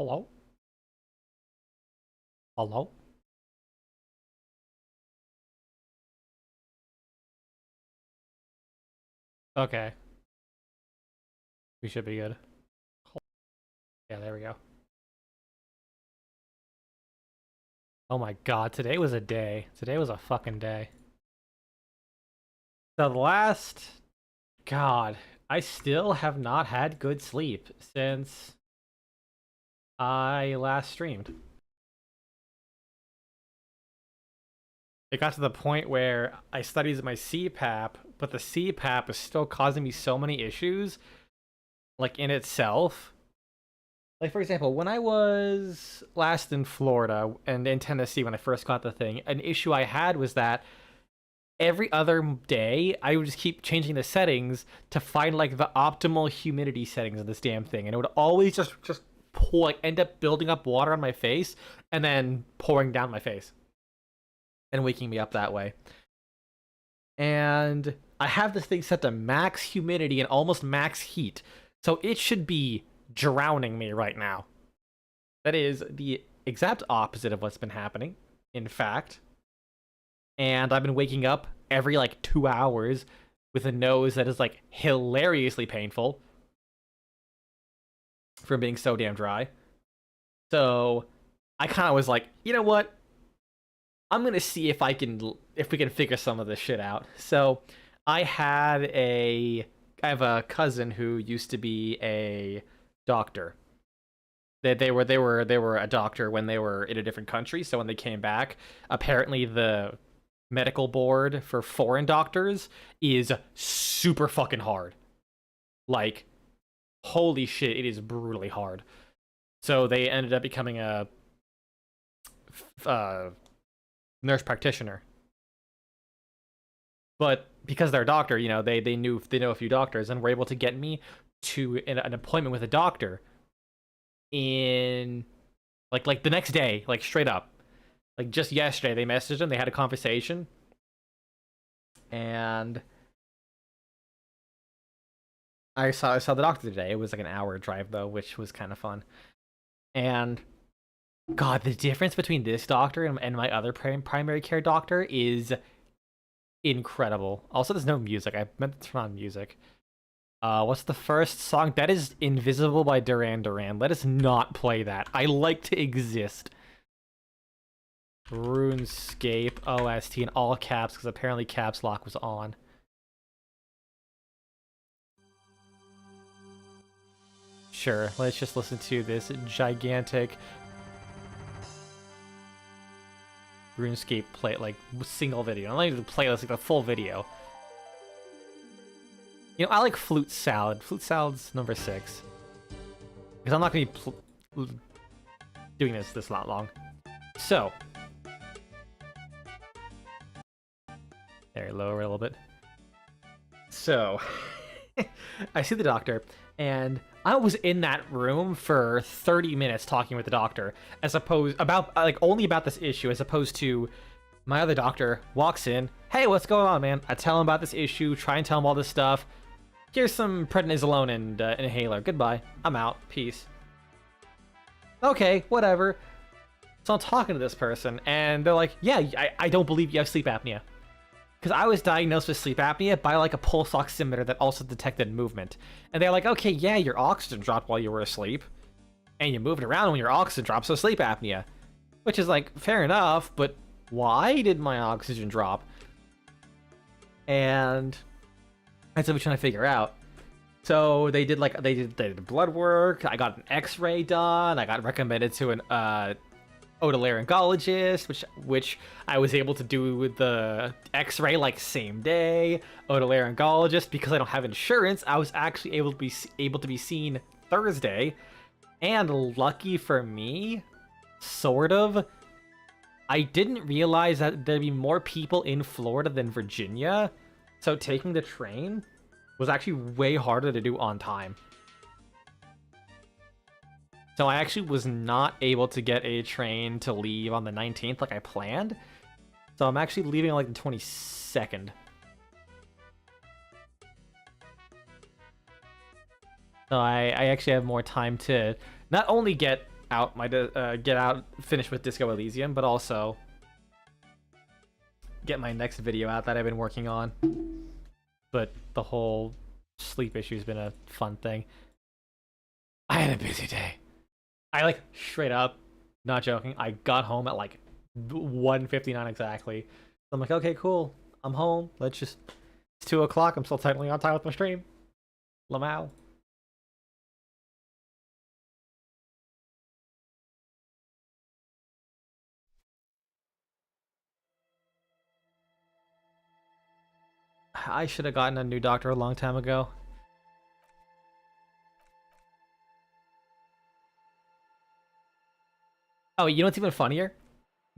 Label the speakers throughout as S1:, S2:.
S1: Hello? Hello? Okay, we should be good. Yeah, there we go. Oh my god, today was a day. Today was a fucking day. So the last... God, I still have not had good sleep since I last streamed. It got to the point where I studied my CPAP, but the CPAP is still causing me so many issues, like in itself. Like, for example, when I was last in Florida and in Tennessee when I first got the thing, an issue I had was that every other day I would just keep changing the settings to find like the optimal humidity settings of this damn thing, and it would always just pour, like, end up building up water on my face and then pouring down my face and waking me up that way. And I have this thing set to max humidity and almost max heat, so it should be drowning me right now. That is the exact opposite of what's been happening, in fact. And I've been waking up every like 2 hours with a nose that is like hilariously painful from being so damn dry. So I kind of was like, you know what? I'm gonna see if we can figure some of this shit out. So I have a cousin who used to be a doctor. They were a doctor when they were in a different country. So when they came back, apparently the medical board for foreign doctors is super fucking hard. Like, holy shit, it is brutally hard. So they ended up becoming a nurse practitioner. But because they're a doctor, you know, they know a few doctors and were able to get me to an appointment with a doctor in like the next day, like straight up. Like just yesterday they messaged him, they had a conversation. And I saw the doctor today. It was like an hour drive though, which was kind of fun. And God, the difference between this doctor and my other primary care doctor is incredible. Also, there's no music. I meant to turn on music. What's the first song? That is Invisible by Duran Duran. Let us not play that. I like to exist. RuneScape OST in all caps, because apparently caps lock was on. Sure, let's just listen to this gigantic RuneScape play, like, single video. I'm not even play this, like the full video. You know, I like Flute Salad. Flute Salad's number 6. Because I'm not going to be doing this not long. So. There, lower it a little bit. So. I see the doctor, and I was in that room for 30 minutes talking with the doctor, as opposed about only about this issue, as opposed to my other doctor walks in, hey, what's going on, man? I tell him about this issue, try and tell him all this stuff. Here's some prednisolone and inhaler. Goodbye. I'm out. Peace. Okay, whatever. So I'm talking to this person, and they're like, yeah, I don't believe you have sleep apnea. Because I was diagnosed with sleep apnea by like a pulse oximeter that also detected movement. And they're like, okay, yeah, your oxygen dropped while you were asleep. And you moved around when your oxygen dropped, so sleep apnea. Which is like, fair enough, but why did my oxygen drop? And that's what we're trying to figure out. So they did blood work, I got an x-ray done, I got recommended to an otolaryngologist, which I was able to do with the x-ray like same day. Otolaryngologist, because I don't have insurance, I was actually able to be seen Thursday. And lucky for me, sort of, I didn't realize that there'd be more people in Florida than Virginia, so taking the train was actually way harder to do on time. So I actually was not able to get a train to leave on the 19th like I planned. So I'm actually leaving on like the 22nd. So I actually have more time to not only get out my finish with Disco Elysium, but also get my next video out that I've been working on. But the whole sleep issue has been a fun thing. I had a busy day. I like straight up, not joking, I got home at like 1:59 exactly. I'm like, okay, cool. I'm home. Let's just. It's 2 o'clock. I'm still technically on time with my stream. Lamau. I should have gotten a new doctor a long time ago. Oh, you know what's even funnier?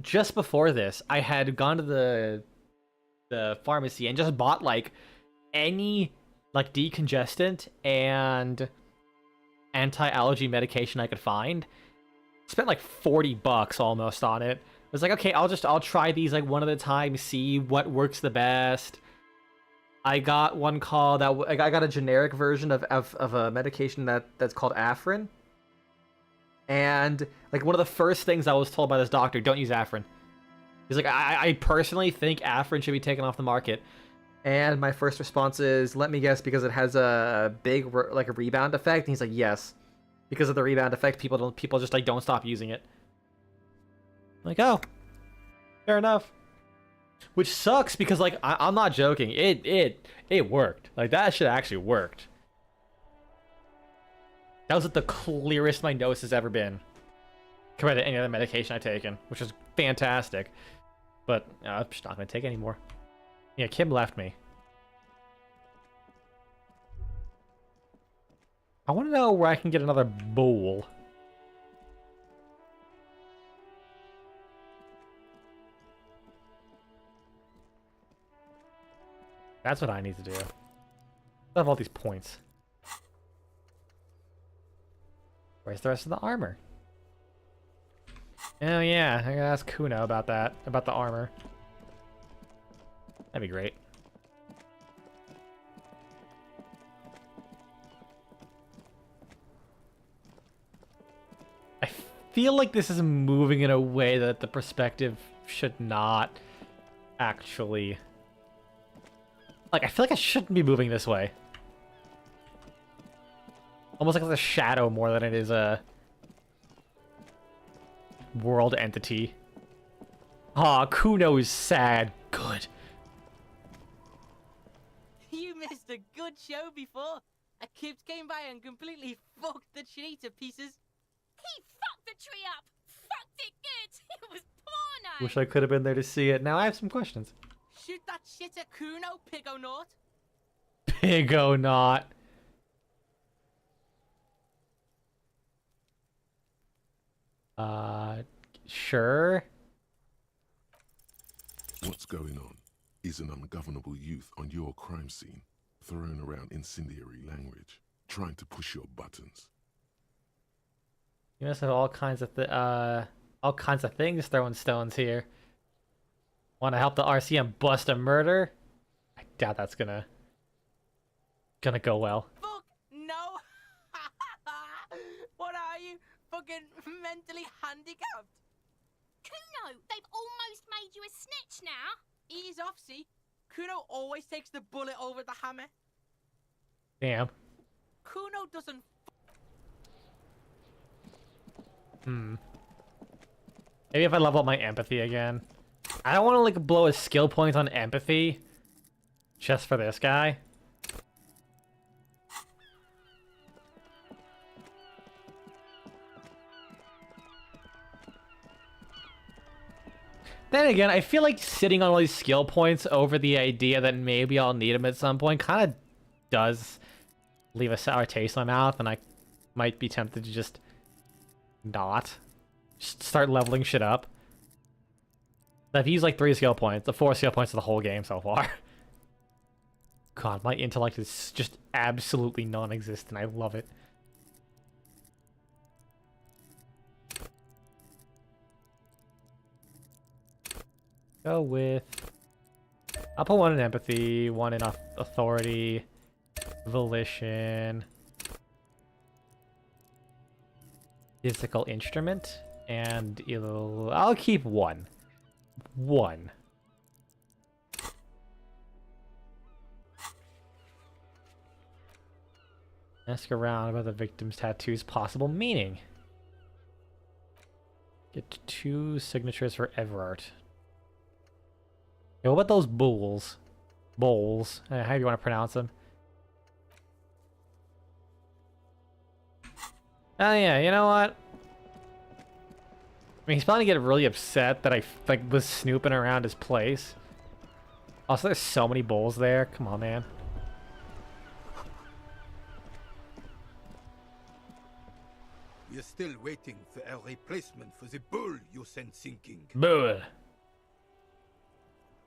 S1: Just before this, I had gone to the pharmacy and just bought like any like decongestant and anti-allergy medication I could find. Spent like $40 almost on it. I was like, okay, I'll try these like one at a time, see what works the best. I got one called I got a generic version of a medication that's called Afrin. And like one of the first things I was told by this doctor, don't use Afrin. He's like, I personally think Afrin should be taken off the market. And my first response is, let me guess, because it has a big like a rebound effect. And he's like, yes, because of the rebound effect, people just like don't stop using it. I'm like, oh, fair enough. Which sucks because like I'm not joking. It worked. Like that shit actually worked. That was like the clearest my nose has ever been compared to any other medication I've taken, which is fantastic. But I'm just not gonna take any more. Yeah, Kim left me. I want to know where I can get another bowl. That's what I need to do. I have all these points. Where's the rest of the armor? Oh yeah, I gotta ask Kuno about that, about the armor. That'd be great. I feel like this is moving in a way that the perspective should not actually... Like, I feel like I shouldn't be moving this way. Almost like it's a shadow more than it is a world entity. Aw, Kuno is sad. Good.
S2: You missed a good show before. A kid came by and completely fucked the tree to pieces.
S3: He fucked the tree up! Fucked it good! It was porno!
S1: Wish I could have been there to see it. Now I have some questions.
S2: Shoot that shit at Kuno, Pigonaut.
S1: Pigonaut. Sure.
S4: What's going on is an ungovernable youth on your crime scene, throwing around incendiary language, trying to push your buttons.
S1: You must have all kinds of things throwing stones here. Want to help the RCM bust a murder? I doubt that's gonna go well.
S2: Fuck no! What are you? Fucking mentally handicapped?
S3: Kuno, they've almost made you a snitch now.
S2: Ease off, see? Kuno always takes the bullet over the hammer.
S1: Damn.
S2: Kuno doesn't.
S1: Maybe if I level up my empathy again. I don't want to like blow a skill point on empathy just for this guy. Then again, I feel like sitting on all these skill points over the idea that maybe I'll need them at some point kind of does leave a sour taste in my mouth, and I might be tempted to just not. Just start leveling shit up. I've used like 3 skill points, the 4 skill points of the whole game so far. God, my intellect is just absolutely non-existent. I love it. Go with... I'll put 1 in empathy, 1 in authority, volition. Physical instrument, and I'll keep one. One. Ask around about the victim's tattoo's possible meaning. Get 2 signatures for Everart. Yo, what about those bulls? Bowls. How do you want to pronounce them? Oh yeah, you know what? I mean, he's probably gonna get really upset that I was snooping around his place. Also, there's so many bowls there. Come on, man.
S5: We are still waiting for a replacement for the bull you sent sinking.
S1: Bull.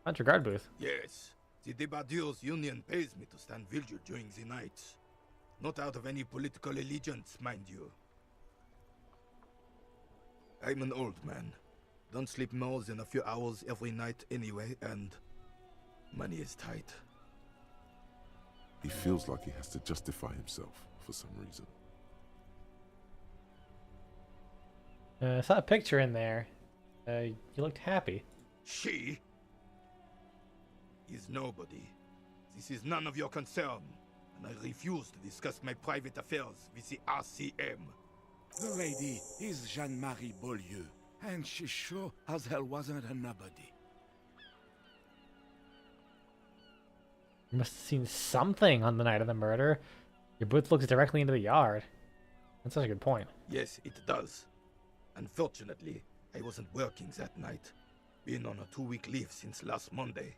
S1: Hunter guard booth.
S5: Yes, the Debardeurs Union pays me to stand vigil during the nights. Not out of any political allegiance, mind you. I'm an old man. Don't sleep more than a few hours every night anyway, and money is tight.
S4: He feels like he has to justify himself for some reason.
S1: I saw a picture in there. You looked happy.
S5: She is nobody. This is none of your concern, and I refuse to discuss my private affairs with the RCM.
S6: The lady is Jeanne-Marie Beaulieu, and she sure as hell wasn't a nobody.
S1: You must have seen something on the night of the murder. Your booth looks directly into the yard. That's such a good point.
S5: Yes, it does. Unfortunately, I wasn't working that night. Been on a 2-week leave since last Monday.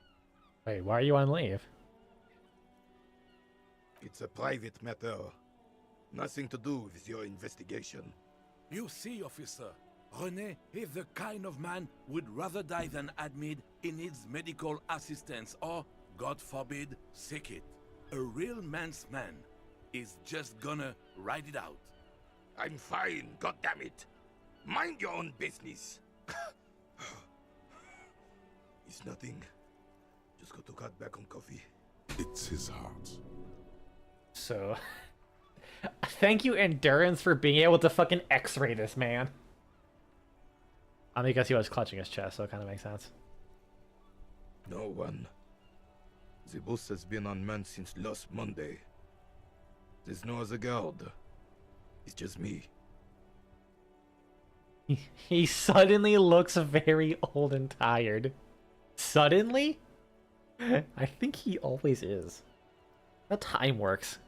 S1: Wait, why are you on leave?
S5: It's a private matter. Nothing to do with your investigation.
S6: You see, officer, René is the kind of man would rather die than admit he needs medical assistance or, God forbid, sick it. A real man's man is just gonna ride it out.
S5: I'm fine, goddammit. Mind your own business. It's nothing. Just got to cut back on coffee.
S4: It's his heart.
S1: So, thank you, Endurance, for being able to fucking X-ray this man. I mean, I guess he was clutching his chest, so it kind of makes sense.
S5: No one. The boss has been unmanned since last Monday. There's no other guard. It's just me.
S1: He suddenly looks very old and tired. Suddenly? I think he always is. That time works.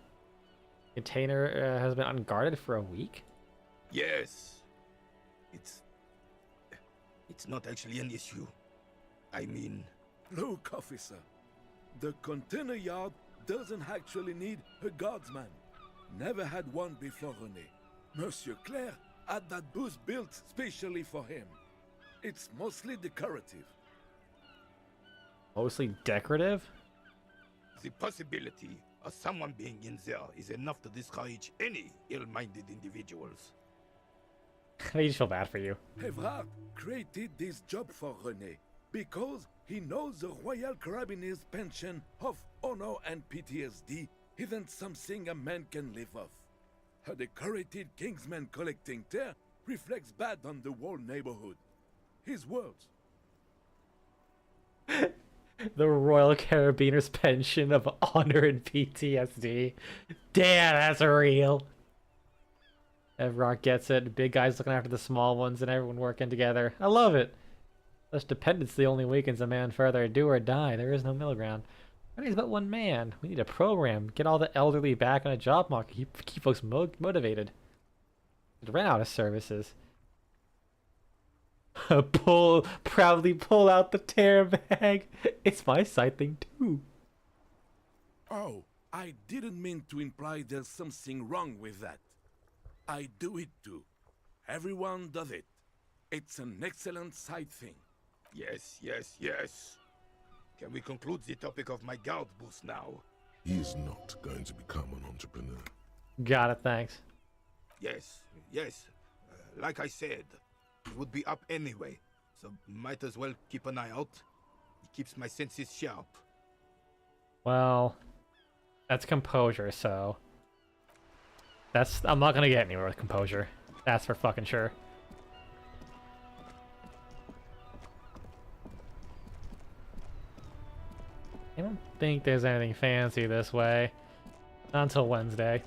S1: Container has been unguarded for a week?
S5: Yes. It's not actually an issue. I mean...
S6: Look, officer. The container yard doesn't actually need a guardsman. Never had one before René. Monsieur Claire had that booth built specially for him. It's mostly decorative.
S1: Mostly decorative?
S5: The possibility of someone being in there is enough to discourage any ill-minded individuals.
S1: I just feel bad for you.
S6: Evrard created this job for René because he knows the Royal Carabiniers' pension of honor and PTSD isn't something a man can live off. A decorated Kingsman collecting Thur reflects bad on the whole neighborhood. His words.
S1: The Royal Carabiners pension of honor and PTSD. Damn, that's real. Evrard gets it. Big guys looking after the small ones and everyone working together. I love it. Such dependency only weakens a man further. Do or die. There is no middle ground. He's but one man. We need a program. Get all the elderly back on a job market. Keep folks motivated. Ran out of services. Proudly pull out the tear bag. It's my side thing too.
S6: Oh, I didn't mean to imply there's something wrong with that. I do it too. Everyone does it. It's an excellent side thing.
S5: Yes. Can we conclude the topic of my guard boost now?
S4: He is not going to become an entrepreneur.
S1: Got it, thanks.
S5: Yes. Like I said, it would be up anyway, so might as well keep an eye out. It keeps my senses sharp.
S1: Well, that's composure, so... I'm not gonna get anywhere with composure. That's for fucking sure. I don't think there's anything fancy this way. Not until Wednesday.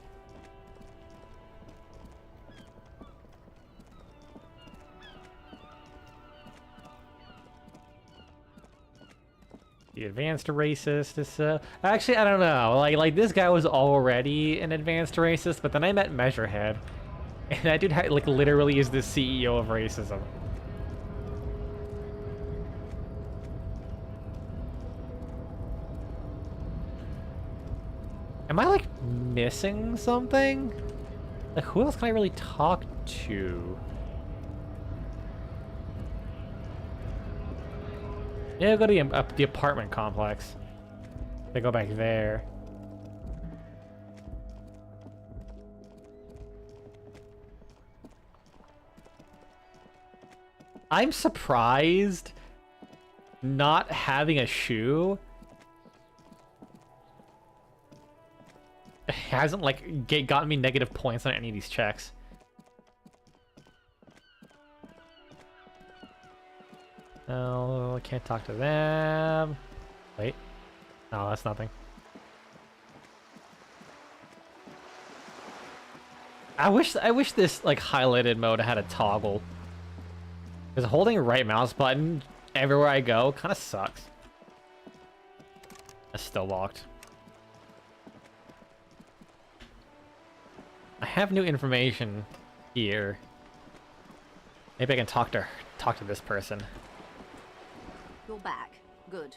S1: The advanced racist is actually I don't know. Like this guy was already an advanced racist, but then I met Measurehead, and that dude like literally is the CEO of racism. Am I like missing something? Like who else can I really talk to? Yeah, go to the apartment complex. They go back there. I'm surprised not having a shoe hasn't like gotten me negative points on any of these checks. Oh, I can't talk to them. Wait. No, that's nothing. I wish this like highlighted mode had a toggle. Because holding right mouse button everywhere I go kind of sucks. That's still locked. I have new information here. Maybe I can talk to this person.
S7: You're back. Good.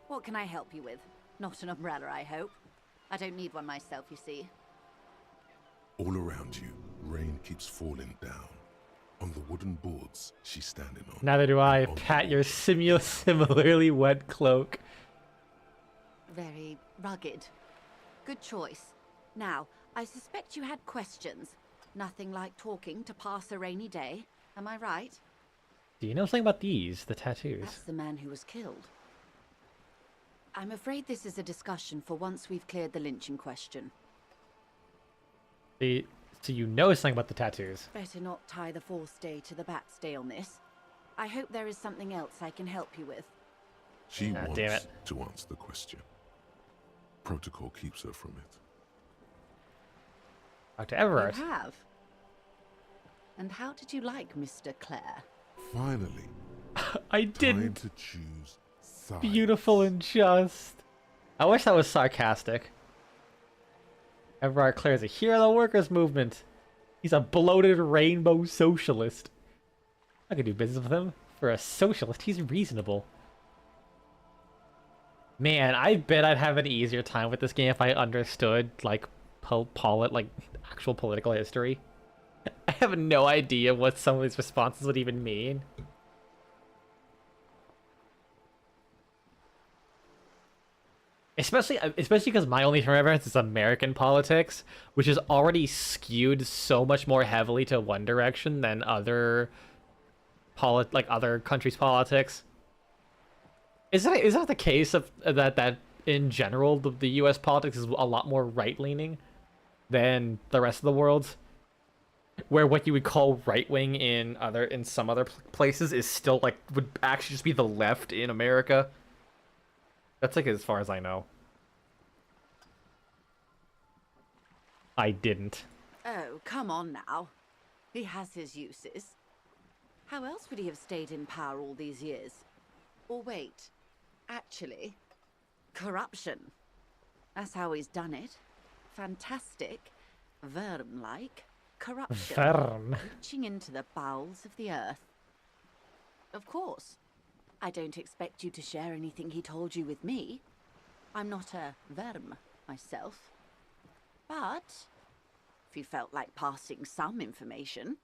S7: What can I help you with? Not an umbrella, I hope. I don't need one myself, you see.
S4: All around you, rain keeps falling down. On the wooden boards she's standing on.
S1: Neither do I.
S4: On
S1: Pat
S4: the
S1: your similarly wet cloak.
S7: Very rugged. Good choice. Now, I suspect you had questions. Nothing like talking to pass a rainy day. Am I right?
S1: Do you know something about these, the tattoos?
S7: That's the man who was killed. I'm afraid this is a discussion for once we've cleared the lynching question.
S1: So you know something about the tattoos.
S7: Better not tie the fourth day to the bat's day on this. I hope there is something else I can help you with.
S4: She
S1: Ah,
S4: wants
S1: damn it.
S4: to answer the question. Protocol keeps her from it.
S1: Dr. Everard.
S7: You have? And how did you like Mr. Clare?
S4: Finally,
S1: I
S4: time
S1: didn't.
S4: to choose sides.
S1: Beautiful and just. I wish that was sarcastic. Everard Clare is a hero of the workers' movement. He's a bloated rainbow socialist. I could do business with him. For a socialist, he's reasonable. Man, I bet I'd have an easier time with this game if I understood, like, actual political history. I have no idea what some of these responses would even mean. Especially because my only frame of reference is American politics, which is already skewed so much more heavily to one direction than other other countries' politics. Is that the case of that in general the U.S. politics is a lot more right leaning than the rest of the world, where what you would call right wing in some other places is still like would actually just be the left in America. That's like as far as I know. I didn't.
S7: Oh, come on now. He has his uses. How else would he have stayed in power all these years? Or wait, actually, corruption. That's how he's done it. Fantastic, Verm-like corruption.
S1: Verm.
S7: Reaching into the bowels of the earth. Of course. I don't expect you to share anything he told you with me. I'm not a Verm myself. But if you felt like passing some information,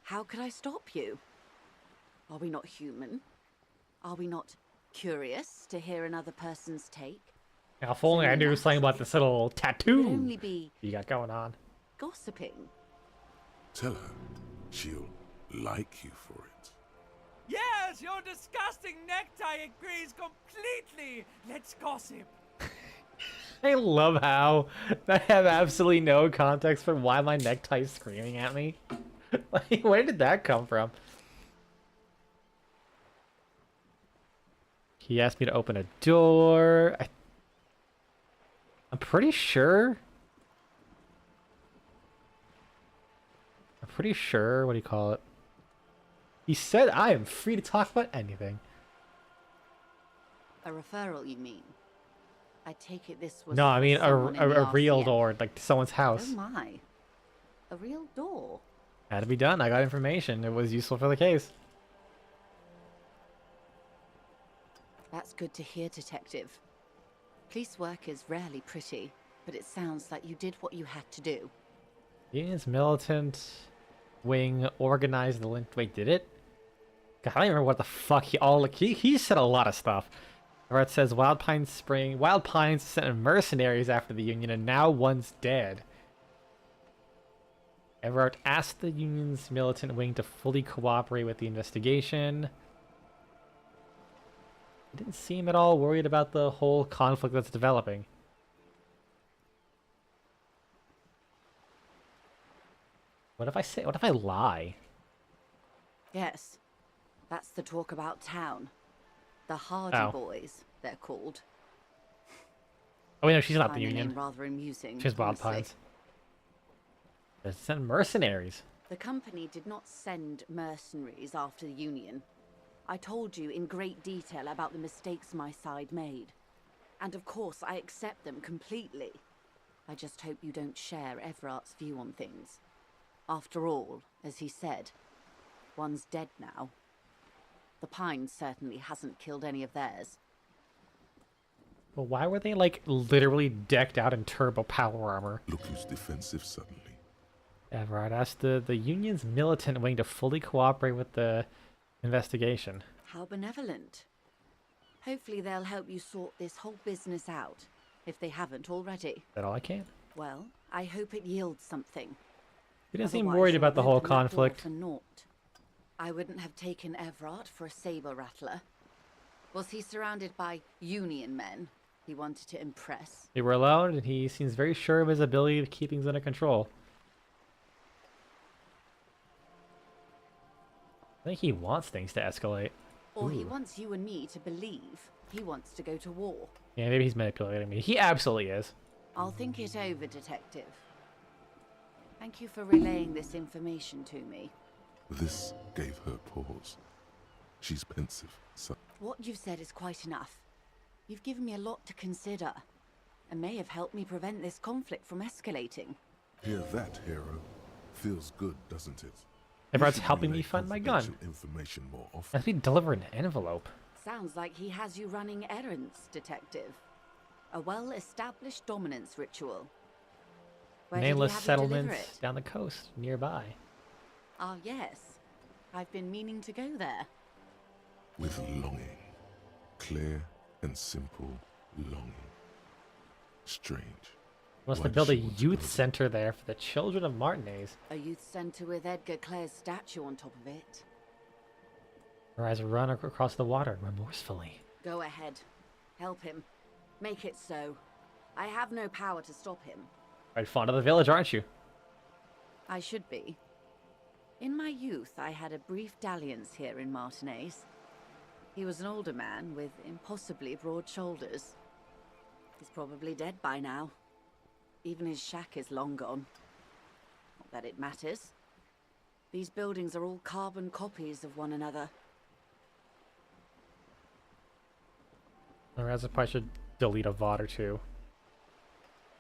S7: how could I stop you? Are we not human? Are we not curious to hear another person's take?
S1: Now, if only I knew something about this little
S7: It
S1: tattoo
S7: would only be
S1: you got going on.
S7: gossiping.
S4: Tell her she'll like you for it.
S8: Yes, your disgusting necktie agrees completely. Let's gossip.
S1: I love how I have absolutely no context for why my necktie is screaming at me. Like, where did that come from? He asked me to open a door. I'm pretty sure. What do you call it? He said I am free to talk about anything.
S7: A referral, you mean? I take it this was.
S1: No, I
S7: for
S1: mean
S7: someone in the
S1: a real
S7: RCM.
S1: door, like to someone's house.
S7: Oh my. A real door?
S1: Had to be done. I got information. It was useful for the case.
S7: That's good to hear, Detective. Police work is rarely pretty, but it sounds like you did what you had to do.
S1: Union's militant wing organized the link. Wait, did it? God, I don't remember what the fuck he said a lot of stuff. Where it says Wild Pines sent mercenaries after the Union, and now one's dead. Everard asked the Union's militant wing to fully cooperate with the investigation. He didn't seem at all worried about the whole conflict that's developing. What if I lie?
S7: Yes. That's the talk about town. The Hardy
S1: Oh.
S7: Boys, they're called.
S1: Oh, wait, no, she's not
S7: Find
S1: the
S7: the name
S1: Union.
S7: rather amusing.
S1: She's Wild
S7: honestly.
S1: Pines. They sent mercenaries.
S7: The company did not send mercenaries after the Union. I told you in great detail about the mistakes my side made. And of course, I accept them completely. I just hope you don't share Everart's view on things. After all, as he said, one's dead now. The Pines certainly hasn't killed any of theirs.
S1: Well, why were they, like, literally decked out in turbo power armor?
S4: Look who's defensive suddenly.
S1: Everard asked the Union's militant wing to fully cooperate with the investigation.
S7: How benevolent. Hopefully they'll help you sort this whole business out, if they haven't already.
S1: Is that all I can?
S7: Well, I hope it yields something.
S1: He didn't seem
S7: Otherwise,
S1: worried
S7: you'll
S1: about the
S7: have
S1: whole
S7: opened that door
S1: conflict.
S7: for naught. I wouldn't have taken Everard for a saber rattler. Was he surrounded by Union men he wanted to impress?
S1: They were alone, and he seems very sure of his ability to keep things under control. I think he wants things to escalate.
S7: Or he
S1: Ooh.
S7: wants you and me to believe he wants to go to war?
S1: Yeah, maybe he's manipulating me. He absolutely is.
S7: I'll think it over, Detective. Thank you for relaying this information to me.
S4: This gave her pause. She's pensive. So
S7: What you've said is quite enough. You've given me a lot to consider, and may have helped me prevent this conflict from escalating.
S4: hear that, hero. Feels good, doesn't it?
S1: Everard's
S4: You should
S1: helping me
S4: relay
S1: find my gun.
S4: confidential information more often.
S1: Let me deliver an envelope.
S7: Sounds like he has you running errands, Detective. A well-established dominance ritual. Where did he
S1: Nameless
S7: have you deliver
S1: settlements
S7: it?
S1: down the coast nearby.
S7: Ah, yes. I've been meaning to go there.
S4: With longing. Clear and simple longing. Strange.
S1: Wants
S4: Why
S1: to build a
S4: does she want to
S1: youth
S4: build it?
S1: center there for the children of Martinez.
S7: A youth centre with Edgar Clare's statue on top of it.
S1: Her eyes run across the water remorsefully.
S7: Go ahead. Help him. Make it so. I have no power to stop him.
S1: Right, fond of the village, aren't you?
S7: I should be. In my youth, I had a brief dalliance here in Martinez. He was an older man with impossibly broad shoulders. He's probably dead by now. Even his shack is long gone. Not that it matters. These buildings are all carbon copies of one another.
S1: Or as if I should delete a VOD or two.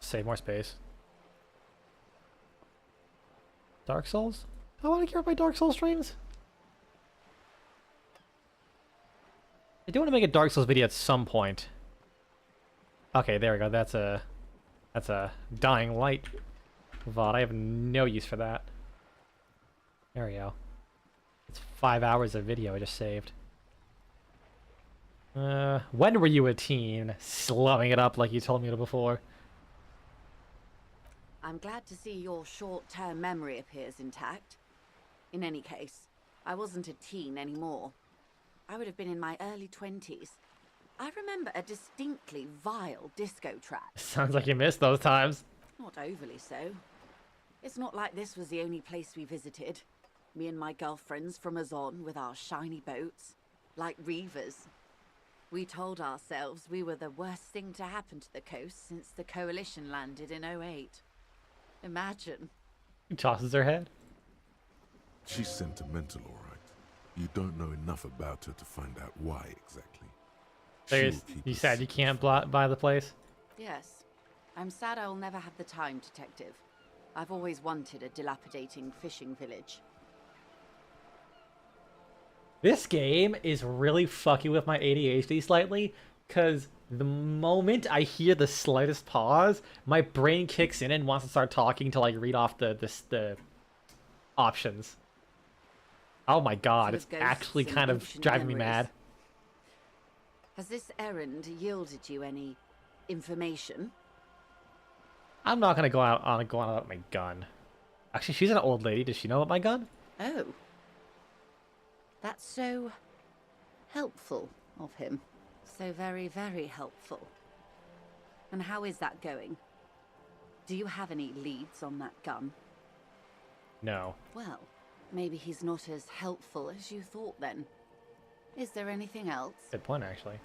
S1: Save more space. Dark Souls? I want to care about my Dark Souls streams. I do want to make a Dark Souls video at some point. Okay, there we go. That's a dying light VOD. I have no use for that. There we go. It's 5 hours of video I just saved. When were you a teen? Slumming it up like you told me to before.
S7: I'm glad to see your short-term memory appears intact. In any case, I wasn't a teen anymore. I would have been in my early 20s. I remember a distinctly vile disco track.
S1: Sounds like you missed those times.
S7: Not overly so. It's not like this was the only place we visited. Me and my girlfriends from Azon with our shiny boats, like reavers. We told ourselves we were the worst thing to happen to the coast since the Coalition landed in '08. Imagine.
S1: He tosses her head.
S4: She's sentimental, all right. You don't know enough about her to find out why exactly.
S1: There's,
S4: She'll keep
S1: you
S4: a
S1: said you
S4: secret.
S1: can't buy the place?
S7: Yes. I'm sad I'll never have the time, Detective. I've always wanted a dilapidating fishing village.
S1: This game is really fucking with my ADHD slightly, because the moment I hear the slightest pause, my brain kicks in and wants to start talking to like read off the options. Oh my god,
S7: Full
S1: it's
S7: of ghosts
S1: actually
S7: and
S1: kind of
S7: ancient
S1: driving me
S7: memories.
S1: mad.
S7: Has this errand yielded you any information?
S1: I'm not gonna go on about my gun. Actually, she's an old lady. Does she know about my gun?
S7: Oh. That's so helpful of him. So very, very helpful. And how is that going? Do you have any leads on that gun?
S1: No.
S7: Well, maybe he's not as helpful as you thought then. Is there anything else?
S1: Good point, actually.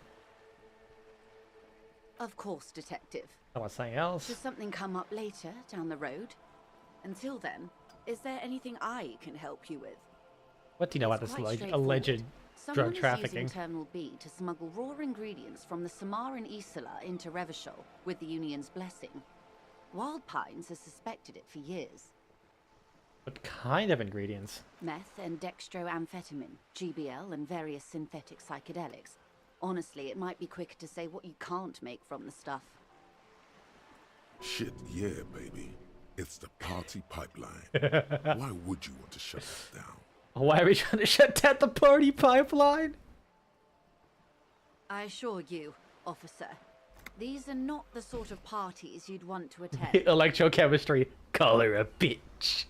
S7: Of course, Detective.
S1: I want something else.
S7: Should something come up later down the road? Until then, is there anything I can help you with?
S1: What do you know about
S7: It's
S1: this
S7: quite
S1: alleged
S7: straightforward.
S1: drug
S7: Someone
S1: trafficking?
S7: is using Terminal B to smuggle raw ingredients from the Samar and Isola into Revachol with the Union's blessing. Wild Pines has suspected it for years.
S1: What kind of ingredients?
S7: Meth and dextroamphetamine, GBL, and various synthetic psychedelics. Honestly, it might be quicker to say what you can't make from the stuff.
S4: Shit, yeah, baby. It's the party pipeline. Why would you want to shut that down?
S1: Why are we trying to shut down the party pipeline?
S7: I assure you, officer, these are not the sort of parties you'd want to attend.
S1: Electrochemistry. Call her a bitch.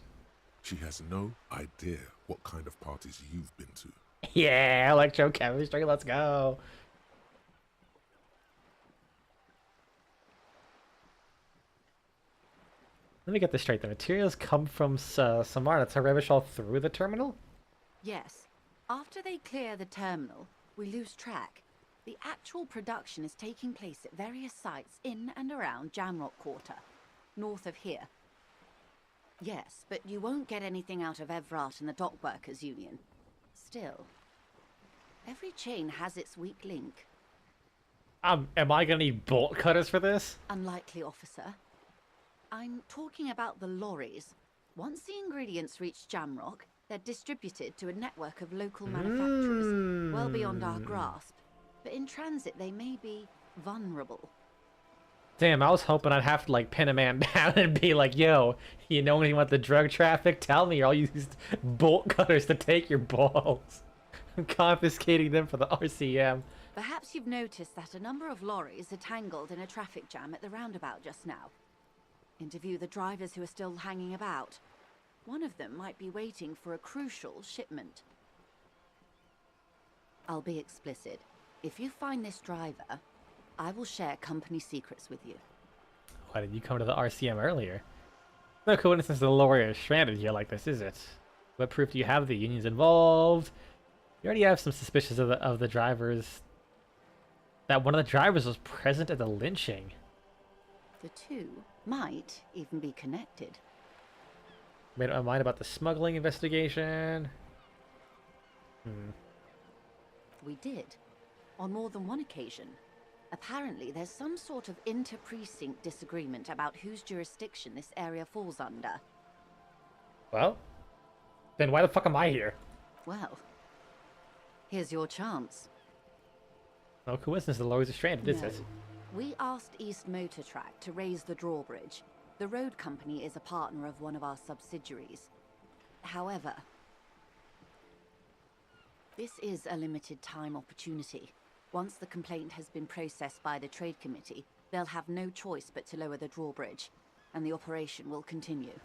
S4: She has no idea what kind of parties you've been to.
S1: Yeah, electrochemistry. Let's go. Let me get this straight. The materials come from Samar to Revachol through the terminal?
S7: Yes. After they clear the terminal, we lose track. The actual production is taking place at various sites in and around Jamrock Quarter, north of here. Yes, but you won't get anything out of Evrat and the Dockworkers Union. Still, every chain has its weak link.
S1: Am I gonna need bolt cutters for this?
S7: Unlikely, officer. I'm talking about the lorries. Once the ingredients reach Jamrock, they're distributed to a network of local manufacturers, well beyond our grasp. But in transit, they may be vulnerable.
S1: Damn, I was hoping I'd have to like pin a man down and be like, yo, you know anything about the drug traffic? Tell me, or I'll use bolt cutters to take your balls. I'm confiscating them for the RCM.
S7: Perhaps you've noticed that a number of lorries are tangled in a traffic jam at the roundabout just now. Interview the drivers who are still hanging about. One of them might be waiting for a crucial shipment. I'll be explicit. If you find this driver, I will share company secrets with you.
S1: Why did you come to the RCM earlier? No coincidence the lorry is stranded here like this, is it? What proof do you have the union's involved? You already have some suspicions of the drivers. That one of the drivers was present at the lynching.
S7: The two might even be connected.
S1: Made up my mind about the smuggling investigation.
S7: We did. On more than one occasion. Apparently, there's some sort of inter-precinct disagreement about whose jurisdiction this area falls under.
S1: Well, then why the fuck am I here?
S7: Well, here's your chance.
S1: No coincidence the lorries are stranded, is
S7: No.
S1: it?
S7: We asked East Motor Track to raise the drawbridge. The road company is a partner of one of our subsidiaries. However, this is a limited time opportunity. Once the complaint has been processed by the Trade Committee, they'll have no choice but to lower the drawbridge, and the operation will continue.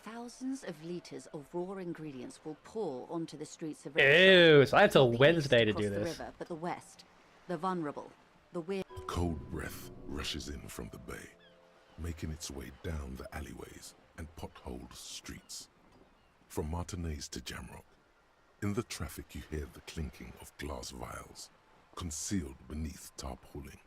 S7: Thousands of liters of raw ingredients will pour onto the streets of
S1: Ew, so I have till
S7: Not the
S1: Wednesday
S7: east
S1: to do
S7: across the
S1: this.
S7: river, but the west, the vulnerable, the weird.
S4: Cold breath rushes in from the bay, making its way down the alleyways and potholed streets. From Martinez to Jamrock. In the traffic you hear the clinking of glass vials, concealed beneath tarpaulin.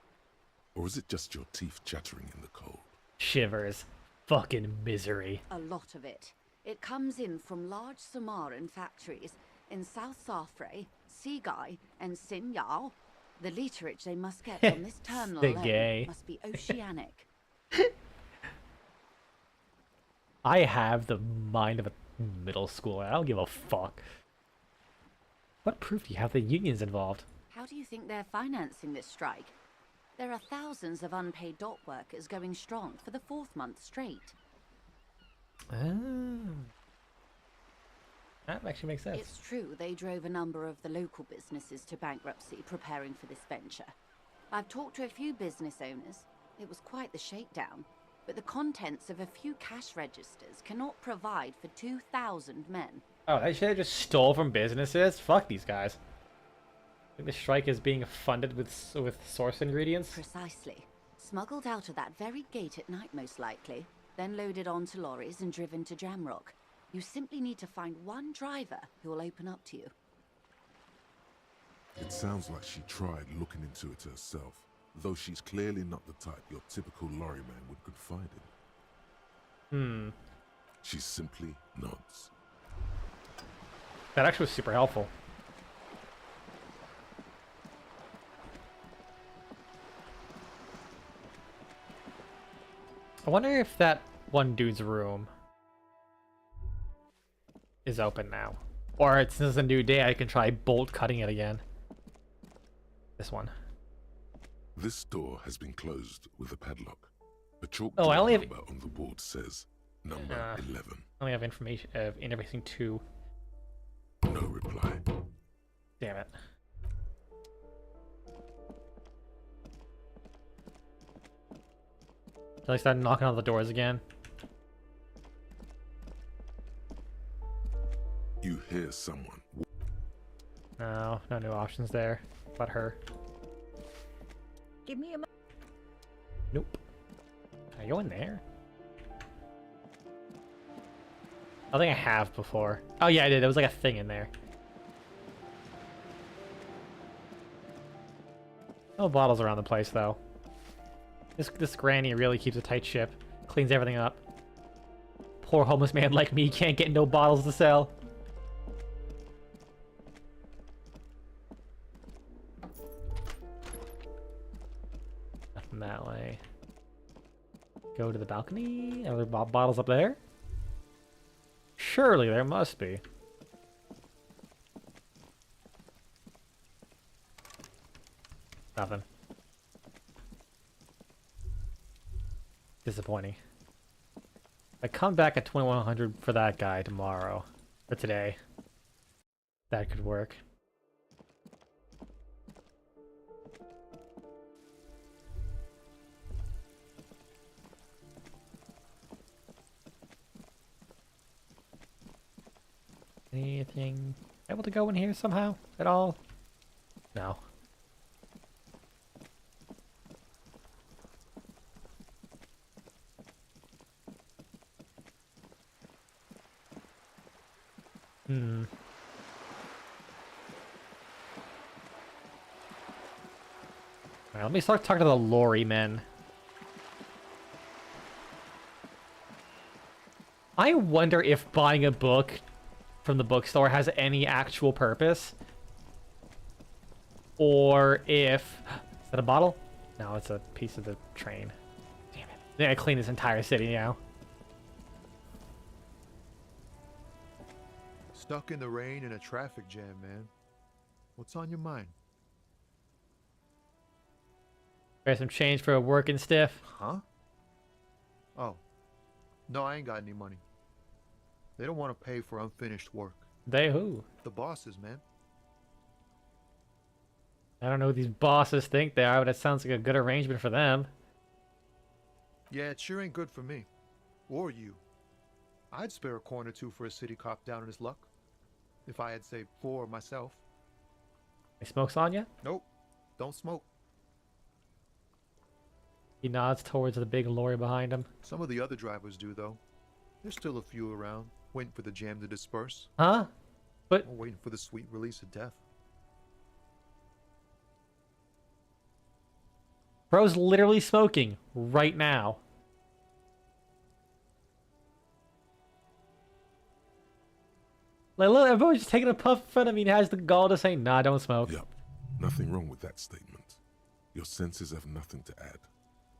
S4: Or is it just your teeth chattering in the cold?
S1: Shivers. Fucking misery.
S7: A lot of it. It comes in from large Samaran factories in South Safre, Seaguy, and Sinyao. The literage they must get on this terminal alone must be oceanic.
S1: I have the mind of a middle schooler. I don't give a fuck. What proof do you have the union's involved?
S7: How do you think they're financing this strike? There are thousands of unpaid dock workers going strong for the 4th month straight.
S1: Oh. That actually makes sense.
S7: It's true, they drove a number of the local businesses to bankruptcy preparing for this venture. I've talked to a few business owners. It was quite the shakedown. But the contents of a few cash registers cannot provide for 2,000 men.
S1: Oh, they should have just stole from businesses? Fuck these guys. I think the strike is being funded with source ingredients?
S7: Precisely. Smuggled out of that very gate at night, most likely. Then loaded onto lorries and driven to Jamrock. You simply need to find one driver who will open up to you.
S4: It sounds like she tried looking into it herself, though she's clearly not the type your typical lorryman would confide in. She simply nods.
S1: That actually was super helpful. I wonder if that one dude's room is open now. Or since it's a new day, I can try bolt cutting it again. This one.
S4: This door has been closed with a padlock. A chalk
S1: Oh, I only have...
S4: number on the board says number 11.
S1: I only have information of everything 2.
S4: No reply.
S1: Damn it. Till I start knocking on the doors again.
S4: You hear someone.
S1: No, no new options there. But her.
S3: Give me a
S1: Nope. Can I go in there? I think I have before. Oh yeah, I did. There was like a thing in there. No bottles around the place though. This granny really keeps a tight ship. Cleans everything up. Poor homeless man like me can't get no bottles to sell. Nothing that way. Go to the balcony. Are there bottles up there? Surely there must be. Nothing. Disappointing. I come back at 2100 for that guy tomorrow. Or today. That could work. Anything able to go in here somehow at all? No. Alright, let me start talking to the lorry men. I wonder if buying a book from the bookstore has any actual purpose. Or if... Is that a bottle? No, it's a piece of the train. Damn it. I think I clean this entire city now.
S9: Stuck in the rain in a traffic jam, man. What's on your mind?
S1: There's some change for a working stiff.
S9: Huh? Oh. No, I ain't got any money. They don't want to pay for unfinished work.
S1: They who?
S9: The bosses, man.
S1: I don't know who these bosses think they are, but it sounds like a good arrangement for them.
S9: Yeah, it sure ain't good for me. Or you. I'd spare a coin or two for a city cop down in his luck. If I had saved 4 myself.
S1: He smokes on you?
S9: Nope. Don't smoke.
S1: He nods towards the big lorry behind him.
S9: Some of the other drivers do, though. There's still a few around. Waiting for the jam to disperse?
S1: Huh? But
S9: Or waiting for the sweet release of death?
S1: bro's literally smoking right now. Like, look, everyone's just taking a puff in front of me and has the gall to say, nah, don't smoke.
S4: Yup, nothing wrong with that statement. Your senses have nothing to add.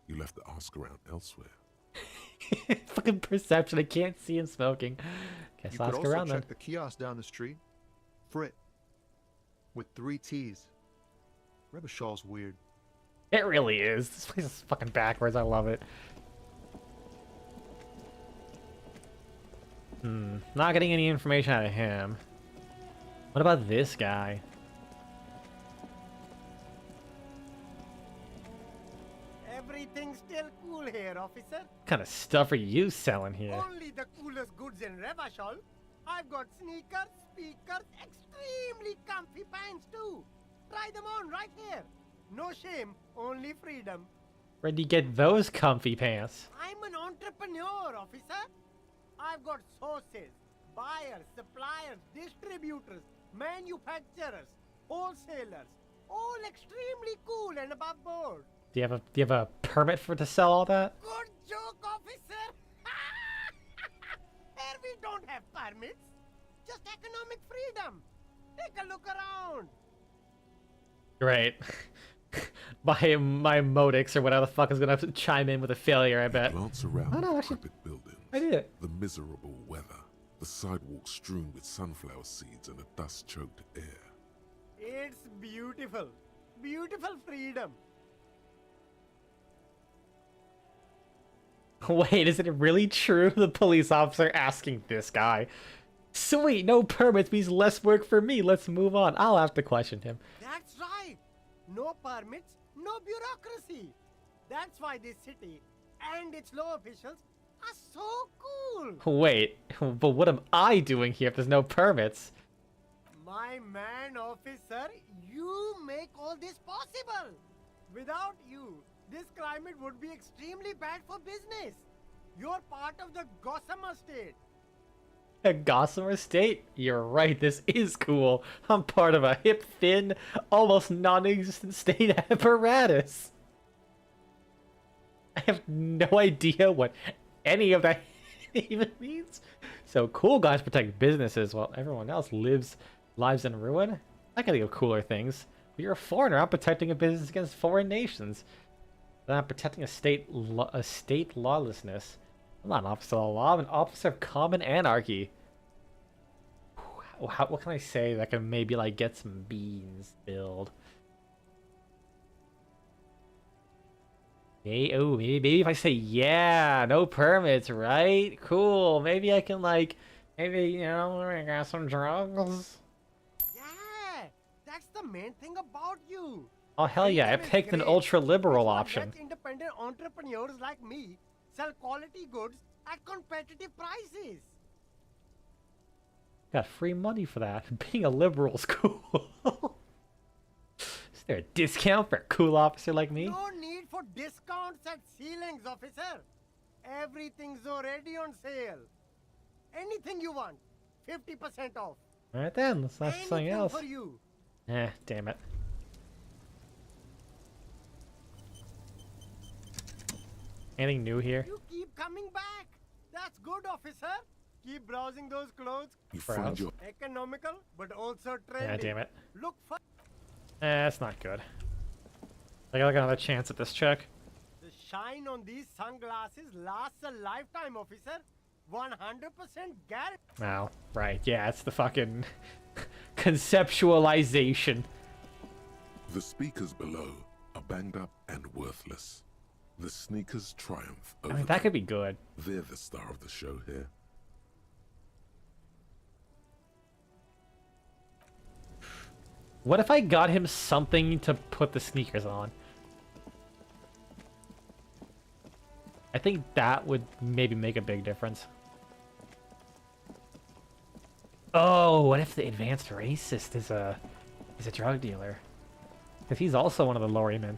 S4: You left the ask around elsewhere.
S1: Fucking perception, I can't see him smoking. Guess
S9: You
S1: I'll
S9: could
S1: ask
S9: also
S1: around
S9: check
S1: then.
S9: the kiosk down the street. Frit. With 3 T's. Rebishaw's weird.
S1: It really is. This place is fucking backwards, I love it. Not getting any information out of him. What about this guy?
S10: Everything's still cool here, officer.
S1: What kind of stuff are you selling here?
S10: Only the coolest goods in Revachol. I've got sneakers, speakers, extremely comfy pants too. Try them on right here. No shame, only freedom.
S1: Where'd you get those comfy pants?
S10: I'm an entrepreneur, officer. I've got sources, buyers, suppliers, distributors, manufacturers, wholesalers, all extremely cool and above board.
S1: Do you have a permit to sell all that?
S10: Good joke, officer. Here we don't have permits, just economic freedom. Take a look around.
S1: Great. my Modix or whatever the fuck is gonna have to chime in with a failure, I bet.
S4: Glance around
S1: Oh, no,
S4: the
S1: actually-
S4: decrepit buildings.
S1: I did it.
S4: The miserable weather. The sidewalks strewn with sunflower seeds and a dust-choked air.
S10: It's beautiful. Beautiful freedom.
S1: Wait, is it really true? The police officer asking this guy. Sweet, no permits means less work for me. Let's move on. I'll have to question him.
S10: That's right. No permits, no bureaucracy. That's why this city and its law officials are so cool.
S1: Wait, but what am I doing here if there's no permits?
S10: My man, officer, you make all this possible. Without you, this climate would be extremely bad for business. You're part of the Gossamer state.
S1: A Gossamer state? You're right, this is cool. I'm part of a hip, thin, almost non-existent state apparatus. I have no idea what any of that even means. So cool guys protect businesses while everyone else lives lives in ruin? I can think of cooler things. But you're a foreigner. I'm protecting a business against foreign nations. Then I'm protecting a state lawlessness. I'm not an officer of the law. I'm an officer of common anarchy. What can I say that can maybe like get some beans filled? Maybe if I say yeah, no permits, right? Cool. Maybe I can like, maybe I got some drugs.
S10: Yeah, that's the main thing about you.
S1: Oh hell yeah! I
S10: Freedom is
S1: picked an
S10: great.
S1: ultra-liberal
S10: It's what
S1: option.
S10: lets independent entrepreneurs like me sell quality goods at competitive prices.
S1: Got free money for that. Being a liberal's cool. Is there a discount for a cool officer like me?
S10: No need for discounts at ceilings, officer. Everything's already on sale. Anything you want, 50% off.
S1: All right then, let's ask something
S10: Anything
S1: else.
S10: for you.
S1: Damn it. Anything new here?
S10: You keep coming back. That's good, officer. Keep browsing those clothes.
S4: You
S1: Browse.
S4: find your
S10: Economical, but also trendy.
S1: Yeah, damn it.
S10: Look for
S1: That's not good. I got like another chance at this check.
S10: the shine on these sunglasses lasts a lifetime, officer. 100% guarantee.
S1: Oh, right. Yeah, it's the fucking conceptualization.
S4: The speakers below are banged up and worthless. The sneakers triumph over
S1: I mean, that
S4: them.
S1: could be good.
S4: They're the star of the show here.
S1: What if I got him something to put the sneakers on? I think that would maybe make a big difference. Oh, what if the advanced racist is a drug dealer? Because he's also one of the lorrymen.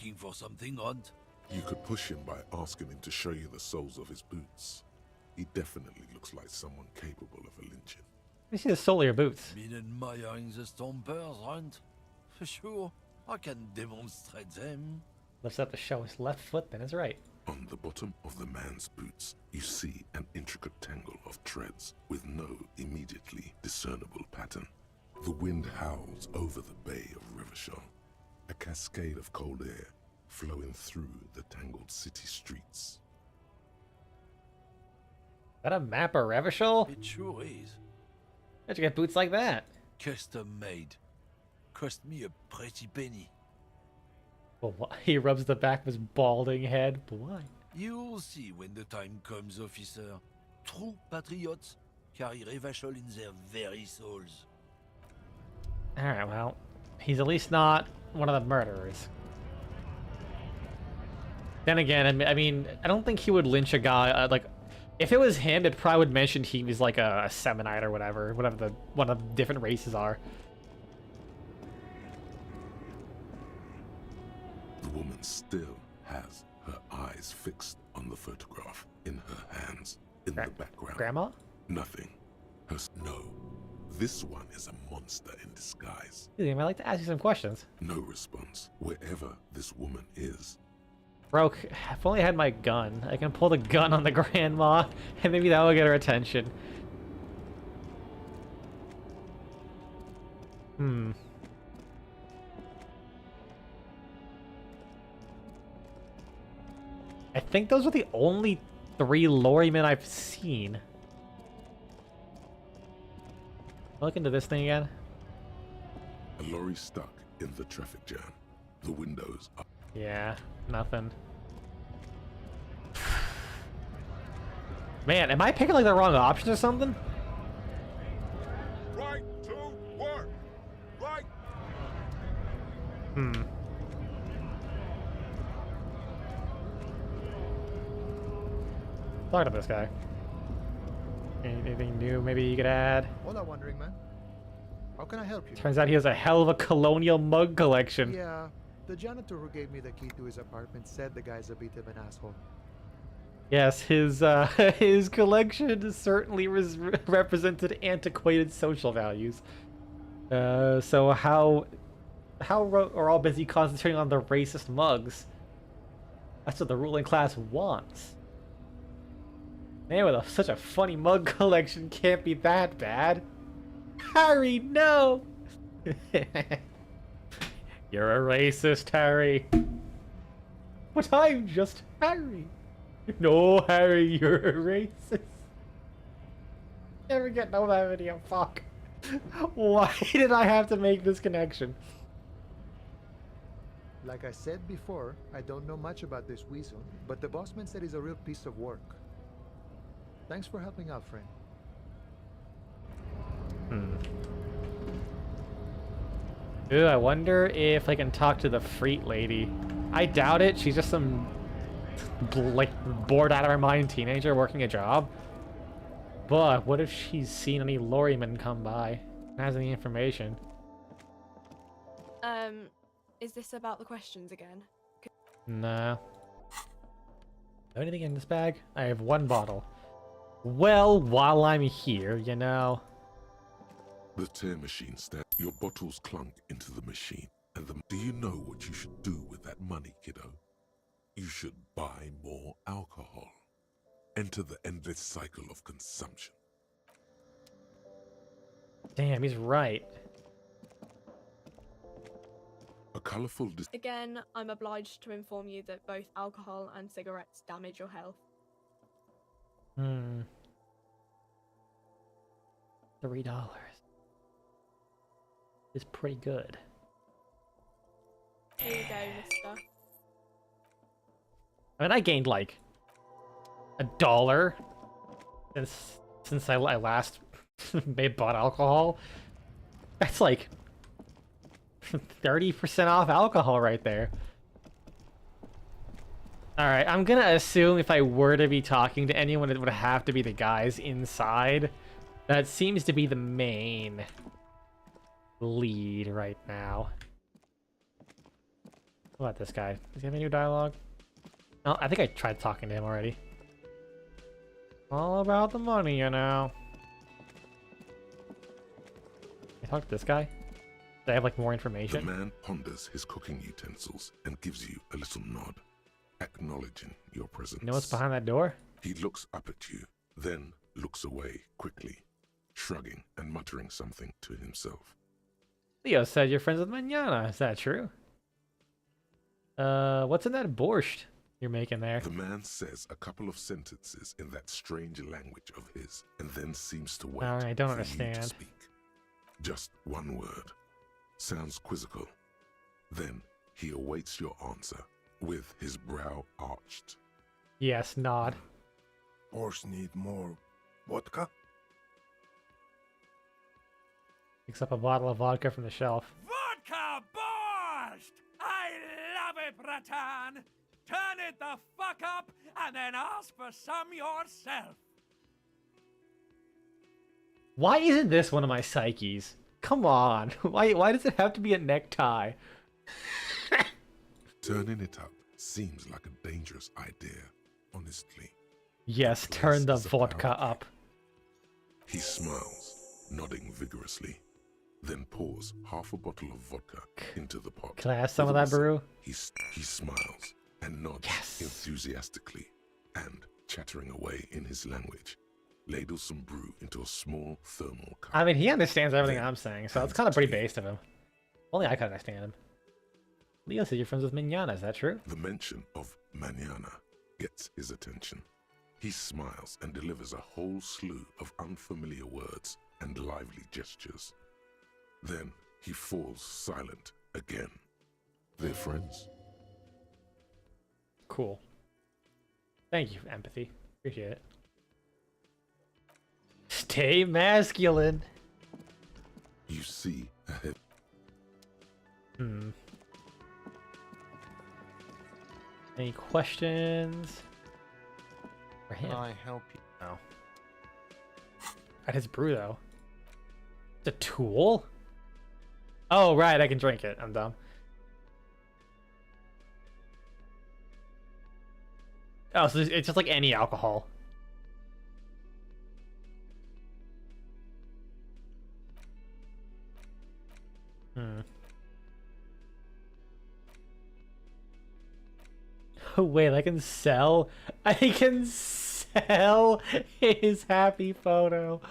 S11: looking for something, Wont?
S4: You could push him by asking him to show you the soles of his boots. He definitely looks like someone capable of a lynching.
S1: Let me see the sole of your boots.
S11: Been admiring the stompers, Wont? For sure, I can demonstrate them.
S1: Lifts up to show his left foot, then his right.
S4: On the bottom of the man's boots, you see an intricate tangle of treads with no immediately discernible pattern. The wind howls over the bay of Rivershore, a cascade of cold air flowing through the tangled city streets.
S1: Is that a map of Revachol?
S11: It sure is.
S1: How'd you get boots like that?
S11: Custom made. Cost me a pretty penny.
S1: Well, he rubs the back of his balding head. But why?
S11: You'll see when the time comes, officer. True patriots carry Revachol in their very souls.
S1: Alright, well, he's at least not one of the murderers. Then again, I mean, I don't think he would lynch a guy, like, if it was him, it probably would mention he was like a Seminite or whatever the one of the different races are.
S4: The woman still has her eyes fixed on the photograph in her hands, in the background.
S1: Grandma?
S4: Nothing. No. This one is a monster in disguise.
S1: I'd like to ask you some questions.
S4: No response, wherever this woman is.
S1: Broke, if only I had my gun. I can pull the gun on the grandma, and maybe that will get her attention. I think those are the only 3 lorrymen I've seen. Look into this thing again.
S4: A lorry stuck in the traffic jam. The windows are...
S1: Yeah, nothing. Man, am I picking like the wrong option or something?
S6: Right to work! Right!
S1: Talk to this guy. Anything new maybe you could add?
S9: Hola, wandering man. How can I help you?
S1: Turns out he has a hell of a colonial mug collection.
S9: Yeah, the janitor who gave me the key to his apartment said the guy's a bit of an asshole.
S1: Yes, his his collection certainly represented antiquated social values. So how are all busy concentrating on the racist mugs? That's what the ruling class wants. Man with such a funny mug collection can't be that bad. Harry, no! You're a racist, Harry. But I'm just Harry. No, Harry, you're a racist. Never get no that video, fuck. Why did I have to make this connection?
S9: Like I said before, I don't know much about this weasel, but the bossman said he's a real piece of work. Thanks for helping out, friend.
S1: Ooh, I wonder if I can talk to the Freet lady. I doubt it. She's just some like bored out of her mind teenager working a job. But what if she's seen any lorrymen come by and has any information?
S12: Is this about the questions again?
S1: Nah. Anything in this bag? I have 1 bottle. Well, while I'm here, you know.
S4: The tear machine stands. Your bottles clunk into the machine. And do you know what you should do with that money, kiddo? You should buy more alcohol. Enter the endless cycle of consumption.
S1: Damn, he's right.
S4: A colorful...
S12: Again, I'm obliged to inform you that both alcohol and cigarettes damage your health.
S1: $3. Is pretty good.
S12: Here you go, mister.
S1: I mean, I gained like $1 since I last bought alcohol. That's like 30% off alcohol right there. Alright, I'm gonna assume if I were to be talking to anyone, it would have to be the guys inside. That seems to be the main lead right now. What about this guy? Does he have any new dialogue? Oh, I think I tried talking to him already. All about the money, you know. Can I talk to this guy? Do I have like more
S4: The
S1: information?
S4: man ponders his cooking utensils and gives you a little nod, acknowledging your presence.
S1: You know what's behind that door?
S4: He looks up at you, then looks away quickly, shrugging and muttering something to himself.
S1: Leo said you're friends with Manana. Is that true? What's in that borscht you're making there?
S4: The man says a couple of sentences in that strange language of his, and then seems to wait
S1: I don't
S4: for you
S1: understand.
S4: to speak. Just one word. Sounds quizzical. Then he awaits your answer, with his brow arched.
S1: Yes, nod.
S13: Horse need more vodka?
S1: Picks up a bottle of vodka from the shelf.
S8: Vodka borscht! I love it, Bratan! Turn it the fuck up and then ask for some yourself.
S1: Why isn't this one of my psyches? Come on. Why does it have to be a necktie?
S4: Turning it up seems like a dangerous idea, honestly.
S1: Yes,
S4: Place
S1: turn the
S4: is about
S1: vodka up.
S4: He smiles, nodding vigorously, then pours half a bottle of vodka into the pot.
S1: Can I have some
S4: With
S1: of
S4: a
S1: that
S4: whistle,
S1: brew?
S4: He smiles and nods
S1: Yes.
S4: enthusiastically, and, chattering away in his language, ladles some brew into a small thermal cup.
S1: I mean, he understands everything
S4: Then
S1: I'm saying, so it's
S4: hands
S1: kind of
S4: it
S1: pretty
S4: to you.
S1: based of him. Only I can understand him. Leo said you're friends with Mignana, is that true?
S4: The mention of Manana gets his attention. He smiles and delivers a whole slew of unfamiliar words and lively gestures. Then he falls silent again. They're friends.
S1: Cool. Thank you, empathy. Appreciate it. Stay masculine.
S4: You see ahead.
S1: Any questions? For him?
S9: I help you?
S1: No. At his brew, though. It's a tool? Oh, right, I can drink it. I'm dumb. Oh, so it's just like any alcohol. Oh, wait, I can sell? I can sell his happy photo.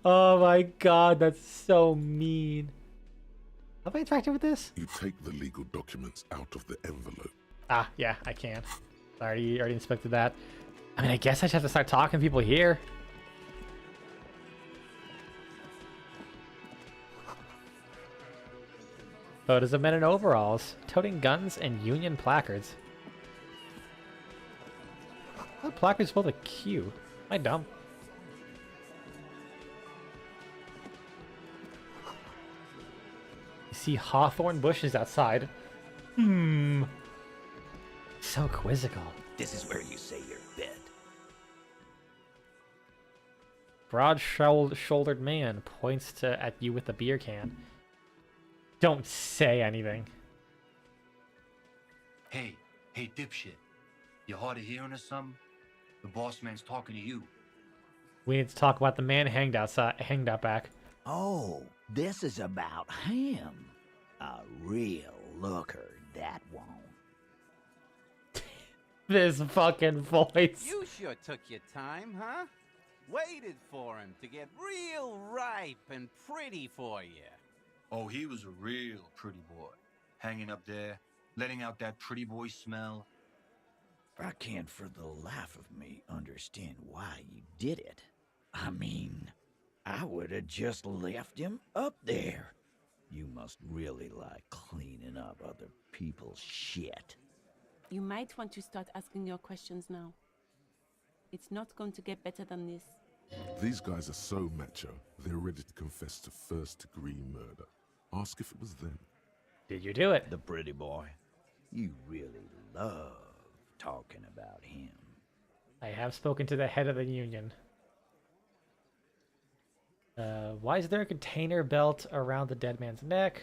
S1: Oh my god, that's so mean. Have I interacted with this?
S4: You take the legal documents out of the envelope.
S1: Ah, yeah, I can. I already inspected that. I mean, I guess I just have to start talking to people here. Photos of men in overalls, toting guns and Union placards. What placards spelled a Q? Am I dumb? You see hawthorn bushes outside. So quizzical.
S11: This is where you say your bed.
S1: Broad-shouldered man points at you with a beer can. Don't say anything.
S14: Hey, dipshit. You hard of hearing or something? The boss man's talking to you.
S1: We need to talk about the man hanged out back.
S15: Oh, this is about him. A real looker, that won't.
S1: This fucking voice.
S16: You sure took your time, huh? Waited for him to get real ripe and pretty for you.
S14: Oh, he was a real pretty boy. Hanging up there, letting out that pretty boy smell.
S15: I can't for the life of me understand why you did it. I mean, I would have just left him up there. You must really like cleaning up other people's shit.
S17: You might want to start asking your questions now. It's not going to get better than this.
S4: These guys are so macho, they're ready to confess to first-degree murder. Ask if it was them.
S1: Did you do it?
S15: The pretty boy. You really love talking about him.
S1: I have spoken to the head of the union. Why is there a container belt around the dead man's neck?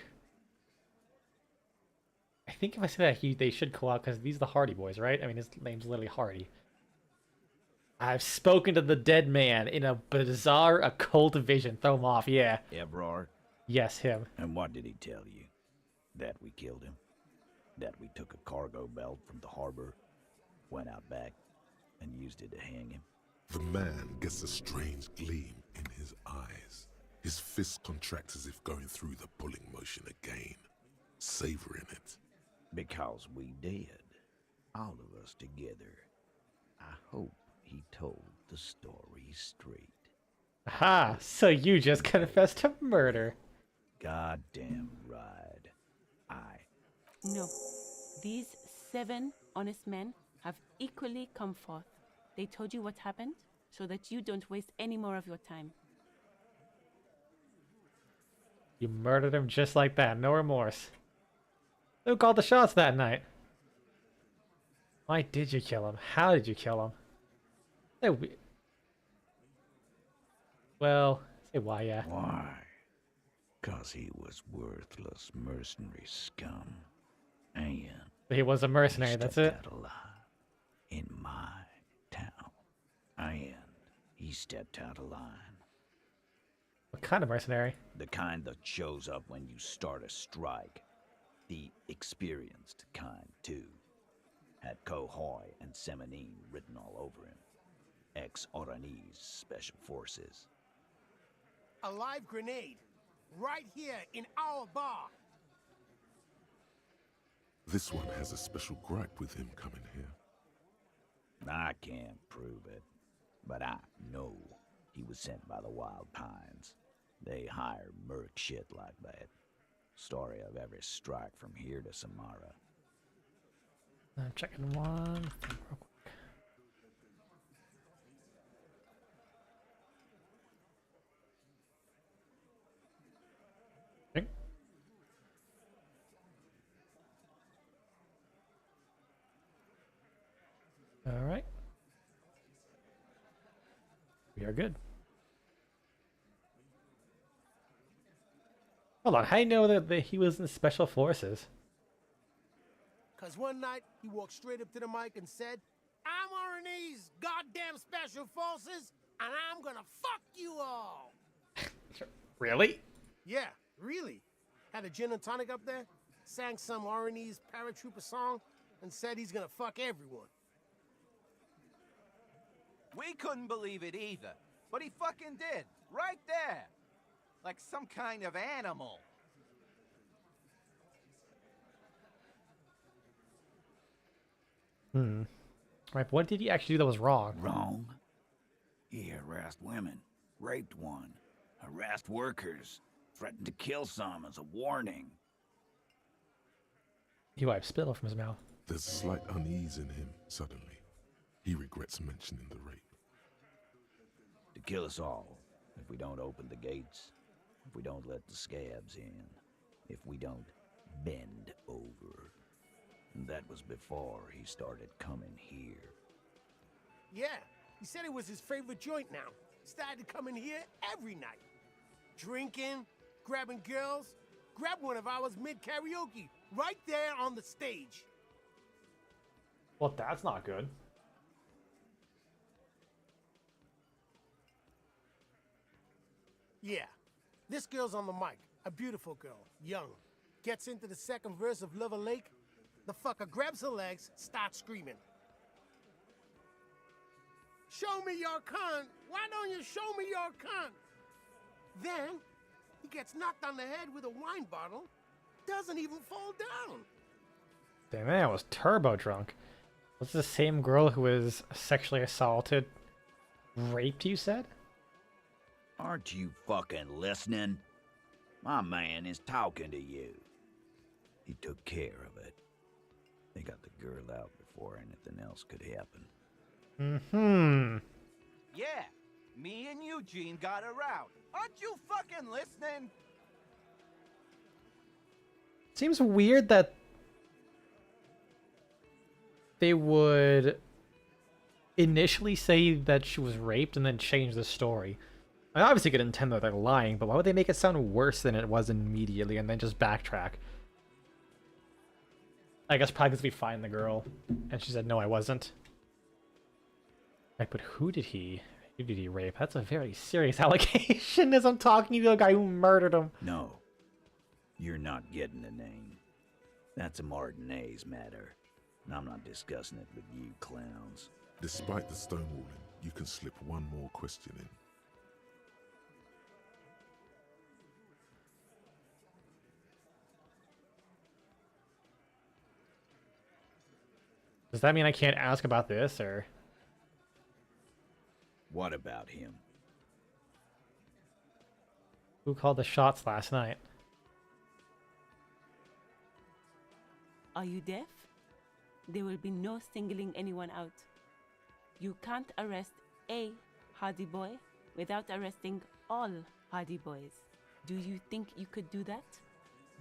S1: I think if I say that, they should call out because these are the Hardy Boys, right? I mean, his name's literally Hardy. I've spoken to the dead man in a bizarre occult vision. Throw him off, yeah.
S15: Evrard?
S1: Yes, him.
S15: And what did he tell you? That we killed him? That we took a cargo belt from the harbor, went out back, and used it to hang him?
S4: The man gets a strange gleam in his eyes. His fist contracts as if going through the pulling motion again, savoring it.
S15: Because we did. All of us together. I hope he told the story straight.
S1: Aha! So you just confessed to murder.
S15: Goddamn right.
S17: No. These 7 honest men have equally come forth. They told you what happened so that you don't waste any more of your time.
S1: You murdered him just like that, no remorse. Who called the shots that night? Why did you kill him? How did you kill him? Well, say why, yeah.
S15: Why? 'Cause he was worthless mercenary scum. And
S1: he was a mercenary, that's it?
S15: Out alive in my town. And he stepped out of line.
S1: What kind of mercenary?
S15: The kind that shows up when you start a strike. The experienced kind, too. Had Cohoy and Semenine written all over him. Ex-Oranese Special Forces.
S10: A live grenade. Right here in our bar.
S4: This one has a special gripe with him coming here.
S15: I can't prove it, but I know he was sent by the Wild Pines. They hire merc shit like that. Story of every strike from here to Samara.
S1: I'm checking one thing real quick. Okay. All right. We are good. Hold on, how do you know that he was in the Special Forces?
S10: Cause one night he walked straight up to the mic and said, "I'm RNA's goddamn Special Forces, and I'm gonna fuck you all."
S1: Really?
S10: Yeah, really. Had a gin and tonic up there, sang some RNA's paratrooper song, and said he's gonna fuck everyone.
S16: We couldn't believe it either, but he fucking did, right there. Like some kind of animal.
S1: Right, but what did he actually do that was wrong?
S15: Wrong? He harassed women, raped one, harassed workers, threatened to kill some as a warning.
S1: He wiped spittle from his mouth.
S4: There's a slight unease in him, suddenly. He regrets mentioning the rape.
S15: To kill us all, if we don't open the gates, if we don't let the scabs in, if we don't bend over. And that was before he started coming here.
S10: Yeah, he said it was his favorite joint now. Started to come in here every night. Drinking, grabbing girls, grab one of ours mid-karaoke, right there on the stage.
S1: Well, that's not good.
S10: Yeah, this girl's on the mic, a beautiful girl, young. Gets into the second verse of Lover Lake, the fucker grabs her legs, starts screaming. "Show me your cunt! Why don't you show me your cunt?" Then, he gets knocked on the head with a wine bottle, doesn't even fall down.
S1: Damn, man, I was turbo drunk. Was this the same girl who was sexually assaulted, raped, you said?
S15: Aren't you fucking listening? My man is talking to you. He took care of it. They got the girl out before anything else could happen.
S1: Mm-hmm.
S16: Yeah, me and Eugene got her out. Aren't you fucking listening?
S1: Seems weird that they would initially say that she was raped and then change the story. I obviously could intend that they're lying, but why would they make it sound worse than it was immediately and then just backtrack? I guess probably because we find the girl, and she said, no, I wasn't. Like, but who did he rape? That's a very serious allegation as I'm talking to the guy who murdered him.
S15: No, you're not getting a name. That's a Martinez matter, and I'm not discussing it with you clowns.
S4: Despite the stonewalling, you can slip one more question in.
S1: Does that mean I can't ask about this, or?
S15: What about him?
S1: Who called the shots last night?
S17: Are you deaf? There will be no singling anyone out. You can't arrest a Hardy Boy without arresting all Hardy Boys. Do you think you could do that?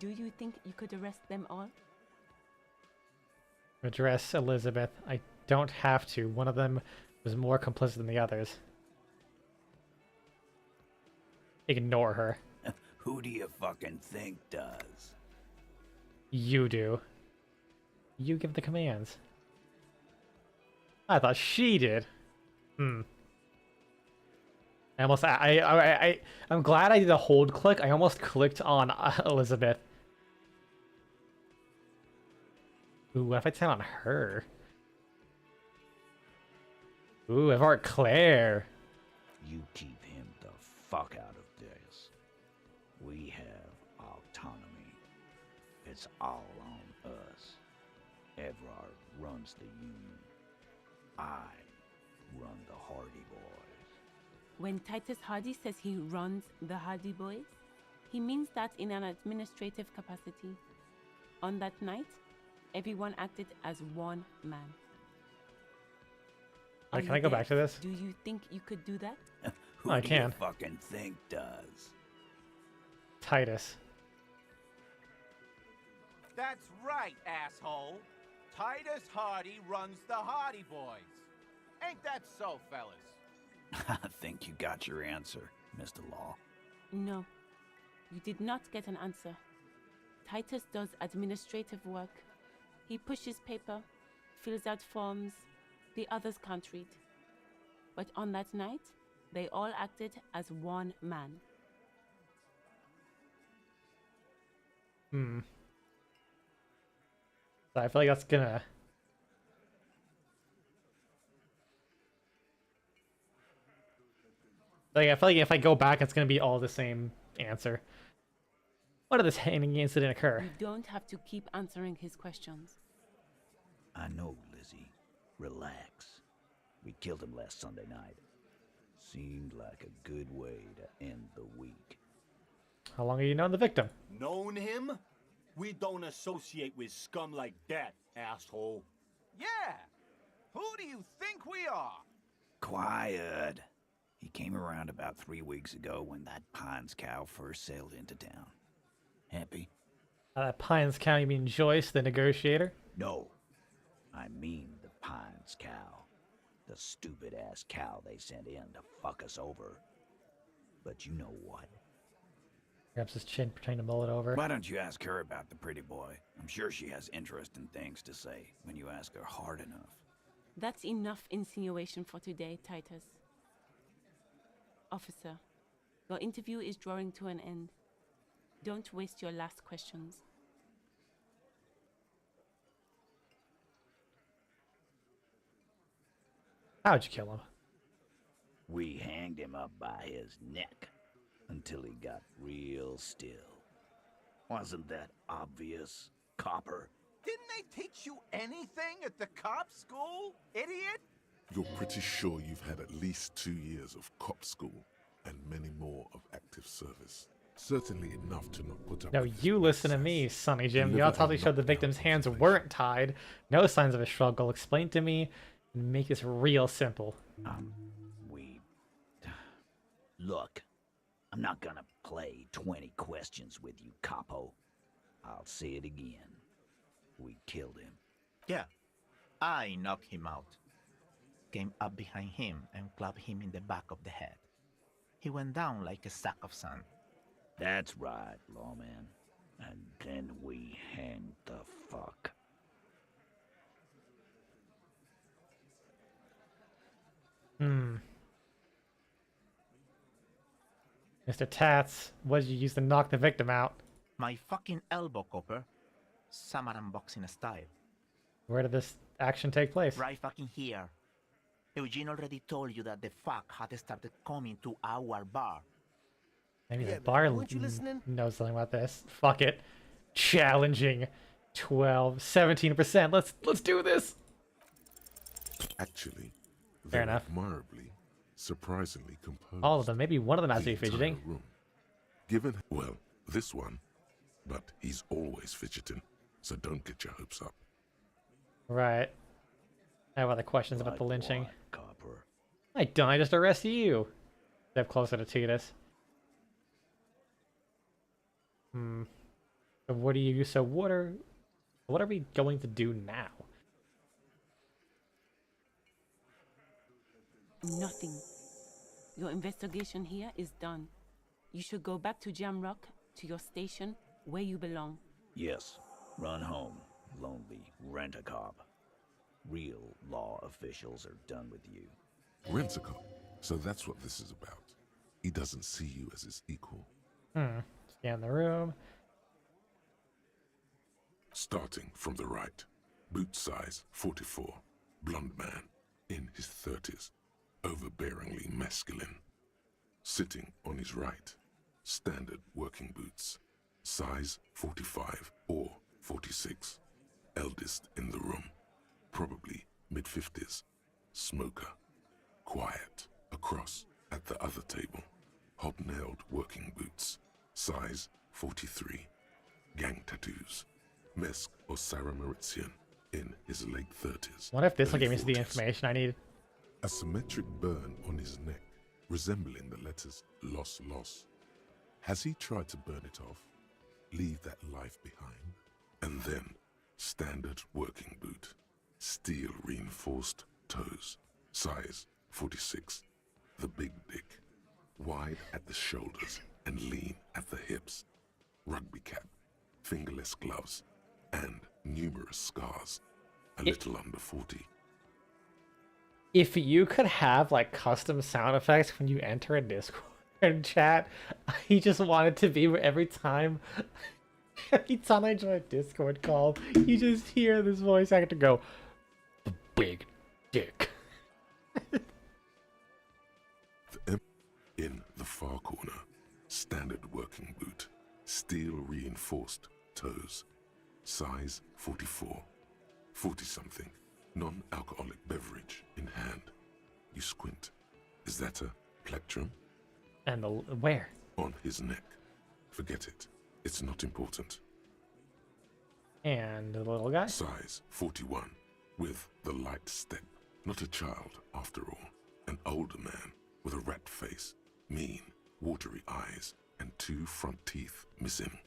S17: Do you think you could arrest them all?
S1: Address Elizabeth. I don't have to. One of them was more complicit than the others. Ignore her.
S15: Who do you fucking think does?
S1: You do. You give the commands. I thought she did. I'm glad I did a hold click. I almost clicked on Elizabeth. Ooh, what if I turn on her? Ooh, I've already Claire.
S15: You keep him the fuck out of this. We have autonomy. It's all on us. Evrard runs the Union. I run the Hardy Boys.
S17: When Titus Hardy says he runs the Hardy Boys, he means that in an administrative capacity. On that night, everyone acted as one man.
S1: Can I go back to this?
S17: Do you think you could do that?
S15: Who
S1: I
S15: do
S1: can.
S15: you fucking think does?
S1: Titus.
S16: That's right, asshole. Titus Hardy runs the Hardy Boys. Ain't that so, fellas?
S15: I think you got your answer, Mr. Law.
S17: No, you did not get an answer. Titus does administrative work. He pushes paper, fills out forms the others can't read. But on that night, they all acted as one man.
S1: So I feel like that's gonna... I feel like if I go back, it's gonna be all the same answer. What did this hanging incident occur?
S17: You don't have to keep answering his questions.
S15: I know, Lizzie. Relax. We killed him last Sunday night. Seemed like a good way to end the week.
S1: How long have you known the victim?
S18: Known him? We don't associate with scum like that, asshole.
S16: Yeah! Who do you think we are?
S15: Quiet. He came around about 3 weeks ago when that Pines cow first sailed into town. Happy?
S1: Pines County, you mean Joyce, the negotiator?
S15: No. I mean the Pines cow. The stupid-ass cow they sent in to fuck us over. But you know what?
S1: Grabs his chin, pretending to mull it over.
S15: Why don't you ask her about the pretty boy? I'm sure she has interesting things to say when you ask her hard enough.
S17: That's enough insinuation for today, Titus. Officer, your interview is drawing to an end. Don't waste your last questions.
S1: How'd you kill him?
S15: We hanged him up by his neck until he got real still. Wasn't that obvious, copper?
S16: Didn't they teach you anything at the cop school, idiot?
S4: You're pretty sure you've had at least 2 years of cop school and many more of active service. Certainly enough to not put up
S1: No,
S4: with
S1: you
S4: this
S1: listen to
S4: nonsense.
S1: me, Sonny Jim.
S4: Deliver
S1: The autopsy
S4: and
S1: showed the
S4: knock down
S1: victim's hands
S4: observation.
S1: weren't tied. No signs of a struggle. Explain to me and make this real simple.
S15: Look, I'm not gonna play 20 questions with you, capo. I'll say it again. We killed him.
S19: Yeah, I knocked him out. Came up behind him and clubbed him in the back of the head. He went down like a sack of sand.
S15: That's right, lawman. And then we hanged the fuck
S1: Mr. Tats, what did you use to knock the victim out?
S19: My fucking elbow, Copper. Samaran boxing style.
S1: Where did this action take place?
S19: Right fucking here. Eugene already told you that the fuck had started coming to our bar.
S1: Maybe
S10: Yeah,
S1: the bar
S10: man, weren't you listening?
S1: knows something about this. Fuck it. Challenging. 17%. Let's do this.
S4: Actually,
S1: Fair
S4: they're
S1: enough.
S4: admirably, surprisingly composed.
S1: All of them. Maybe one of them has to
S4: The
S1: be fidgeting.
S4: entire room. Given, well, this one, but he's always fidgeting, so don't get your hopes up.
S1: Right. I have other questions about the lynching.
S15: What, Copper?
S1: I don't. I just arrest you. Step closer to Tues. So what do you? So what are we going to do now?
S17: Nothing. Your investigation here is done. You should go back to Jamrock, to your station, where you belong.
S15: Yes. Run home. Lonely. Rent a cop. Real law officials are done with you.
S4: Rent-a-cop. So that's what this is about. He doesn't see you as his equal.
S1: Scan the room.
S4: Starting from the right. Boot size 44. Blonde man. In his 30s. Overbearingly masculine. Sitting on his right. Standard working boots. Size 45 or 46. Eldest in the room. Probably mid-50s. Smoker. Quiet. Across at the other table. Hobnailed working boots. Size 43. Gang tattoos. Mesk or Sarah Mauritian. In his late 30s.
S1: What if this will
S4: early
S1: give me the
S4: 40s.
S1: information I need?
S4: A symmetric burn on his neck, resembling the letters loss loss. Has he tried to burn it off? Leave that life behind? And then, standard working boot. Steel reinforced toes. Size 46. The big dick. Wide at the shoulders and lean at the hips. Rugby cap. Fingerless gloves. And numerous scars. A little under 40.
S1: If you could have like custom sound effects when you enter a Discord chat, I just want it to be where every time I join a Discord call, you just hear this voice actor go, "The big dick."
S4: In the far corner, standard working boot, steel reinforced toes, size 44, 40-something, non-alcoholic beverage in hand. You squint. Is that a plectrum?
S1: And the where?
S4: On his neck. Forget it. It's not important.
S1: And the little guy?
S4: Size 41, with the light step. Not a child, after all. An older man with a rat face, mean, watery eyes, and 2 front teeth missing.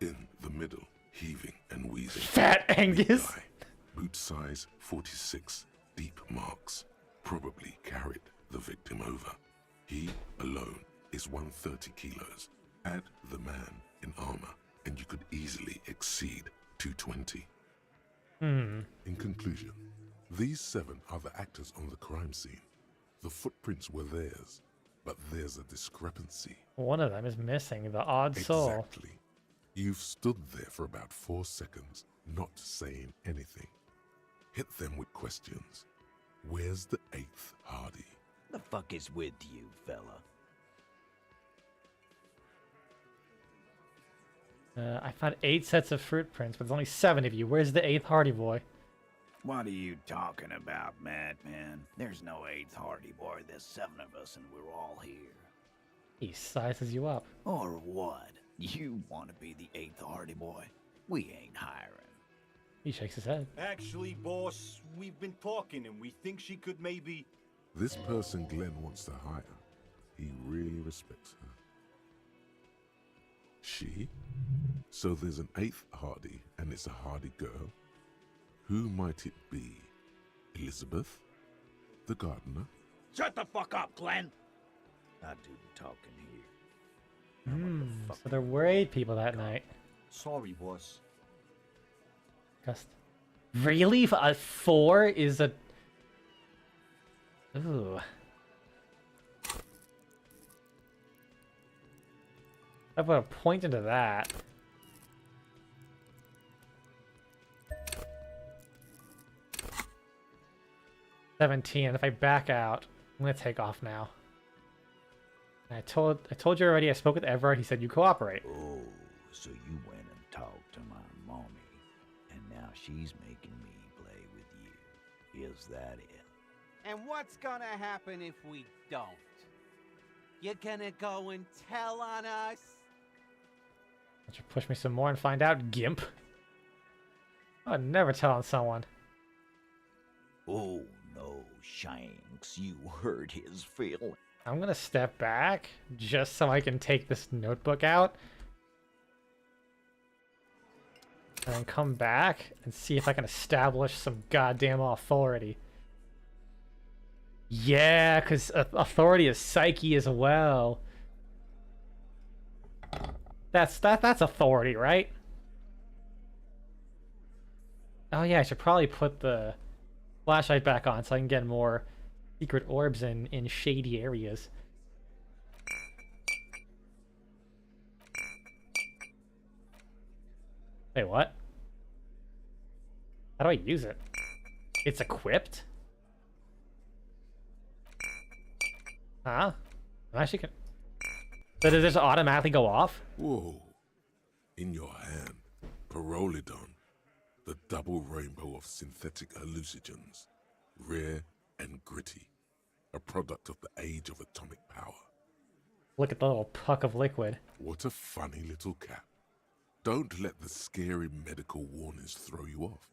S4: In the middle, heaving and wheezing.
S1: Fat Angus!
S4: Guy, boot size 46, deep marks. Probably carried the victim over. He alone is 130 kilos. Add the man in armor, and you could easily exceed 220. In conclusion, these 7 are the actors on the crime scene. The footprints were theirs, but there's a discrepancy.
S1: One of them is missing, the odd soul.
S4: Exactly. You've stood there for about 4 seconds, not saying anything. Hit them with questions. Where's the 8th Hardy?
S15: The fuck is with you, fella?
S1: I found 8 sets of fruit prints, but there's only 7 of you. Where's the 8th Hardy boy?
S15: What are you talking about, madman? There's no 8th Hardy boy. There's 7 of us and we're all here.
S1: He sizes you up.
S15: Or what? You want to be the 8th Hardy boy? We ain't hiring.
S1: He shakes his head.
S18: Actually, boss, we've been talking and we think she could maybe...
S4: This person Glenn wants to hire, he really respects her. She? So there's an 8th Hardy, and it's a Hardy girl? Who might it be? Elizabeth? The gardener?
S15: Shut the fuck up, Glenn! I do the talking here.
S1: So there were 8 people that night.
S18: Sorry, boss.
S1: Just really? A 4 is a... Ooh. I put a point into that. $17. If I back out, I'm gonna take off now. And I told you already. I spoke with Everard. He said you cooperate.
S15: Oh, so you went and talked to my mommy, and now she's making me play with you. Is that it?
S16: And what's gonna happen if we don't? You're gonna go and tell on us?
S1: Why don't you push me some more and find out, gimp? I'd never tell on someone.
S15: Oh no, Shanks, you hurt his feelings.
S1: I'm gonna step back just so I can take this notebook out. And then come back and see if I can establish some goddamn authority. Yeah, because authority is psyche as well. That's authority, right? Oh yeah, I should probably put the flashlight back on so I can get more secret orbs in shady areas. Wait, what? How do I use it? It's equipped? Huh? I actually can... So does this automatically go off?
S4: Whoa. In your hand, Pyrrolidon, the double rainbow of synthetic hallucinogens, rare and gritty, a product of the age of atomic power.
S1: Look at the little puck of liquid.
S4: What a funny little cap. Don't let the scary medical warnings throw you off.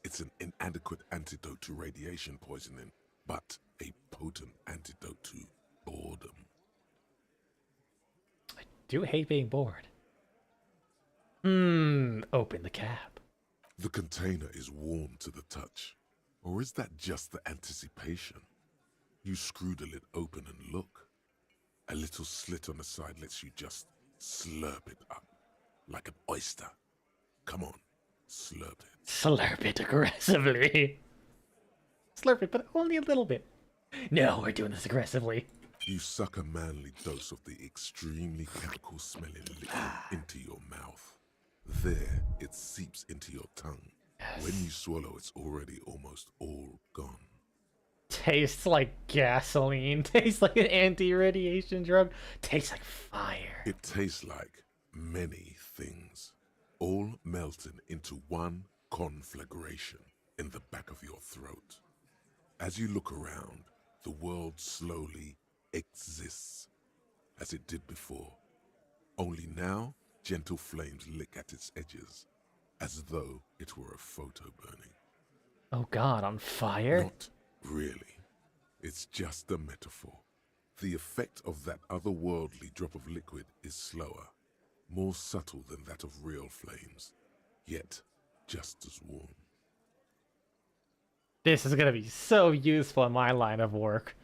S4: It's an inadequate antidote to radiation poisoning, but a potent antidote to boredom.
S1: I do hate being bored. Open the cap.
S4: The container is warm to the touch. Or is that just the anticipation? You screw the lid open and look. A little slit on the side lets you just slurp it up. Like an oyster. Come on, slurp it.
S1: Slurp it aggressively. Slurp it, but only a little bit. No, we're doing this aggressively.
S4: You suck a manly dose of the extremely chemical-smelling liquid into your mouth. There, it seeps into your tongue.
S1: Yes.
S4: When you swallow, it's already almost all gone.
S1: Tastes like gasoline. Tastes like an anti-radiation drug. Tastes like fire.
S4: It tastes like many things, all melting into one conflagration in the back of your throat. As you look around, the world slowly exists as it did before. Only now, gentle flames lick at its edges, as though it were a photo burning.
S1: Oh god, on fire?
S4: Not really. It's just a metaphor. The effect of that otherworldly drop of liquid is slower, more subtle than that of real flames, yet just as warm.
S1: This is gonna be so useful in my line of work.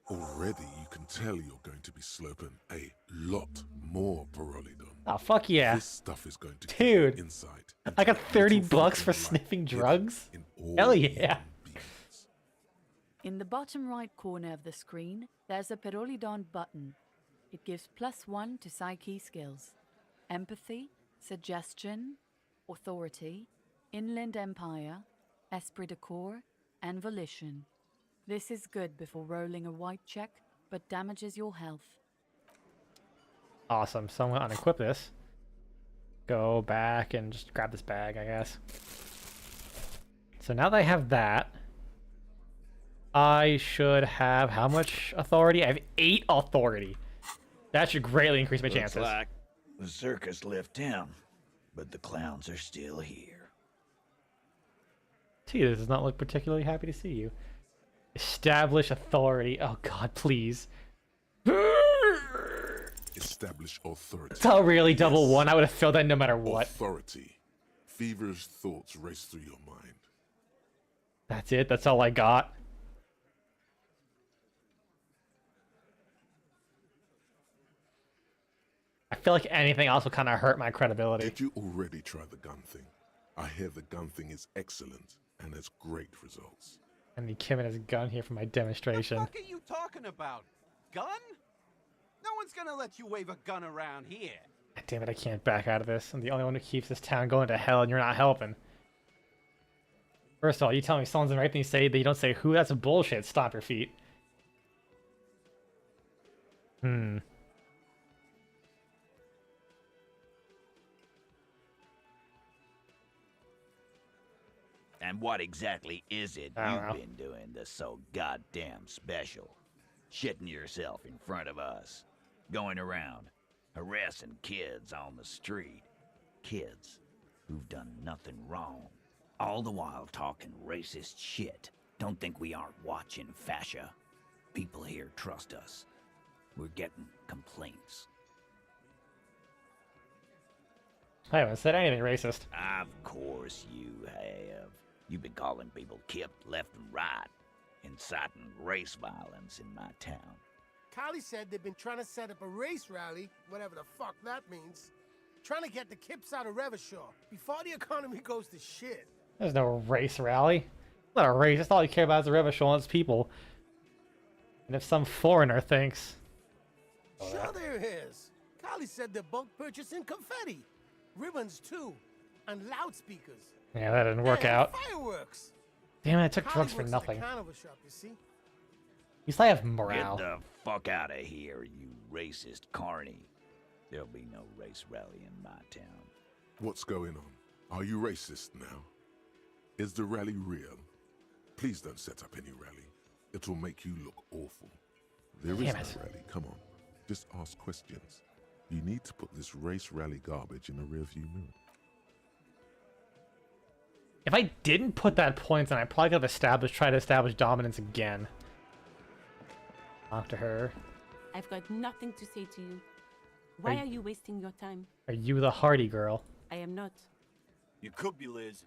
S4: Already you can tell you're going to be slurping a lot more Pyrrolidon.
S1: Oh, fuck yeah.
S4: This stuff is going to give
S1: Dude,
S4: you insight.
S1: I got 30 bucks for sniffing drugs? Hell yeah.
S7: In the bottom right corner of the screen, there's a Pyrrolidon button. It gives +1 to psyche skills. Empathy, suggestion, authority, inland empire, esprit de corps, and volition. This is good before rolling a white check, but damages your health.
S1: Awesome, so I'm gonna unequip this. Go back and just grab this bag, I guess. So now that I have that, I should have how much authority? I have 8 authority. That should greatly increase my chances.
S15: Looks like the circus left town, but the clowns are still here.
S1: Tues does not look particularly happy to see you. Establish authority. Oh god, please.
S4: Establish authority.
S1: That's how really double one. I would have filled that no matter what.
S4: Authority. Feverish thoughts race through your mind.
S1: That's it. That's all I got. I feel like anything else will kind of hurt my credibility.
S4: Did you already try the gun thing? I hear the gun thing is excellent and has great results.
S1: I need Kim and his gun here for my demonstration.
S16: What the fuck are you talking about? Gun? No one's gonna let you wave a gun around here.
S1: Damn it, I can't back out of this. I'm the only one who keeps this town going to hell, and you're not helping. First of all, you tell me someone's in the right thing you say that you don't say who, that's bullshit. Stop your feet. Hmm.
S15: And what exactly is it
S1: I don't
S15: you've
S1: know.
S15: been doing that's so goddamn special? Shitting yourself in front of us. Going around, harassing kids on the street. Kids who've done nothing wrong. All the while talking racist shit. Don't think we aren't watching, fascia. People here trust us. We're getting complaints.
S1: I haven't said anything racist.
S15: Of course you have. You've been calling people Kip left and right, inciting race violence in my town.
S10: Callie said they've been trying to set up a race rally, whatever the fuck that means. Trying to get the Kips out of Revachol before the economy goes to shit.
S1: There's no race rally. Not a race. That's all you care about is the Revachol and its people. And if some foreigner thinks...
S10: Sure there is. Callie said they're bulk purchasing confetti. Ribbons too. And loudspeakers.
S1: Yeah, that didn't work
S10: And
S1: out.
S10: fireworks.
S1: Damn it, I took
S10: Callie
S1: drugs for
S10: works at
S1: nothing.
S10: a carnival shop, you see.
S1: At least I have morale.
S15: Get the fuck out of here, you racist carny. There'll be no race rally in my town.
S4: What's going on? Are you racist now? Is the rally real? Please don't set up any rally. It will make you look awful. There is
S1: Damn
S4: no
S1: it.
S4: rally. Come on. Just ask questions. You need to put this race rally garbage in the rearview mirror.
S1: If I didn't put that point, then I probably could have tried to establish dominance again. Talk to her.
S17: I've got nothing to say to you. Why are you wasting your time?
S1: Are you the hardy girl?
S17: I am not.
S18: You could be Liz.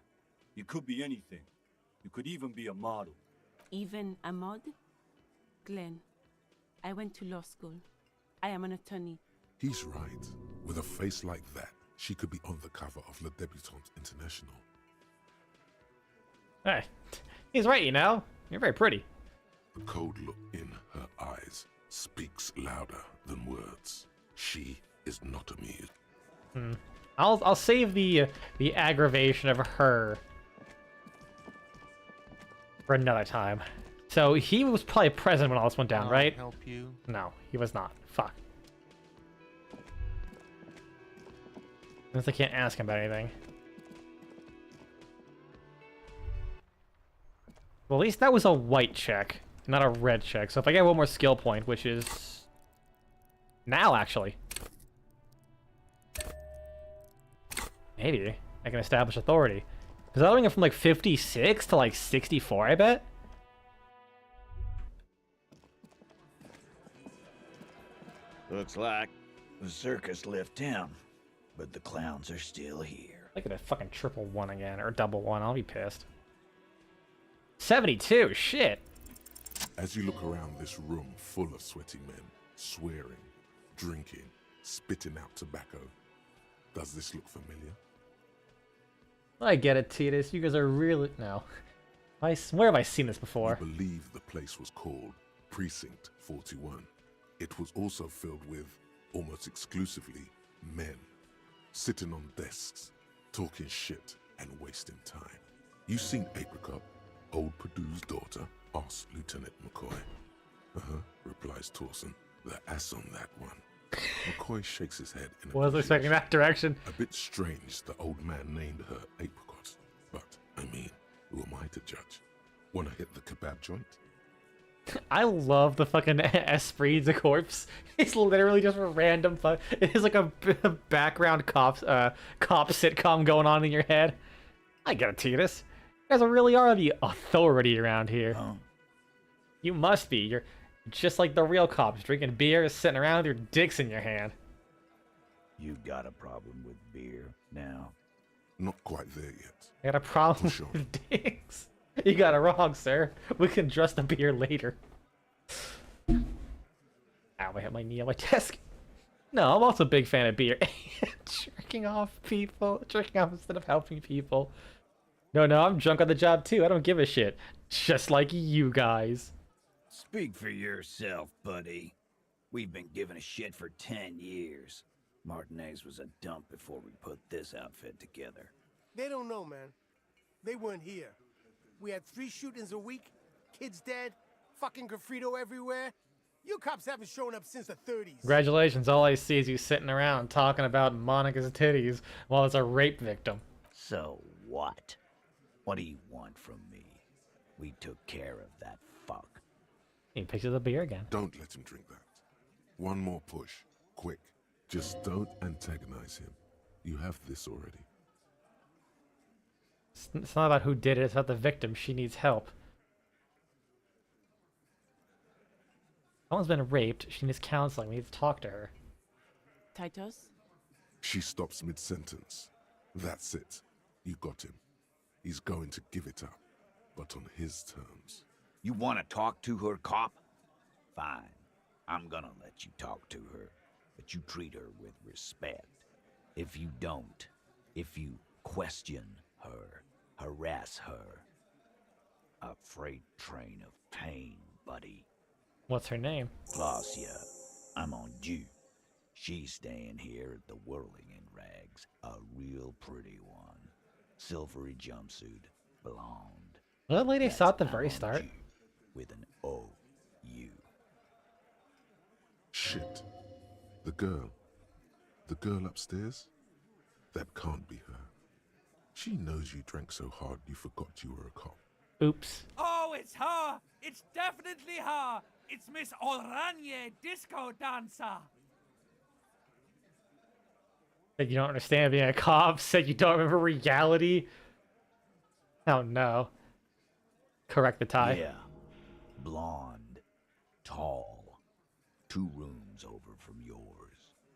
S18: You could be anything. You could even be a model.
S17: Even a mod? Glenn, I went to law school. I am an attorney.
S4: He's right. With a face like that, she could be on the cover of Le Debutante International.
S1: Hey, he's right, you know. You're very pretty.
S4: The cold look in her eyes speaks louder than words. She is not amused.
S1: I'll save the aggravation of her for another time. So he was probably present when all this went down, right?
S20: Help you?
S1: No, he was not. Fuck. Since I can't ask him about anything. Well, at least that was a white check, not a red check. So if I get one more skill point, which is now actually, maybe I can establish authority. Because I went from like 56 to like 64, I bet.
S15: Looks like the circus left town, but the clowns are still here.
S1: Look at that fucking triple one again, or double one. I'll be pissed. 72, shit.
S4: As you look around this room full of sweaty men, swearing, drinking, spitting out tobacco, does this look familiar?
S1: I get it, Titus. You guys are really... No. Where have I seen this before?
S4: I believe the place was called Precinct 41. It was also filled with, almost exclusively, men. Sitting on desks, talking shit and wasting time. You seen Apricot, old Purdue's daughter? Asks Lieutenant McCoy. Replies Torson. The ass on that one. McCoy shakes his head in
S1: Wasn't expecting that direction.
S4: A bit strange the old man named her Apricot. But, I mean, who am I to judge? Wanna hit the kebab joint?
S1: I love the fucking Esprit's a corpse. It's literally just a random it is like a background cop sitcom going on in your head. I get it, Titus. You guys really are the authority around here.
S15: Oh.
S1: You must be. You're just like the real cops, drinking beer, sitting around with your dicks in your hand.
S15: You got a problem with beer now?
S4: Not quite there yet.
S1: I got a problem with dicks. You got it wrong, sir. We can address the beer later. Ow, I hit my knee on my desk. No, I'm also a big fan of beer. Jerking off people. Jerking off instead of helping people. No, I'm drunk on the job too. I don't give a shit. Just like you guys.
S15: Speak for yourself, buddy. We've been giving a shit for 10 years. Martinez was a dump before we put this outfit together.
S10: They don't know, man. They weren't here. We had 3 shootings a week, kids dead, fucking graffito everywhere. You cops haven't shown up since the 30s.
S1: Congratulations, all I see is you sitting around talking about Monica's titties while it's a rape victim.
S15: So what? What do you want from me? We took care of that fuck.
S1: He picks up the beer again.
S4: Don't let him drink that. One more push. Quick. Just don't antagonize him. You have this already.
S1: It's not about who did it, it's about the victim. She needs help. Someone's been raped. She needs counseling. We need to talk to her.
S17: Titus?
S4: She stops mid-sentence. That's it. You got him. He's going to give it up, but on his terms.
S15: You want to talk to her, cop? Fine. I'm gonna let you talk to her, but you treat her with respect. If you don't, if you question her, harass her, a freight train of pain, buddy.
S1: What's her name?
S15: Claudia. I'm on due. She's staying here at the Whirling in Rags, a real pretty one. Silvery jumpsuit, blonde.
S1: That lady
S15: That's
S1: saw at the
S15: I'm
S1: very
S15: on
S1: start.
S15: due, with an O-U.
S4: Shit. The girl. The girl upstairs? That can't be her. She knows you drank so hard you forgot you were a cop.
S1: Oops.
S8: Oh, it's her! It's definitely her! It's Miss Oranje, disco dancer!
S1: Said you don't understand being a cop. Said you don't remember reality. Oh no. Correct the tie.
S15: Yeah. Blonde. Tall. 2 rooms over from yours.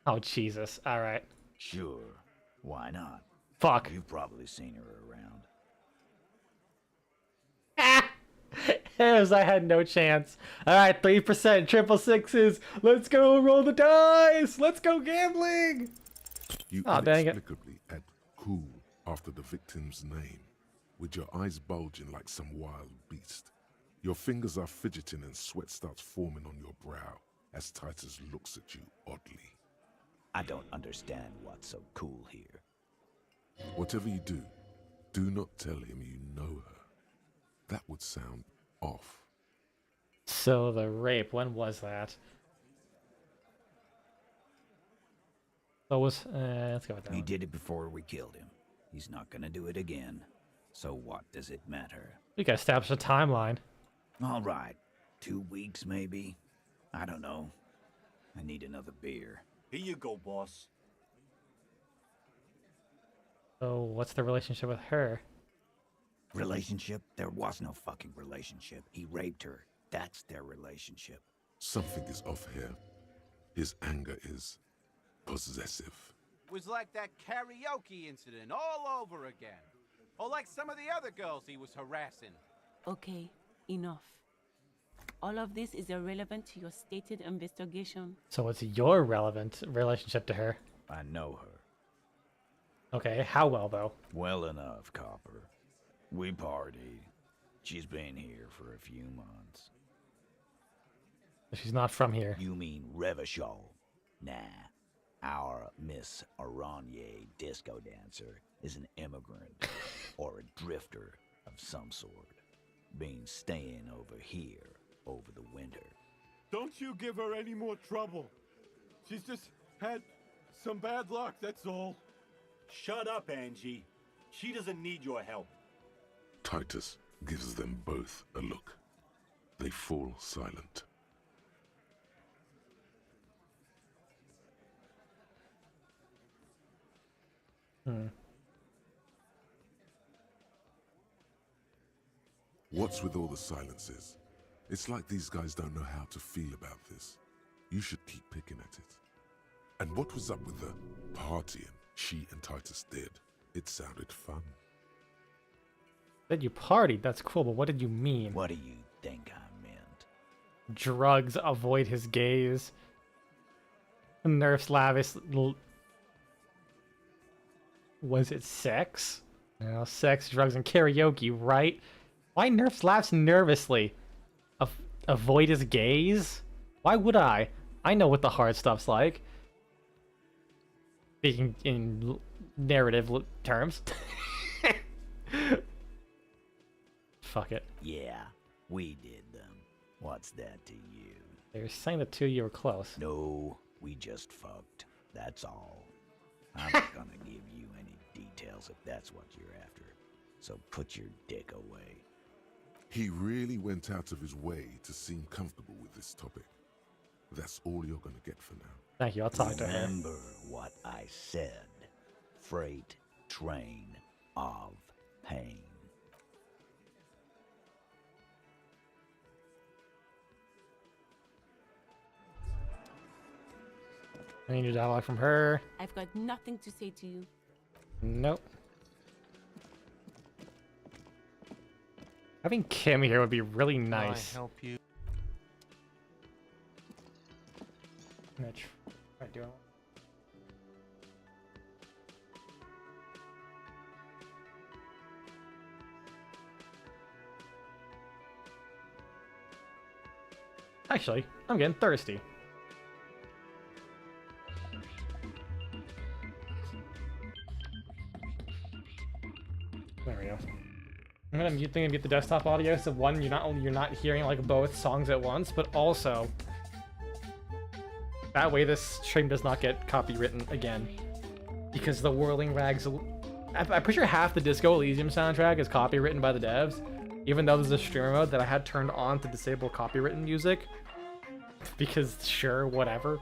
S1: Oh Jesus. Alright.
S15: Sure. Why not?
S1: Fuck.
S15: You've probably seen her around.
S1: As I had no chance. Alright, 3%, triple sixes. Let's go roll the dice. Let's go gambling.
S4: You
S1: Aw, dang it.
S4: inexplicably add cool after the victim's name, with your eyes bulging like some wild beast. Your fingers are fidgeting and sweat starts forming on your brow as Titus looks at you oddly.
S15: I don't understand what's so cool here.
S4: Whatever you do, do not tell him you know her. That would sound off.
S1: So the rape, when was that? What was, let's go with that
S15: He
S1: one.
S15: did it before we killed him. He's not gonna do it again. So what does it matter?
S1: We gotta establish a timeline.
S15: All right. 2 weeks, maybe? I don't know. I need another beer.
S18: Here you go, boss.
S1: So what's the relationship with her?
S15: Relationship? There was no fucking relationship. He raped her. That's their relationship.
S4: Something is off here. His anger is possessive.
S16: Was like that karaoke incident all over again. Or like some of the other girls he was harassing.
S17: Okay, enough. All of this is irrelevant to your stated investigation.
S1: So what's your relevant relationship to her?
S15: I know her.
S1: Okay, how well though?
S15: Well enough, Copper. We partied. She's been here for a few months.
S1: She's not from here.
S15: You mean Revachol? Nah. Our Miss Oranje disco dancer is an immigrant or a drifter of some sort. Been staying over here over the winter.
S6: Don't you give her any more trouble. She's just had some bad luck, that's all.
S18: Shut up, Angie. She doesn't need your help.
S4: Titus gives them both a look. They fall silent. What's with all the silences? It's like these guys don't know how to feel about this. You should keep picking at it. And what was up with the partying she and Titus did? It sounded fun.
S1: Said you partied, that's cool, but what did you mean?
S15: What do you think I meant?
S1: Drugs, avoid his gaze. Nerf's lavish. Was it sex? No, sex, drugs, and karaoke, right? Why Nerf's laughs nervously? Avoid his gaze? Why would I? I know what the hard stuff's like. Speaking in narrative terms. Fuck it.
S15: Yeah, we did them. What's that to you?
S1: They're saying the two of you were close.
S15: No, we just fucked. That's all. I'm not gonna give you any details if that's what you're after. So put your dick away.
S4: He really went out of his way to seem comfortable with this topic. That's all you're gonna get for now.
S1: Thank you, I'll talk to her.
S15: Remember what I said. Freight train of pain.
S1: I need a dialogue from her.
S17: I've got nothing to say to you.
S1: Nope. Having Kim here would be really nice.
S20: help you?
S1: I'm gonna try doing. Actually, I'm getting thirsty. There we go. I'm gonna mute the desktop audio so one, you're not hearing like both songs at once, but also that way this stream does not get copywritten again. Because the Whirling Rags, I'm pretty sure half the Disco Elysium soundtrack is copywritten by the devs, even though there's a streamer mode that I had turned on to disable copywritten music. Because sure, whatever.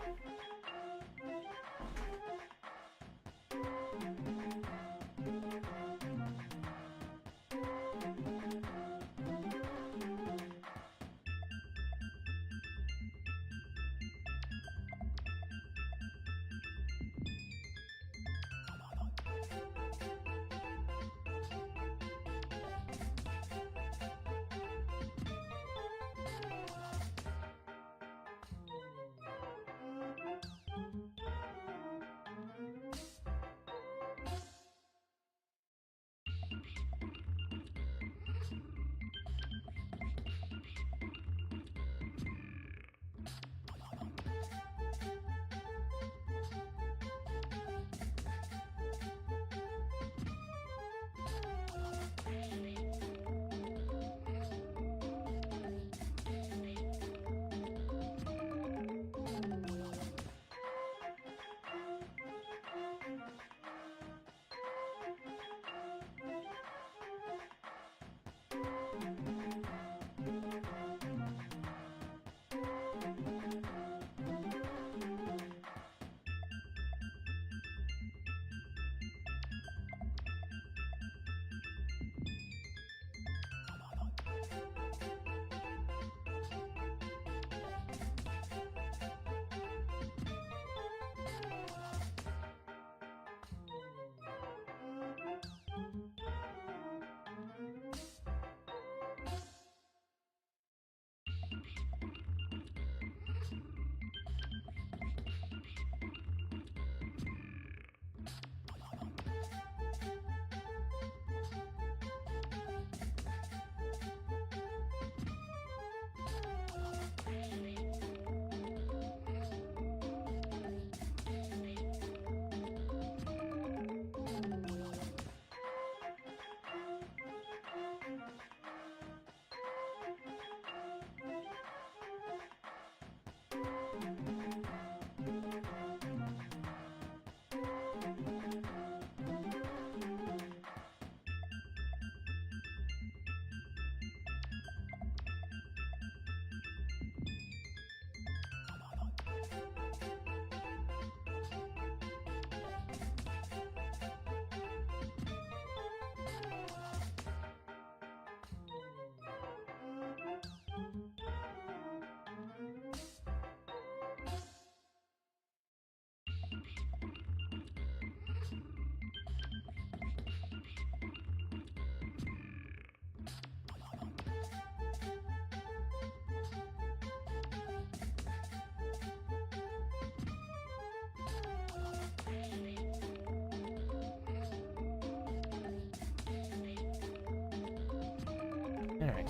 S1: Alright.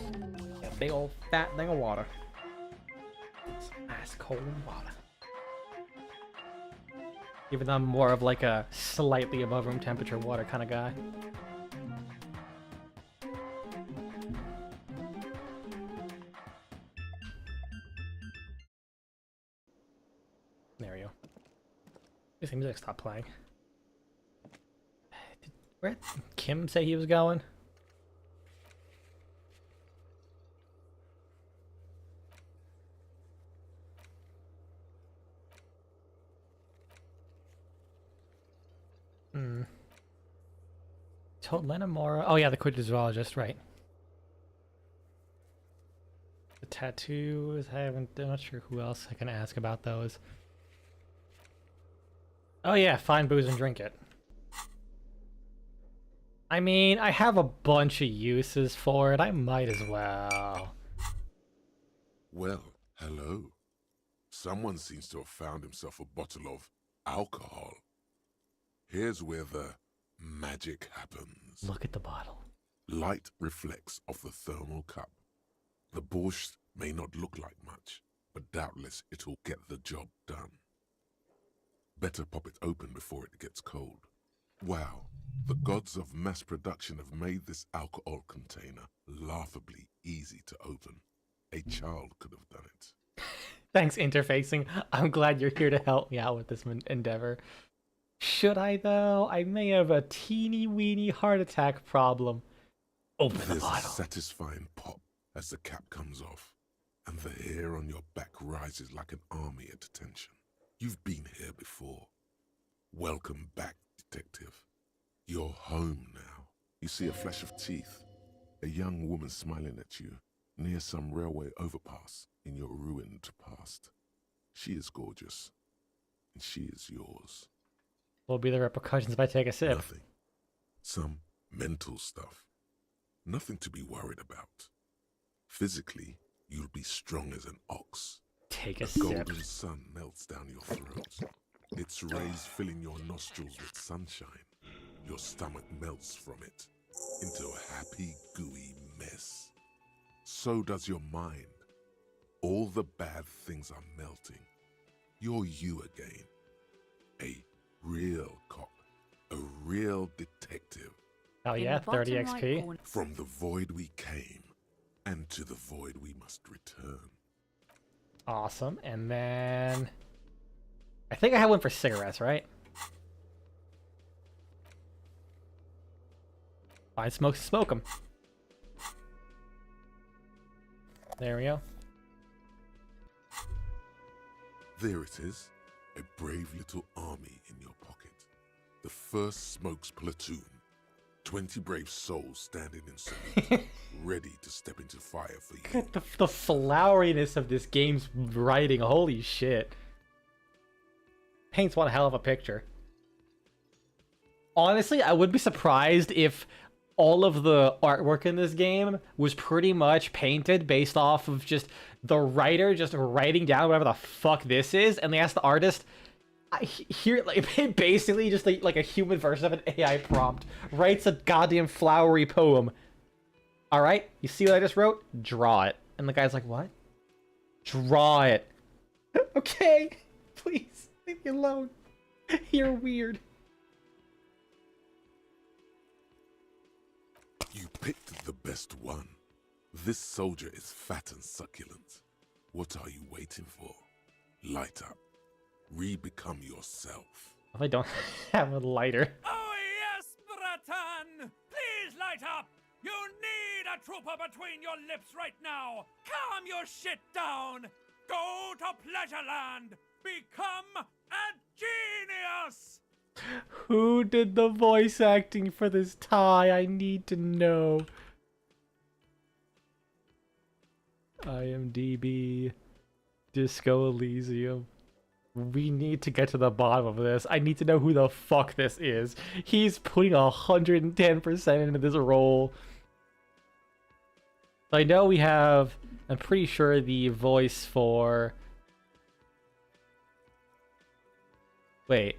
S1: A big old fat thing of water. Some ice cold water. Even though I'm more of like a slightly above room temperature water kind of guy. There we go. This music stopped playing. Where did Kim say he was going? Told Lenamora. Oh yeah, the cryptozoologist, right. The tattoos, I'm not sure who else I can ask about those. Oh yeah, find booze and drink it. I mean, I have a bunch of uses for it. I might as well.
S4: Well, hello. Someone seems to have found himself a bottle of alcohol. Here's where the magic happens.
S1: Look at the bottle.
S4: Light reflects off the thermal cup. The borscht may not look like much, but doubtless it'll get the job done. Better pop it open before it gets cold. Wow, the gods of mass production have made this alcohol container laughably easy to open. A child could have done it.
S1: Thanks, interfacing. I'm glad you're here to help me out with this endeavor. Should I, though? I may have a teeny-weeny heart attack problem. Open the
S4: There's a
S1: bottle.
S4: satisfying pop as the cap comes off, and the hair on your back rises like an army at attention. You've been here before. Welcome back, detective. You're home now. You see a flash of teeth, a young woman smiling at you near some railway overpass in your ruined past. She is gorgeous, and she is yours.
S1: What will be the repercussions if I take a sip?
S4: Nothing. Some mental stuff. Nothing to be worried about. Physically, you'll be strong as an ox.
S1: Take a
S4: The
S1: sip.
S4: golden sun melts down your throat. Its rays filling your nostrils with sunshine. Your stomach melts from it into a happy, gooey mess. So does your mind. All the bad things are melting. You're you again. A real cop. A real detective.
S1: Oh yeah, 30 XP.
S4: From the void we came, and to the void we must return.
S1: Awesome. And then I think I had one for cigarettes, right? Find smokes to smoke them. There we go.
S4: There it is, a brave little army in your pocket. The first smokes platoon. 20 brave souls standing in salute, ready to step into fire for you.
S1: Look at the floweriness of this game's writing. Holy shit. Paints one hell of a picture. Honestly, I would be surprised if all of the artwork in this game was pretty much painted based off of just the writer just writing down whatever the fuck this is, and they asked the artist, here, like, basically just like a human version of an AI prompt, writes a goddamn flowery poem. All right, you see what I just wrote? Draw it. And the guy's like, what? Draw it. Okay, please leave me alone. You're weird.
S4: You picked the best one. This soldier is fat and succulent. What are you waiting for? Light up. Re-become yourself.
S1: If I don't have a lighter.
S8: Oh yes, Bratan! Please light up! You need a trooper between your lips right now! Calm your shit down! Go to Pleasureland! Become a genius!
S1: Who did the voice acting for this tie? I need to know. IMDb. Disco Elysium. We need to get to the bottom of this. I need to know who the fuck this is. He's putting 110% into this role. I know we have, I'm pretty sure the voice for... Wait.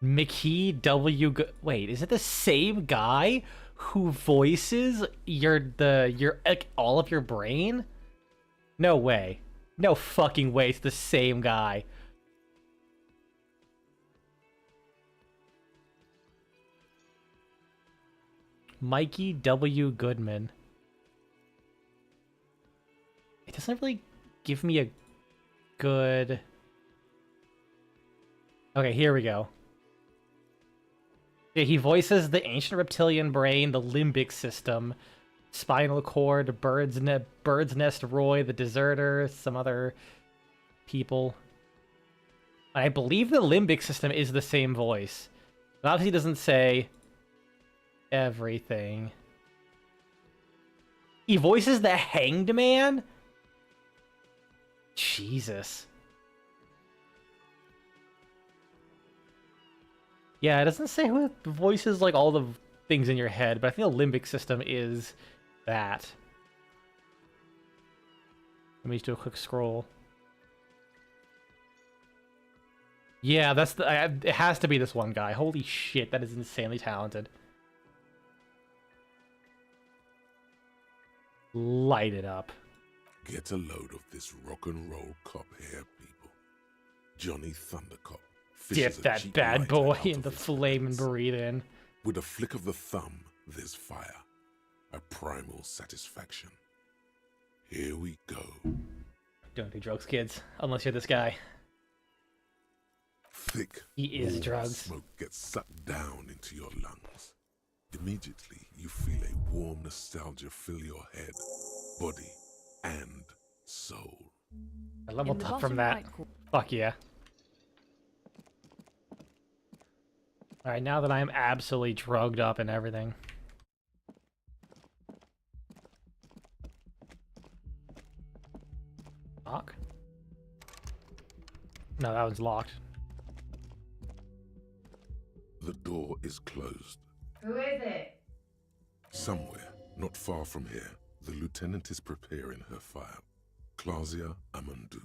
S1: McKee W. Wait, is it the same guy who voices your all of your brain? No way. No fucking way, it's the same guy. Mikey W. Goodman. It doesn't really give me a good... Okay, here we go. Yeah, he voices the ancient reptilian brain, the limbic system, spinal cord, bird's nest Roy, the deserter, some other people. I believe the limbic system is the same voice. It obviously doesn't say everything. He voices the Hanged Man? Jesus. Yeah, it doesn't say who voices like all the things in your head, but I think the limbic system is that. Let me just do a quick scroll. Yeah, that's the. It has to be this one guy. Holy shit, that is insanely talented. Light it up.
S4: Get a load of this rock and roll cop here, people. Johnny Thundercop.
S1: Dip that bad boy in the flame and breathe in.
S4: With a flick of the thumb, there's fire. A primal satisfaction. Here we go.
S1: Don't do drugs, kids. Unless you're this guy.
S4: Thick,
S1: he is
S4: warm
S1: drugs.
S4: Smoke gets sucked down into your lungs. Immediately, you feel a warm nostalgia fill your head, body, and soul.
S1: I leveled up from that. Fuck yeah. Alright, now that I'm absolutely drugged up and everything. Lock? No, that one's locked.
S4: The door is closed.
S20: Who is it?
S4: Somewhere, not far from here, the lieutenant is preparing her file. Clausia Amandu,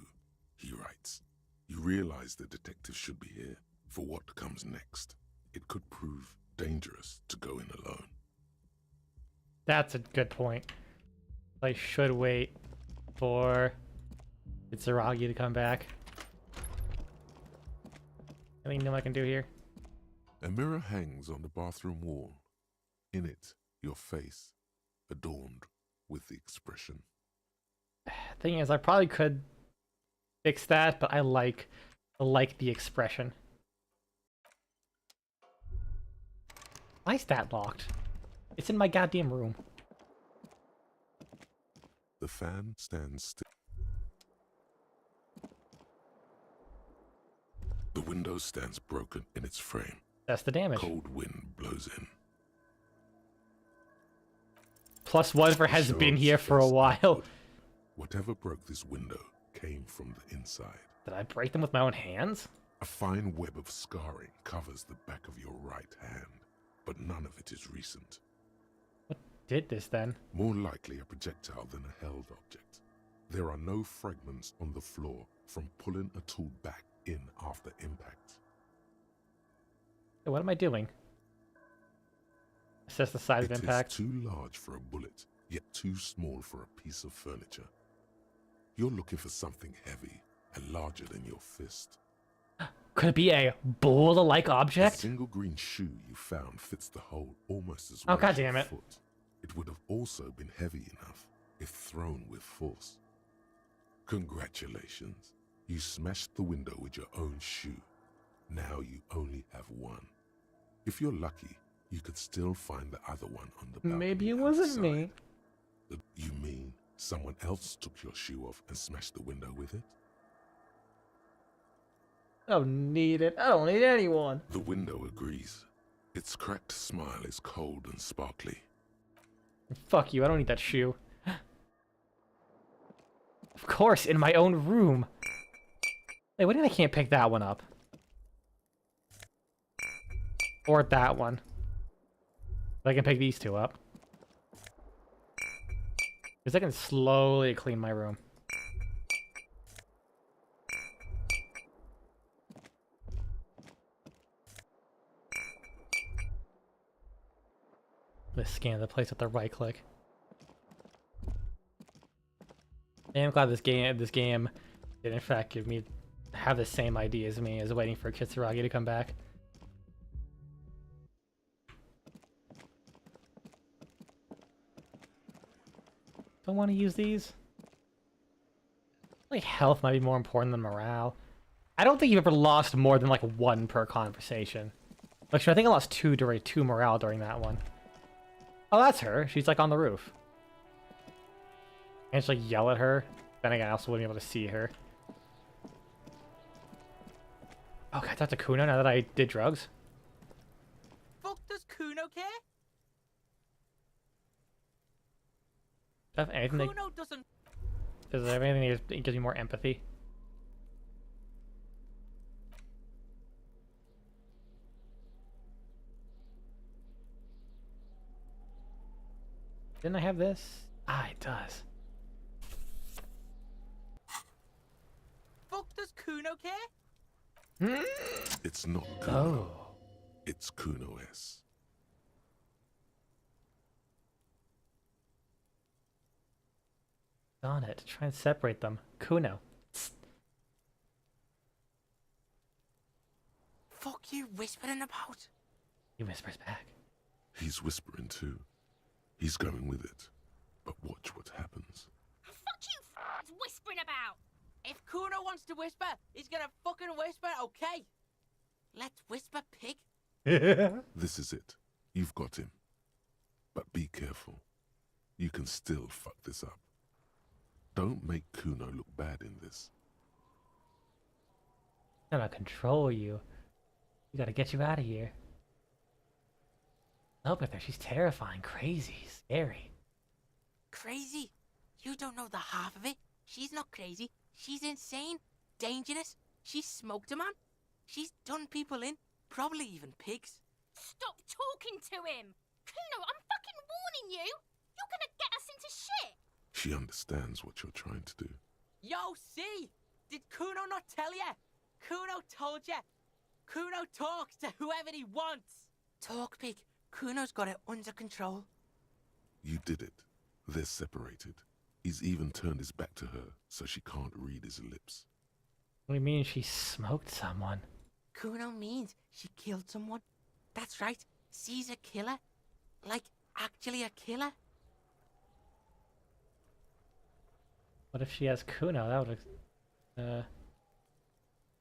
S4: he writes. You realize the detective should be here for what comes next. It could prove dangerous to go in alone.
S1: That's a good point. I should wait for Zaragi to come back. Anything new I can do here?
S4: A mirror hangs on the bathroom wall. In it, your face, adorned with the expression.
S1: Thing is, I probably could fix that, but I like the expression. Why is that locked? It's in my goddamn room.
S4: The fan stands still. The window stands broken in its frame.
S1: That's the damage.
S4: Cold wind blows in.
S1: +1 for has been here for a while.
S4: Whatever broke this window came from the inside.
S1: Did I break them with my own hands?
S4: A fine web of scarring covers the back of your right hand, but none of it is recent.
S1: What did this then?
S4: More likely a projectile than a held object. There are no fragments on the floor from pulling a tool back in after impact.
S1: Hey, what am I doing? Assess the size of impact.
S4: It is too large for a bullet, yet too small for a piece of furniture. You're looking for something heavy and larger than your fist.
S1: Could it be a boulder-like object?
S4: The single green shoe you found fits the hole almost as well.
S1: Oh, God damn it.
S4: Foot. It would have also been heavy enough if thrown with force. Congratulations. You smashed the window with your own shoe. Now you only have one. If you're lucky, you could still find the other one on the balcony.
S1: Maybe it wasn't
S4: outside.
S1: me.
S4: You mean someone else took your shoe off and smashed the window with it?
S1: I don't need it. I don't need anyone.
S4: The window agrees. Its cracked smile is cold and sparkly.
S1: Fuck you, I don't need that shoe. Of course, in my own room. Wait, what do you mean I can't pick that one up? Or that one. But I can pick these two up. Because I can slowly clean my room. Let's scan the place with the right click. I am glad this game did in fact give me have the same idea as me as waiting for Kitsuragi to come back. Don't want to use these. Like health might be more important than morale. I don't think you've ever lost more than like one per conversation. Actually, I think I lost two morale during that one. Oh, that's her. She's like on the roof. And just like yell at her. Then again, I also wouldn't be able to see her. Oh, can I talk to Kuno now that I did drugs?
S2: Fuck does Kuno care?
S1: Do I have anything that,
S2: Kuno doesn't.
S1: is there anything that gives me more empathy? Didn't I have this? Ah, it does.
S2: Fuck does Kuno care?
S4: It's not Kuno.
S1: Oh.
S4: It's Kuno S.
S1: On it. Try and separate them. Kuno.
S2: Fuck you whispering about?
S1: He whispers back.
S4: He's whispering too. He's going with it. But watch what happens.
S3: Fuck you whispering about!
S2: If Kuno wants to whisper, he's gonna fucking whisper, okay? Let's whisper, pig.
S4: This is it. You've got him. But be careful. You can still fuck this up. Don't make Kuno look bad in this.
S1: I'm gonna control you. We gotta get you out of here. Look at her. She's terrifying, crazy, scary.
S2: Crazy? You don't know the half of it. She's not crazy. She's insane, dangerous. She's smoked a man. She's done people in, probably even pigs.
S3: Stop talking to him! Kuno, I'm fucking warning you! You're gonna get us into shit!
S4: She understands what you're trying to do.
S2: Yo, see? Did Kuno not tell ya? Kuno told ya. Kuno talks to whoever he wants. Talk, pig. Kuno's got it under control.
S4: You did it. They're separated. He's even turned his back to her, so she can't read his lips.
S1: What do you mean she smoked someone?
S2: Kuno means she killed someone. That's right. She's a killer. Like, actually a killer.
S1: What if she has Kuno? That would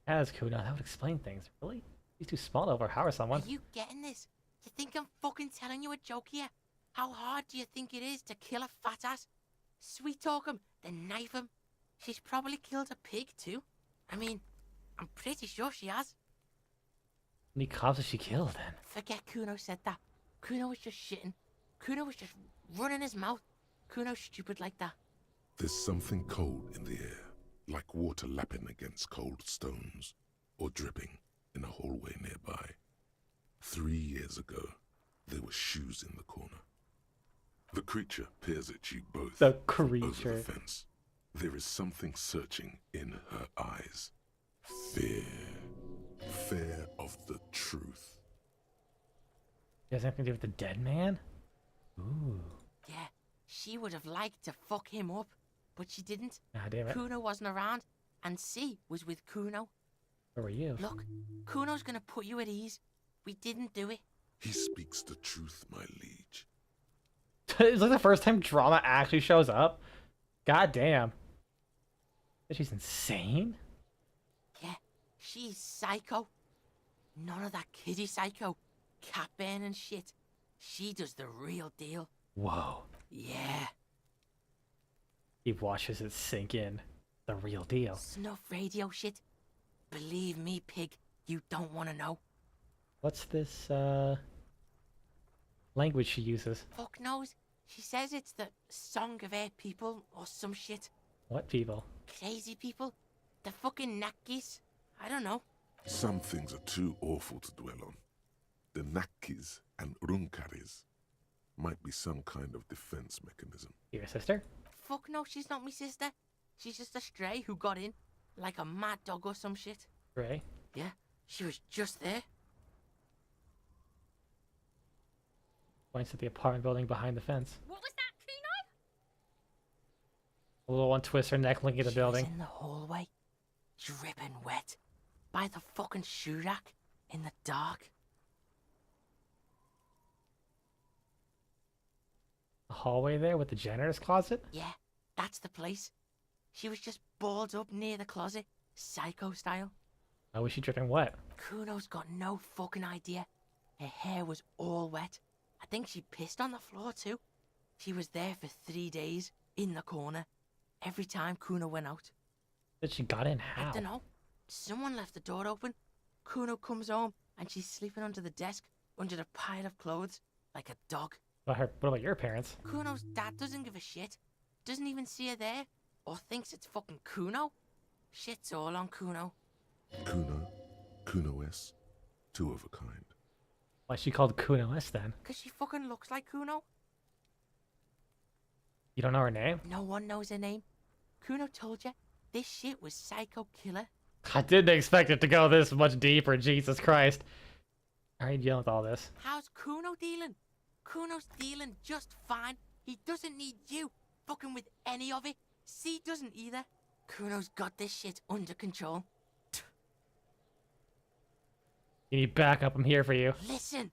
S1: has Kuno, that would explain things. Really? He's too small to overpower someone.
S2: Are you getting this? You think I'm fucking telling you a joke here? How hard do you think it is to kill a fat ass? Sweet talk him, then knife him. She's probably killed a pig too. I mean, I'm pretty sure she has.
S1: How many cops has she killed then?
S2: Forget Kuno said that. Kuno was just shitting. Kuno was just running his mouth. Kuno's stupid like that.
S4: There's something cold in the air, like water lapping against cold stones, or dripping in a hallway nearby. 3 years ago, there were shoes in the corner. The creature peers at you both
S1: The
S4: from over
S1: creature.
S4: the fence. There is something searching in her eyes. Fear. Fear of the truth.
S1: He has anything to do with the dead man? Ooh.
S2: Yeah, she would have liked to fuck him up, but she didn't.
S1: Ah, damn it.
S2: Kuno wasn't around, and C was with Kuno.
S1: Where were you?
S2: Look, Kuno's gonna put you at ease. We didn't do it.
S4: He speaks the truth, my liege.
S1: It's like the first time drama actually shows up. God damn. She's insane?
S2: Yeah, she's psycho. None of that kiddie psycho. Cat burning shit. She does the real deal.
S1: Whoa.
S2: Yeah.
S1: He watches it sink in. The real deal.
S2: Snuff radio shit. Believe me, pig, you don't want to know.
S1: What's this, language she uses?
S2: Fuck knows. She says it's the song of her people or some shit.
S1: What people?
S2: Crazy people. The fucking Nakis. I don't know.
S4: Some things are too awful to dwell on. The Nakis and Runkaris might be some kind of defense mechanism.
S1: Your sister?
S2: Fuck no, she's not my sister. She's just a stray who got in. Like a mad dog or some shit.
S1: Ray?
S2: Yeah, she was just there.
S1: Points at the apartment building behind the fence.
S3: What was that, Kuno?
S1: A little one twists her neck looking at the
S2: She was
S1: building.
S2: in the hallway, dripping wet, by the fucking shoe rack, in the dark.
S1: The hallway there with the janitor's closet?
S2: Yeah, that's the place. She was just balled up near the closet, psycho style.
S1: Why was she dripping wet?
S2: Kuno's got no fucking idea. Her hair was all wet. I think she pissed on the floor too. She was there for 3 days, in the corner, every time Kuno went out.
S1: That she got in how?
S2: I don't know. Someone left the door open. Kuno comes home and she's sleeping under the desk, under a pile of clothes, like a dog.
S1: What about your parents?
S2: Kuno's dad doesn't give a shit. Doesn't even see her there, or thinks it's fucking Kuno. Shit's all on Kuno.
S4: Kuno, Kuno-S, two of a kind.
S1: Why is she called Kuno-S then?
S2: Cause she fucking looks like Kuno.
S1: You don't know her name?
S2: No one knows her name. Kuno told you, this shit was psycho killer.
S1: I didn't expect it to go this much deeper, Jesus Christ. How are you dealing with all this?
S2: How's Kuno dealing? Kuno's dealing just fine. He doesn't need you fucking with any of it. C doesn't either. Kuno's got this shit under control.
S1: You need backup, I'm here for you.
S2: Listen.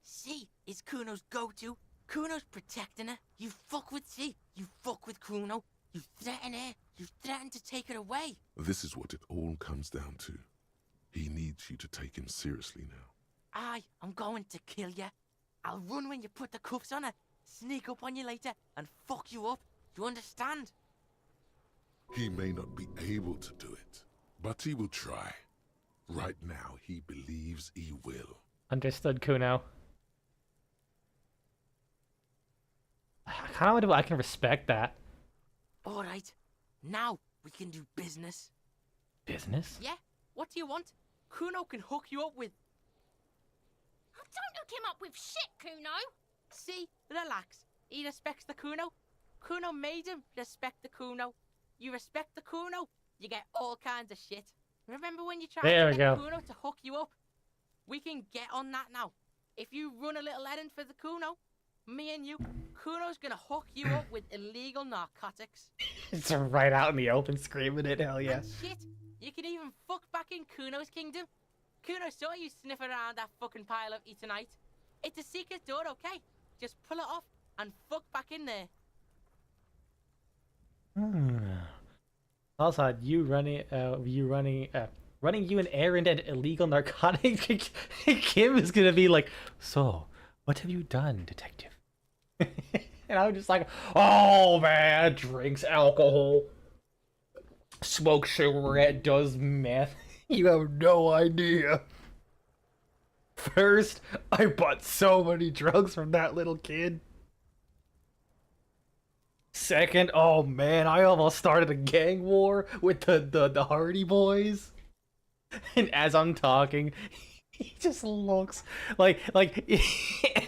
S2: C is Kuno's go-to. Kuno's protecting her. You fuck with C, you fuck with Kuno. You threaten her. You threaten to take her away.
S4: This is what it all comes down to. He needs you to take him seriously now.
S2: I'm going to kill you. I'll run when you put the cuffs on her, sneak up on you later, and fuck you up. You understand?
S4: He may not be able to do it, but he will try. Right now, he believes he will.
S1: Understood, Kuno. I can respect that.
S2: Alright, now we can do business.
S1: Business?
S2: Yeah? What do you want? Kuno can hook you up with...
S3: Don't hook him up with shit, Kuno.
S2: See? Relax. He respects the Kuno. Kuno made him respect the Kuno. You respect the Kuno, you get all kinds of shit. Remember when you tried to get Kuno to hook you up? We can get on that now. If you run a little errand for the Kuno, me and you, Kuno's gonna hook you up with illegal narcotics.
S1: It's right out in the open screaming it, hell yeah.
S2: And shit, you can even fuck back in Kuno's kingdom. Kuno saw you sniff around that fucking pile of Eternite. It's a secret door, okay? Just pull it off and fuck back in there.
S1: Also, running you an errand and illegal narcotics. Kim is gonna be like, so, what have you done, detective? And I'm just like, oh man, drinks alcohol, smokes cigarette, does meth. You have no idea. First, I bought so many drugs from that little kid. Second, oh man, I almost started a gang war with the Hardy Boys. And as I'm talking, he just looks like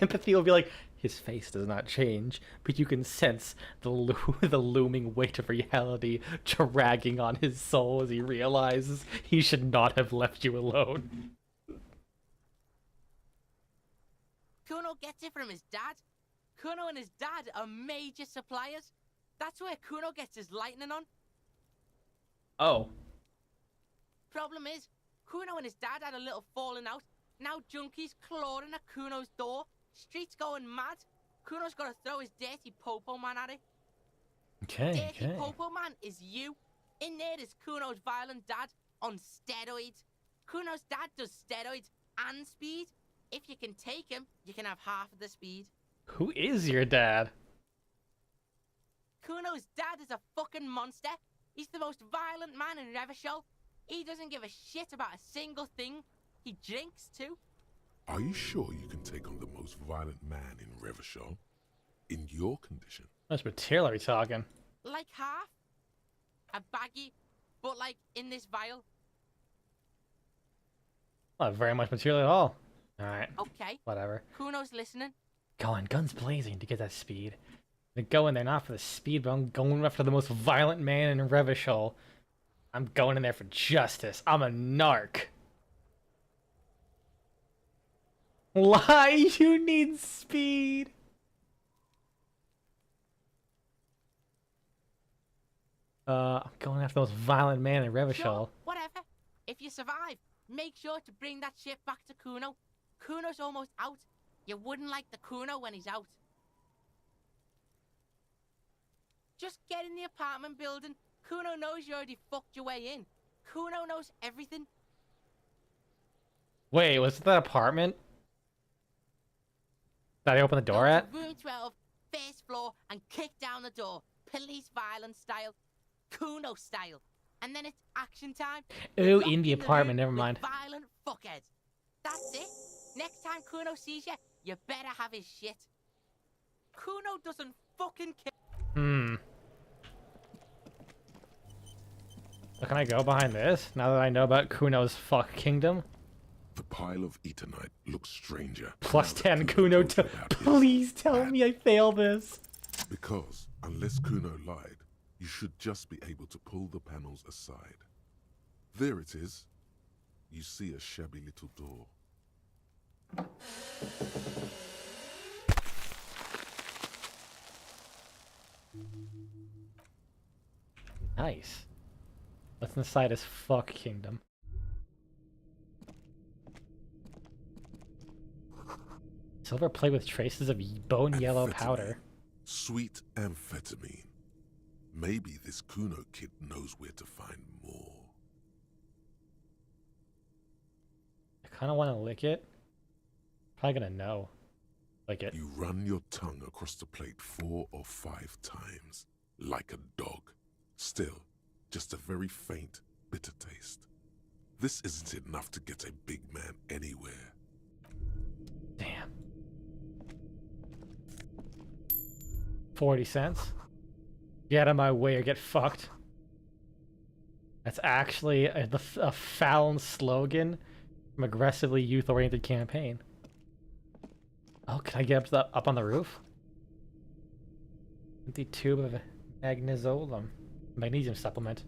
S1: empathy will be like, his face does not change, but you can sense the looming weight of reality dragging on his soul as he realizes he should not have left you alone.
S2: Kuno gets it from his dad. Kuno and his dad are major suppliers. That's where Kuno gets his lightning on.
S1: Oh.
S2: Problem is, Kuno and his dad had a little falling out. Now junkies clawing at Kuno's door. Streets going mad. Kuno's got to throw his dirty popo man at it. Dirty popo man is you. In there is Kuno's violent dad on steroids. Kuno's dad does steroids and speed. If you can take him, you can have half of the speed.
S1: Who is your dad?
S2: Kuno's dad is a fucking monster. He's the most violent man in Revachol. He doesn't give a shit about a single thing. He drinks too.
S4: Are you sure you can take on the most violent man in Revachol? In your condition?
S1: How much material are we talking?
S2: Like half. A baggie, but like in this vial.
S1: Not very much material at all. Alright.
S2: Okay.
S1: Whatever.
S2: Kuno's listening.
S1: Going guns blazing to get that speed. I go in there not for the speed, but I'm going after the most violent man in Revachol. I'm going in there for justice. I'm a narc. Why you need speed? I'm going after the most violent man in Revachol.
S2: Sure, whatever. If you survive, make sure to bring that shit back to Kuno. Kuno's almost out. You wouldn't like the Kuno when he's out. Just get in the apartment building. Kuno knows you already fucked your way in. Kuno knows everything.
S1: Wait, was it that apartment that I opened the door at?
S2: Room 12, first floor, and kick down the door. Police violence style. Kuno style. And then it's action time.
S1: Oh,
S2: Lock
S1: in the apartment, never
S2: with
S1: mind.
S2: Violent fuckheads. That's it. Next time Kuno sees you, you better have his shit. Kuno doesn't fucking care.
S1: So can I go behind this, now that I know about Kuno's fuck kingdom?
S4: The pile of Eternite looks stranger.
S1: Plus 10 Kuno to... Please tell me I fail this.
S4: Because, unless Kuno lied, you should just be able to pull the panels aside. There it is. You see a shabby little door.
S1: Nice. What's inside his fuck kingdom? Silver plate with traces of bone yellow powder.
S4: Sweet amphetamine. Maybe this Kuno kid knows where to find more.
S1: I kind of want to lick it. Probably gonna know. Lick it.
S4: You run your tongue across the plate 4 or 5 times, like a dog. Still, just a very faint, bitter taste. This isn't enough to get a big man anywhere.
S1: Damn. 40 cents? Get out of my way or get fucked. That's actually a foul slogan from aggressively youth-oriented campaign. Oh, can I get up, to up on the roof? Empty tube of magnesium supplement.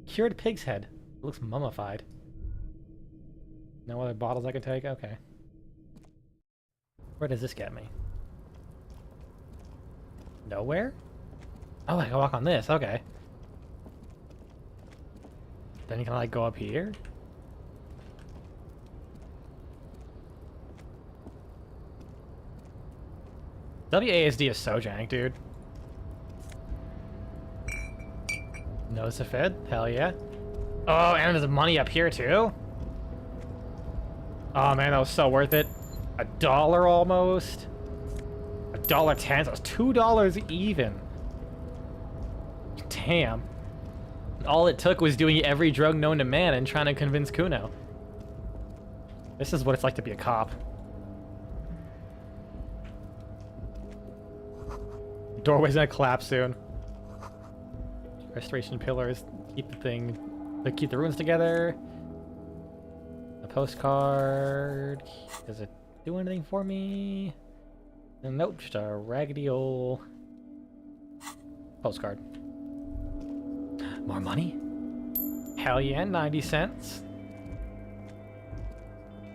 S1: Cured pig's head. It looks mummified. No other bottles I can take? Okay. Where does this get me? Nowhere? Oh, I can walk on this. Okay. Then can I like go up here? WASD is so jank, dude. Notice a Fed? Hell yeah. Oh, and there's money up here too? Oh man, that was so worth it. $1 almost. $1.10, so it's $2 even. Damn. All it took was doing every drug known to man and trying to convince Kuno. This is what it's like to be a cop. Doorway's gonna collapse soon. Restoration pillars keep the thing, they keep the ruins together. A postcard. Does it do anything for me? Nope, just a raggedy old postcard. More money? Hell yeah, 90 cents.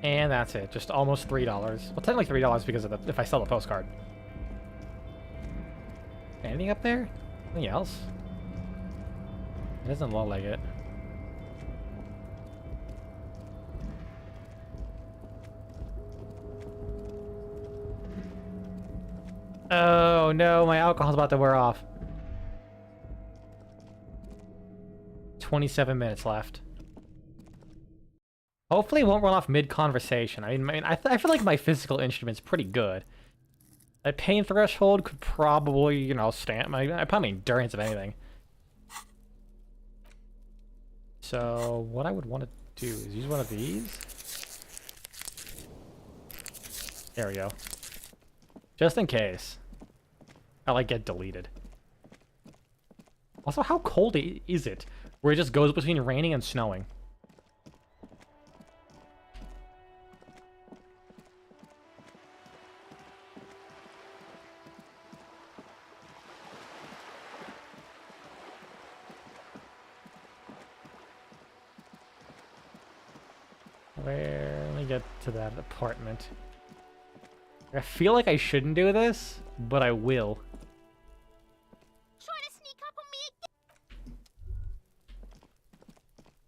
S1: And that's it, just almost $3. Well, technically $3 because of if I sell the postcard. Anything up there? Anything else? It doesn't look like it. Oh no, my alcohol's about to wear off. 27 minutes left. Hopefully it won't run off mid-conversation. I mean, I feel like my physical instrument's pretty good. A pain threshold could probably, you know, stand. I probably endurance of anything. So what I would want to do is use one of these. There we go. Just in case. I like get deleted. Also, how cold is it? Where it just goes between raining and snowing. Let me get to that apartment. I feel like I shouldn't do this, but I will.
S3: Trying to sneak up on me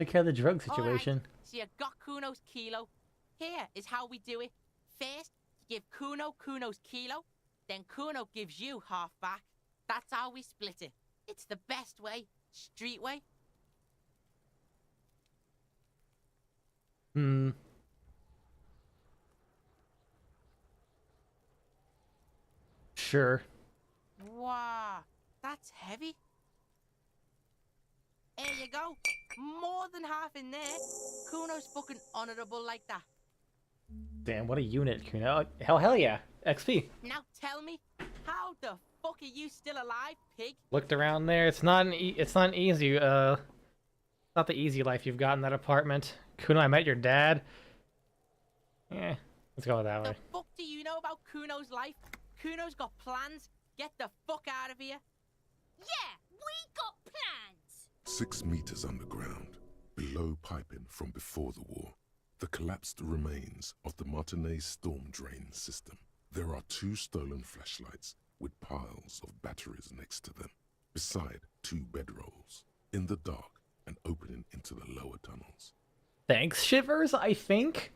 S1: Take care of the drug
S2: All
S1: situation.
S2: right, so you got Kuno's kilo. Here is how we do it. First, you give Kuno Kuno's kilo, then Kuno gives you half back. That's how we split it. It's the best way, street way.
S1: Hmm. Sure.
S2: Wow, that's heavy. There you go. More than half in there. Kuno's fucking honorable like that.
S1: Damn, what a unit, Kuno. Hell yeah. XP.
S2: Now tell me, how the fuck are you still alive, pig?
S1: Looked around there. It's not an easy not the easy life you've got in that apartment. Kuno, I met your dad. Yeah, let's go that way.
S2: The fuck do you know about Kuno's life? Kuno's got plans. Get the fuck out of here.
S3: Yeah, we got plans.
S4: 6 meters underground, below piping from before the war, the collapsed remains of the Martinez storm drain system. There are 2 stolen flashlights with piles of batteries next to them, beside 2 bedrolls, in the dark and opening into the lower tunnels.
S1: Thanks, Shivers, I think.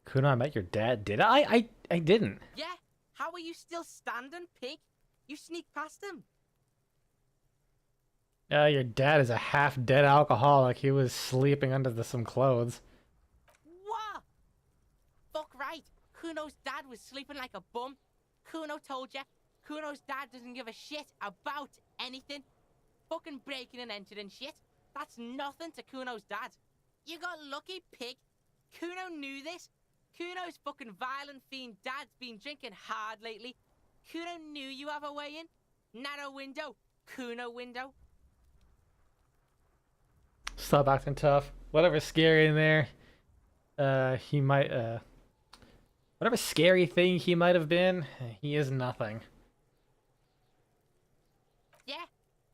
S1: Kuno, I met your dad. Did I? I didn't.
S2: Yeah? How are you still standing, pig? You sneaked past him.
S1: Your dad is a half-dead alcoholic. He was sleeping under some clothes.
S2: What? Fuck right. Kuno's dad was sleeping like a bum. Kuno told ya. Kuno's dad doesn't give a shit about anything. Fucking breaking and entering shit. That's nothing to Kuno's dad. You got lucky, pig. Kuno knew this. Kuno's fucking violent fiend dad's been drinking hard lately. Kuno knew you have a way in. Narrow window. Kuno window.
S1: Stop acting tough. Whatever's scary in there, he might, whatever scary thing he might have been, he is nothing.
S2: Yeah?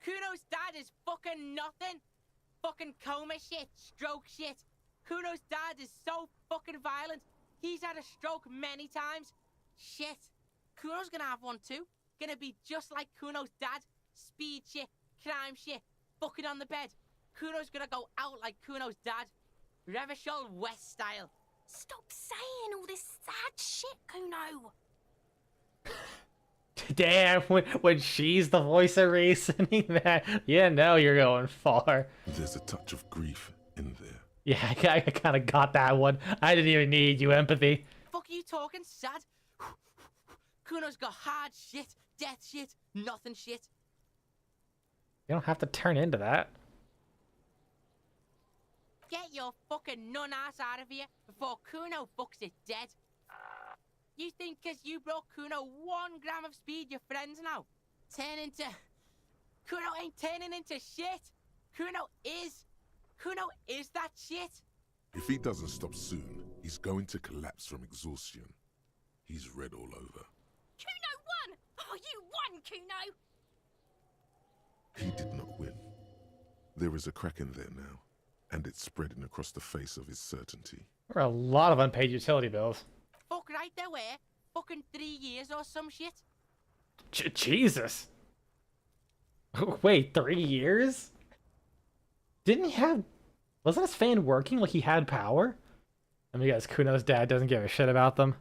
S2: Kuno's dad is fucking nothing. Fucking coma shit, stroke shit. Kuno's dad is so fucking violent. He's had a stroke many times. Shit. Kuno's gonna have one too. Gonna be just like Kuno's dad. Speed shit, crime shit, fucking on the bed. Kuno's gonna go out like Kuno's dad. Revachol West style.
S3: Stop saying all this sad shit, Kuno.
S1: Damn, when she's the voice of reasoning, that, yeah, no, you're going far.
S4: There's a touch of grief in there.
S1: Yeah, I kind of got that one. I didn't even need you empathy.
S2: Fuck are you talking, sad? Kuno's got hard shit, death shit, nothing shit.
S1: You don't have to turn into that.
S2: Get your fucking nun ass out of here before Kuno fucks it dead. You think cause you brought Kuno 1 gram of speed, your friends now? Turn into... Kuno ain't turning into shit. Kuno is that shit.
S4: If he doesn't stop soon, he's going to collapse from exhaustion. He's red all over.
S3: Kuno won! Oh, you won, Kuno!
S4: He did not win. There is a crack in there now, and it's spreading across the face of his certainty.
S1: There are a lot of unpaid utility bills.
S2: Fuck right there were. Fucking 3 years or some shit.
S1: Jesus. Wait, 3 years? Didn't he have... Wasn't his fan working like he had power? I mean, guys, Kuno's dad doesn't give a shit about them.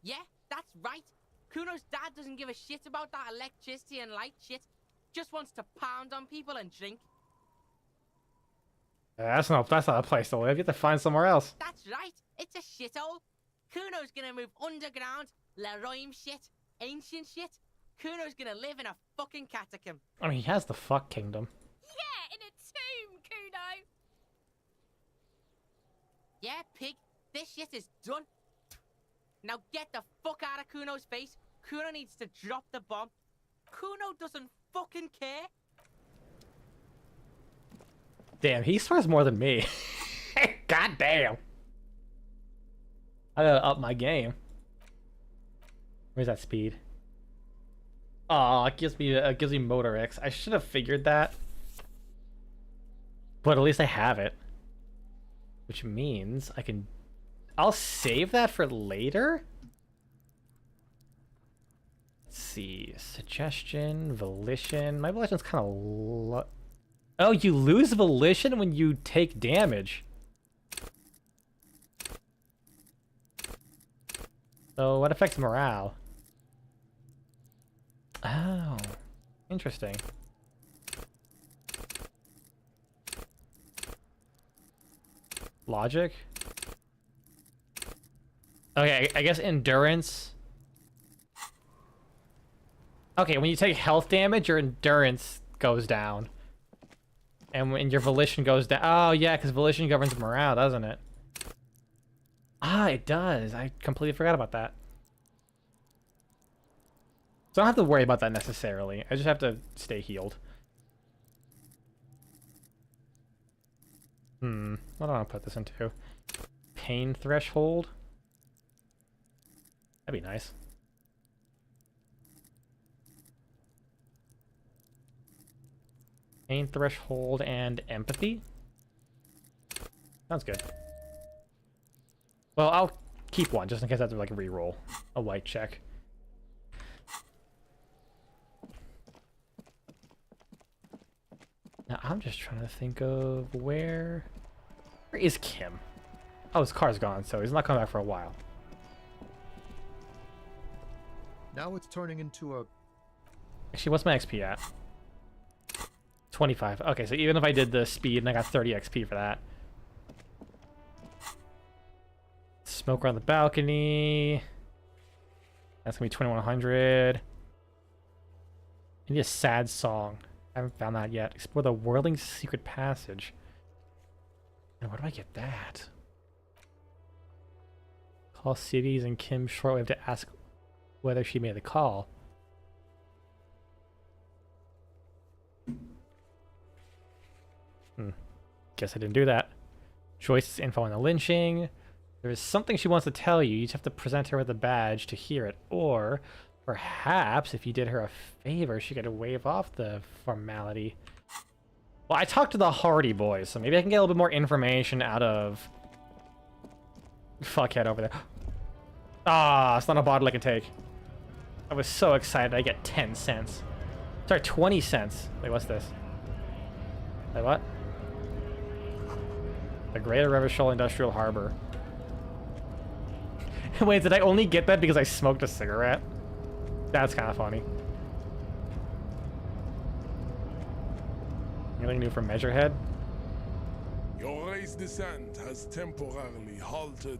S2: Yeah, that's right. Kuno's dad doesn't give a shit about that electricity and light shit. Just wants to pound on people and drink.
S1: That's not a place to live. You have to find somewhere else.
S2: That's right. It's a shithole. Kuno's gonna move underground. Leroy shit. Ancient shit. Kuno's gonna live in a fucking catacomb.
S1: I mean, he has the fuck kingdom.
S3: Yeah, in a tomb, Kuno.
S2: Yeah, pig. This shit is done. Now get the fuck out of Kuno's face. Kuno needs to drop the bomb. Kuno doesn't fucking care.
S1: Damn, he swears more than me. God damn. I gotta up my game. Where's that speed? Oh, it gives me Motor X. I should have figured that. But at least I have it. Which means I'll save that for later? Let's see. Suggestion, volition. My volition's kind of oh, you lose volition when you take damage. So what affects morale? Oh, interesting. Logic? Okay, I guess endurance. Okay, when you take health damage, your endurance goes down. And when your volition goes down... Oh, yeah, because volition governs morale, doesn't it? Ah, it does. I completely forgot about that. So I don't have to worry about that necessarily. I just have to stay healed. What do I want to put this into? Pain threshold? That'd be nice. Pain threshold and empathy? Sounds good. Well, I'll keep one just in case I have to like re-roll a white check. Now I'm just trying to think of where is Kim? Oh, his car's gone, so he's not coming back for a while.
S9: Now it's turning into a...
S1: Actually, what's my XP at? 25. Okay, so even if I did the speed and I got 30 XP for that. Smoker on the balcony. That's gonna be 2100. I need a sad song. I haven't found that yet. Explore the whirling secret passage. And where do I get that? Call cities and Kim shortly. We have to ask whether she made the call. Guess I didn't do that. Joyce's info on the lynching. There is something she wants to tell you. You just have to present her with a badge to hear it. Or perhaps if you did her a favor, she could waive off the formality. Well, I talked to the Hardy Boys, so maybe I can get a little bit more information out of fuckhead over there. Ah, it's not a bottle I can take. I was so excited I get 10 cents. Sorry, 20 cents. Wait, what's this? Wait, what? The Greater Revachol Industrial Harbor. Wait, did I only get that because I smoked a cigarette? That's kind of funny. Anything new from Measurehead?
S6: Your race descent has temporarily halted,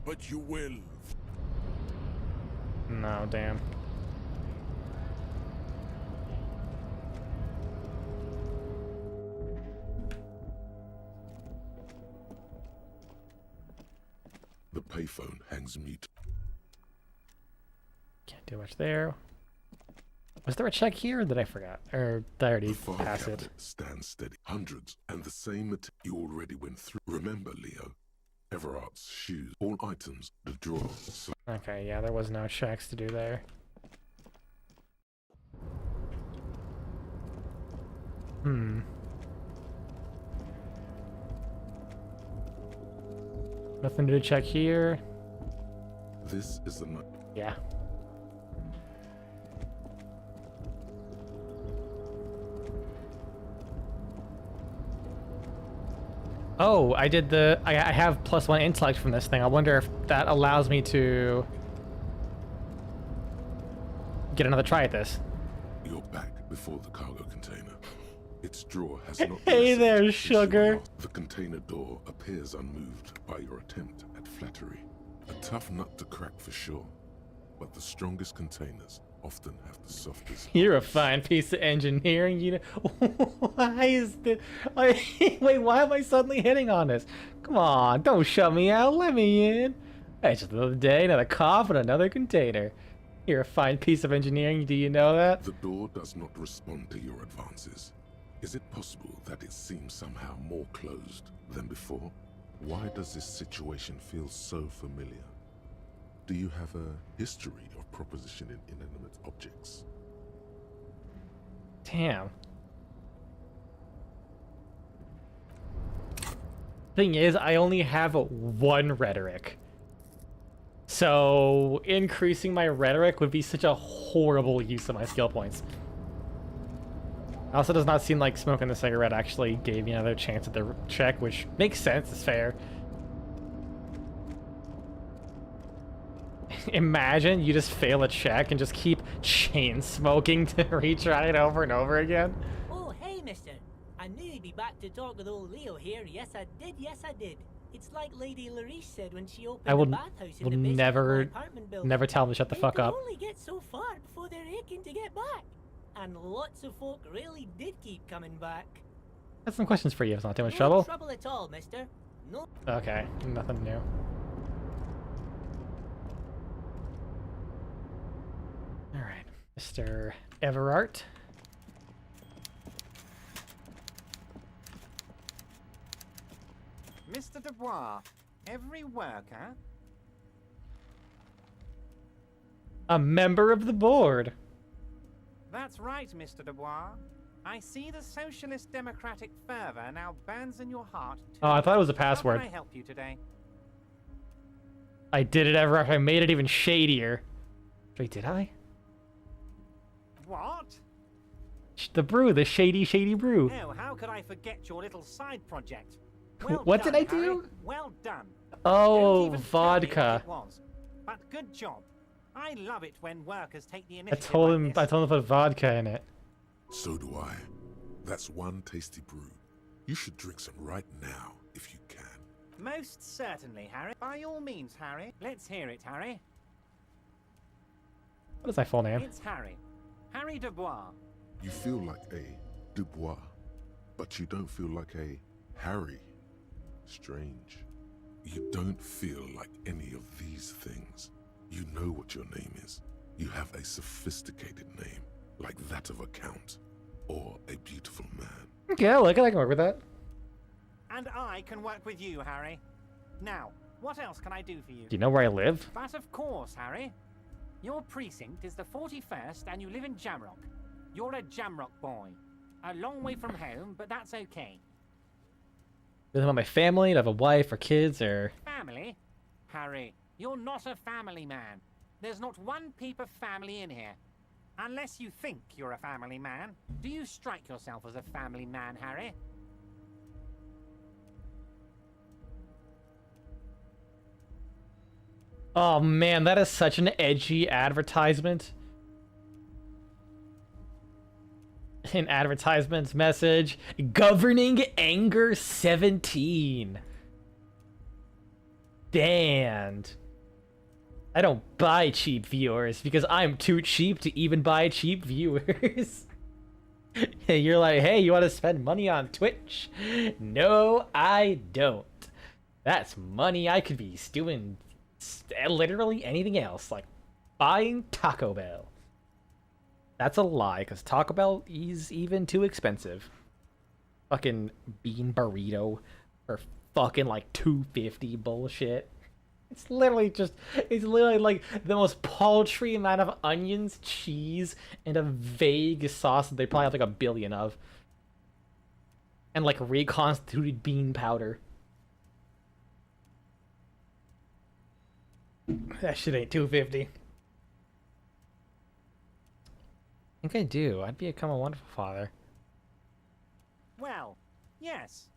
S6: but you will.
S1: No, damn.
S4: The payphone hangs mute.
S1: Can't do much there. Was there a check here, or did I forget? Or did I already
S4: The file
S1: pass it?
S4: cabinet stands steady. Hundreds, and the same material you already went through. Remember, Leo, Everart's shoes, all items, the drawer. So
S1: Okay, yeah, there was no checks to do there. Nothing to check here.
S4: this is the night.
S1: Yeah. Oh, I did the... I have +1 intellect from this thing. I wonder if that allows me to get another try at this.
S4: You're back before the cargo container. Its drawer has not.
S1: Hey
S4: been
S1: there,
S4: set.
S1: sugar.
S4: The container door appears unmoved by your attempt at flattery. A tough nut to crack for sure, but the strongest containers often have the softest.
S1: You're a fine piece of engineering. You know, why is this? Wait, why am I suddenly hitting on this? Come on, don't shut me out. Let me in. It's just another day, another cough, and another container. You're a fine piece of engineering. Do you know that?
S4: The door does not respond to your advances. Is it possible that it seems somehow more closed than before? Why does this situation feel so familiar? Do you have a history of propositioning inanimate objects?
S1: Damn. Thing is, I only have one rhetoric. So increasing my rhetoric would be such a horrible use of my skill points. Also does not seem like smoking the cigarette actually gave me another chance at the check, which makes sense, it's fair. Imagine you just fail a check and just keep chain smoking to retry it over and over again.
S20: Oh, hey, mister. I knew you'd be back to talk with old Leo here. Yes, I did. Yes, I did. It's like Lady Larice said when she opened the bathhouse in the basement of our apartment building.
S1: never tell them to shut the fuck up.
S20: They only get so far before they're aching to get back. And lots of folk really did keep coming back.
S1: I have some questions for you if it's not too much
S20: No
S1: trouble.
S20: trouble at all, mister. No.
S1: Okay, nothing new. Alright, Mr. Everart.
S21: Mr. Dubois, every worker...
S1: A member of the board.
S21: That's right, Mr. Dubois. I see the socialist democratic fervor now burns in your heart. Too.
S1: Oh, I thought it was a password.
S21: How can I help you today?
S1: I did it, Everart. I made it even shadier. Wait, did I?
S21: What?
S1: The brew, the shady brew.
S21: Oh, how could I forget your little side project? Well
S1: What
S21: done,
S1: did I
S21: Harry.
S1: do?
S21: Well done.
S1: Oh,
S21: Don't even
S1: vodka.
S21: tell me what it was. But good job. I love it when workers take the
S1: I
S21: initiative.
S1: told
S21: like
S1: him
S21: this.
S1: to put vodka in it.
S4: So do I. That's one tasty brew. You should drink some right now, if you can.
S21: Most certainly, Harry. By all means, Harry. Let's hear it, Harry.
S1: What is my full name?
S21: It's Harry. Harry Dubois.
S4: You feel like a Dubois, but you don't feel like a Harry. Strange. You don't feel like any of these things. You know what your name is. You have a sophisticated name, like that of a count, or a beautiful man.
S1: Okay, I like it. I can work with that.
S21: And I can work with you, Harry. Now, what else can I do for you?
S1: Do you know where I live?
S21: But of course, Harry. Your precinct is the 41st and you live in Jamrock. You're a Jamrock boy. A long way from home, but that's okay.
S1: Does about my family? Do I have a wife or kids or?
S21: Family? Harry, you're not a family man. There's not one peep of family in here. Unless you think you're a family man. Do you strike yourself as a family man, Harry?
S1: Oh man, that is such an edgy advertisement. An advertisement's message: Governing Anger 17. Banned. I don't buy cheap viewers because I'm too cheap to even buy cheap viewers. You're like, hey, you want to spend money on Twitch? No, I don't. That's money I could be doing literally anything else, like buying Taco Bell. That's a lie, because Taco Bell is even too expensive. Fucking bean burrito for fucking like $2.50 bullshit. It's literally like the most paltry amount of onions, cheese, and a vague sauce that they probably have like 1 billion of. And like reconstituted bean powder. That shit ain't $2.50. I think I do. I'd become a wonderful father.
S21: Well, yes.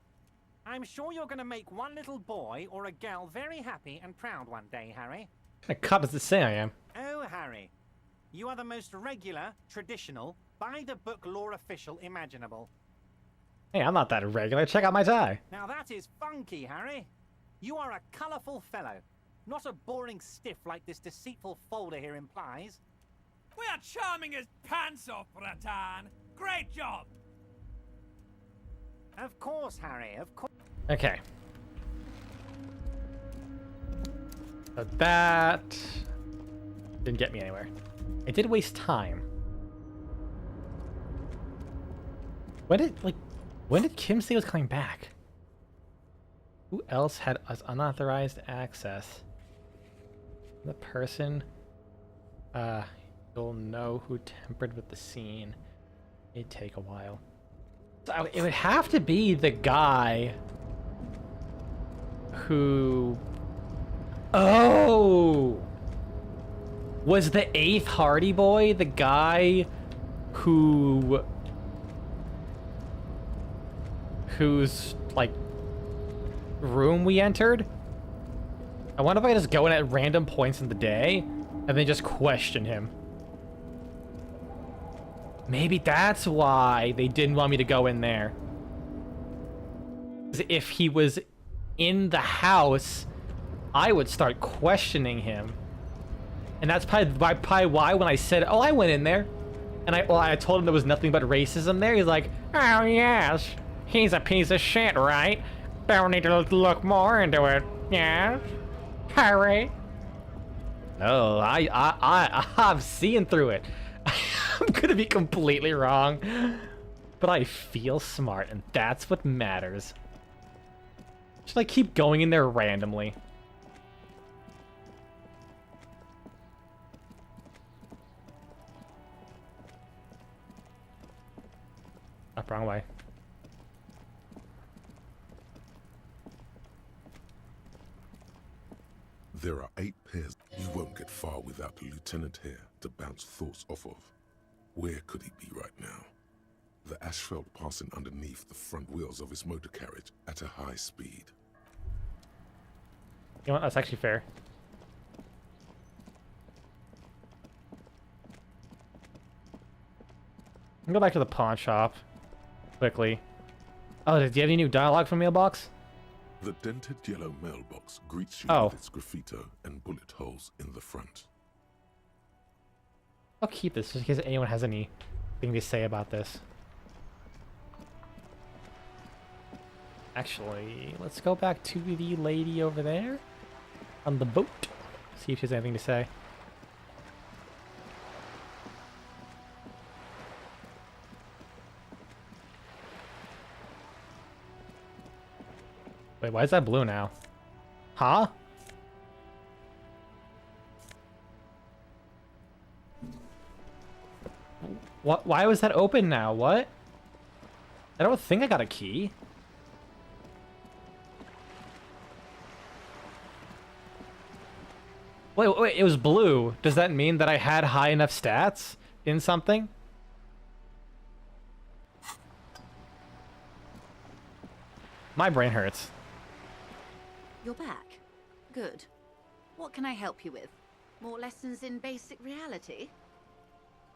S21: I'm sure you're going to make one little boy or a girl very happy and proud one day, Harry.
S1: What kind of cop does it say I am?
S21: Oh, Harry. You are the most regular, traditional, by-the-book law official imaginable.
S1: Hey, I'm not that irregular. Check out my tie.
S21: Now that is funky, Harry. You are a colourful fellow. Not a boring stiff like this deceitful folder here implies.
S8: We are charming as pants off, Bratan. Great job.
S21: Of course, Harry, of course.
S1: Okay. So that didn't get me anywhere. It did waste time. When did Kim say he was coming back? Who else had us unauthorized access? The person, you'll know who tampered with the scene. It'd take a while. So it would have to be the guy who... Oh! Was the 8th Hardy Boy the guy whose like room we entered? I wonder if I just go in at random points in the day and then just question him. Maybe that's why they didn't want me to go in there. 'Cause if he was in the house, I would start questioning him. And that's probably why when I said, oh, I went in there, and I told him there was nothing but racism there, he's like, oh, yes, he's a piece of shit, right? Don't need to look more into it, yes? Harry? No, I'm seeing through it. I'm gonna be completely wrong, but I feel smart, and that's what matters. Should I keep going in there randomly? Up, wrong way.
S4: There are 8 pairs. You won't get far without a lieutenant here to bounce thoughts off of. Where could he be right now? The asphalt passing underneath the front wheels of his motor carriage at a high speed.
S1: You know what? That's actually fair. I'll go back to the pawn shop quickly. Oh, do you have any new dialogue from Mailbox?
S4: The dented yellow mailbox greets you with its graffito and bullet holes in the front.
S1: I'll keep this just in case anyone has anything to say about this. Actually, let's go back to the lady over there on the boat. See if she has anything to say. Wait, why is that blue now? Huh? What? Why was that open now? What? I don't think I got a key. Wait, it was blue. Does that mean that I had high enough stats in something? My brain hurts.
S7: You're back. Good. What can I help you with? More lessons in basic reality?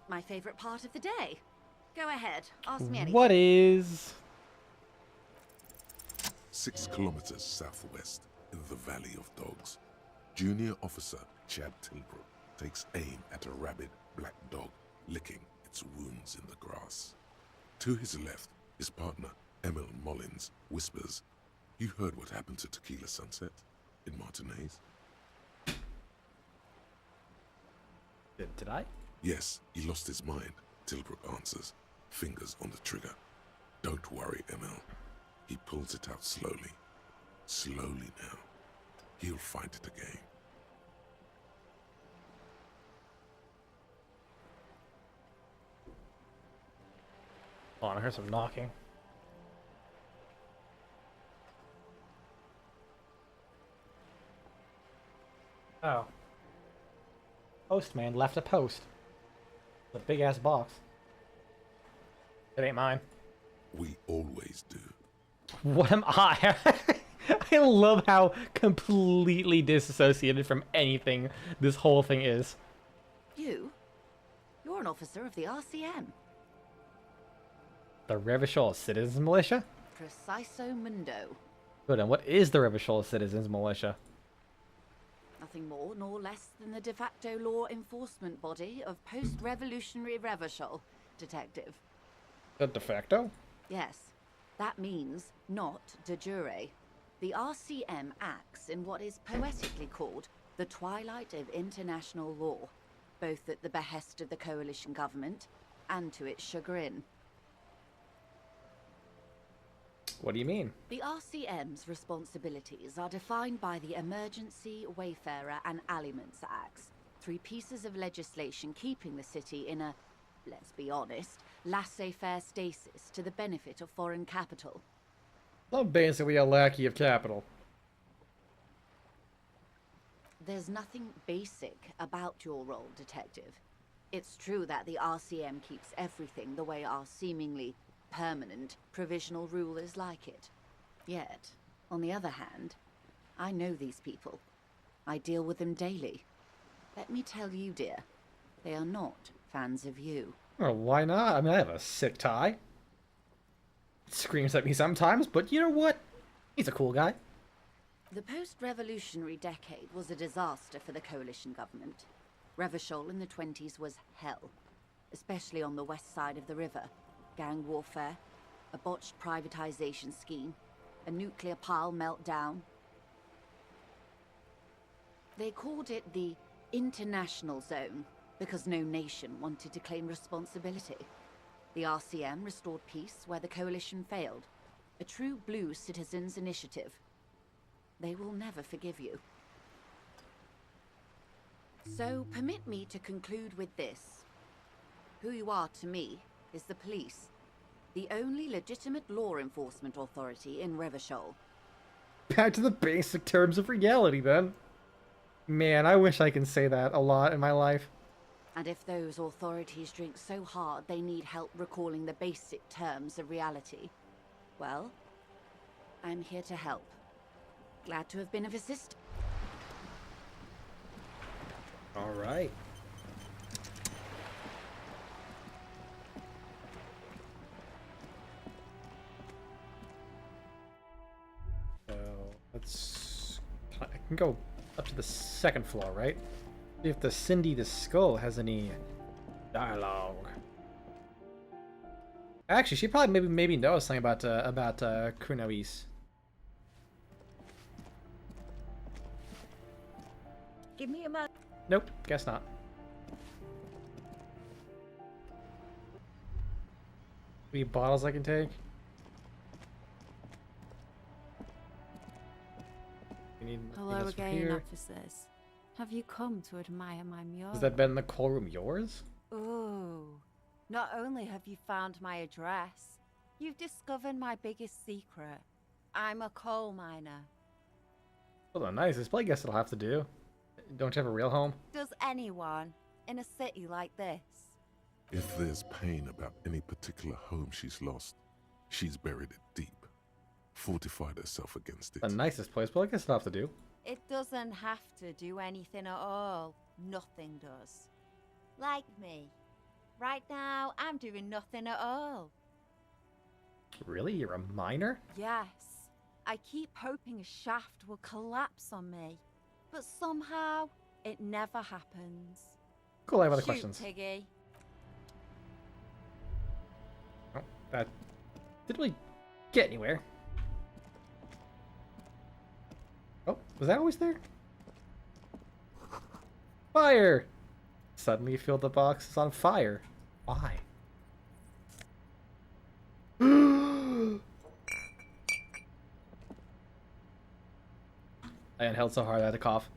S7: My favorite part of the day. Go ahead, ask me anything.
S1: What is...
S4: 6 kilometers southwest in the Valley of Dogs, Junior Officer Chad Tilbrook takes aim at a rabid black dog licking its wounds in the grass. To his left, his partner, Emil Mullins, whispers, "You heard what happened to Tequila Sunset in Martinez?"
S1: Did I?
S4: "Yes, he lost his mind," Tilbrook answers, fingers on the trigger. "Don't worry, Emil." He pulls it out slowly. Slowly now. He'll find it again.
S1: Hold on, I heard some knocking. Oh. Postman left a post. The big ass box. It ain't mine.
S4: We always do.
S1: What am I? I love how completely disassociated from anything this whole thing is.
S7: You? You're an officer of the RCM.
S1: The Revachol Citizens Militia?
S7: Preciso mundo.
S1: Good, and what is the Revachol Citizens Militia?
S7: Nothing more nor less than the de facto law enforcement body of post-revolutionary Revachol, Detective.
S1: The de facto?
S7: Yes. That means not de jure. The RCM acts in what is poetically called the twilight of international law, both at the behest of the coalition government and to its chagrin.
S1: What do you mean?
S7: The RCM's responsibilities are defined by the Emergency, Wayfarer and Aliments Acts, 3 pieces of legislation keeping the city in a, let's be honest, laissez-faire stasis to the benefit of foreign capital.
S1: I'm basically a lackey of capital.
S7: There's nothing basic about your role, Detective. It's true that the RCM keeps everything the way our seemingly permanent provisional rulers like it. Yet, on the other hand, I know these people. I deal with them daily. Let me tell you, dear, they are not fans of you.
S1: Well, why not? I mean, I have a sick tie. It screams at me sometimes, but you know what? He's a cool guy.
S7: The post-revolutionary decade was a disaster for the coalition government. Revachol in the 20s was hell, especially on the west side of the river. Gang warfare, a botched privatization scheme, a nuclear pile meltdown. They called it the International Zone because no nation wanted to claim responsibility. The RCM restored peace where the coalition failed. A true blue citizens' initiative. They will never forgive you. So permit me to conclude with this. Who you are to me is the police, the only legitimate law enforcement authority in Revachol.
S1: Back to the basic terms of reality, then. Man, I wish I can say that a lot in my life.
S7: And if those authorities drink so hard they need help recalling the basic terms of reality, well, I'm here to help. Glad to have been of assistance.
S1: All right. So let's. I can go up to the second floor, right? See if the Cindy the Skull has any dialogue. Actually, she probably maybe knows something about Kunois.
S17: Give me a moment.
S1: Nope, guess not. Any bottles I can take? We need
S5: Hello again, officers. Have you come to admire my mural?
S1: Has that been in the coal room yours?
S5: Oh, not only have you found my address, you've discovered my biggest secret. I'm a coal miner.
S1: Well, nice. This play guess it'll have to do. Don't you have a real home?
S5: Does anyone in a city like this?
S4: If there's pain about any particular home she's lost, she's buried it deep, fortified herself against it.
S1: The nicest place, but I guess it'll have to do.
S5: It doesn't have to do anything at all. Nothing does. Like me. Right now, I'm doing nothing at all.
S1: Really? You're a miner?
S5: Yes. I keep hoping a shaft will collapse on me. But somehow, it never happens.
S1: Cool, I have other
S5: Shoot,
S1: questions.
S5: Piggy.
S1: Oh, that didn't really get anywhere. Oh, was that always there? Fire! Suddenly you feel the box is on fire. Why? I inhaled so hard I had to cough.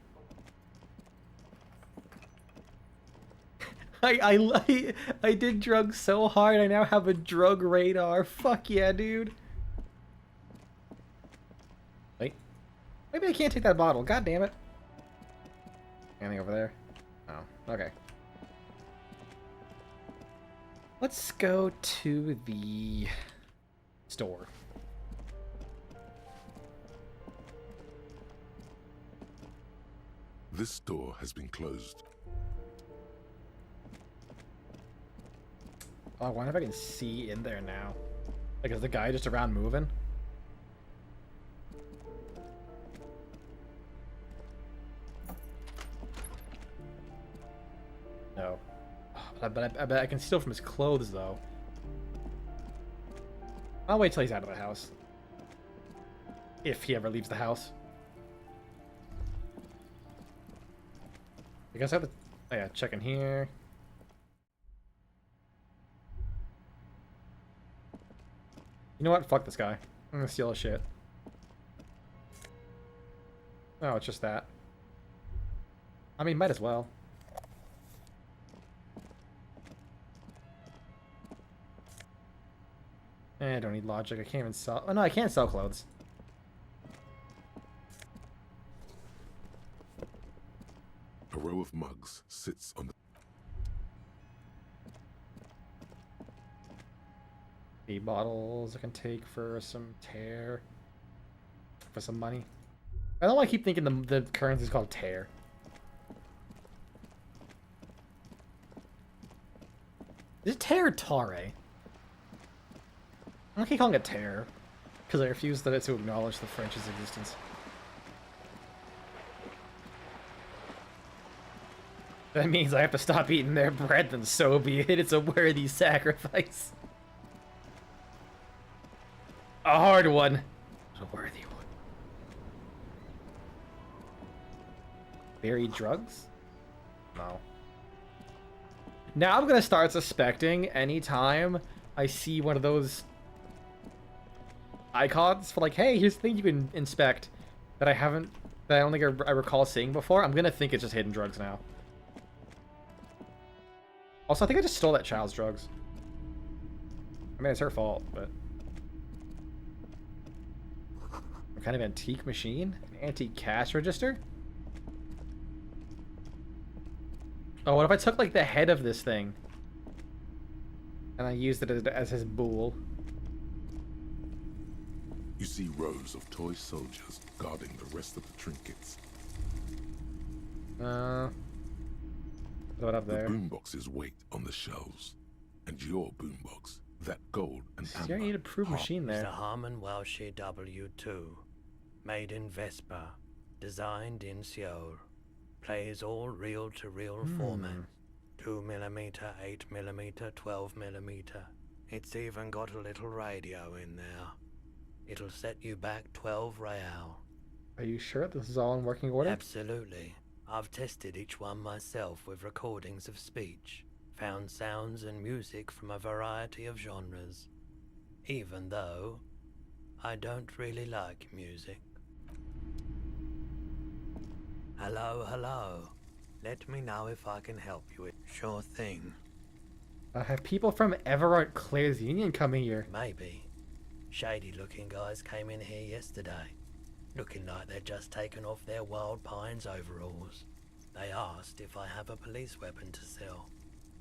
S1: I did drugs so hard I now have a drug radar. Fuck yeah, dude. Wait. Maybe I can't take that bottle. God damn it. Anything over there? Oh, okay. Let's go to the store.
S4: This door has been closed.
S1: Oh, I wonder if I can see in there now. Like, is the guy just around moving? No. Oh, but I bet I can steal from his clothes, though. I'll wait till he's out of the house. If he ever leaves the house. I guess I have to... Oh yeah, check in here. You know what? Fuck this guy. I'm gonna steal his shit. Oh, it's just that. I mean, might as well. I don't need logic. I can't even sell... Oh, no, I can't sell clothes.
S4: row of mugs sits on the...
S1: The bottles I can take for some tear. For some money. I don't want to keep thinking the currency is called tear. Is it tear or tare? I'm gonna keep calling it tear. Because I refuse to acknowledge the French's existence. That means I have to stop eating their bread, then so be it. It's a worthy sacrifice. A hard one. A worthy one. Buried drugs? No. Now I'm gonna start suspecting anytime I see one of those icons for like, hey, here's the thing you can inspect that I don't think I recall seeing before. I'm gonna think it's just hidden drugs now. Also, I think I just stole that child's drugs. I mean, it's her fault, but... What kind of antique machine? An antique cash register? Oh, what if I took, like, the head of this thing? And I used it as his bool?
S4: You see rows of toy soldiers guarding the rest of the trinkets.
S1: What up there?
S4: The boomboxes wait on the shelves. And your boombox, that gold and amber...
S1: You need a proof machine there.
S12: Mr. Harmon Welsh W2. Made in Vespa. Designed in Seoul. Plays all reel-to-reel formats. 2mm, 8mm, 12mm. It's even got a little radio in there. It'll set you back 12 real.
S1: Are you sure this is all in working order?
S12: Absolutely. I've tested each one myself with recordings of speech, found sounds and music from a variety of genres, even though I don't really like music. Hello, hello. Let me know if I can help you. Sure thing.
S1: I have people from Everard Clare's Union coming here.
S12: Maybe. Shady looking guys came in here yesterday, looking like they'd just taken off their Wild Pines overalls. They asked if I have a police weapon to sell.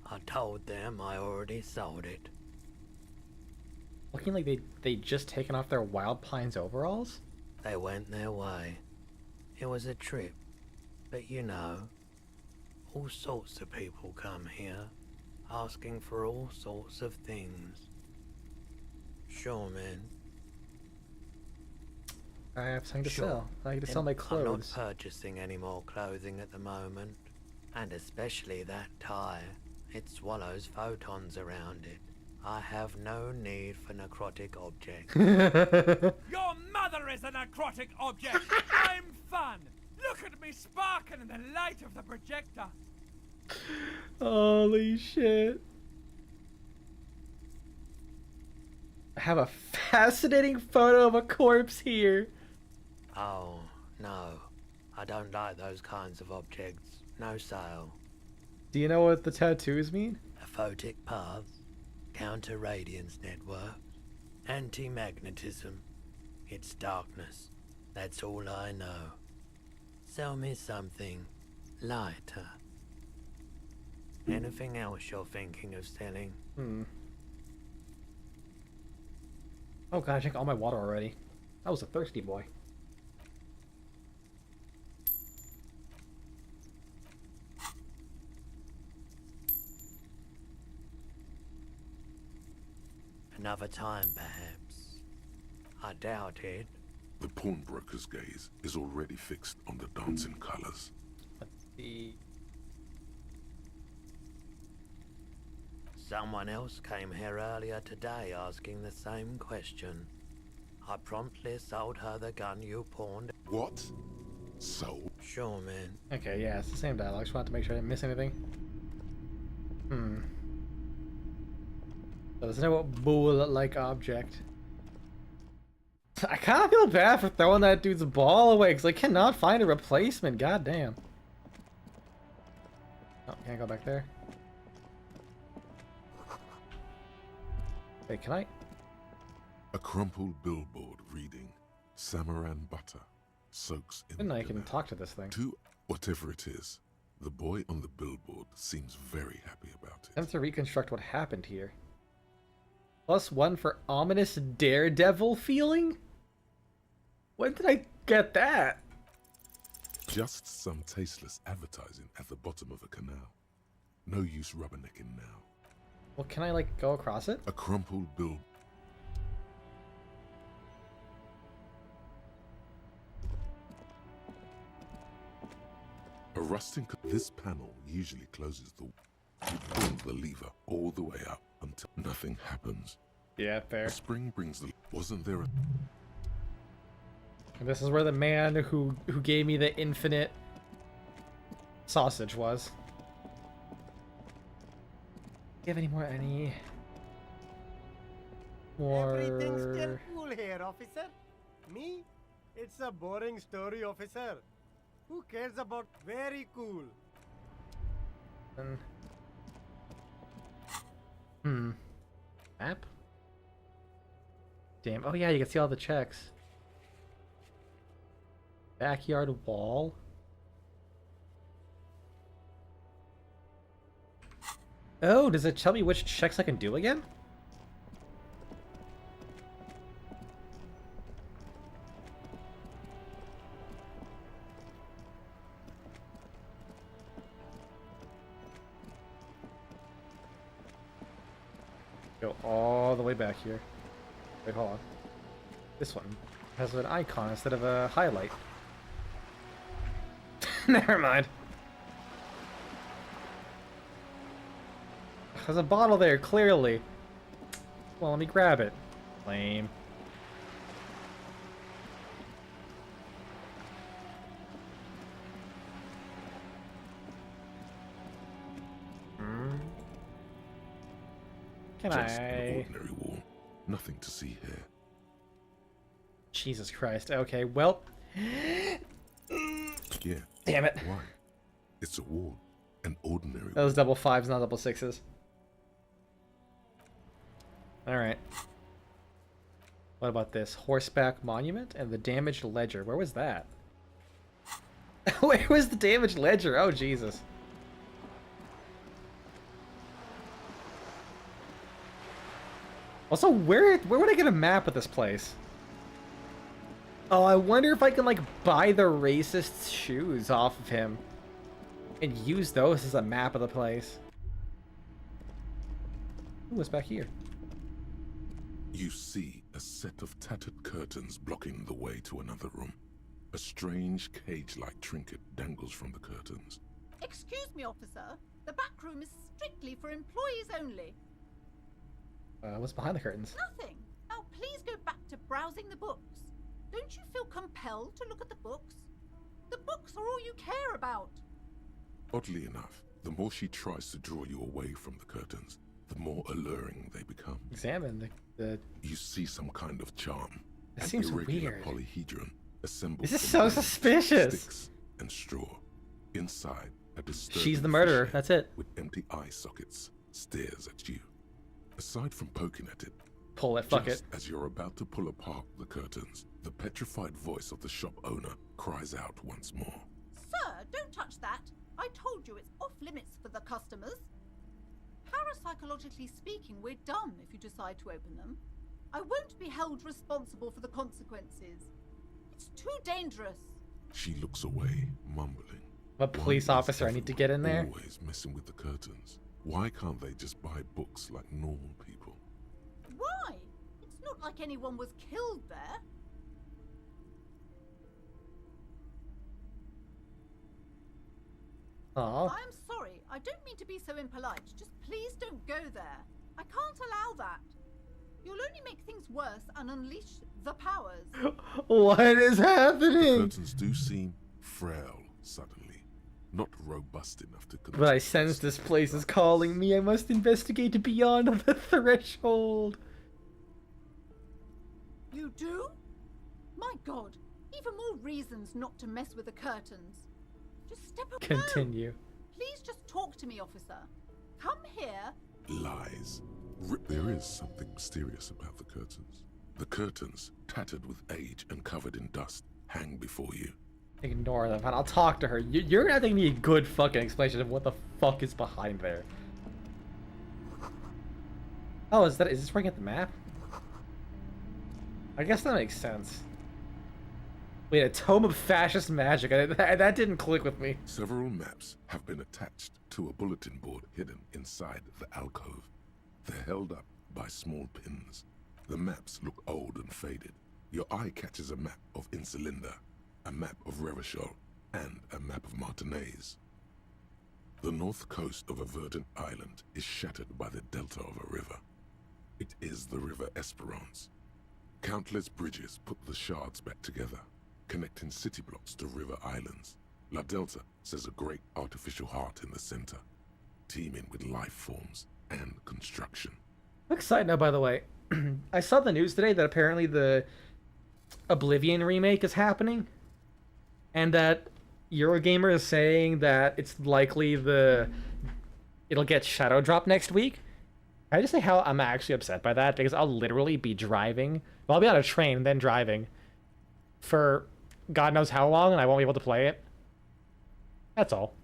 S12: I told them I already sold it.
S1: Looking like they just taken off their Wild Pines overalls?
S12: They went their way. It was a trip, but you know, all sorts of people come here, asking for all sorts of things. Sure, man.
S1: I have something to sell. I get to sell my clothes.
S12: I'm not purchasing any more clothing at the moment. And especially that tie. It swallows photons around it. I have no need for necrotic objects.
S8: Your mother is a necrotic object! I'm fun! Look at me sparking in the light of the projector!
S1: Holy shit. I have a fascinating photo of a corpse here.
S12: Oh, no. I don't like those kinds of objects. No sale.
S1: Do you know what the tattoos mean?
S12: Aphotic paths, counter-radiance networks, anti-magnetism. It's darkness. That's all I know. Sell me something lighter. Anything else you're thinking of selling?
S1: Oh god, I drank all my water already. I was a thirsty boy.
S12: Another time, perhaps. I doubt it.
S4: The pawnbroker's gaze is already fixed on the dancing colors.
S12: Someone else came here earlier today asking the same question. I promptly sold her the gun you pawned.
S4: What? Sold?
S12: Sure, man.
S1: Okay, yeah, it's the same dialogue. Just wanted to make sure I didn't miss anything. So there's no bullet-like object. I kind of feel bad for throwing that dude's ball away because I cannot find a replacement. God damn. Oh, can't go back there. Wait, can I?
S4: A crumpled billboard reading, Samaran butter soaks in
S1: Then I can talk to this thing.
S4: To whatever it is, The boy on the billboard seems very happy about it.
S1: Attempt to reconstruct what happened here. +1 for ominous daredevil feeling? When did I get that?
S4: Just some tasteless advertising at the bottom of a canal. No use rubbernecking now.
S1: Well, can I, like, go across it?
S4: A crumpled bill. A rusting. This panel usually closes the. You pull the lever all the way up until nothing happens.
S1: Yeah, fair.
S4: A spring brings the. Wasn't there a.
S1: And this is where the man who gave me the infinite sausage was. Do you have any more?
S10: Everything's still cool here, officer. Me? It's a boring story, officer. Who cares about very cool?
S1: Map? Damn. Oh yeah, you can see all the checks. Backyard wall. Oh, does it tell me which checks I can do again? Go all the way back here. Wait, hold on. This one has an icon instead of a highlight. Never mind. There's a bottle there, clearly. Well, let me grab it. Lame. Can
S4: Just
S1: I?
S4: an ordinary wall. Nothing to see here.
S1: Jesus Christ. Okay, well.
S4: Yeah.
S1: Damn it.
S4: Why? It's a wall. An ordinary
S1: That was double fives, not double sixes. Alright. What about this? Horseback monument and the damaged ledger. Where was that? Where was the damaged ledger? Oh, Jesus. Also, where would I get a map of this place? Oh, I wonder if I can, like, buy the racist shoes off of him and use those as a map of the place. Ooh, what's back here?
S4: You see a set of tattered curtains blocking the way to another room. A strange cage-like trinket dangles from the curtains.
S7: Excuse me, officer. The back room is strictly for employees only.
S1: What's behind the curtains?
S7: Nothing. Now please go back to browsing the books. Don't you feel compelled to look at the books? The books are all you care about.
S4: Oddly enough, the more she tries to draw you away from the curtains, the more alluring they become.
S1: Examine the...
S4: You see some kind of charm.
S1: It
S4: An
S1: seems
S4: irregular
S1: weird.
S4: polyhedron assembled
S1: This is
S4: from
S1: so
S4: rings,
S1: suspicious.
S4: sticks, and straw. Inside, a disturbing
S1: She's the murderer,
S4: fish
S1: that's it.
S4: with empty eye sockets stares at you. Aside from poking at it,
S1: Pull it, fuck
S4: just
S1: it.
S4: as you're about to pull apart the curtains, the petrified voice of the shop owner cries out once more.
S7: Sir, don't touch that. I told you it's off limits for the customers. Parapsychologically speaking, we're done if you decide to open them. I won't be held responsible for the consequences. It's too dangerous.
S4: She looks away, mumbling.
S1: A police officer, I need to get in there.
S4: Always messing with the curtains. Why can't they just buy books like normal people?
S7: Why? It's not like anyone was killed there.
S1: Aw.
S7: I'm sorry. I don't mean to be so impolite. Just please don't go there. I can't allow that. You'll only make things worse and unleash the powers.
S1: What is
S4: The
S1: happening?
S4: curtains do seem frail suddenly, not robust enough to
S1: But I sense this place is calling me. I must investigate beyond the threshold.
S7: You do? My God. Even more reasons not to mess with the curtains. Just step away.
S1: Continue.
S7: Please just talk to me, officer. Come here.
S4: Lies. There is something mysterious about the curtains. The curtains, tattered with age and covered in dust, hang before you.
S1: Ignore them, and I'll talk to her. You're gonna have to give me a good fucking explanation of what the fuck is behind there. Oh, is this where I get the map? I guess that makes sense. Wait, a tome of fascist magic. That didn't click with me.
S4: Several maps have been attached to a bulletin board hidden inside the alcove. They're held up by small pins. The maps look old and faded. Your eye catches a map of Insulinda, a map of Revachol, and a map of Martinez. The north coast of a verdant island is shattered by the delta of a river. It is the River Esperance. Countless bridges put the shards back together, connecting city blocks to river islands. La Delta says a great artificial heart in the center, teeming with life forms and construction.
S1: Quick side note, by the way, I saw the news today that apparently the Oblivion remake is happening, and that Eurogamer is saying that it's likely it'll get shadow drop next week. Can I just say how I'm actually upset by that? Because I'll literally be driving. Well, I'll be on a train and then driving for God knows how long, and I won't be able to play it. That's all.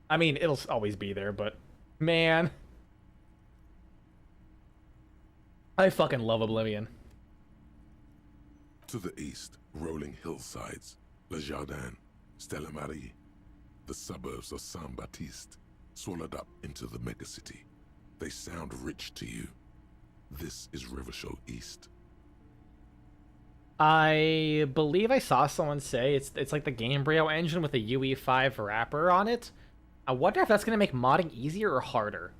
S1: I mean, it'll always be there, but man, I fucking love Oblivion.
S4: To the east, rolling hillsides, Le Jardin, Stella Marie, the suburbs of Saint-Baptiste, swallowed up into the megacity. They sound rich to you. This is Revachol East.
S1: I believe I saw someone say it's like the Gamebryo engine with a UE5 wrapper on it. I wonder if that's going to make modding easier or harder.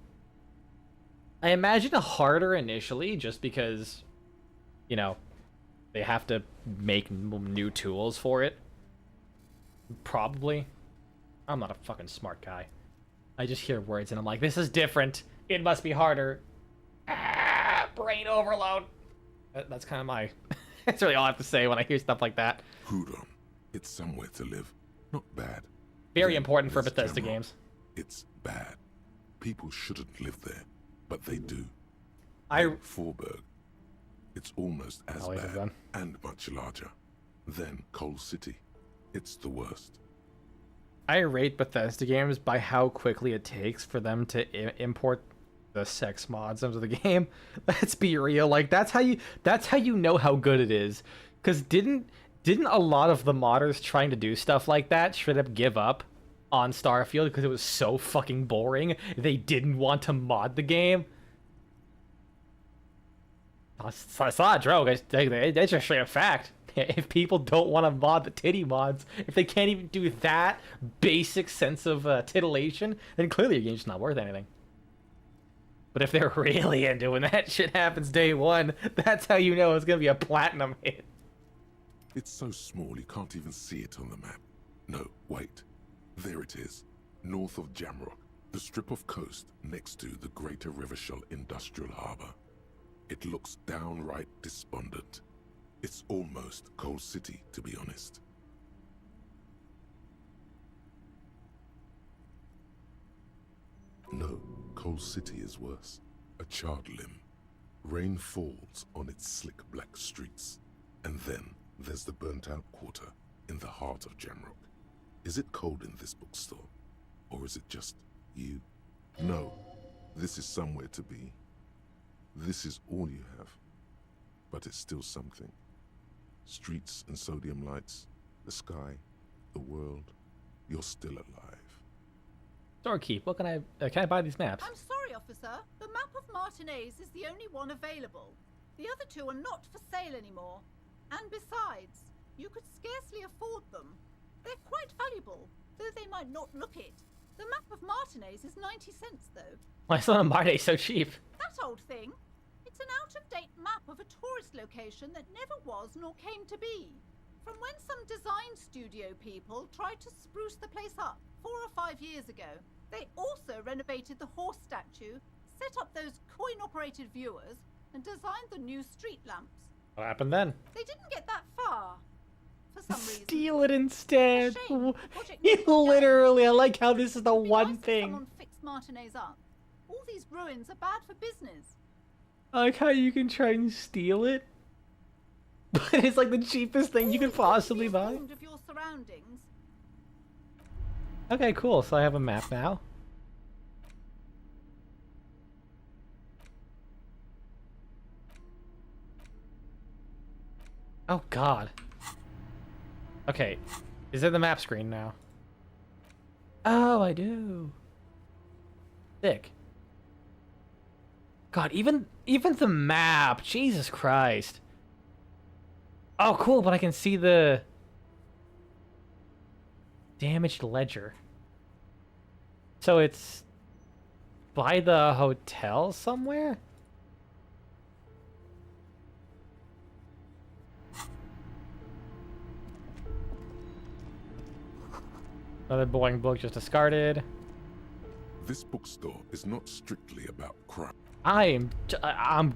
S1: I imagine harder initially, just because, you know, they have to make new tools for it. Probably. I'm not a fucking smart guy. I just hear words and I'm like, this is different. It must be harder. Ah, brain overload. That's kind of my... That's really all I have to say when I hear stuff like that.
S4: Hudon. It's somewhere to live. Not bad.
S1: Very
S4: Then
S1: important for
S4: there's
S1: Bethesda
S4: Jamrock.
S1: games.
S4: It's bad. People shouldn't live there, but they do.
S1: Then
S4: Forberg. It's almost as
S1: Always have
S4: bad
S1: done.
S4: and much larger. Then Coal City. It's the worst.
S1: I rate Bethesda games by how quickly it takes for them to import the sex mods into the game. Let's be real. Like that's how you know how good it is. Because didn't a lot of the modders trying to do stuff like that straight up give up on Starfield because it was so fucking boring? They didn't want to mod the game. It's not a joke. It's just straight up fact. If people don't want to mod the titty mods, if they can't even do that basic sense of titillation, then clearly your game's just not worth anything. But if they're really into when that shit happens day one, that's how you know it's gonna be a platinum hit.
S4: It's so small you can't even see it on the map. No, wait. There it is. North of Jamrock, the strip of coast next to the Greater Revachol Industrial Harbor. It looks downright despondent. It's almost Coal City, to be honest. No, Coal City is worse. A charred limb. Rain falls on its slick black streets. And then there's the burnt-out quarter in the heart of Jamrock. Is it cold in this bookstore? Or is it just you? No, this is somewhere to be. This is all you have. But it's still something. Streets and sodium lights, the sky, the world. You're still alive.
S1: Storekeep, what can I buy these maps?
S13: I'm sorry, officer. The map of Martinez is the only one available. The other two are not for sale anymore. And besides, you could scarcely afford them. They're quite valuable, though they might not look it. The map of Martinez is 90 cents, though.
S1: Why is Martinez so cheap?
S13: That old thing. It's an out-of-date map of a tourist location that never was nor came to be. From when some design studio people tried to spruce the place up 4 or 5 years ago. They also renovated the horse statue, set up those coin-operated viewers, and designed the new street lamps.
S1: What happened then?
S13: They didn't get that far. For some reason.
S1: Steal it instead. Literally, I like how this is the one thing.
S13: Someone fixed Martinez up. All these ruins are bad for business.
S1: I like how you can try and steal it, but it's like the cheapest thing you could possibly buy.
S13: Of your surroundings.
S1: Okay, cool. So I have a map now. Oh God. Okay, is it the map screen now? Oh, I do. Sick. God, even the map. Jesus Christ. Oh, cool, but I can see the damaged ledger. So it's by the hotel somewhere? Another boring book just discarded.
S4: This bookstore is not strictly about crime.
S1: I'm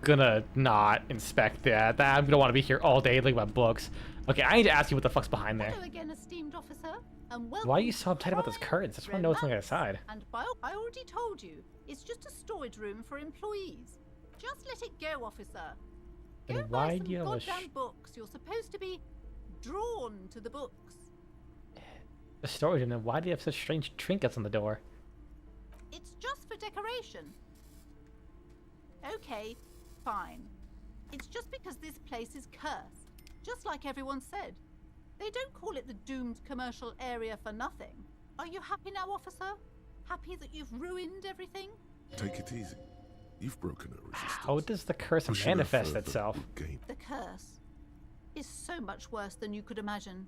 S1: gonna not inspect that. I'm gonna want to be here all day looking at books. Okay, I need to ask you what the fuck's behind there.
S13: Hello again, esteemed officer, and welcome.
S1: Why are you so uptight about those curtains? I just want to know what's on the other side.
S13: And I already told you, it's just a storage room for employees. Just let it go, officer. Go
S1: And
S13: buy
S1: why
S13: some
S1: do you have a
S13: goddamn books. You're supposed to be drawn to the books.
S1: the storage room? Then why do you have such strange trinkets on the door?
S13: It's just for decoration. Okay, fine. It's just because this place is cursed, just like everyone said. They don't call it the doomed commercial area for nothing. Are you happy now, officer? Happy that you've ruined everything?
S4: Take it easy. You've broken a resistance.
S1: How does the curse
S4: Pushing her
S1: manifest
S4: further
S1: itself?
S4: will gain.
S13: The curse is so much worse than you could imagine.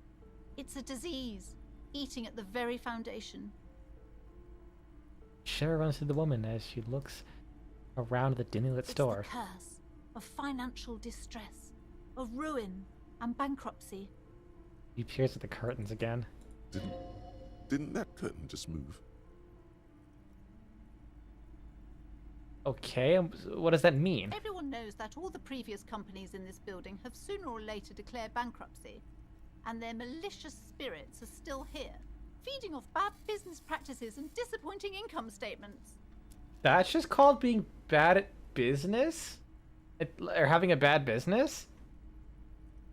S13: It's a disease, eating at the very foundation.
S1: Shiver runs through the woman as she looks around the dimly lit store.
S13: It's the curse of financial distress, of ruin and bankruptcy.
S1: He peers at the curtains again.
S4: Didn't that curtain just move?
S1: Okay, what does that mean?
S13: Everyone knows that all the previous companies in this building have sooner or later declared bankruptcy, and their malicious spirits are still here, feeding off bad business practices and disappointing income statements.
S1: That's just called being bad at business? Or having a bad business?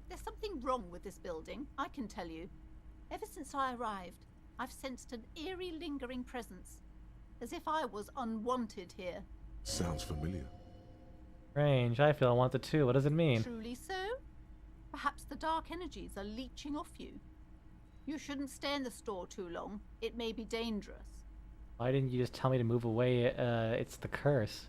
S13: There's something wrong with this building, I can tell you. Ever since I arrived, I've sensed an eerie, lingering presence, as if I was unwanted here.
S4: Sounds familiar.
S1: Strange, I feel unwanted too. What does it mean?
S13: Truly so? Perhaps the dark energies are leeching off you. You shouldn't stay in the store too long. It may be dangerous.
S1: Why didn't you just tell me to move away? It's the curse.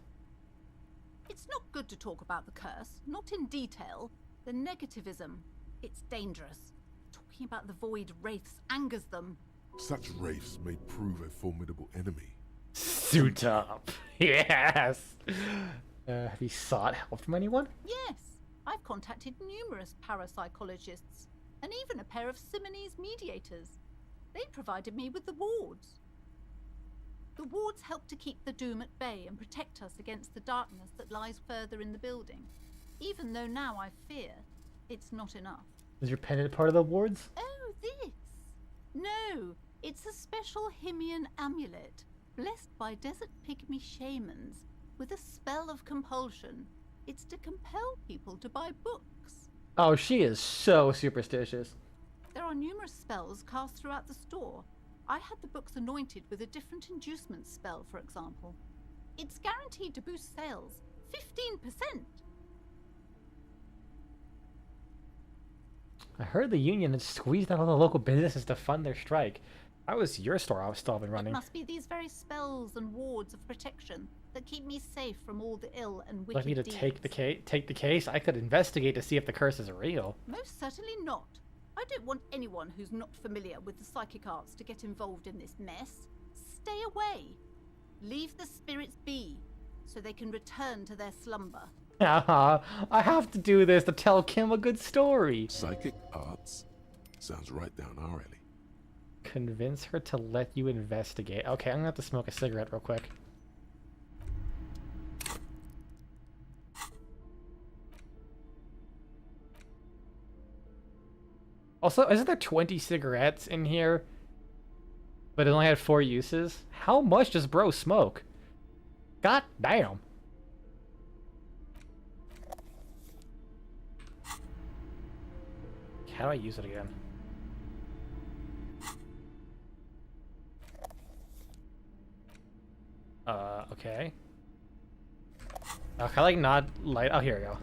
S13: It's not good to talk about the curse, not in detail. The negativism, it's dangerous. Talking about the void wraiths angers them.
S4: Such wraiths may prove a formidable enemy.
S1: Suit up. Yes. Have you sought help from anyone?
S13: Yes, I've contacted numerous parapsychologists, and even a pair of Simonese mediators. They provided me with the wards. The wards help to keep the doom at bay and protect us against the darkness that lies further in the building. Even though now I fear it's not enough.
S1: Is your pendant part of the wards?
S13: Oh, this? No, it's a special Himian amulet, blessed by desert pygmy shamans, with a spell of compulsion. It's to compel people to buy books.
S1: Oh, she is so superstitious.
S13: There are numerous spells cast throughout the store. I had the books anointed with a different inducement spell, for example. It's guaranteed to boost sales 15%.
S1: I heard the union had squeezed out all the local businesses to fund their strike. If I was your store, I would still have been running.
S13: It must be these very spells and wards of protection that keep me safe from all the ill and wicked
S1: Like me to
S13: deeds.
S1: take the case? I could investigate to see if the curse is real.
S13: Most certainly not. I don't want anyone who's not familiar with the psychic arts to get involved in this mess. Stay away. Leave the spirits be, so they can return to their slumber.
S1: I have to do this to tell Kim a good story.
S4: Psychic arts? Sounds right down our alley.
S1: Convince her to let you investigate. Okay, I'm gonna have to smoke a cigarette real quick. Also, isn't there 20 cigarettes in here? But it only had 4 uses? How much does bro smoke? God damn. How do I use it again? Okay. Can I like not light? Oh, here we go.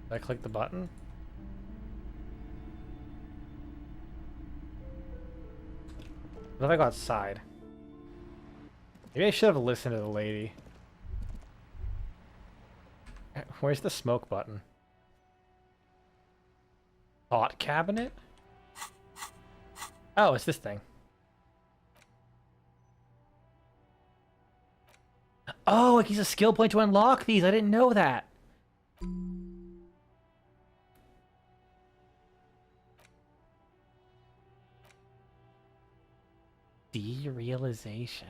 S1: Did I click the button? What if I go outside? Maybe I should have listened to the lady. Where's the smoke button? Thought cabinet? Oh, it's this thing. Oh, it gives a skill point to unlock these. I didn't know that. Derealization.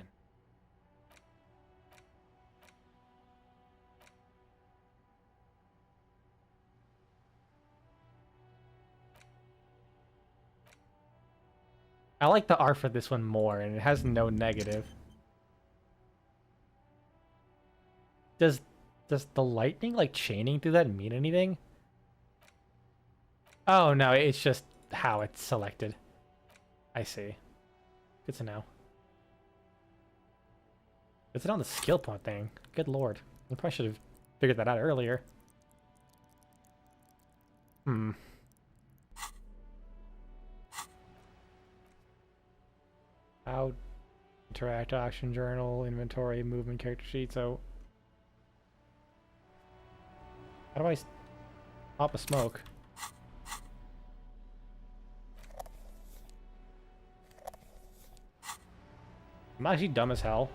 S1: I like the art for this one more, and it has no negative. Does the lightning, like, chaining through that mean anything? Oh, no, it's just how it's selected. I see. Good to know. It's on the skill point thing. Good lord. I probably should have figured that out earlier. Hmm. How interact, action journal, inventory, movement, character sheet. So how do I pop a smoke? I'm actually dumb as hell.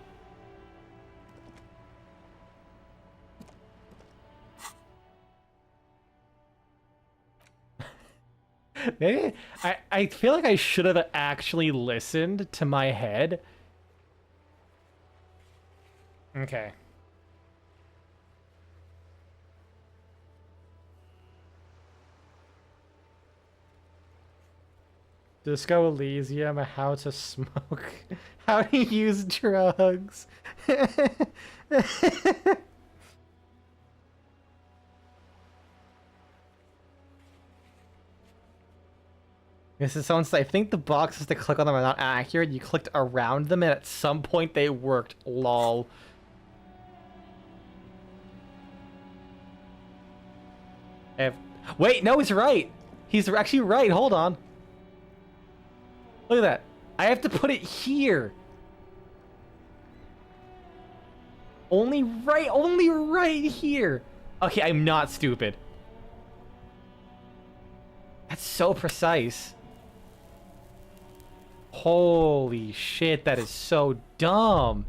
S1: Maybe I feel like I should have actually listened to my head. Okay. Disco Elysium, how to smoke, how to use drugs. This is someone said, I think the boxes to click on them are not accurate. You clicked around them and at some point they worked. Lol. Wait, no, he's right. He's actually right. Hold on. Look at that. I have to put it here. Only right here. Okay, I'm not stupid. That's so precise. Holy shit, that is so dumb.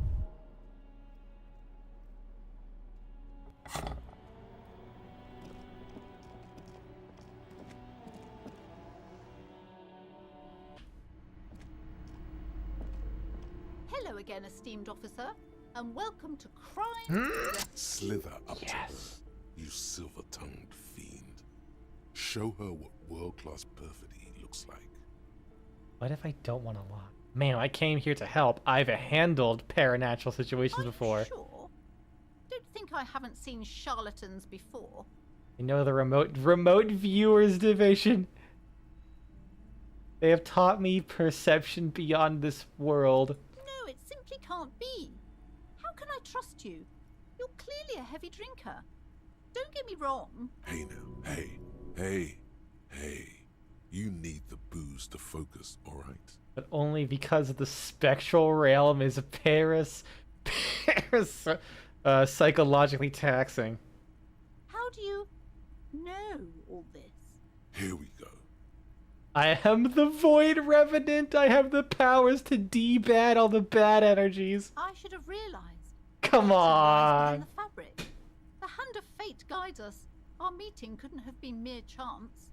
S13: Hello again, esteemed officer, and welcome to Crime.
S4: Slither up to her, you silver-tongued fiend. Show her what world-class perfidy looks like.
S1: What if I don't want to lock? Man, I came here to help. I've handled paranatural situations before.
S13: Sure. Don't think I haven't seen charlatans before.
S1: You know the remote viewers division. They have taught me perception beyond this world.
S13: No, it simply can't be. How can I trust you? You're clearly a heavy drinker. Don't get me wrong.
S4: Hey now, hey. You need the booze to focus, alright?
S1: But only because the spectral realm is psychologically taxing.
S13: How do you know all this?
S4: Here we go.
S1: I am the Void Revenant. I have the powers to debat all the bad energies.
S13: I should have realized.
S1: Come on.
S13: In the fabric. The hand of fate guides us. Our meeting couldn't have been mere chance.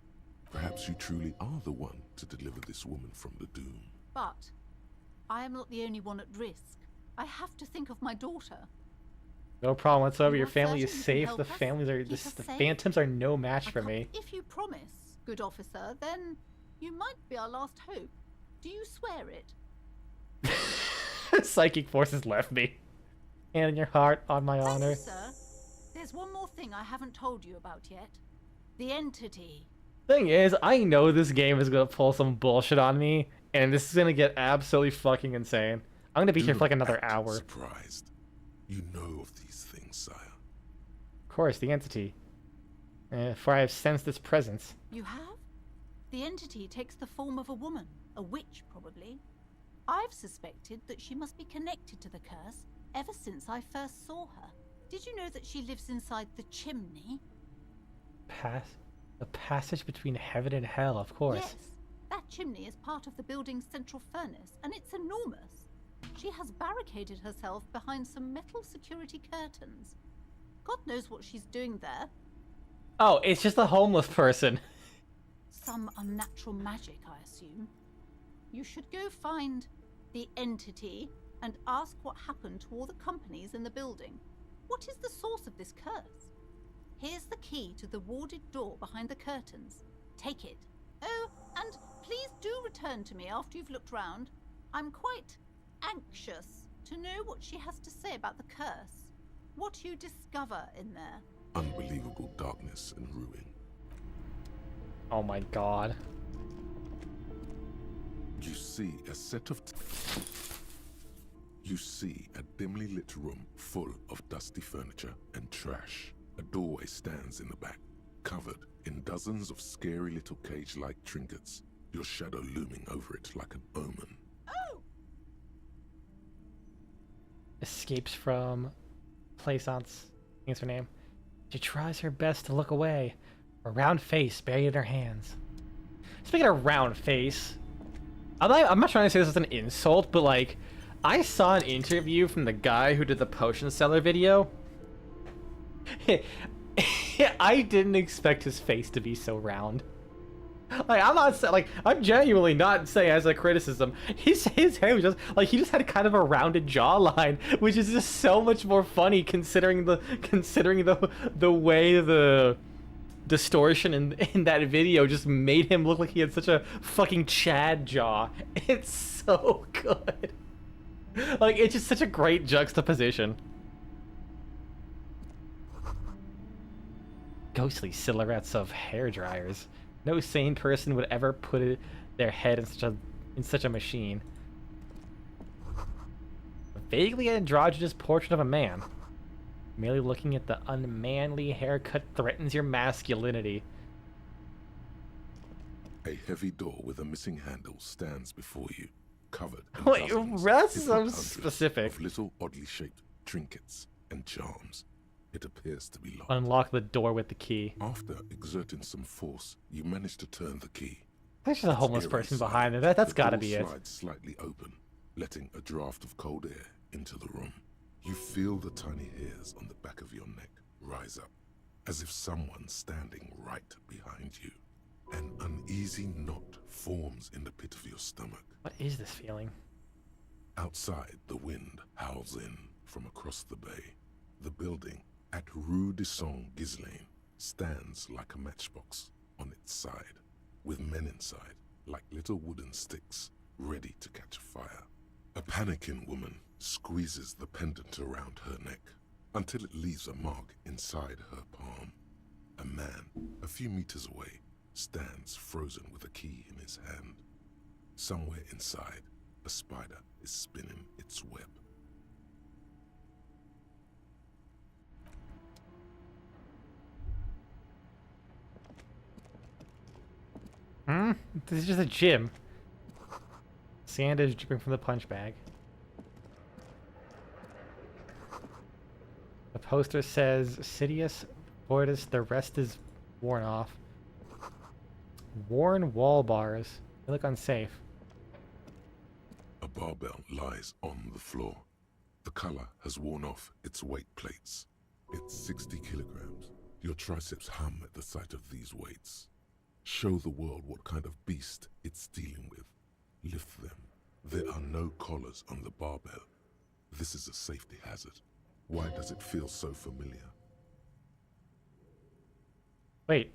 S4: Perhaps you truly are the one to deliver this woman from the doom.
S13: But I am not the only one at risk. I have to think of my daughter.
S1: No problem whatsoever. Your
S13: are
S1: family is
S13: certain you can
S1: safe.
S13: help
S1: The
S13: us?
S1: families are
S13: Keep us
S1: the
S13: safe?
S1: phantoms are no match for me.
S13: If you promise, good officer, then you might be our last hope. Do you swear it?
S1: Psychic forces left me. Hand in your heart, on my honor.
S13: Thank you, sir. There's one more thing I haven't told you about yet. The entity.
S1: Thing is, I know this game is gonna pull some bullshit on me, and this is gonna get absolutely fucking insane. I'm gonna be
S4: Do
S1: here for like
S4: not
S1: another
S4: act
S1: hour.
S4: Surprised. You know of these things, sire.
S1: Of course, the entity. For I have sensed its presence.
S13: You have? The entity takes the form of a woman, a witch probably. I've suspected that she must be connected to the curse ever since I first saw her. Did you know that she lives inside the chimney?
S1: The passage between heaven and hell, of course.
S13: Yes, that chimney is part of the building's central furnace, and it's enormous. She has barricaded herself behind some metal security curtains. God knows what she's doing there.
S1: Oh, it's just a homeless person.
S13: Some unnatural magic, I assume. You should go find the entity and ask what happened to all the companies in the building. What is the source of this curse? Here's the key to the warded door behind the curtains. Take it. Oh, and please do return to me after you've looked round. I'm quite anxious to know what she has to say about the curse. What you discover in there.
S4: Unbelievable darkness and ruin.
S1: Oh my god.
S4: You see a set of... You see a dimly lit room full of dusty furniture and trash. A doorway stands in the back, covered in dozens of scary little cage-like trinkets, your shadow looming over it like an omen.
S1: Escapes from Plaisance. I think it's her name. She tries her best to look away, a round face buried in her hands. Speaking of round face, I'm not trying to say this as an insult, but like, I saw an interview from the guy who did the potion seller video. I didn't expect his face to be so round. Like, I'm genuinely not saying as a criticism. His hair was just like, he just had kind of a rounded jawline, which is just so much more funny considering the way the distortion in that video just made him look like he had such a fucking Chad jaw. It's so good. Like, it's just such a great juxtaposition. Ghostly silhouettes of hair dryers. No sane person would ever put their head in such a machine. A vaguely androgynous portrait of a man. Merely looking at the unmanly haircut threatens your masculinity.
S4: A heavy door with a missing handle stands before you, covered in
S1: Wait,
S4: dozens,
S1: that's
S4: if
S1: so
S4: not hundreds,
S1: specific.
S4: of little oddly shaped trinkets and charms. It appears to be locked.
S1: Unlock the door with the key.
S4: After exerting some force, you manage to turn the key.
S1: There's just a homeless person behind there. That's gotta be it.
S4: The door slides slightly open, letting a draft of cold air into the room. You feel the tiny hairs on the back of your neck rise up, as if someone's standing right behind you. An uneasy knot forms in the pit of your stomach.
S1: What is this feeling?
S4: Outside, the wind howls in from across the bay. The building at Rue de Saint-Ghislain stands like a matchbox on its side, with men inside, like little wooden sticks, ready to catch fire. A panicking woman squeezes the pendant around her neck until it leaves a mark inside her palm. A man, a few meters away, stands frozen with a key in his hand. Somewhere inside, a spider is spinning its web.
S1: This is just a gym. Sand is dripping from the punch bag. The poster says, Sidious, Fortis, the rest is worn off. Worn wall bars. They look unsafe.
S4: A barbell lies on the floor. The color has worn off its weight plates. It's 60 kilograms. Your triceps hum at the sight of these weights. Show the world what kind of beast it's dealing with. Lift them. There are no collars on the barbell. This is a safety hazard. Why does it feel so familiar?
S1: Wait,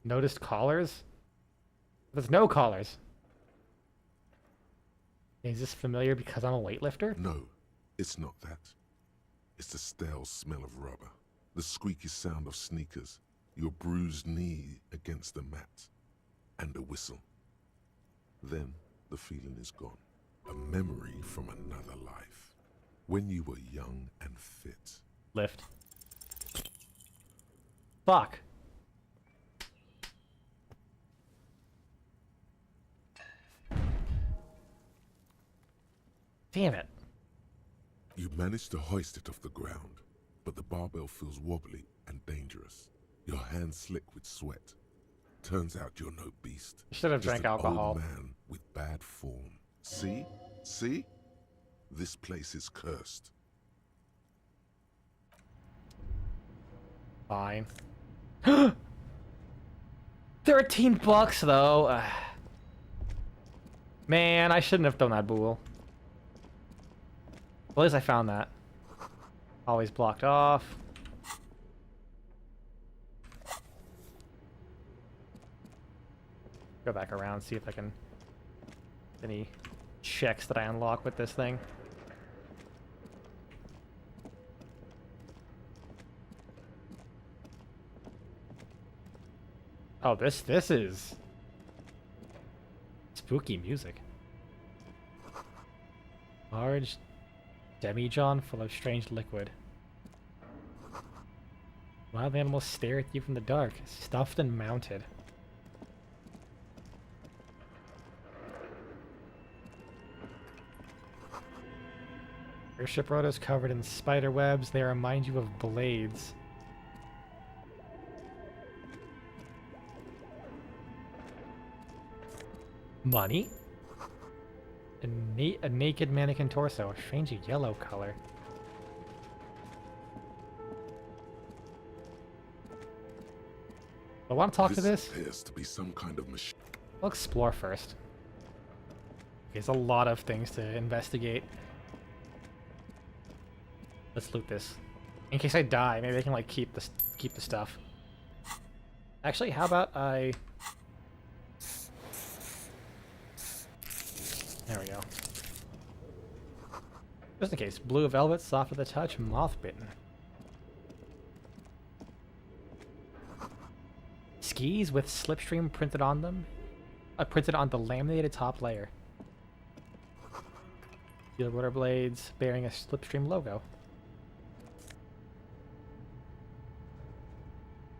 S1: noticed collars? There's no collars. Is this familiar because I'm a weightlifter?
S4: No, it's not that. It's the stale smell of rubber, the squeaky sound of sneakers, your bruised knee against the mat, and a whistle. Then the feeling is gone. A memory from another life. When you were young and fit.
S1: Lift. Fuck. Damn it.
S4: You manage to hoist it off the ground, but the barbell feels wobbly and dangerous. Your hands slick with sweat. Turns out you're no beast.
S1: You should have
S4: just
S1: drank
S4: an
S1: alcohol.
S4: Old man with bad form. See? See? This place is cursed.
S1: Fine. $13 though. Man, I shouldn't have done that, Boole. At least I found that. Always blocked off. Go back around, see if I can... any checks that I unlock with this thing. Oh, this is... spooky music. Large demijohn full of strange liquid. Wild animals stare at you from the dark, stuffed and mounted. Airship rotors covered in spider webs, they remind you of blades. Money? A naked mannequin torso, a strange yellow color. I want to talk to this.
S4: Appears to be some kind of machine.
S1: I'll explore first. There's a lot of things to investigate. Let's loot this. In case I die, maybe I can like keep the stuff. Actually, how about I... There we go. Just in case. Blue velvet, soft to the touch, moth bitten. Skis with slipstream printed on them. Printed on the laminated top layer. Steel rotor blades bearing a slipstream logo.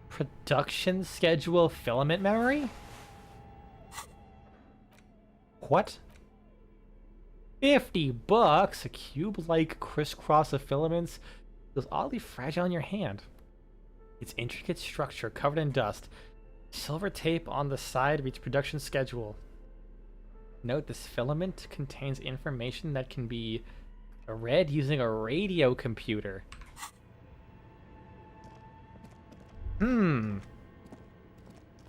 S1: Production schedule filament memory? What? $50? A cube-like crisscross of filaments feels oddly fragile in your hand. Its intricate structure covered in dust. Silver tape on the side reads production schedule. Note this filament contains information that can be read using a radio computer.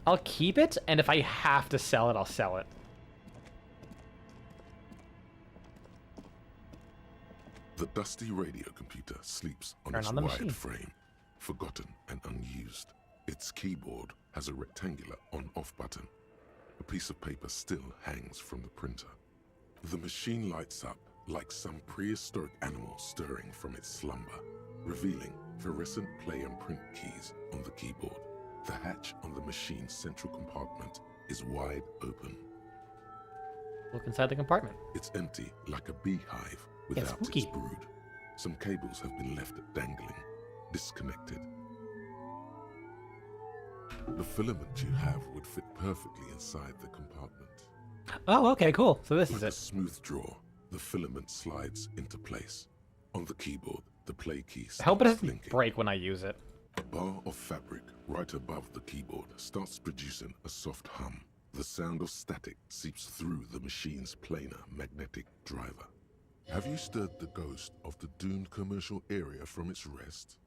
S1: I'll keep it, and if I have to sell it, I'll sell it.
S4: The dusty radio computer sleeps on
S1: Turn
S4: its
S1: on the
S4: wide
S1: machine.
S4: frame, forgotten and unused. Its keyboard has a rectangular on-off button. A piece of paper still hangs from the printer. The machine lights up like some prehistoric animal stirring from its slumber, revealing fluorescent play and print keys on the keyboard. The hatch on the machine's central compartment is wide open.
S1: Look inside the compartment.
S4: It's empty like a beehive without its brood. Some cables have been left dangling, disconnected. The filament you have would fit perfectly inside the compartment.
S1: Oh, okay, cool. So this
S4: Like
S1: is
S4: a
S1: it.
S4: smooth draw, the filament slides into place. On the keyboard, the play key
S1: I hope it
S4: starts
S1: doesn't
S4: blinking.
S1: break when I use it.
S4: A bar of fabric right above the keyboard starts producing a soft hum. The sound of static seeps through the machine's planar magnetic driver. Have you stirred the ghost of the doomed commercial area from its rest?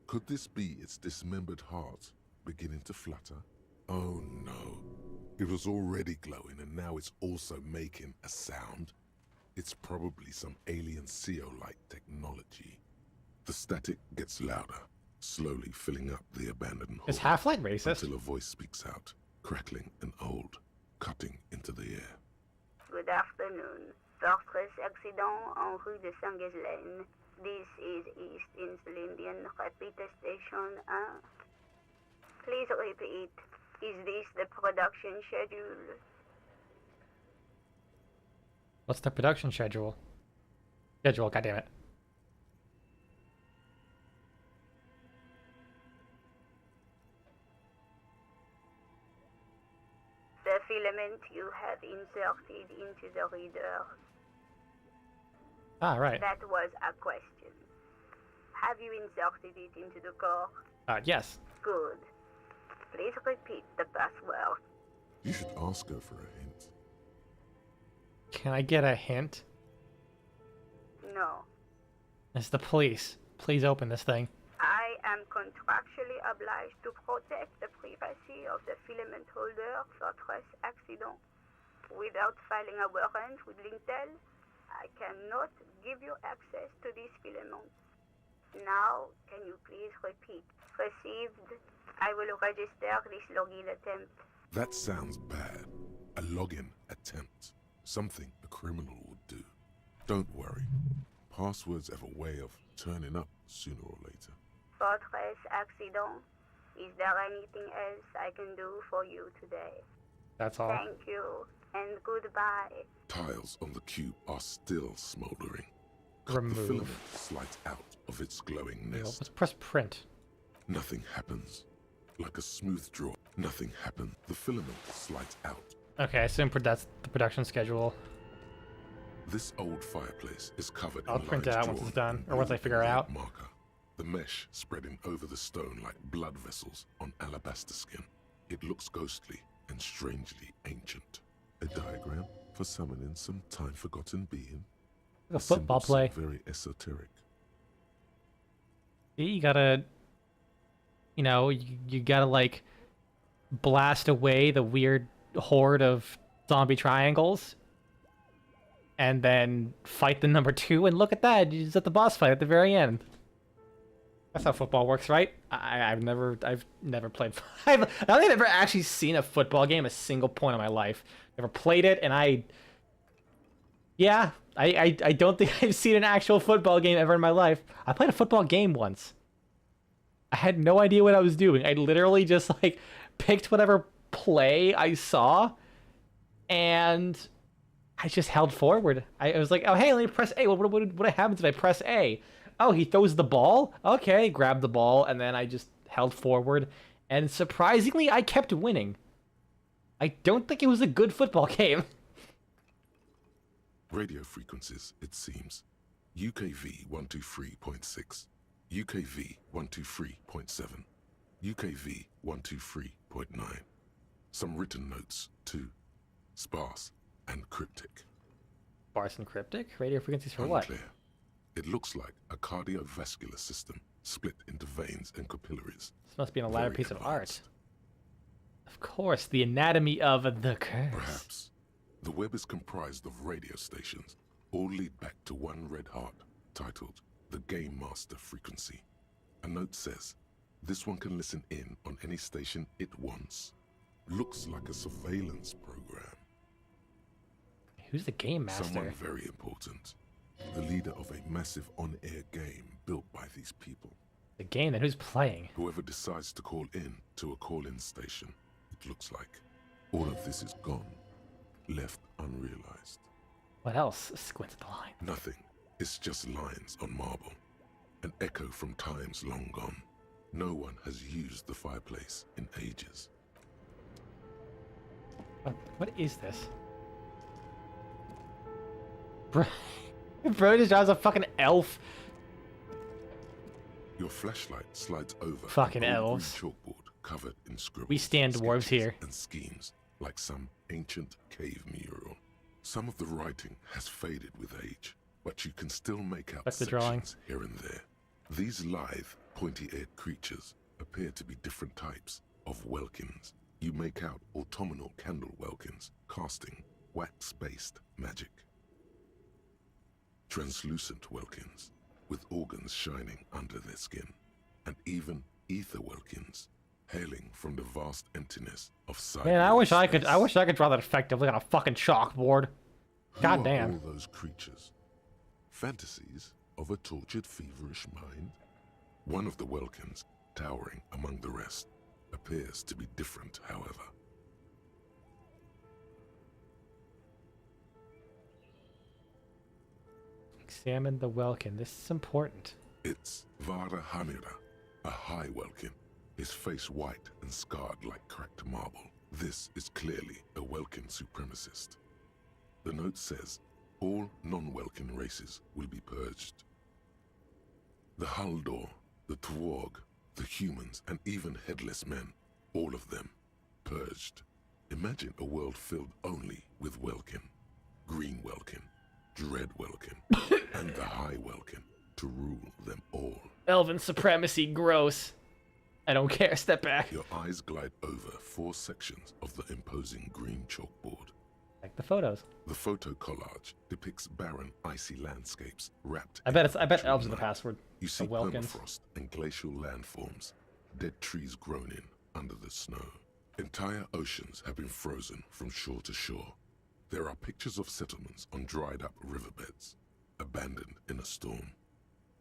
S4: Could this be its dismembered heart beginning to flutter? Oh no. It was already glowing and now it's also making a sound. It's probably some alien CO-like technology. The static gets louder, slowly filling up the abandoned hall.
S1: Is Half-Life racist?
S4: Until a voice speaks out, crackling and old, cutting into the air.
S11: Good afternoon. Fortress accident en rue de Saint-Ghislaine. This is East Insulindian Repeater Station 1. Please repeat. Is this the production schedule?
S1: What's the production schedule? Schedule, goddammit.
S11: The filament you have inserted into the reader.
S1: Ah, right.
S11: That was a question. Have you inserted it into the core?
S1: Yes.
S11: Good. Please repeat the password.
S4: You should ask her for a hint.
S1: Can I get a hint?
S11: No.
S1: It's the police. Please open this thing.
S11: I am contractually obliged to protect the privacy of the filament holder for stress accident. Without filing a warrant with Lintel, I cannot give you access to these filaments. Now, can you please repeat? Received. I will register this login attempt.
S4: That sounds bad. A login attempt. Something a criminal would do. Don't worry. Passwords have a way of turning up sooner or later.
S11: Fortress accident. Is there anything else I can do for you today?
S1: That's all.
S11: Thank you, and goodbye.
S4: Tiles on the cube are still smoldering.
S1: Remove.
S4: The filament slides out of its glowing nest.
S1: Let's press print.
S4: Nothing happens. Like a smooth draw, nothing happens. The filament slides out.
S1: Okay, I assume that's the production schedule.
S4: This old fireplace is covered
S1: I'll
S4: in
S1: print it
S4: lines
S1: out once it's
S4: drawn
S1: done,
S4: in
S1: or once I
S4: blue
S1: figure it
S4: and
S1: out.
S4: red marker. The mesh spreading over the stone like blood vessels on alabaster skin. It looks ghostly and strangely ancient. A diagram for summoning some time-forgotten being.
S1: A football
S4: symbol
S1: play.
S4: Very esoteric.
S1: You gotta, you gotta like blast away the weird horde of zombie triangles, and then fight the number 2. And look at that, he's at the boss fight at the very end. That's how football works, right? I've never played. I don't think I've ever actually seen a football game a single point in my life. Never played it, and I don't think I've seen an actual football game ever in my life. I played a football game once. I had no idea what I was doing. I literally just like picked whatever play I saw, and I just held forward. I was like, oh hey, let me press A. What happens if I press A? Oh, he throws the ball? Okay, grab the ball, and then I just held forward, and surprisingly, I kept winning. I don't think it was a good football game.
S4: Radio frequencies, it seems. UKV 123.6, UKV 123.7, UKV 123.9. Some written notes, too. Sparse and cryptic.
S1: Sparse and cryptic? Radio frequencies for
S4: Unclear.
S1: what?
S4: It looks like a cardiovascular system split into veins and capillaries.
S1: This must be an elaborate
S4: Very
S1: piece of
S4: advanced.
S1: art. Of course, the anatomy of the curse.
S4: Perhaps. The web is comprised of radio stations, all lead back to one red heart, titled the Game Master Frequency. A note says, this one can listen in on any station it wants. Looks like a surveillance program.
S1: Who's the Game Master?
S4: Someone very important. The leader of a massive on-air game built by these people.
S1: The game, then who's playing?
S4: Whoever decides to call in to a call-in station, it looks like. All of this is gone, left unrealized.
S1: What else? Squint at the line.
S4: Nothing. It's just lines on marble. An echo from times long gone. No one has used the fireplace in ages.
S1: What is this? Bro just drives a fucking elf.
S4: Your flashlight slides over
S1: Fucking
S4: an old
S1: elves.
S4: green chalkboard covered in scribbles.
S1: We stand dwarves
S4: sketches,
S1: here.
S4: And schemes like some ancient cave mural. Some of the writing has faded with age, but you can still make out
S1: That's the
S4: sections
S1: drawing.
S4: here and there. These lithe, pointy-eared creatures appear to be different types of welkins. You make out autumnal candle welkins casting wax-based magic. Translucent welkins with organs shining under their skin, and even ether welkins hailing from the vast emptiness of sight.
S1: Man, I wish I could draw that effectively on a fucking chalkboard. God
S4: Who are
S1: damn.
S4: all those creatures? Fantasies of a tortured, feverish mind? One of the welkins, towering among the rest, appears to be different, however.
S1: Examine the Welkin. This is important.
S4: It's Vara Hamira, a high Welkin, his face white and scarred like cracked marble. This is clearly a Welkin supremacist. The note says, all non-Welkin races will be purged. The Haldor, the Tuorg, the humans, and even headless men, all of them, purged. Imagine a world filled only with Welkin, Green Welkin, Dread Welkin, and the High Welkin to rule them all.
S1: Elven supremacy, gross. I don't care, step back.
S4: Your eyes glide over 4 sections of the imposing green chalkboard.
S1: Like the photos.
S4: The photo collage depicts barren, icy landscapes wrapped.
S1: I bet elves are the password.
S4: You see
S1: Welkins.
S4: permafrost and glacial landforms, dead trees grown in under the snow. Entire oceans have been frozen from shore to shore. There are pictures of settlements on dried up riverbeds, abandoned in a storm.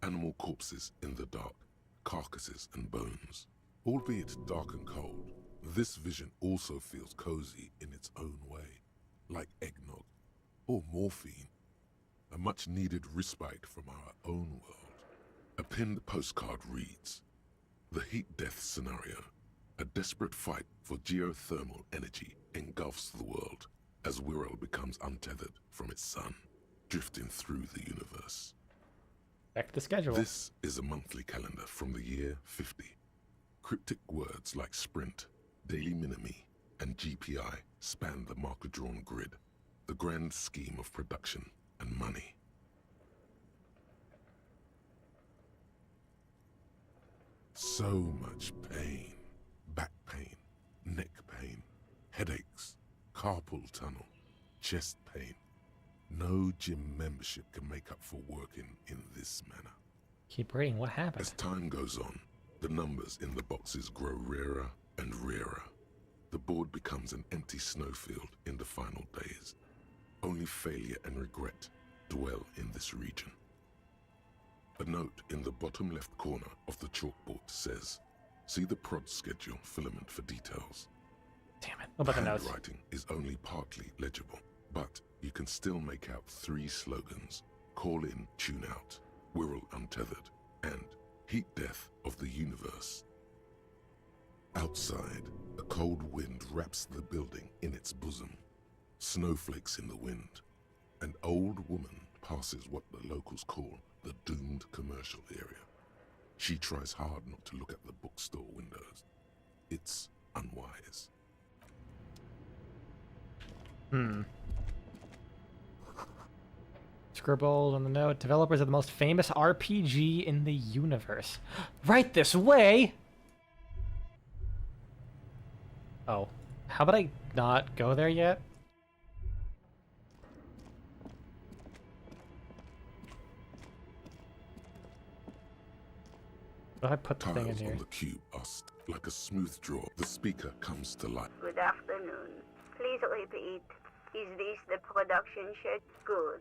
S4: Animal corpses in the dark, carcasses and bones. Albeit dark and cold, this vision also feels cozy in its own way, like eggnog or morphine, a much-needed respite from our own world. A pinned postcard reads, "The heat death scenario, a desperate fight for geothermal energy engulfs the world as Wirral becomes untethered from its sun, drifting through the universe."
S1: Back to the schedule.
S4: This is a monthly calendar from the year 50. Cryptic words like sprint, daily minimi, and GPI span the marker-drawn grid, the grand scheme of production and money. So much pain. Back pain, neck pain, headaches, carpal tunnel, chest pain. No gym membership can make up for working in this manner.
S1: Keep reading, what happened?
S4: As time goes on, the numbers in the boxes grow rarer and rarer. The board becomes an empty snowfield in the final days. Only failure and regret dwell in this region. A note in the bottom left corner of the chalkboard says, "See the prod schedule filament for details."
S1: Damn it. What about the notes?
S4: Handwriting is only partly legible, but you can still make out 3 slogans: Call in, Tune out, Wirral Untethered, and Heat Death of the Universe. Outside, a cold wind wraps the building in its bosom. Snowflakes in the wind. An old woman passes what the locals call the doomed commercial area. She tries hard not to look at the bookstore windows. It's unwise.
S1: Scribbled on the note, developers of the most famous RPG in the universe. Right this way! Oh, how about I not go there yet? What if I put the thing in
S4: Tiles
S1: here?
S4: on the cube are like a smooth draw. The speaker comes to life.
S11: Good afternoon. Please repeat. Is this the production shed? Good.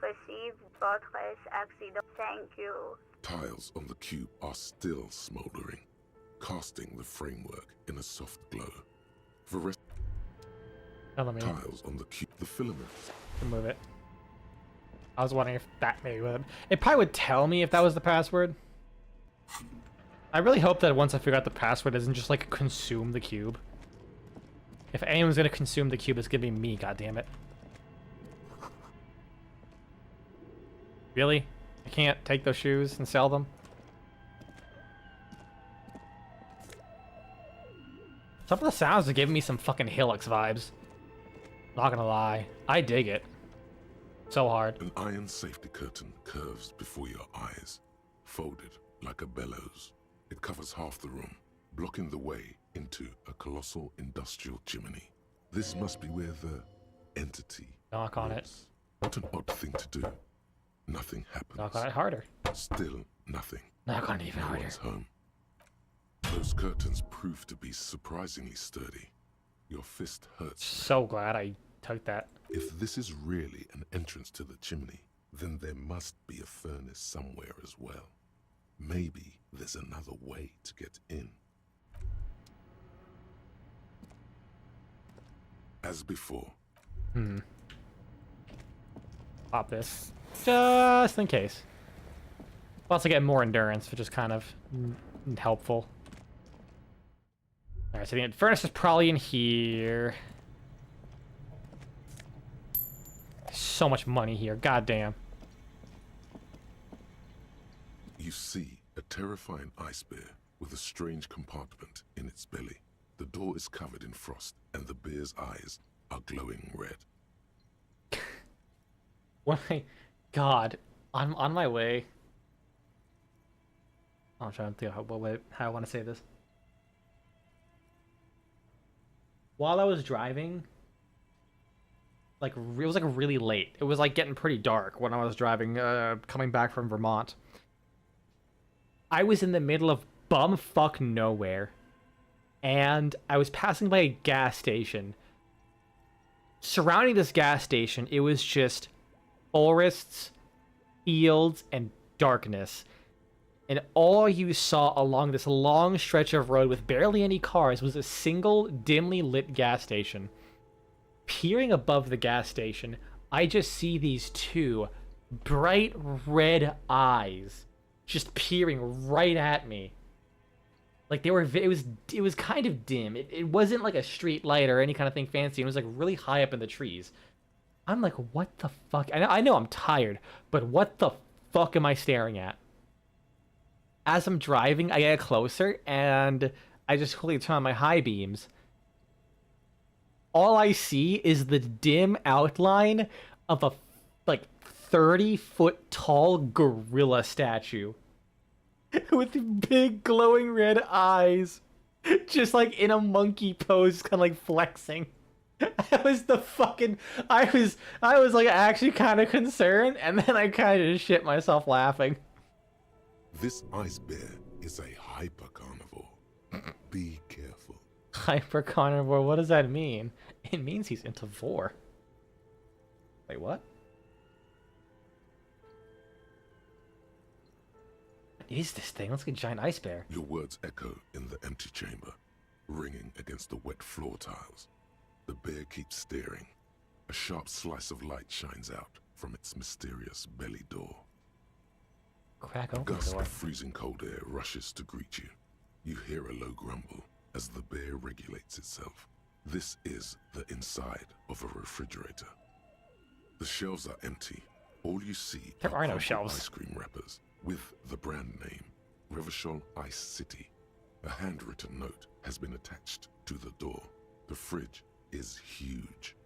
S11: Received Fortress accident. Thank you.
S4: Tiles on the cube are still smoldering, casting the framework in a soft glow. Tiles on the cube, the filaments.
S1: Remove it. I was wondering if that maybe would. It probably would tell me if that was the password. I really hope that once I figure out the password, it doesn't just like consume the cube. If anyone's gonna consume the cube, it's gonna be me. God damn it! Really? I can't take those shoes and sell them? Some of the sounds are giving me some fucking Helix vibes. Not gonna lie. I dig it. So hard.
S4: An iron safety curtain curves before your eyes, folded like a bellows. It covers half the room, blocking the way into a colossal industrial chimney. This must be where the entity
S1: Knock on it.
S4: What an odd thing to do. Nothing happens.
S1: Knock on it harder.
S4: Still nothing.
S1: Knock on it even
S4: No
S1: harder.
S4: one's home. Those curtains prove to be surprisingly sturdy. Your fist hurts.
S1: So glad I took that.
S4: If this is really an entrance to the chimney, then there must be a furnace somewhere as well. Maybe there's another way to get in. As before.
S1: Pop this. Just in case. Also get more endurance, which is kind of helpful. Alright, so the furnace is probably in here. So much money here, goddamn.
S4: You see a terrifying ice bear with a strange compartment in its belly. The door is covered in frost, and the bear's eyes are glowing red.
S1: What God, I'm on my way. I'm trying to think how I want to say this. While I was driving, like it was like really late. It was like getting pretty dark when I was driving, coming back from Vermont. I was in the middle of bumfuck nowhere, and I was passing by a gas station. Surrounding this gas station, it was just forests, fields, and darkness. And all you saw along this long stretch of road with barely any cars was a single dimly lit gas station. Peering above the gas station, I just see these two bright red eyes just peering right at me. Like they were, it was kind of dim. It wasn't like a street light or any kind of thing fancy. It was like really high up in the trees. I'm like, what the fuck? I know I'm tired, but what the fuck am I staring at? As I'm driving, I get closer, and I just quickly turn on my high beams. All I see is the dim outline of a, like, 30-foot tall gorilla statue. With big glowing red eyes. Just, like, in a monkey pose, kind of, like, flexing. I was like, actually kind of concerned, and then I kind of just shit myself laughing.
S4: This ice bear is a hypercarnivore. Be careful.
S1: Hypercarnivore, what does that mean? It means he's into vor. Wait, what? What is this thing? Looks like a giant ice bear.
S4: Your words echo in the empty chamber, ringing against the wet floor tiles. The bear keeps staring. A sharp slice of light shines out from its mysterious belly door.
S1: Crack
S4: A
S1: open the
S4: gust
S1: door.
S4: of freezing cold air rushes to greet you. You hear a low grumble as the bear regulates itself. This is the inside of a refrigerator. The shelves are empty. All you see
S1: There are no
S4: crumpled
S1: shelves.
S4: ice cream wrappers with the brand name, Revachol Ice City. A handwritten note has been attached to the door. The fridge is huge.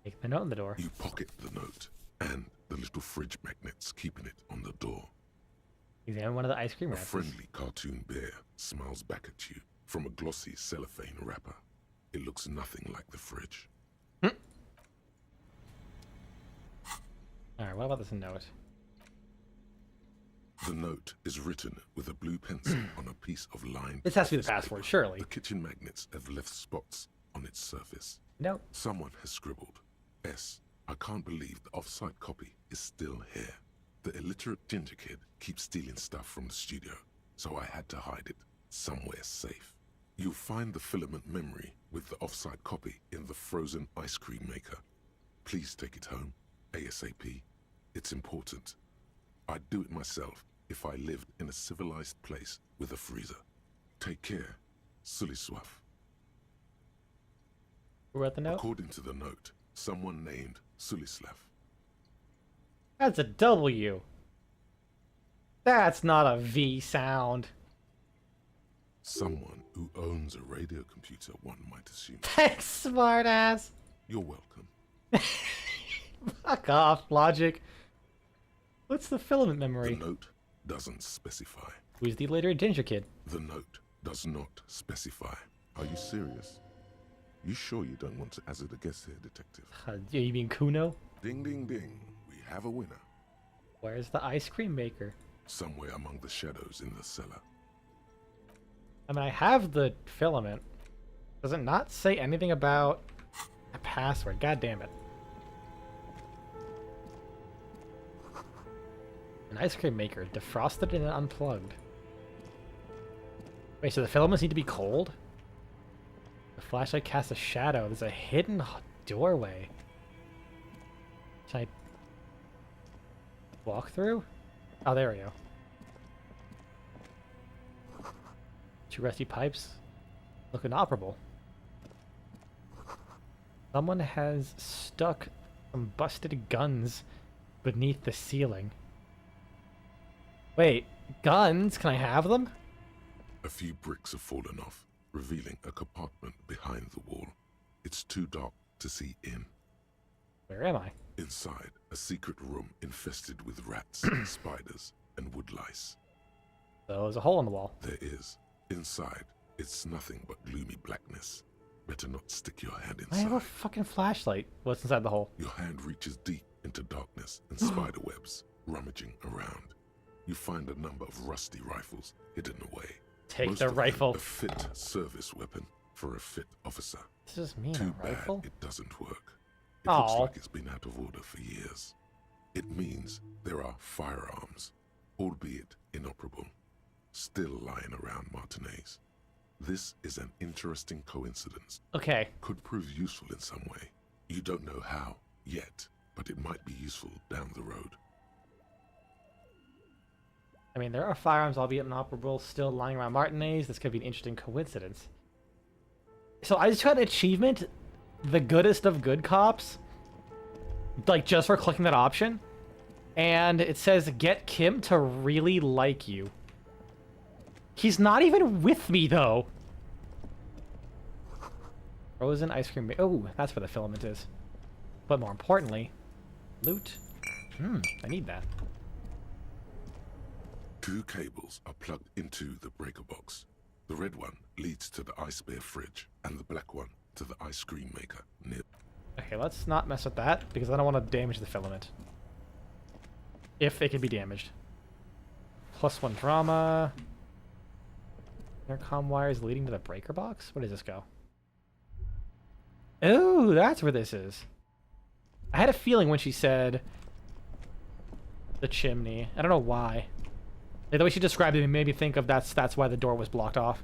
S1: Take the note in the door.
S4: You pocket the note and the little fridge magnets keeping it on the door.
S1: Examine one of the ice cream
S4: A
S1: wrappers.
S4: friendly cartoon bear smiles back at you from a glossy cellophane wrapper. It looks nothing like the fridge.
S1: Alright, what about this note?
S4: The note is written with a blue pencil on a piece of lined.
S1: This has to be the
S4: office
S1: password,
S4: paper.
S1: surely.
S4: The kitchen magnets have left spots on its surface.
S1: No.
S4: Someone has scribbled, S. I can't believe the off-site copy is still here. The illiterate ginger kid keeps stealing stuff from the studio, so I had to hide it somewhere safe. You'll find the filament memory with the off-site copy in the frozen ice cream maker. Please take it home, ASAP. It's important. I'd do it myself if I lived in a civilized place with a freezer. Take care, Suliswaf.
S1: Who wrote the note?
S4: According to the note, someone named Sulislav.
S1: That's a W. That's not a V sound.
S4: Someone who owns a radio computer, one might assume.
S1: Thanks, smartass.
S4: You're welcome.
S1: Fuck off, logic. What's the filament memory?
S4: The note doesn't specify.
S1: Who's the illiterate ginger kid?
S4: The note does not specify. Are you serious? You sure you don't want to hazard a guess here, detective?
S1: You mean Kuno?
S4: Ding, ding, ding. We have a winner.
S1: Where's the ice cream maker?
S4: Somewhere among the shadows in the cellar.
S1: I mean, I have the filament. Does it not say anything about a password? God damn it. An ice cream maker, defrosted and unplugged. Wait, so the filaments need to be cold? The flashlight casts a shadow. There's a hidden doorway. Should I Walk through? Oh, there we go. 2 rusty pipes look inoperable. Someone has stuck some busted guns beneath the ceiling. Wait, guns? Can I have them?
S4: A few bricks have fallen off, revealing a compartment behind the wall. It's too dark to see in.
S1: Where am I?
S4: Inside, a secret room infested with rats, spiders, and woodlice.
S1: So there's a hole in the wall.
S4: There is. Inside, it's nothing but gloomy blackness. Better not stick your hand
S1: I have
S4: inside.
S1: a fucking flashlight. What's inside the hole?
S4: Your hand reaches deep into darkness and spider webs, rummaging around. You find a number of rusty rifles hidden away.
S1: Take
S4: Most
S1: the
S4: of them
S1: rifle.
S4: a fit service weapon for a fit officer.
S1: This is me,
S4: Too
S1: a
S4: bad
S1: rifle?
S4: it doesn't work. It looks
S1: Aw.
S4: like it's been out of order for years. It means there are firearms, albeit inoperable, still lying around Martinez. This is an interesting coincidence.
S1: Okay.
S4: Could prove useful in some way. You don't know how yet, but it might be useful down the road.
S1: I mean, there are firearms, albeit inoperable, still lying around Martinez. This could be an interesting coincidence. So I just got an achievement, the goodest of good cops, like just for clicking that option. And it says, get Kim to really like you. He's not even with me, though. Frozen ice cream. Oh, that's where the filament is. But more importantly, loot. I need that.
S4: 2 cables are plugged into the breaker box. The red one leads to the ice bear fridge, and the black one to the ice cream maker near.
S1: Okay, let's not mess with that, because I don't want to damage the filament. If it can be damaged. +1 drama. Intercom wires leading to the breaker box? Where does this go? Oh, that's where this is. I had a feeling when she said the chimney. I don't know why. The way she described it made me think of that's why the door was blocked off.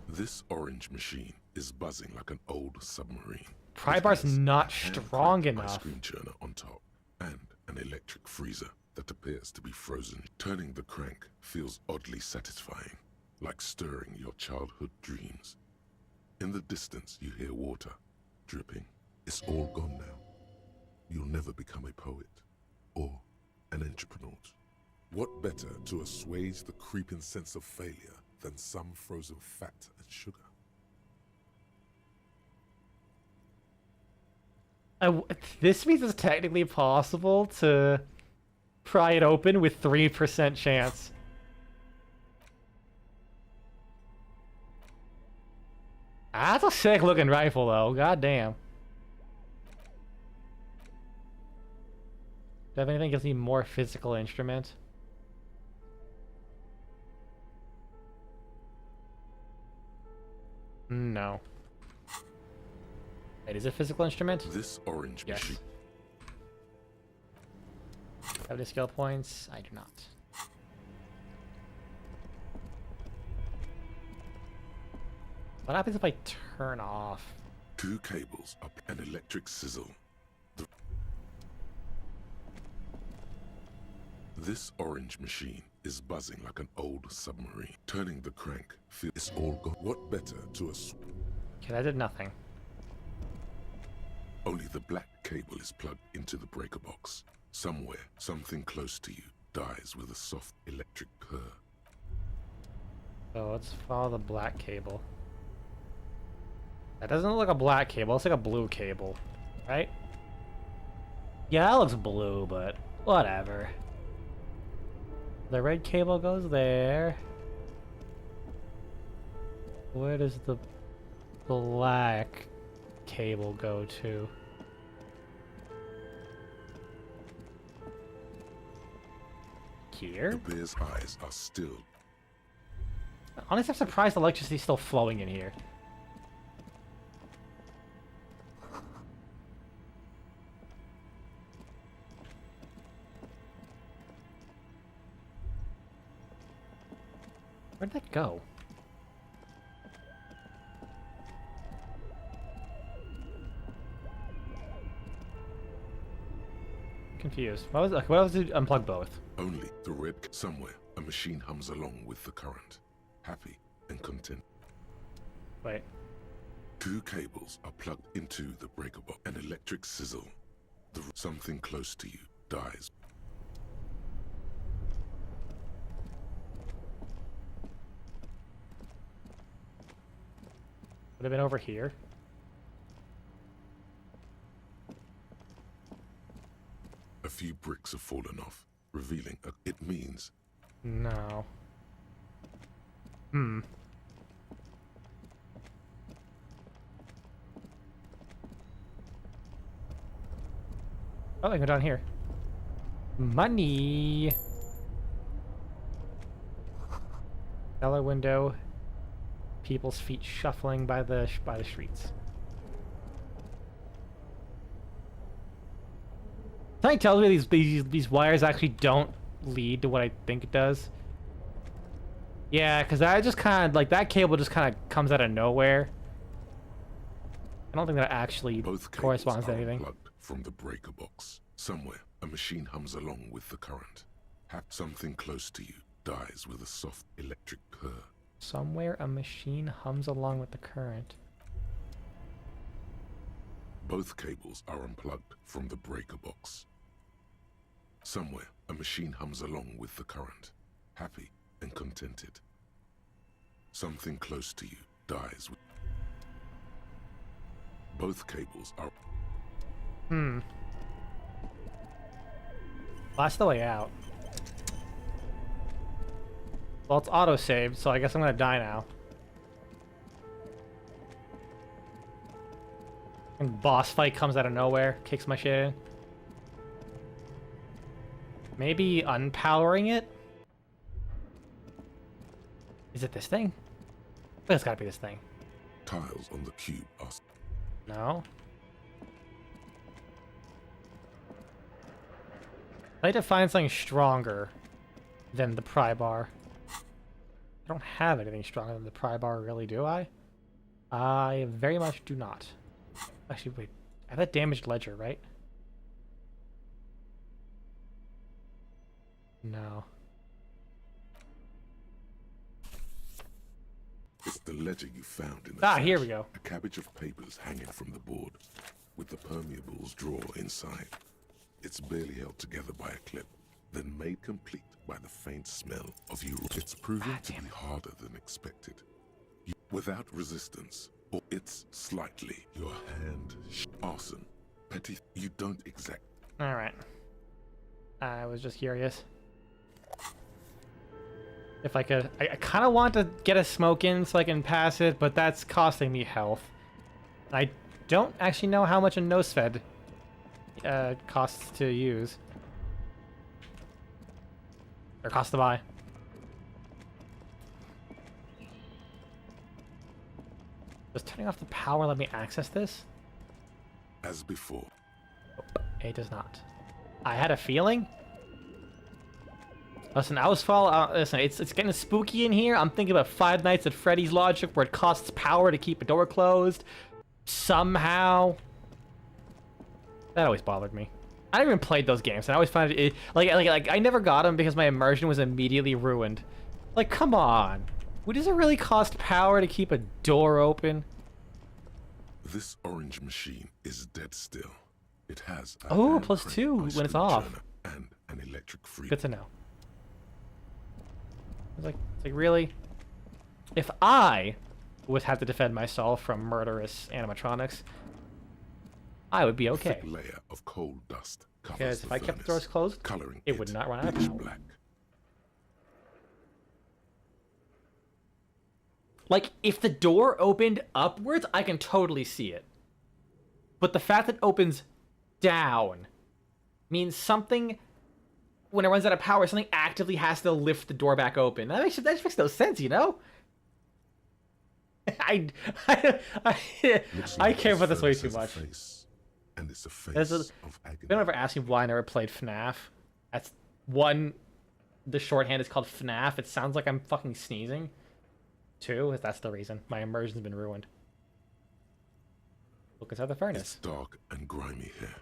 S4: This orange machine is buzzing like an old submarine.
S1: Pry bar's not
S4: Hand
S1: strong
S4: cranked ice
S1: enough.
S4: cream churner on top, and an electric freezer that appears to be frozen. Turning the crank feels oddly satisfying, like stirring your childhood dreams. In the distance, you hear water dripping. It's all gone now. You'll never become a poet or an entrepreneur. What better to assuage the creeping sense of failure than some frozen fat and sugar?
S1: This means it's technically possible to pry it open with 3% chance. That's a sick looking rifle though, god damn. Do I have anything that gives me more physical instrument? No. Wait, is it a physical instrument?
S4: This orange
S1: Yes.
S4: machine.
S1: Have any skill points? I do not. What happens if I turn off?
S4: 2 cables up an electric sizzle. This orange machine is buzzing like an old submarine. Turning the crank feels all gone. What better to
S1: Okay, that did nothing.
S4: Only the black cable is plugged into the breaker box. Somewhere, something close to you dies with a soft electric purr.
S1: So let's follow the black cable. That doesn't look like a black cable, it's like a blue cable, right? Yeah, that looks blue, but whatever. The red cable goes there. Where does the black cable go to? Here?
S4: The bear's eyes are still.
S1: Honestly, I'm surprised the electricity's still flowing in here. Where'd that go? confused. What else did unplug both?
S4: Only the red. Somewhere, a machine hums along with the current, happy and content.
S1: Wait.
S4: 2 cables are plugged into the breaker box. An electric sizzle. Something close to you dies.
S1: Would have been over here.
S4: A few bricks have fallen off, revealing it means.
S1: No. Oh, I can go down here. Money. Cellar window. People's feet shuffling by the streets. Something tells me these wires actually don't lead to what I think it does. Yeah, because I just kind of like that cable just kind of comes out of nowhere. I don't think that actually corresponds to anything.
S4: Plugged from the breaker box. Somewhere, a machine hums along with the current. Something close to you dies with a soft electric purr.
S1: Somewhere, a machine hums along with the current.
S4: Both cables are unplugged from the breaker box. Somewhere, a machine hums along with the current, happy and contented. Something close to you dies with... Both cables are...
S1: That's the way out. Well, it's auto-saved, so I guess I'm gonna die now. And boss fight comes out of nowhere, kicks my shit in. Maybe unpowering it? Is it this thing? It's gotta be this thing.
S4: Tiles on the cube are...
S1: No. I need to find something stronger than the pry bar. I don't have anything stronger than the pry bar, really, do I? I very much do not. Actually, wait. I have that damaged ledger, right? No.
S4: It's the ledger you found in the
S1: here we go.
S4: A cabbage of papers hanging from the board, with the permeables drawer inside. It's barely held together by a clip, then made complete by the faint smell of you. It's proven to be harder than expected. Without resistance, or it's slightly your hand. Arson, petty. You don't exact.
S1: All right. I was just curious. If I could, I kind of want to get a smoke in so I can pass it, but that's costing me health. I don't actually know how much a nose fed costs to use. Or cost to buy. Does turning off the power let me access this?
S4: As before.
S1: Nope, it does not. I had a feeling. Listen, listen, it's getting spooky in here. I'm thinking about Five Nights at Freddy's logic, where it costs power to keep a door closed. Somehow. That always bothered me. I never even played those games, and I always find it like I never got them because my immersion was immediately ruined. Like, come on. Does it really cost power to keep a door open?
S4: This orange machine is dead still. It has a
S1: +2 when it's off.
S4: And an electric freeze.
S1: Good to know. It's like really? If I would have to defend myself from murderous animatronics, I would be okay.
S4: A thick layer of coal dust covers
S1: Because if I kept the doors closed,
S4: coloring
S1: it would not run out of power.
S4: Black.
S1: Like, if the door opened upwards, I can totally see it. But the fact that it opens down means something, when it runs out of power, something actively has to lift the door back open. That just makes no sense, you know? I care about this way too much.
S4: And it's a face of agony.
S1: Don't ever ask me why I never played FNAF. That's one, the shorthand is called FNAF. It sounds like I'm fucking sneezing. Two, that's the reason. My immersion's been ruined. Look inside the furnace.
S4: It's dark and grimy here.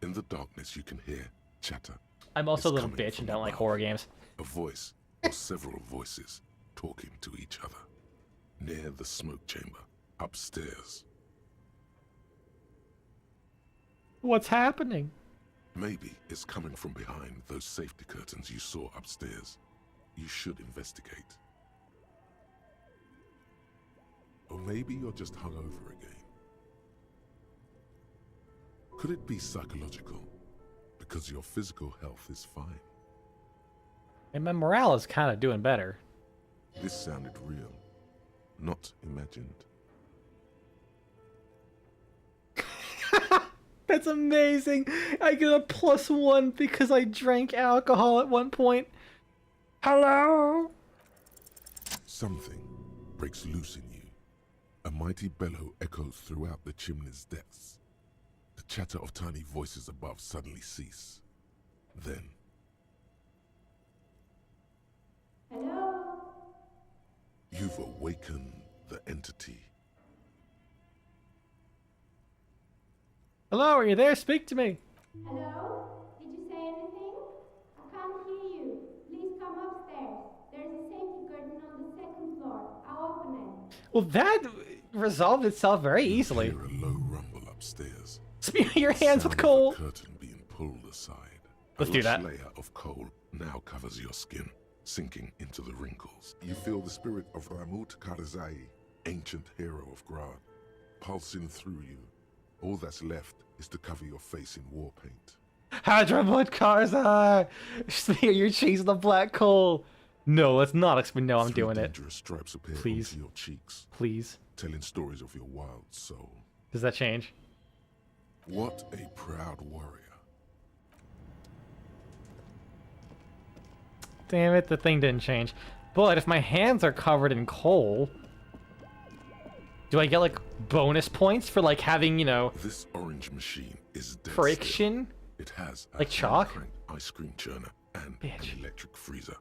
S4: In the darkness you can hear Chatter.
S1: I'm also a
S4: is
S1: little
S4: coming
S1: bitch
S4: from
S1: and don't like
S4: above.
S1: horror games.
S4: A voice or several voices talking to each other. Near the smoke chamber, upstairs.
S1: What's happening?
S4: Maybe it's coming from behind those safety curtains you saw upstairs. You should investigate. Or maybe you're just hungover again. Could it be psychological? Because your physical health is fine.
S1: And my morale is kind of doing better.
S4: This sounded real, not imagined.
S1: That's amazing. I get a +1 because I drank alcohol at one point. Hello?
S4: Something breaks loose in you. A mighty bellow echoes throughout the chimney's depths. The chatter of tiny voices above suddenly cease. Then,
S14: Hello?
S4: you've awakened the entity.
S1: Hello, are you there? Speak to me.
S14: Hello? Did you say anything? I can't hear you. Please come upstairs. There's a safety curtain on the second floor. I'll open it.
S1: Well, that resolved itself very easily.
S4: Hear a low rumble upstairs.
S1: Smear your hands with
S4: Sound of
S1: coal.
S4: a curtain being pulled aside.
S1: Let's
S4: a
S1: do
S4: lush
S1: that.
S4: layer of coal now covers your skin, sinking into the wrinkles. You feel the spirit of Ramut Karzai, ancient hero of Grad, pulsing through you. All that's left is to cover your face in war paint.
S1: Hadramut Karzai! Smear your cheeks with the black coal. No, let's not explain. No, I'm doing it.
S4: Dangerous stripes appear
S1: Please.
S4: onto your cheeks,
S1: Please.
S4: telling stories of your wild soul.
S1: Does that change?
S4: What a proud warrior.
S1: Damn it, the thing didn't change. But if my hands are covered in coal, do I get like bonus points for like having, you know,
S4: This orange machine is dead
S1: friction?
S4: still. It has a
S1: Like chalk?
S4: hand-cranked ice cream churner and an electric freezer.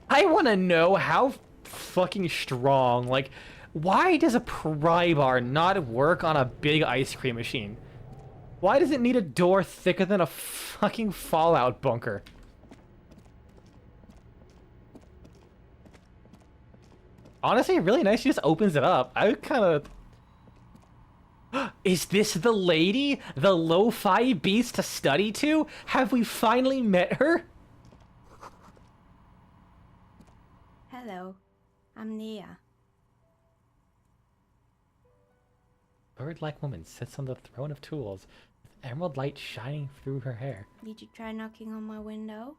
S1: I want to know how fucking strong, like, why does a pry bar not work on a big ice cream machine? Why does it need a door thicker than a fucking Fallout bunker? Honestly, really nice. She just opens it up. I would kind of... Is this the lady? The lo-fi beast to study to? Have we finally met her?
S14: Hello. I'm Nia.
S1: Bird-like woman sits on the throne of tools, with emerald light shining through her hair.
S14: Did you try knocking on my window?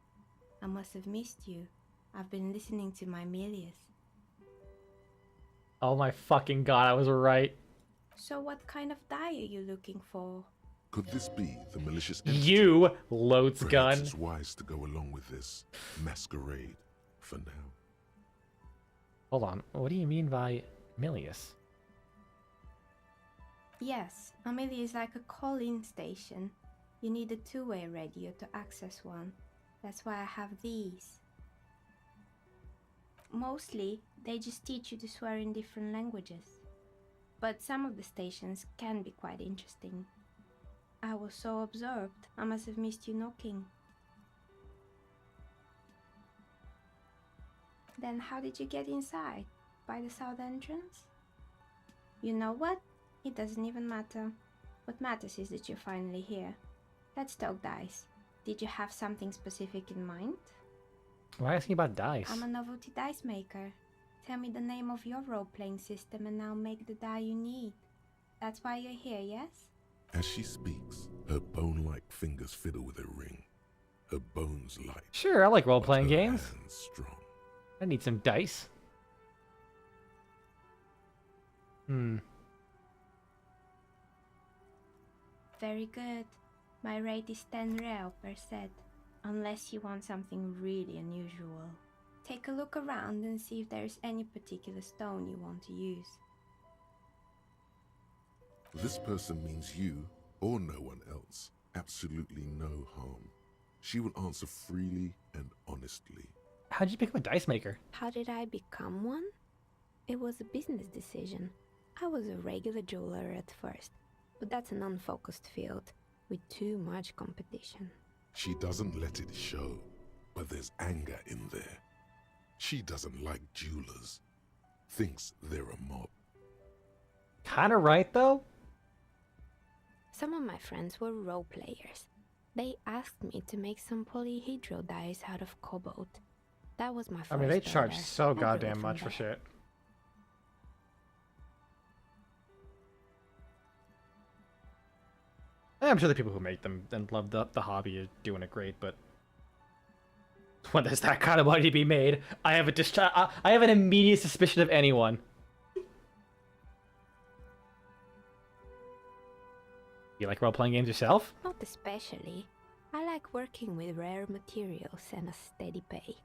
S14: I must have missed you. I've been listening to my Melius.
S1: Oh my fucking god, I was right.
S14: So what kind of dye are you looking for?
S4: Could this be the malicious entity?
S1: You, loads
S4: Perhaps
S1: gun.
S4: it's wise to go along with this masquerade for now.
S1: Hold on, what do you mean by Milius?
S14: Yes, Amelia is like a call-in station. You need a two-way radio to access one. That's why I have these. Mostly, they just teach you to swear in different languages. But some of the stations can be quite interesting. I was so absorbed, I must have missed you knocking. Then how did you get inside? By the south entrance? You know what? It doesn't even matter. What matters is that you're finally here. Let's talk dice. Did you have something specific in mind?
S1: Why asking about dice?
S14: I'm a novelty dice maker. Tell me the name of your role-playing system and I'll make the die you need. That's why you're here, yes?
S4: As she speaks, her bone-like fingers fiddle with a ring. Her bones light.
S1: Sure, I like role-playing games.
S4: Hands strong.
S1: I need some dice.
S14: Very good. My rate is 10 real per set, unless you want something really unusual. Take a look around and see if there is any particular stone you want to use.
S4: This person means you, or no one else, absolutely no harm. She will answer freely and honestly.
S1: How'd you become a dice maker?
S14: How did I become one? It was a business decision. I was a regular jeweler at first, but that's an unfocused field. with too much competition.
S4: She doesn't let it show, but there's anger in there. She doesn't like jewelers. Thinks they're a mob.
S1: Kinda right, though?
S14: Some of my friends were role players. They asked me to make some polyhedral dyes out of cobalt. That was my first
S1: I mean, they charge
S14: order.
S1: so
S14: I grew it
S1: goddamn
S14: from
S1: much for
S14: there.
S1: shit. I'm sure the people who make them and love the hobby are doing it great, but when there's that kind of money to be made, I have I have an immediate suspicion of anyone. You like role-playing games yourself?
S14: Not especially. I like working with rare materials and a steady pay.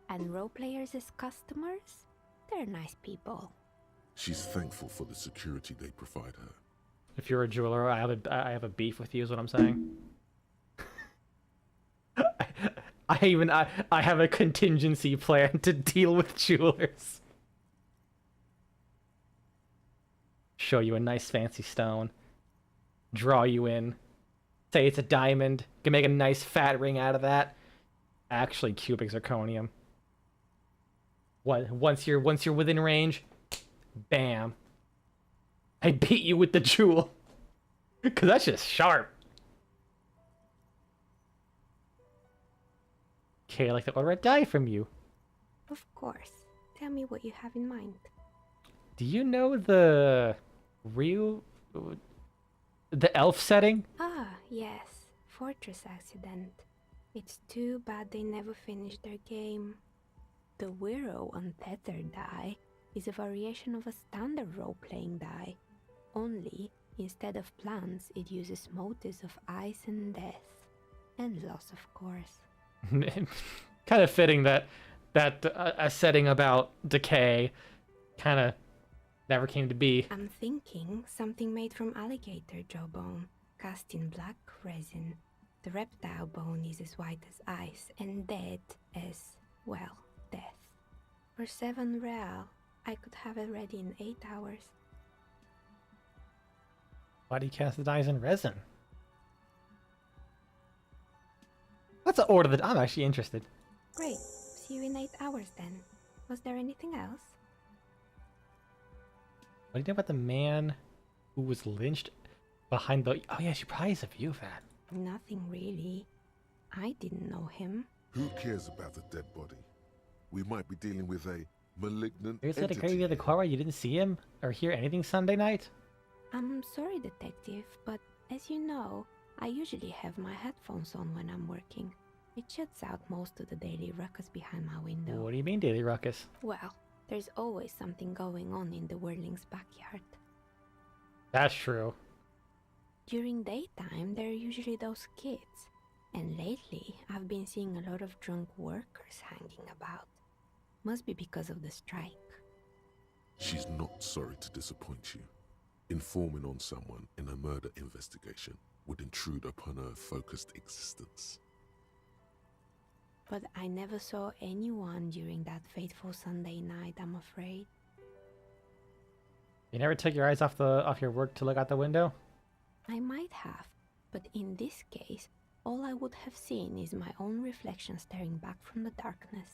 S14: And role players as customers? They're nice people.
S4: She's thankful for the security they provide her.
S1: If you're a jeweler, I have a beef with you is what I'm saying. I have a contingency plan to deal with jewelers. Show you a nice fancy stone. Draw you in. Say it's a diamond. Can make a nice fat ring out of that. Actually, cubic zirconium. What? Once you're within range, bam. I beat you with the jewel. Cause that's just sharp. Okay, I'd like to order a die from you.
S14: Of course. Tell me what you have in mind.
S1: Do you know the elf setting?
S14: Ah, yes. Fortress accident. It's too bad they never finished their game. The Wiro Untethered die is a variation of a standard role-playing die. Only, instead of plants, it uses motives of ice and death. And loss, of course.
S1: Kind of fitting that a setting about decay kind of never came to be.
S14: I'm thinking something made from alligator jawbone, cast in black resin. The reptile bone is as white as ice and dead as, well, death. For 7 real, I could have it ready in 8 hours.
S1: Why do you cast the dies in resin? Let's order the... I'm actually interested.
S14: Great. See you in 8 hours then. Was there anything else?
S1: What do you know about the man who was lynched behind the... Oh yeah, she probably has a view of that.
S14: Nothing really. I didn't know him.
S4: Who cares about the dead body? We might be dealing with a malignant
S1: There's that
S4: entity.
S1: crazy other car where you didn't see him or hear anything Sunday night?
S14: I'm sorry, detective, but as you know, I usually have my headphones on when I'm working. It shuts out most of the daily ruckus behind my window.
S1: What do you mean, daily ruckus?
S14: Well, there's always something going on in the Whirling's backyard.
S1: That's true.
S14: During daytime, there are usually those kids. And lately, I've been seeing a lot of drunk workers hanging about. Must be because of the strike.
S4: She's not sorry to disappoint you. Informing on someone in a murder investigation would intrude upon her focused existence.
S14: But I never saw anyone during that fateful Sunday night, I'm afraid.
S1: You never took your eyes off your work to look out the window?
S14: I might have, but in this case, all I would have seen is my own reflection staring back from the darkness.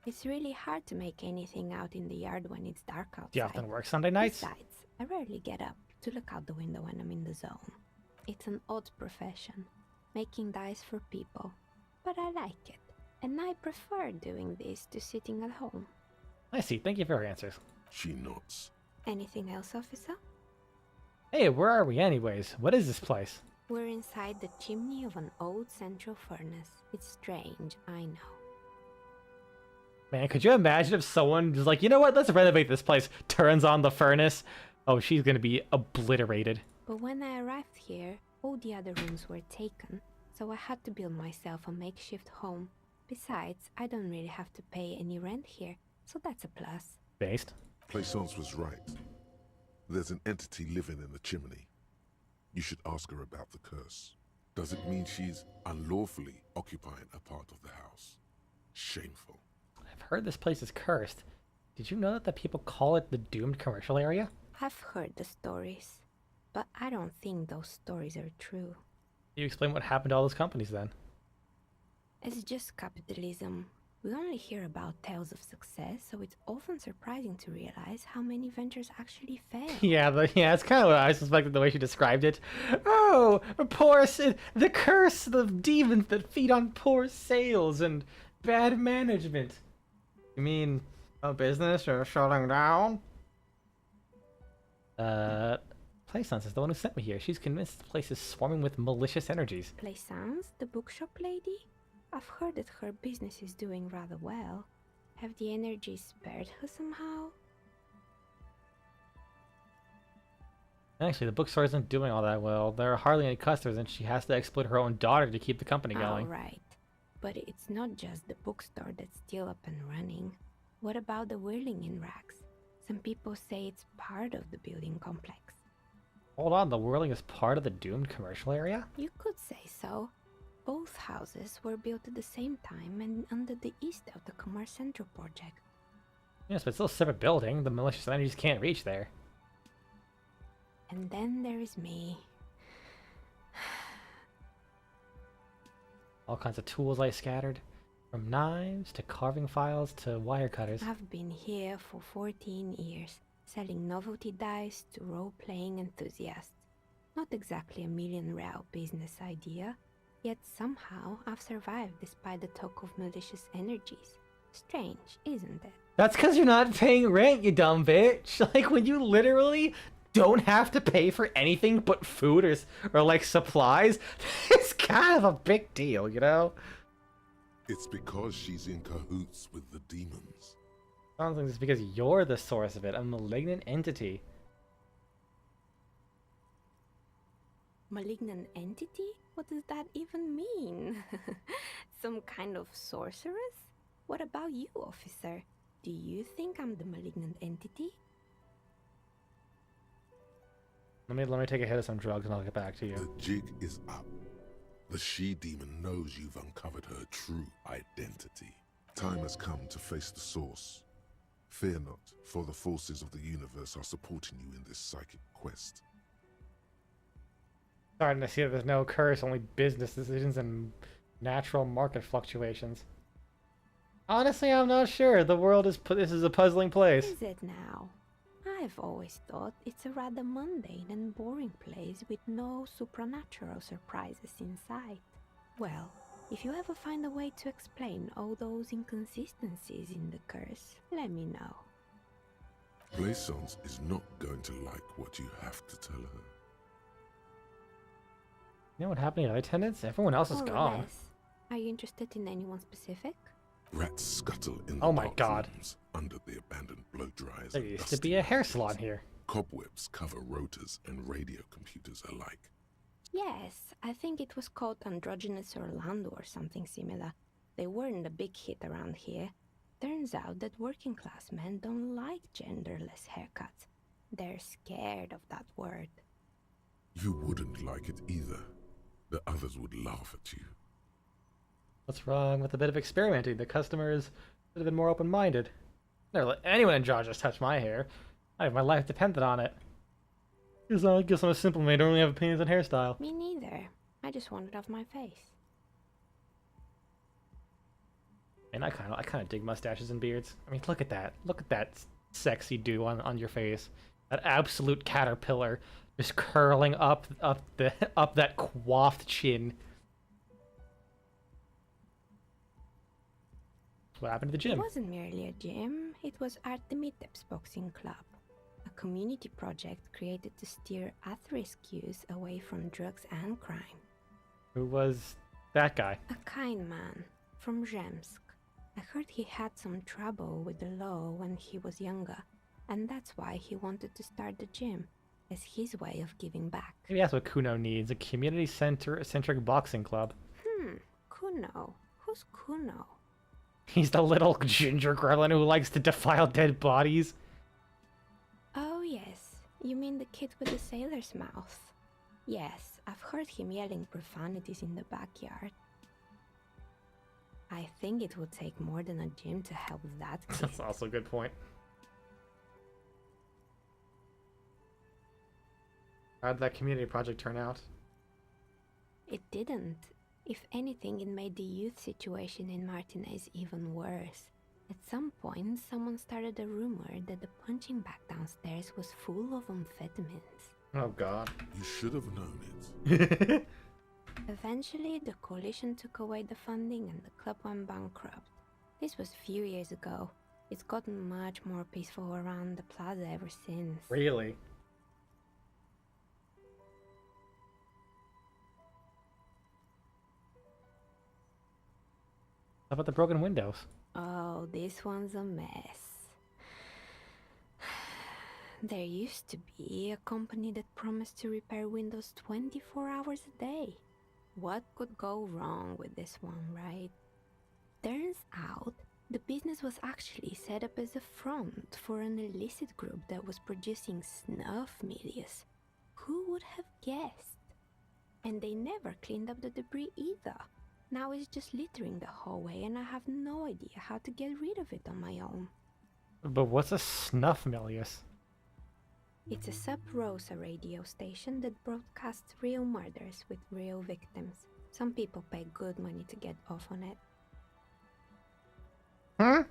S14: It's really hard to make anything out in the yard when it's dark outside.
S1: Do you often work Sunday nights?
S14: Besides, I rarely get up to look out the window when I'm in the zone. It's an odd profession, making dice for people, but I like it, and I prefer doing this to sitting at home.
S1: I see. Thank you for your answers.
S4: She nods.
S14: Anything else, officer?
S1: Hey, where are we anyways? What is this place?
S14: We're inside the chimney of an old central furnace. It's strange, I know.
S1: Man, could you imagine if someone was like, you know what, let's renovate this place, turns on the furnace? Oh, she's gonna be obliterated.
S14: But when I arrived here, all the other rooms were taken, so I had to build myself a makeshift home. Besides, I don't really have to pay any rent here, so that's a plus.
S1: Based?
S4: Plaisance was right. There's an entity living in the chimney. You should ask her about the curse. Does it mean she's unlawfully occupying a part of the house? Shameful.
S1: I've heard this place is cursed. Did you know that the people call it the doomed commercial area?
S14: I've heard the stories, but I don't think those stories are true.
S1: You explain what happened to all those companies then.
S14: It's just capitalism. We only hear about tales of success, so it's often surprising to realize how many ventures actually fail.
S1: Yeah, it's kind of what I suspected the way she described it. Oh, the curse of demons that feed on poor sales and bad management. You mean a business or shutting down? Plaisance is the one who sent me here. She's convinced the place is swarming with malicious energies.
S14: Plaisance, the bookshop lady? I've heard that her business is doing rather well. Have the energies spared her somehow?
S1: Actually, the bookstore isn't doing all that well. There are hardly any customers, and she has to exploit her own daughter to keep the company going.
S14: Right. But it's not just the bookstore that's still up and running. What about the whirling in rags? Some people say it's part of the building complex.
S1: Hold on, the whirling is part of the doomed commercial area?
S14: You could say so. Both houses were built at the same time and under the east of the Commerce Central project.
S1: Yes, but it's still a separate building. The malicious energies can't reach there.
S14: And then there is me.
S1: All kinds of tools I scattered. From knives to carving files to wire cutters.
S14: I've been here for 14 years, selling novelty dice to role-playing enthusiasts. Not exactly a million-real business idea, yet somehow I've survived despite the talk of malicious energies. Strange, isn't it?
S1: That's because you're not paying rent, you dumb bitch. Like, when you literally don't have to pay for anything but food or like supplies, it's kind of a big deal, you know?
S4: It's because she's in cahoots with the demons.
S1: Sounds like it's because you're the source of it, a malignant entity.
S14: Malignant entity? What does that even mean? Some kind of sorceress? What about you, officer? Do you think I'm the malignant entity?
S1: Let me take a hit of some drugs and I'll get back to you.
S4: The jig is up. The she-demon knows you've uncovered her true identity. Time has come to face the source. Fear not, for the forces of the universe are supporting you in this psychic quest.
S1: Starting to see that there's no curse, only business decisions and natural market fluctuations. Honestly, I'm not sure. The world is this is a puzzling place.
S14: Is it now? I've always thought it's a rather mundane and boring place with no supernatural surprises in sight. Well, if you ever find a way to explain all those inconsistencies in the curse, let me know.
S4: Plaisance is not going to like what you have to tell her.
S1: You know what happened to the other tenants? Everyone else is
S14: More or
S1: gone.
S14: less. Are you interested in anyone specific?
S4: Rats scuttle in the
S1: Oh my
S4: dark
S1: god.
S4: rooms under the abandoned blow dryers.
S1: There
S4: and
S1: used to
S4: dusty
S1: be a hair
S4: boxes.
S1: salon here.
S4: Cobwebs cover rotors and radio computers alike.
S14: Yes, I think it was called Androgynous Orlando or something similar. They weren't a big hit around here. Turns out that working class men don't like genderless haircuts. They're scared of that word.
S4: You wouldn't like it either. The others would laugh at you.
S1: What's wrong with a bit of experimenting? The customers should have been more open-minded. Never let anyone in Georgia touch my hair. I have my life dependent on it. I guess I'm a simple man. I don't really have opinions on hairstyle.
S14: Me neither. I just want it off my face.
S1: And I kind of dig mustaches and beards. I mean, look at that. Look at that sexy dew on your face. That absolute caterpillar just curling up that coiffed chin. What happened to the gym?
S14: It wasn't merely a gym. It was Artemiteps Boxing Club, a community project created to steer at-risk youth away from drugs and crime.
S1: Who was that guy?
S14: A kind man from Zemsk. I heard he had some trouble with the law when he was younger, and that's why he wanted to start the gym, as his way of giving back.
S1: Maybe that's what Kuno needs, a community-centric boxing club.
S14: Kuno. Who's Kuno?
S1: He's the little ginger gremlin who likes to defile dead bodies.
S14: Oh yes, you mean the kid with the sailor's mouth. Yes, I've heard him yelling profanities in the backyard. I think it would take more than a gym to help that kid.
S1: That's also a good point. How'd that community project turn out?
S14: It didn't. If anything, it made the youth situation in Martinez even worse. At some point, someone started a rumor that the punching bag downstairs was full of amphetamines.
S1: Oh god.
S4: You should have known it.
S14: Eventually, the coalition took away the funding and the club went bankrupt. This was a few years ago. It's gotten much more peaceful around the plaza ever since.
S1: Really? How about the broken windows?
S14: Oh, this one's a mess. There used to be a company that promised to repair windows 24 hours a day. What could go wrong with this one, right? Turns out, the business was actually set up as a front for an illicit group that was producing snuff milias. Who would have guessed? And they never cleaned up the debris either. Now it's just littering the hallway and I have no idea how to get rid of it on my own.
S1: But what's a snuff milius?
S14: It's a sub-Rosa radio station that broadcasts real murders with real victims. Some people pay good money to get off on it.
S1: Huh?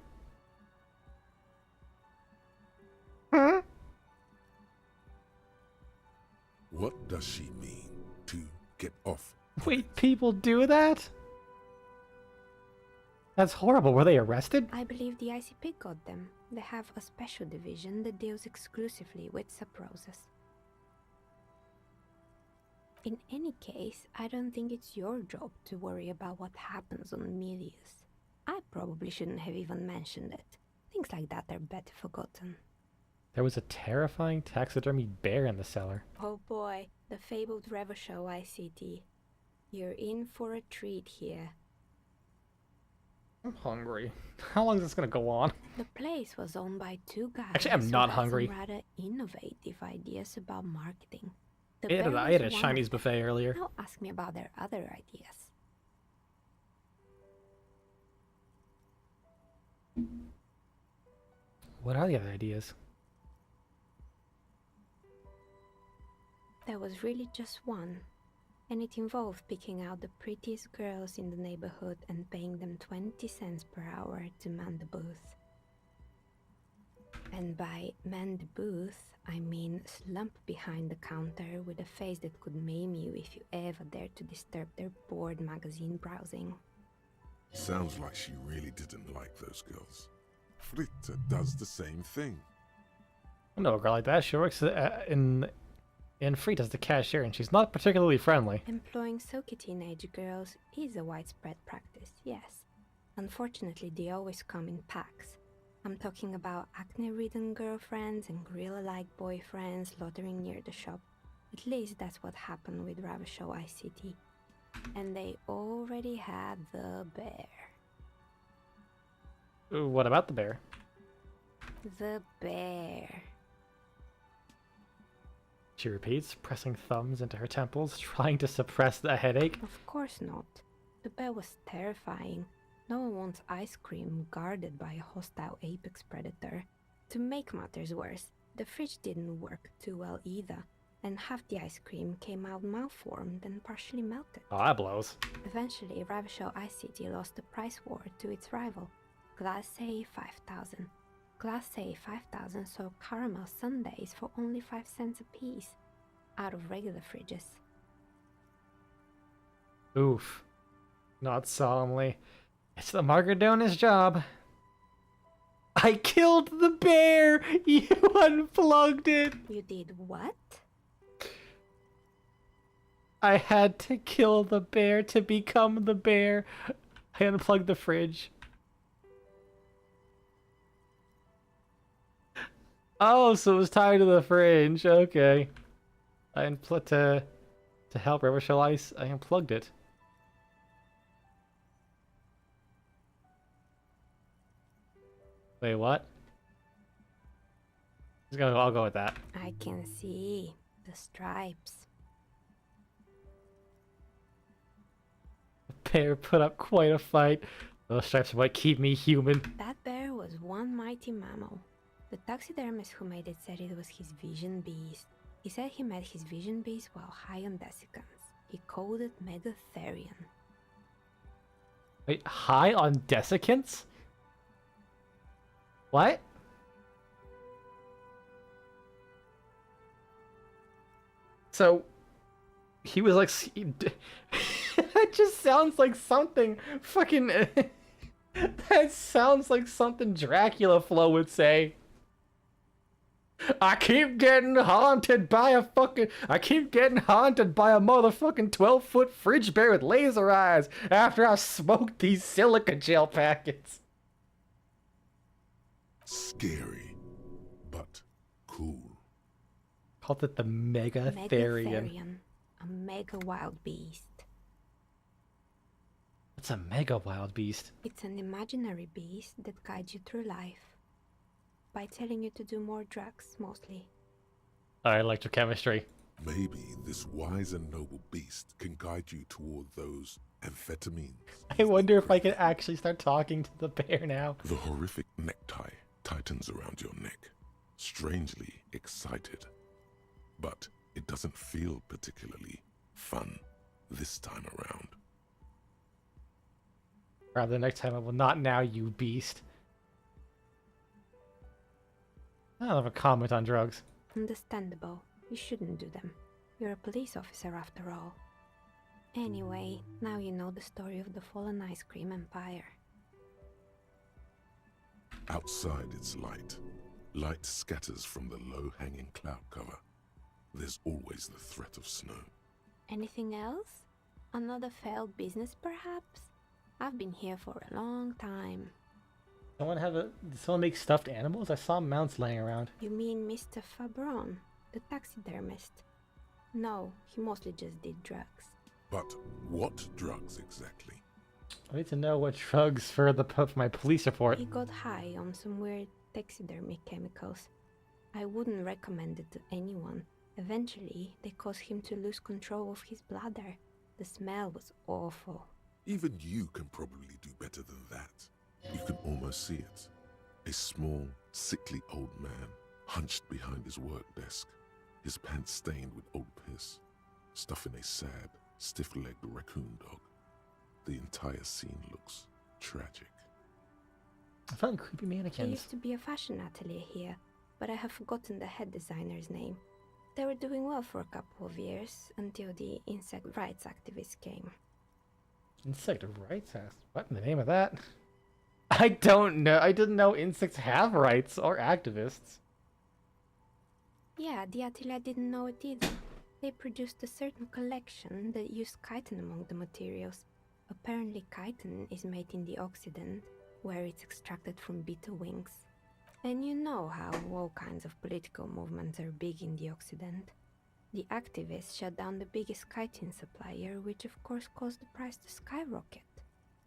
S1: Huh?
S4: What does she mean to get off?
S1: Wait, people do that? That's horrible. Were they arrested?
S14: I believe the ICP got them. They have a special division that deals exclusively with sub-Rosas. In any case, I don't think it's your job to worry about what happens on Milius. I probably shouldn't have even mentioned it. Things like that are better forgotten.
S1: There was a terrifying taxidermy bear in the cellar.
S14: Oh boy, the fabled Revachol ICT. You're in for a treat here.
S1: I'm hungry. How long is this gonna go on?
S14: The place was owned by two guys.
S1: Actually, I'm
S14: who
S1: not
S14: had
S1: hungry.
S14: Some rather innovative ideas about marketing. The
S1: I
S14: bear
S1: ate
S14: was
S1: a
S14: one
S1: Chinese
S14: of them.
S1: buffet earlier.
S14: Now ask me about their other ideas.
S1: What are the other ideas?
S14: There was really just one, and it involved picking out the prettiest girls in the neighborhood and paying them 20 cents per hour to man the booth. And by man the booth, I mean slump behind the counter with a face that could maim you if you ever dared to disturb their bored magazine browsing.
S4: Sounds like she really didn't like those girls. Fritta does the same thing.
S1: I know a girl like that. She works in Frita's the cashier, and she's not particularly friendly.
S14: Employing silky teenage girls is a widespread practice, yes. Unfortunately, they always come in packs. I'm talking about acne-ridden girlfriends and gorilla-like boyfriends loitering near the shop. At least that's what happened with Ravachol ICT. And they already had the bear.
S1: What about the bear?
S14: The bear.
S1: She repeats, pressing thumbs into her temples, trying to suppress the headache.
S14: Of course not. The bear was terrifying. No one wants ice cream guarded by a hostile apex predator. To make matters worse, the fridge didn't work too well either, and half the ice cream came out malformed and partially melted.
S1: Oh, that blows.
S14: Eventually, Ravachol ICT lost the price war to its rival, Glacé 5000. Glacé 5000 sold caramel sundaes for only 5 cents a piece, out of regular fridges.
S1: Oof. Not solemnly. It's the Margadona's job. I killed the bear! You unplugged it!
S14: You did what?
S1: I had to kill the bear to become the bear. I unplugged the fridge. Oh, so it was tied to the fridge. Okay. I unplugged to help Ravachol Ice. I unplugged it. Wait, what? I'll go with that.
S14: I can see the stripes.
S1: The bear put up quite a fight. Those stripes are what keep me human.
S14: That bear was one mighty mammal. The taxidermist who made it said it was his vision beast. He said he met his vision beast while high on desiccants. He called it Megatherian.
S1: Wait, high on desiccants? What? So, he was like... That just sounds like something fucking... That sounds like something Dracula Flo would say. I keep getting haunted by a motherfucking 12-foot fridge bear with laser eyes after I smoked these silica gel packets.
S4: Scary, but cool.
S1: Called it the Megatherian.
S14: Megatherian, a mega wild beast.
S1: It's a mega wild beast.
S14: It's an imaginary beast that guides you through life by telling you to do more drugs, mostly.
S1: Electrochemistry.
S4: Maybe this wise and noble beast can guide you toward those amphetamines.
S1: I wonder if I can actually start talking to the bear now.
S4: The horrific necktie tightens around your neck, strangely excited. But it doesn't feel particularly fun this time around.
S1: Rather, next time I will not now, you beast. I don't have a comment on drugs.
S14: Understandable. You shouldn't do them. You're a police officer after all. Anyway, now you know the story of the fallen ice cream empire.
S4: Outside it's light. Light scatters from the low-hanging cloud cover. There's always the threat of snow.
S14: Anything else? Another failed business, perhaps? I've been here for a long time.
S1: Did someone make stuffed animals? I saw mounts laying around.
S14: You mean Mr. Fabron, the taxidermist? No, he mostly just did drugs.
S4: But what drugs exactly?
S1: I need to know what drugs for my police report.
S14: He got high on some weird taxidermy chemicals. I wouldn't recommend it to anyone. Eventually, they caused him to lose control of his bladder. The smell was awful.
S4: Even you can probably do better than that. You can almost see it. A small, sickly old man, hunched behind his work desk, his pants stained with old piss, stuffing a sad, stiff-legged raccoon dog. The entire scene looks tragic.
S1: I found creepy
S14: There
S1: mannequins.
S14: used to be a fashion atelier here, but I have forgotten the head designer's name. They were doing well for a couple of years, until the insect rights activists came.
S1: Insect rights? What in the name of that? I don't know. I didn't know insects have rights or activists.
S14: Yeah, the atelier didn't know it either. They produced a certain collection that used chitin among the materials. Apparently chitin is made in the Occident, where it's extracted from beetle wings. And you know how all kinds of political movements are big in the Occident. The activists shut down the biggest chitin supplier, which of course caused the price to skyrocket.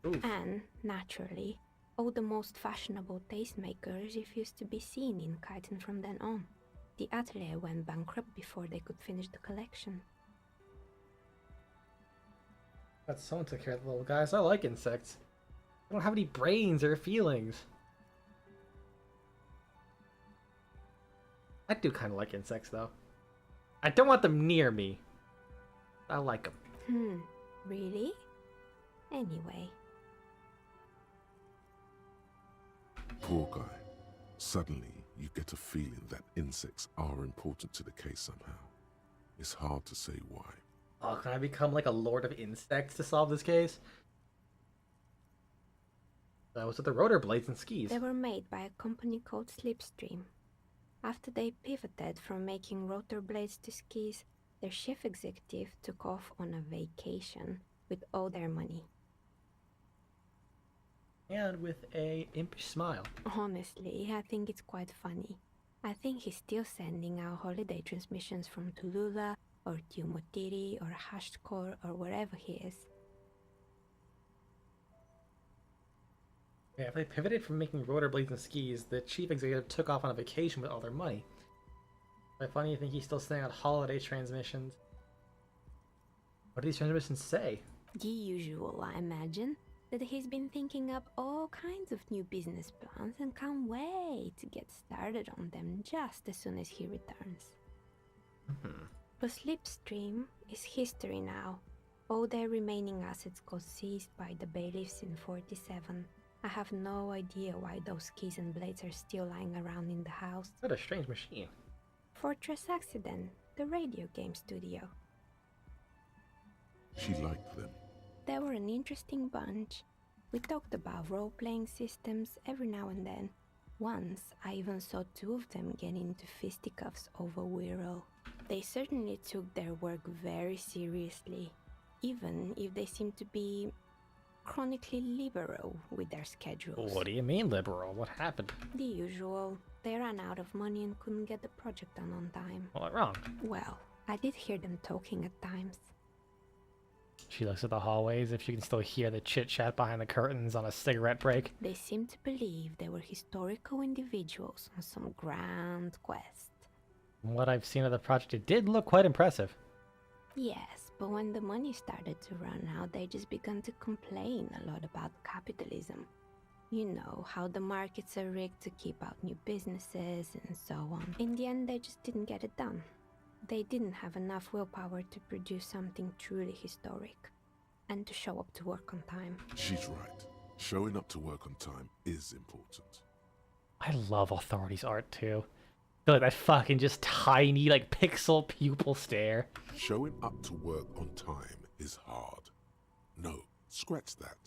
S1: Oof.
S14: And, naturally, all the most fashionable tastemakers refused to be seen in chitin from then on. The atelier went bankrupt before they could finish the collection.
S1: But someone took care of the little guys. I like insects. They don't have any brains or feelings. I do kind of like insects, though. I don't want them near me. I like them.
S14: Really? Anyway.
S4: Poor guy. Suddenly, you get a feeling that insects are important to the case somehow. It's hard to say why.
S1: Oh, can I become like a lord of insects to solve this case? That was with the rotor blades and skis.
S14: They were made by a company called Slipstream. After they pivoted from making rotor blades to skis, their chief executive took off on a vacation with all their money.
S1: And with a impish smile.
S14: Honestly, I think it's quite funny. I think he's still sending out holiday transmissions from Tulula or Tiumotiri or Hashtkor or wherever he is.
S1: Yeah, if they pivoted from making rotor blades and skis, the chief executive took off on a vacation with all their money. Quite funny, you think he's still sending out holiday transmissions. What do these transmissions say?
S14: The usual, I imagine. That he's been thinking up all kinds of new business plans and can't wait to get started on them just as soon as he returns. But Slipstream is history now. All their remaining assets got seized by the bailiffs in 47. I have no idea why those keys and blades are still lying around in the house.
S1: What a strange machine.
S14: Fortress Accident, the radio game studio.
S4: She liked them.
S14: They were an interesting bunch. We talked about role-playing systems every now and then. Once, I even saw two of them get into fisticuffs over Wirral. They certainly took their work very seriously, even if they seemed to be chronically liberal with their schedules.
S1: What do you mean liberal? What happened?
S14: The usual. They ran out of money and couldn't get the project done on time.
S1: What went wrong?
S14: Well, I did hear them talking at times.
S1: She looks at the hallways if you can still hear the chit-chat behind the curtains on a cigarette break.
S14: They seemed to believe they were historical individuals on some grand quest.
S1: From what I've seen of the project, it did look quite impressive.
S14: Yes, but when the money started to run out, they just began to complain a lot about capitalism. You know, how the markets are rigged to keep out new businesses and so on. In the end, they just didn't get it done. They didn't have enough willpower to produce something truly historic, and to show up to work on time.
S4: She's right. Showing up to work on time is important.
S1: I love Authority's art too. I feel like that fucking just tiny, like, pixel pupil stare.
S4: Showing up to work on time is hard. No, scratch that.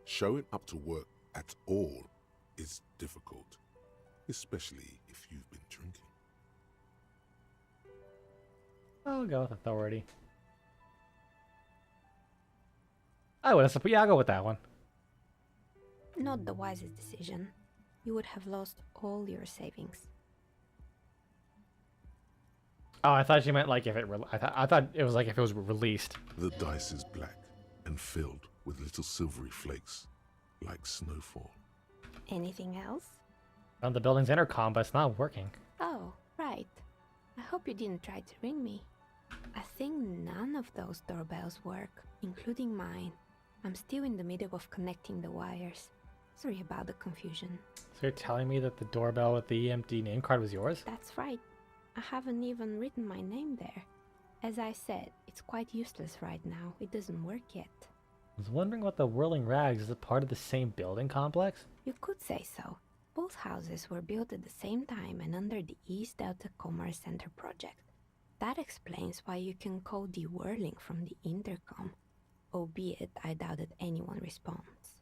S4: Showing up to work at all is difficult, especially if you've been drinking.
S1: I'll go with Authority. I would have, yeah, I'll go with that one.
S14: Not the wisest decision. You would have lost all your savings.
S1: Oh, I thought you meant like if it. I thought it was like if it was released.
S4: The dice is black and filled with little silvery flakes, like snowfall.
S14: Anything else?
S1: Found the building's intercom, but it's not working.
S14: Oh, right. I hope you didn't try to ring me. I think none of those doorbells work, including mine. I'm still in the middle of connecting the wires. Sorry about the confusion.
S1: So you're telling me that the doorbell with the empty name card was yours?
S14: That's right. I haven't even written my name there. As I said, it's quite useless right now. It doesn't work yet.
S1: I was wondering what the Whirling Rags is a part of the same building complex?
S14: You could say so. Both houses were built at the same time and under the East Delta Commerce Center project. That explains why you can call the whirling from the intercom, albeit I doubt that anyone responds.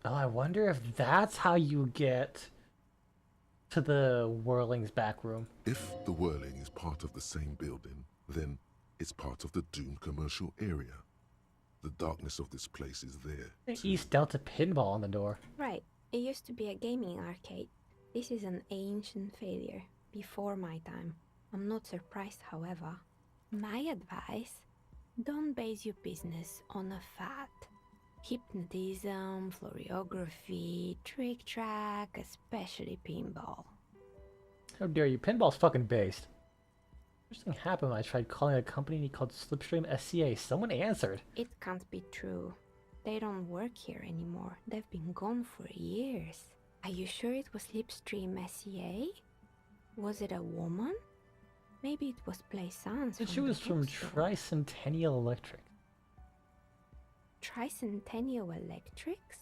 S1: Oh, I wonder if that's how you get to the Whirling's back room.
S4: If the Whirling is part of the same building, then it's part of the doomed commercial area. The darkness of this place is there.
S1: East Delta pinball on the door.
S14: Right. It used to be a gaming arcade. This is an ancient failure, before my time. I'm not surprised, however. My advice, don't base your business on a fad. Hypnotism, floriography, trick-track, especially pinball.
S1: How dare you? Pinball's fucking based. First thing happened when I tried calling a company called Slipstream SCA. Someone answered.
S14: It can't be true. They don't work here anymore. They've been gone for years. Are you sure it was Slipstream SCA? Was it a woman? Maybe it was Plaisance.
S1: She was from Tricentennial Electric.
S14: Tricentennial Electrics?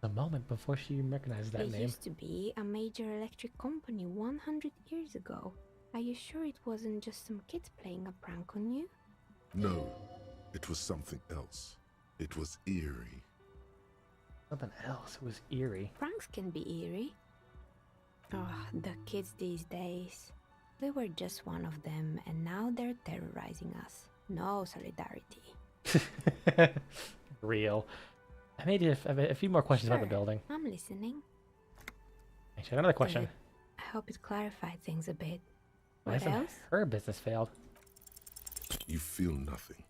S1: The moment before she even recognized that
S14: It
S1: name.
S14: used to be a major electric company 100 years ago. Are you sure it wasn't just some kids playing a prank on you?
S4: No, it was something else. It was eerie.
S1: Something else. It was eerie.
S14: Pranks can be eerie. Oh, the kids these days. We were just one of them, and now they're terrorizing us. No solidarity.
S1: Real. I made a few more questions about the building.
S14: I'm listening.
S1: Actually, another question.
S14: Good. I hope it clarified things a bit.
S1: Why
S14: What
S1: hasn't
S14: else?
S1: her business failed?
S4: You feel nothing.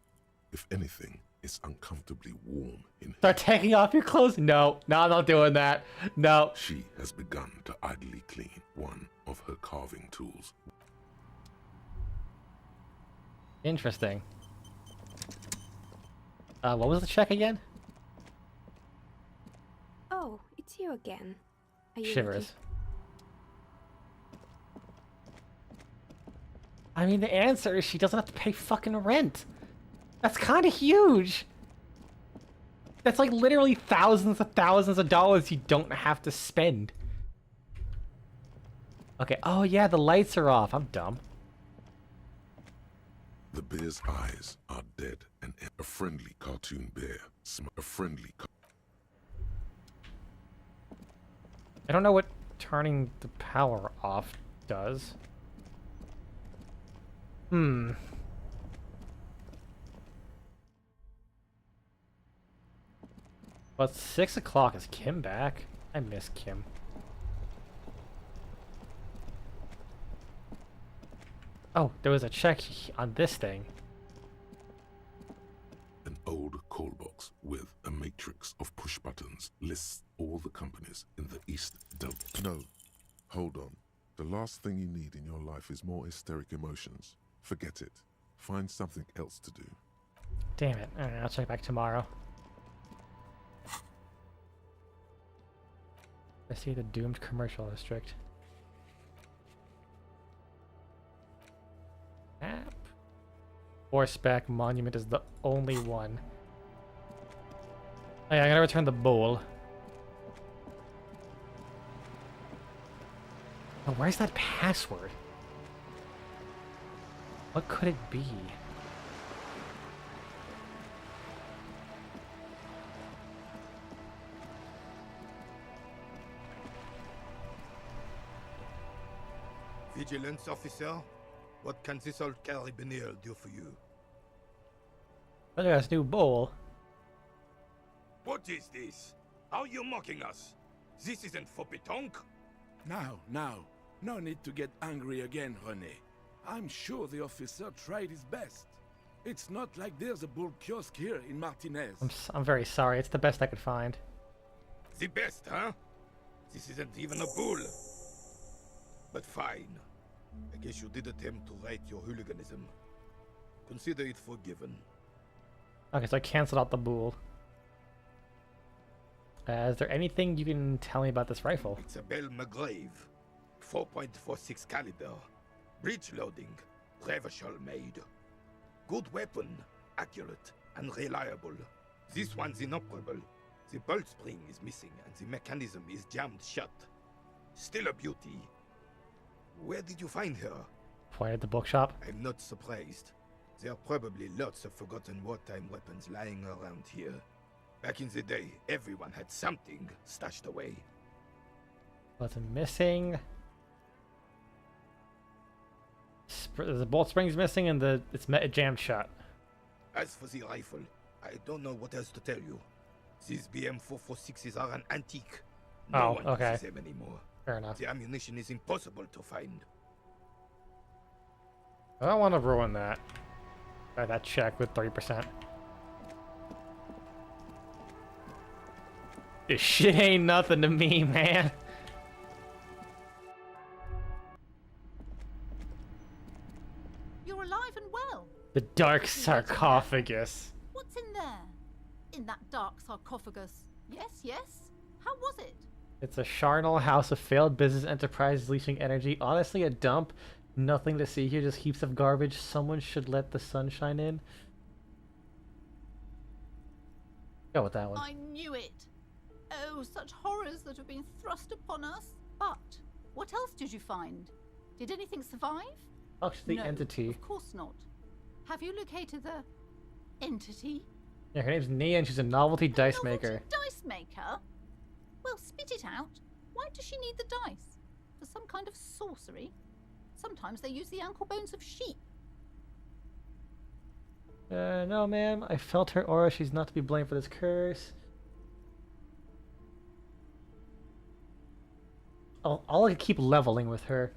S4: If anything, it's uncomfortably warm in
S1: Start taking off your clothes? No, I'm not doing that. No.
S4: She has begun to idly clean one of her carving tools.
S1: Interesting. What was the check again?
S14: Oh, it's you again. Are you
S1: Shivers.
S14: looking-
S1: I mean, the answer is she doesn't have to pay fucking rent. That's kind of huge. That's like literally thousands of dollars you don't have to spend. Okay, oh yeah, the lights are off. I'm dumb.
S4: The bear's eyes are dead and a friendly cartoon bear. A friendly.
S1: I don't know what turning the power off does. Hmm. Well, it's 6 o'clock. Is Kim back? I miss Kim. Oh, there was a check on this thing.
S4: An old call box with a matrix of push buttons lists all the companies in the East Delta.
S19: No, hold on. The last thing you need in your life is more hysteric emotions. Forget it. Find something else to do.
S1: Damn it. Alright, I'll check back tomorrow. I see the doomed commercial district. Map. Horseback Monument is the only one. Oh yeah, I gotta return the bowl. Oh, where's that password? What could it be?
S22: Vigilance officer, what can this old carabinier do for you?
S1: Look at this new bowl.
S22: What is this? Are you mocking us? This isn't for pétanque.
S6: Now. No need to get angry again, René. I'm sure the officer tried his best. It's not like there's a bull kiosk here in Martinez.
S1: I'm very sorry. It's the best I could find.
S22: The best, huh? This isn't even a bull. But fine. I guess you did attempt to right your hooliganism. Consider it forgiven.
S1: Okay, so I canceled out the bull. Is there anything you can tell me about this rifle?
S22: It's a Bell McGrave. 4.46 caliber. Breech loading. Revachol made. Good weapon. Accurate and reliable. This one's inoperable. The bolt spring is missing and the mechanism is jammed shut. Still a beauty. Where did you find her?
S1: Pointed at the bookshop.
S22: I'm not surprised. There are probably lots of forgotten wartime weapons lying around here. Back in the day, everyone had something stashed away.
S1: What's missing? The bolt spring's missing and it's jammed shut.
S22: As for the rifle, I don't know what else to tell you. These BM446s are an antique. No one uses them anymore.
S1: Fair enough.
S22: The ammunition is impossible to find.
S1: I don't want to ruin that. That check with 30%. This shit ain't nothing to me, man.
S13: You're alive and well.
S1: The dark sarcophagus.
S13: What's in there? In that dark sarcophagus? Yes. How was it?
S1: It's a charnel house of failed business enterprises leaching energy. Honestly, a dump. Nothing to see here, just heaps of garbage. Someone should let the sunshine in. Go with that one.
S13: I knew it. Oh, such horrors that have been thrust upon us. But what else did you find? Did anything survive?
S1: Actually, the
S13: No,
S1: entity.
S13: Of course not. Have you located the entity?
S1: Yeah, her name's Nia and she's a novelty dice maker.
S13: Dice maker? Well, spit it out. Why does she need the dice? For some kind of sorcery? Sometimes they use the ankle bones of sheep.
S1: No, ma'am. I felt her aura. She's not to be blamed for this curse. I'll keep leveling with her.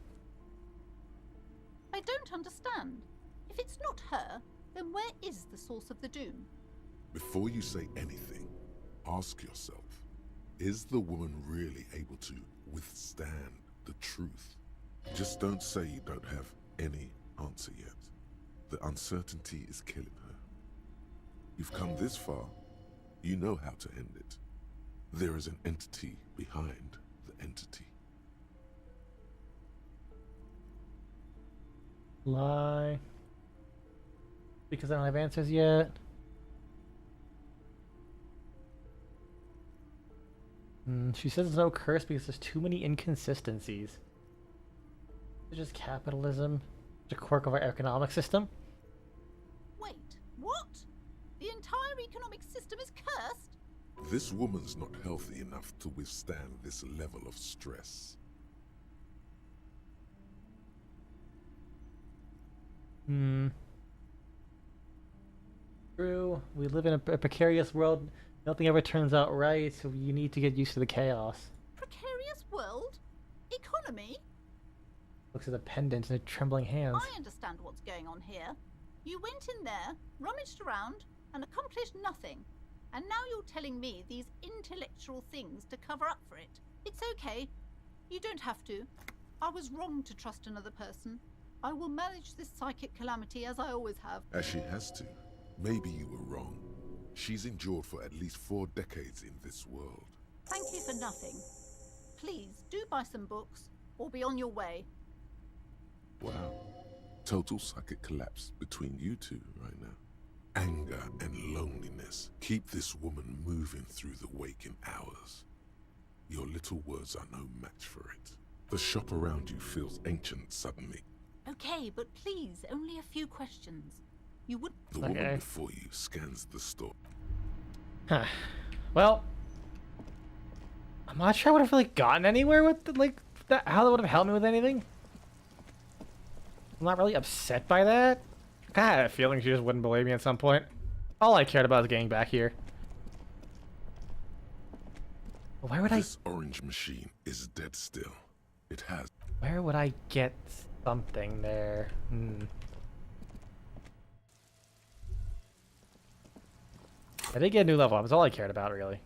S13: I don't understand. If it's not her, then where is the source of the doom?
S4: Before you say anything, ask yourself, is the woman really able to withstand the truth? Just don't say you don't have any answer yet. The uncertainty is killing her. You've come this far. You know how to end it. There is an entity behind the entity.
S1: Lie. because I don't have answers yet. She says there's no curse because there's too many inconsistencies. It's just capitalism. It's a quirk of our economic system.
S13: Wait, what? The entire economic system is cursed?
S4: This woman's not healthy enough to withstand this level of stress.
S1: True. We live in a precarious world. Nothing ever turns out right, so you need to get used to the chaos.
S13: Precarious world? Economy?
S1: Looks at the pendant in her trembling hands.
S13: I understand what's going on here. You went in there, rummaged around, and accomplished nothing. And now you're telling me these intellectual things to cover up for it. It's okay. You don't have to. I was wrong to trust another person. I will manage this psychic calamity as I always have.
S4: As she has to. Maybe you were wrong. She's endured for at least 4 decades in this world.
S13: Thank you for nothing. Please, do buy some books, or be on your way.
S4: Wow. Total psychic collapse between you two right now. Anger and loneliness keep this woman moving through the waking hours. Your little words are no match for it. The shop around you feels ancient suddenly.
S13: Okay, but please, only a few questions. You would...
S4: The woman before you scans the store.
S1: Huh. Well, I'm not sure I would have really gotten anywhere with that. How that would have helped me with anything. I'm not really upset by that. I kind of had a feeling she just wouldn't believe me at some point. All I cared about was getting back here. Where would
S4: This orange machine is dead still. It has.
S1: Where would I get something there? I did get a new level up. That's all I cared about, really.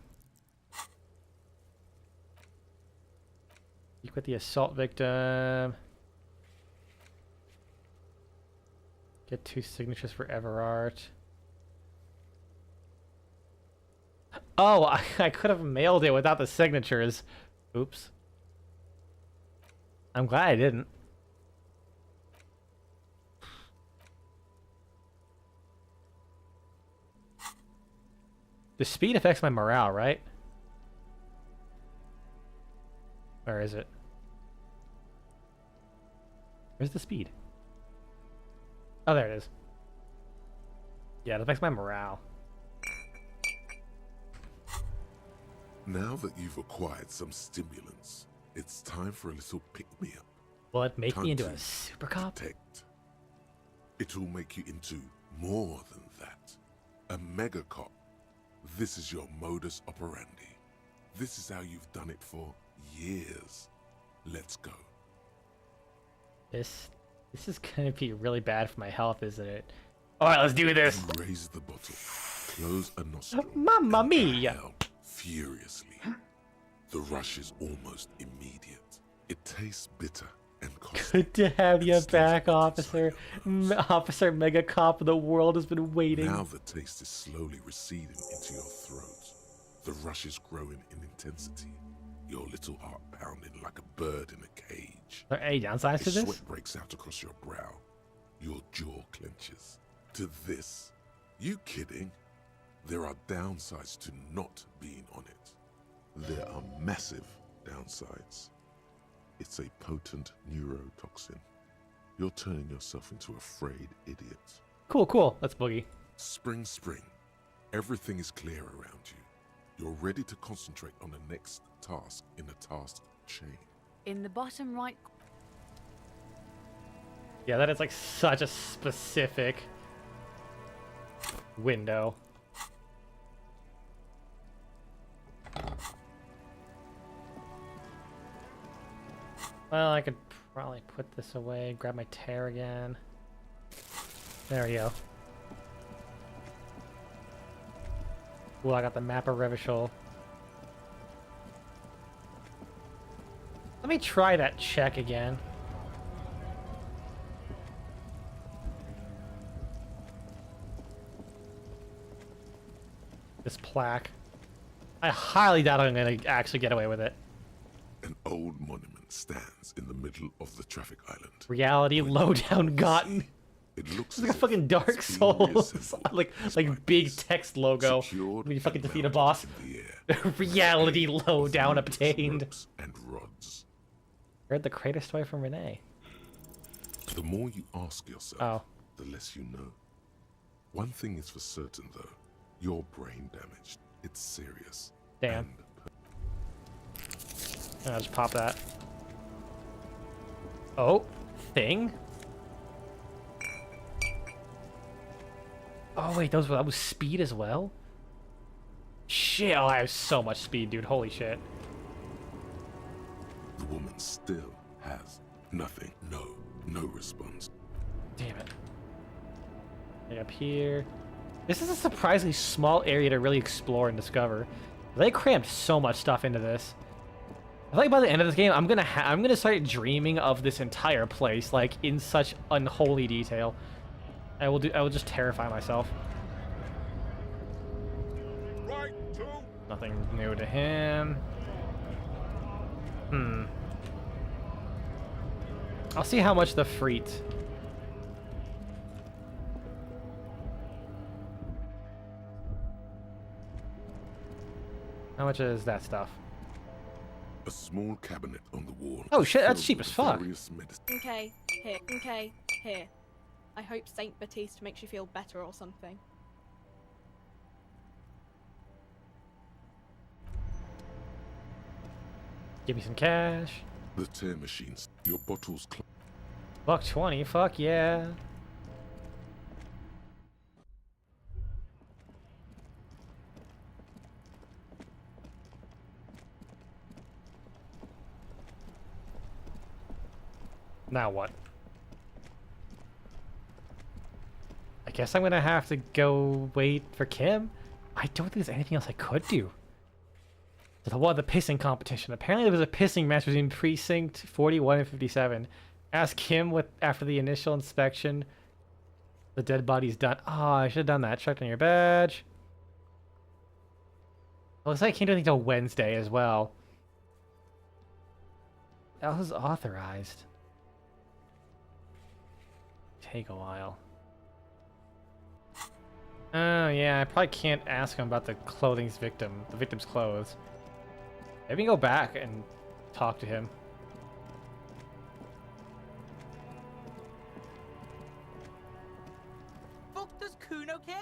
S1: You quit the assault victim. Get 2 signatures for Everart. Oh, I could have mailed it without the signatures. Oops. I'm glad I didn't. The speed affects my morale, right? Where is it? Where's the speed? Oh, there it is. Yeah, it affects my morale.
S4: Now that you've acquired some stimulants, it's time for a little pick-me-up.
S1: Will it make me into
S4: Time
S1: a
S4: to
S1: super cop?
S4: detect. It'll make you into more than that. A mega cop. This is your modus operandi. This is how you've done it for years. Let's go.
S1: This is gonna be really bad for my health, isn't it? Alright, let's do this!
S4: You raise the bottle, close a nostril,
S1: Mamma
S4: and
S1: mia!
S4: exhale furiously. The rush is almost immediate. It tastes bitter and caustic.
S1: Good to have you back, officer. Officer Mega Cop. The world has been waiting.
S4: Now the taste is slowly receding into your throat. The rush is growing in intensity. Your little heart pounding like a bird in a cage.
S1: Are there any downsides to this?
S4: Sweat breaks out across your brow. Your jaw clenches. To this, you kidding? There are downsides to not being on it. There are massive downsides. It's a potent neurotoxin. You're turning yourself into a frayed idiot.
S1: Cool. Let's boogie.
S4: Spring. Everything is clear around you. You're ready to concentrate on the next task in the task chain.
S7: In the bottom right...
S1: Yeah, that is like such a specific window. Well, I could probably put this away, grab my tear again. There we go. Cool, I got the map of Revachol. Let me try that check again. This plaque. I highly doubt I'm gonna actually get away with it.
S4: An old monument stands in the middle of the traffic island.
S1: Reality lowdown gotten.
S4: It
S19: looks
S1: It's like a
S19: as if
S1: fucking Dark
S19: it's being
S1: Souls,
S19: reassembled
S1: like big text logo when you fucking defeat a boss. Reality lowdown obtained.
S19: And rods.
S1: Heard the Kratos toy from Renee.
S19: The more you ask yourself,
S1: Oh.
S19: the less you know. One thing is for certain, though. Your brain damaged. It's serious.
S1: Damn. I'll just pop that. Oh, thing? Oh wait, that was speed as well? Shit, oh, I have so much speed, dude. Holy shit.
S19: The woman still has nothing. No response.
S1: Damn it. Right up here. This is a surprisingly small area to really explore and discover. They crammed so much stuff into this. I feel like by the end of this game, I'm gonna start dreaming of this entire place, like in such unholy detail. I will just terrify myself.
S6: Right, two.
S1: Nothing new to him. I'll see how much the Freet. How much is that stuff?
S19: A small cabinet on the wall.
S1: Oh shit, that's
S19: filled
S1: cheap
S19: with
S1: as fuck.
S19: various medicines.
S16: Okay, here. I hope Saint Baptiste makes you feel better or something.
S1: Give me some cash.
S19: The tear machines. Your bottles.
S1: $1.20, fuck yeah. Now what? I guess I'm gonna have to go wait for Kim. I don't think there's anything else I could do. The pissing competition. Apparently there was a pissing match between Precinct 41 and 57. Ask Kim after the initial inspection. The dead body's done. Oh, I should have done that. Checked on your badge. Well, looks like I can't do anything till Wednesday as well. That was authorized. Take a while. Oh yeah, I probably can't ask him about the victim's clothes. Maybe go back and talk to him.
S2: Fuck does Kuno care?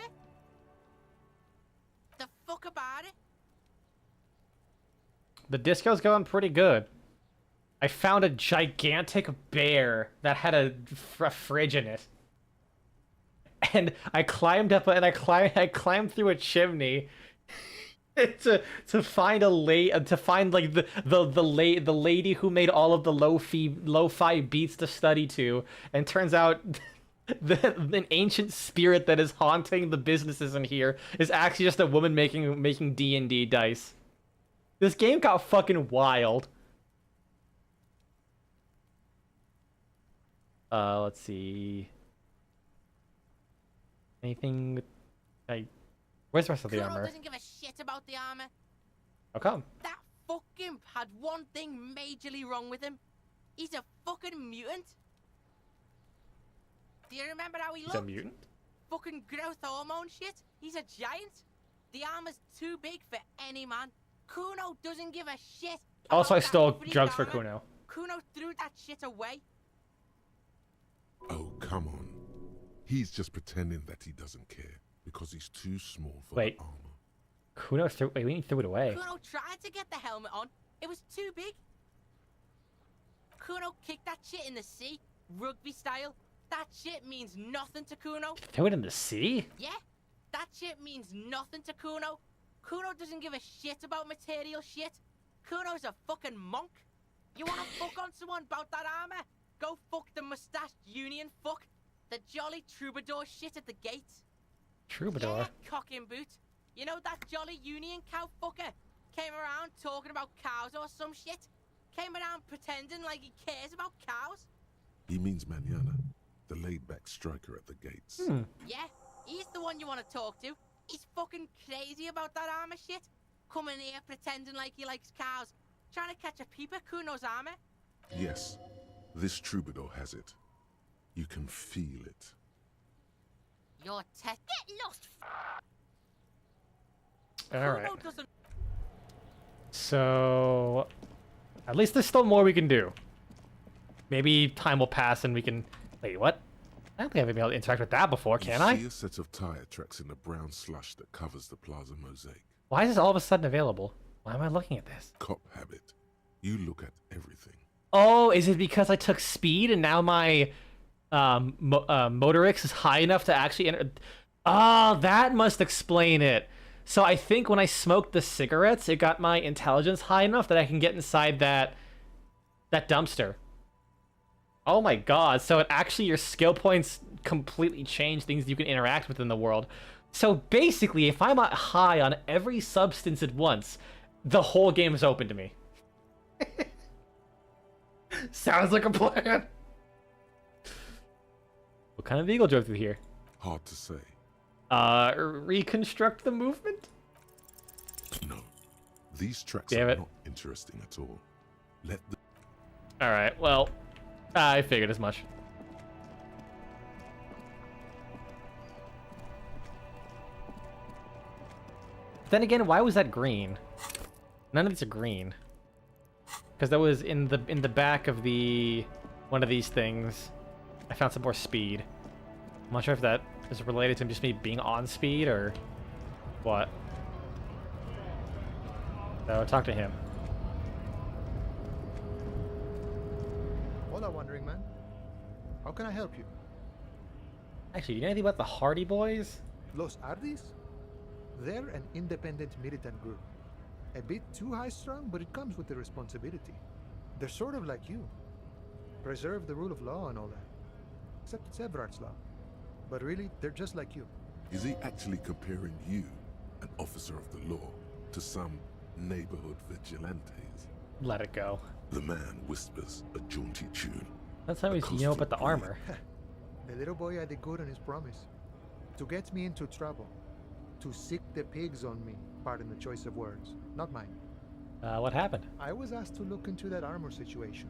S2: The fuck about it?
S1: The disco's going pretty good. I found a gigantic bear that had a fridge in it. And I climbed up and I climbed through a chimney to find like the lady who made all of the lo-fi beats to study to, and turns out an ancient spirit that is haunting the businesses in here is actually just a woman making D&D dice. This game got fucking wild. Let's see. Anything? Where's the rest of the
S2: Kuno
S1: armor?
S2: doesn't give a shit about the armor.
S1: How come?
S2: That fucking had one thing majorly wrong with him. He's a fucking mutant. Do you remember how he
S1: He's
S2: looked?
S1: a mutant?
S2: Fucking growth hormone shit. He's a giant. The armor's too big for any man. Kuno doesn't give a shit.
S1: Also, I
S2: about that
S1: stole
S2: freak
S1: drugs for
S2: armor.
S1: Kuno.
S2: Kuno threw that shit away.
S19: Oh, come on. He's just pretending that he doesn't care because he's too small for
S1: Wait.
S19: the armor.
S1: Kuno threw it away.
S2: Kuno tried to get the helmet on. It was too big. Kuno kicked that shit in the sea, rugby style. That shit means nothing to Kuno.
S1: Threw it in the sea?
S2: Yeah, that shit means nothing to Kuno. Kuno doesn't give a shit about material shit. Kuno's a fucking monk. You wanna fuck on someone about that armor? Go fuck the mustached union fuck. The jolly troubadour shit at the gates.
S1: Troubadour?
S2: Yeah, cocking boot. You know that jolly union cow fucker? Came around talking about cows or some shit? Came around pretending like he cares about cows?
S19: He means Manana, the laid-back striker at the gates.
S2: Yeah, he's the one you want to talk to. He's fucking crazy about that armor shit. Coming here pretending like he likes cows. Trying to catch a peep at Kuno's armor.
S19: Yes, this troubadour has it. You can feel it.
S2: Your test.
S3: Get lost.
S1: Alright. So... At least there's still more we can do. Maybe time will pass and we can... Wait, what? I don't think I've been able to interact with that before, can I?
S4: You see a set of tire tracks in the brown slush that covers the plaza mosaic.
S1: Why is this all of a sudden available? Why am I looking at this?
S4: Cop habit. You look at everything.
S1: Oh, is it because I took speed and now my motorix is high enough to actually enter? Oh, that must explain it. So I think when I smoked the cigarettes, it got my intelligence high enough that I can get inside that dumpster. Oh my god, so it actually, your skill points completely change things you can interact with in the world. So basically, if I'm high on every substance at once, the whole game is open to me. Sounds like a plan. What kind of vehicle drove through here?
S4: Hard to say.
S1: Reconstruct the movement?
S4: No. These tracks
S1: Damn
S4: are
S1: it.
S4: not interesting at all. Let the...
S1: Alright, well, I figured as much. Then again, why was that green? None of these are green. Because that was in the back of one of these things. I found some more speed. I'm not sure if that is related to just me being on speed or what. So talk to him.
S9: Hola, wandering man. How can I help you?
S1: Actually, do you know anything about the Hardy Boys?
S9: Los Ardis? They're an independent militant group. A bit too high-strung, but it comes with the responsibility. They're sort of like you. Preserve the rule of law and all that. Except it's Eberhard's law. But really, they're just like you.
S4: Is he actually comparing you, an officer of the law, to some neighborhood vigilantes?
S1: Let it go.
S4: The man whispers a jaunty tune.
S1: That's how you know about the armor.
S9: The little boy had a good on his promise. To get me into trouble. To sick the pigs on me. Pardon the choice of words. Not mine.
S1: What happened?
S9: I was asked to look into that armor situation.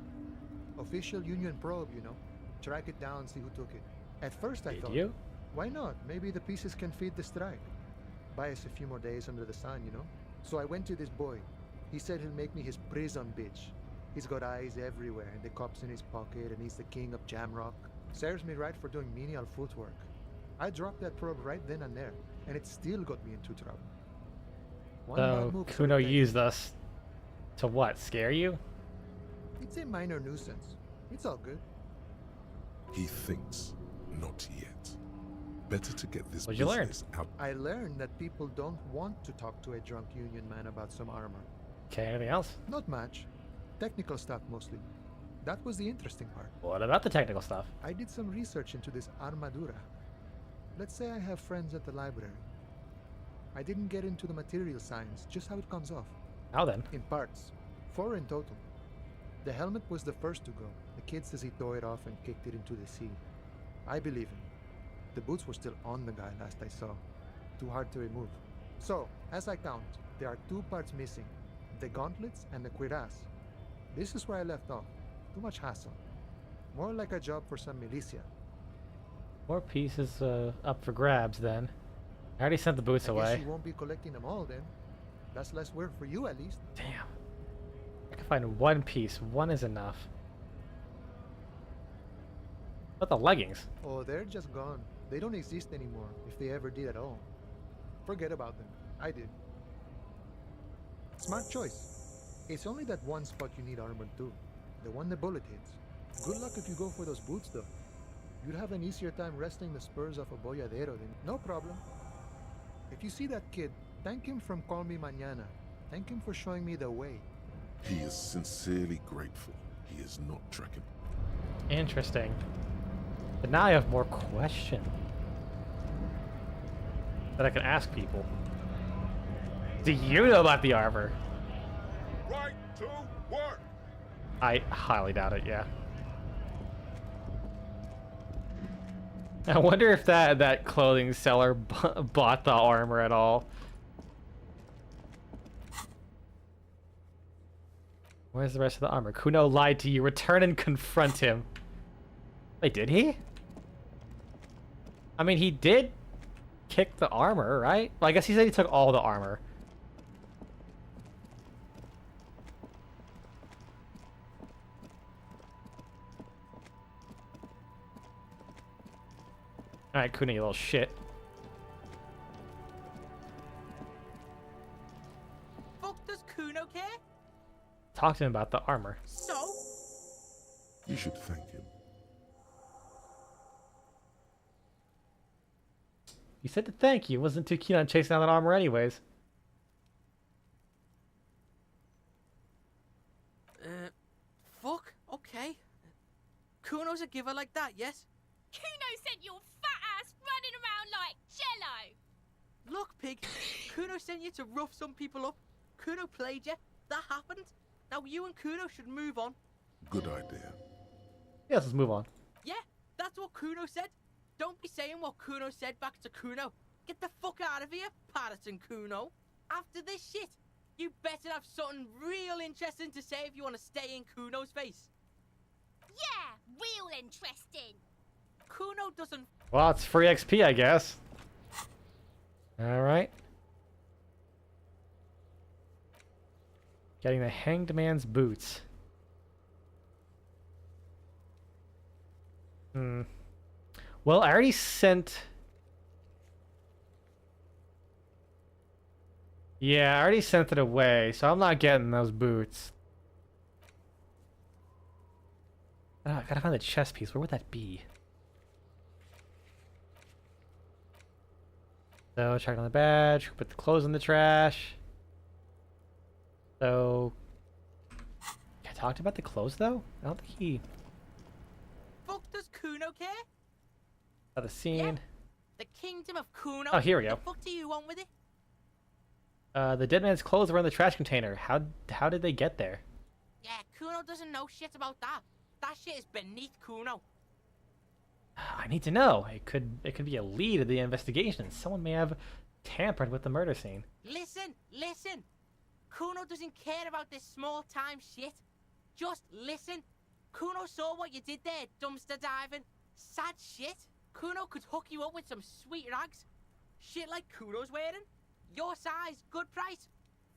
S9: Official union probe, you know. Track it down, see who took it. At first I thought,
S1: you?
S9: Why not? Maybe the pieces can feed the strike. Buy us a few more days under the sun, you know? So I went to this boy. He said he'll make me his prison bitch. He's got eyes everywhere, and the cops in his pocket, and he's the king of Jamrock. Serves me right for doing menial footwork. I dropped that probe right then and there, and it still got me into trouble.
S1: So Kuno used us to what? Scare you?
S9: It's a minor nuisance. It's all good.
S4: He thinks, not yet. Better to get this
S1: What'd you learn?
S4: business out.
S9: I learned that people don't want to talk to a drunk union man about some armor.
S1: Okay, anything else?
S9: Not much. Technical stuff mostly. That was the interesting part.
S1: What about the technical stuff?
S9: I did some research into this armadura. Let's say I have friends at the library. I didn't get into the material science, just how it comes off.
S1: How then?
S9: In parts. 4 in total. The helmet was the first to go. The kid says he tore it off and kicked it into the sea. I believe him. The boots were still on the guy last I saw. Too hard to remove. So, as I count, there are 2 parts missing. The gauntlets and the cuirass. This is where I left off. Too much hassle. More like a job for some militia.
S1: More pieces up for grabs then. I already sent the boots
S9: I guess
S1: away.
S9: you won't be collecting them all then. That's less work for you at least.
S1: Damn. I can find 1 piece. 1 is enough. What about the leggings?
S9: Oh, they're just gone. They don't exist anymore, if they ever did at all. Forget about them. I did. Smart choice. It's only that one spot you need armored too. The one the bullet hits. Good luck if you go for those boots though. You'd have an easier time wresting the spurs off a boyadero than... No problem. If you see that kid, thank him from Call Me Mañana. Thank him for showing me the way.
S4: He is sincerely grateful. He is not tracking.
S1: Interesting. But now I have more questions that I can ask people. Do you know about the armor?
S4: Right to work.
S1: I highly doubt it, yeah. I wonder if that clothing seller bought the armor at all. Where's the rest of the armor? Kuno lied to you. Return and confront him. Wait, did he? I mean, he did kicked the armor, right? Well, I guess he said he took all the armor. Alright, Kuna, you little shit.
S2: Fuck does Kuno care?
S1: Talk to him about the armor.
S2: So?
S19: You should thank him.
S1: You said to thank you. Wasn't too keen on chasing down that armor anyways.
S2: Fuck? Okay. Kuno's a giver like that, yes?
S3: Kuno sent your fat ass running around like jello.
S2: Look, pig. Kuno sent you to rough some people up. Kuno played you. That happened. Now you and Kuno should move on.
S19: Good idea.
S1: Yes, let's move on.
S2: Yeah, that's what Kuno said. Don't be saying what Kuno said back to Kuno. Get the fuck out of here, Patterson Kuno. After this shit, you better have something real interesting to say if you want to stay in Kuno's face.
S3: Yeah, real interesting.
S2: Kuno doesn't...
S1: Well, it's free XP, I guess. Alright. Getting the Hanged Man's boots. Well, I already sent... Yeah, I already sent it away, so I'm not getting those boots. I gotta find the chest piece. Where would that be? So, check on the badge. Put the clothes in the trash. So... I talked about the clothes, though? I don't think he...
S2: Fuck does Kuno care?
S1: The scene.
S2: Yeah. The kingdom of Kuno.
S1: Oh, here we go.
S2: The fuck do you want with it?
S1: The dead man's clothes were in the trash container. How did they get there?
S2: Yeah, Kuno doesn't know shit about that. That shit is beneath Kuno.
S1: I need to know. It could be a lead of the investigation. Someone may have tampered with the murder scene.
S2: Listen. Kuno doesn't care about this small-time shit. Just listen. Kuno saw what you did there, dumpster diving. Sad shit. Kuno could hook you up with some sweet rags. Shit like Kuno's wearing. Your size, good price.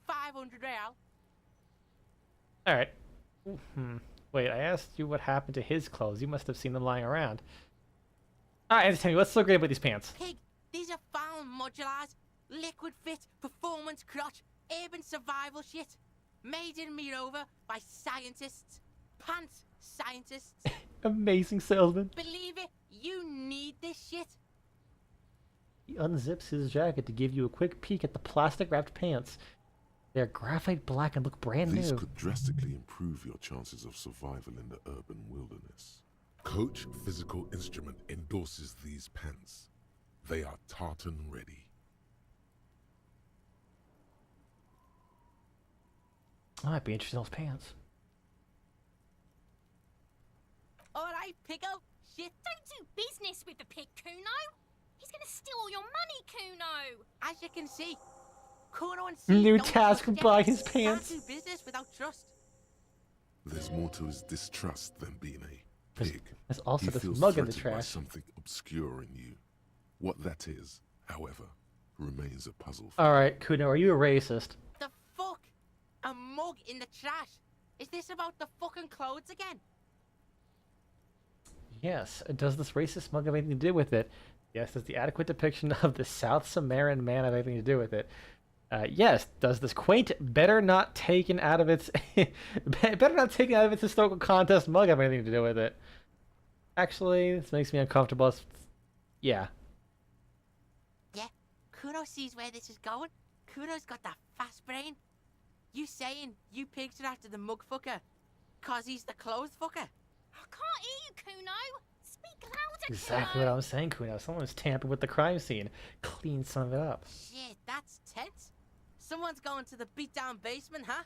S2: 500 real.
S1: Alright. Wait, I asked you what happened to his clothes. You must have seen them lying around. Alright, tell me, what's so great about these pants?
S2: Pig, these are found modulars. Liquid fit, performance crotch, urban survival shit. Made in Mirova by scientists. Pants scientists.
S1: Amazing salesman.
S2: Believe it, you need this shit.
S1: He unzips his jacket to give you a quick peek at the plastic-wrapped pants. They're graphite black and look brand
S19: These
S1: new.
S19: could drastically improve your chances of survival in the urban wilderness. Coach Physical Instrument endorses these pants. They are tartan ready.
S1: I might be interested in those pants.
S2: Alright, Pico. Shit.
S3: Don't do business with the pig, Kuno. He's gonna steal all your money, Kuno.
S2: As you can see, Kuno and C
S1: New
S2: don't
S1: task,
S2: trust
S1: buy
S2: yet.
S1: his pants.
S2: Can't do business without trust.
S19: There's more to his distrust than being a pig.
S1: There's also
S19: He
S1: this
S19: feels
S1: mug in the
S19: threatened by
S1: trash.
S19: something obscure in you. What that is, however, remains a puzzle for
S1: Alright, Kuno, are you a racist?
S2: The fuck? A mug in the trash? Is this about the fucking clothes again?
S1: Yes. Does this racist mug have anything to do with it? Yes. Does the adequate depiction of the South Samaritan man have anything to do with it? Yes. Does this quaint, better not taken out of its historical contest mug have anything to do with it? Actually, this makes me uncomfortable. Yeah.
S2: Yeah, Kuno sees where this is going. Kuno's got that fast brain. You saying you pigs are after the mug fucker, cause he's the clothes fucker?
S3: I can't hear you, Kuno. Speak louder,
S1: Exactly what I'm saying, Kuno. Someone's tampered with the crime scene. Clean some of it up.
S2: Shit, that's tense. Someone's going to the beat-down basement, huh?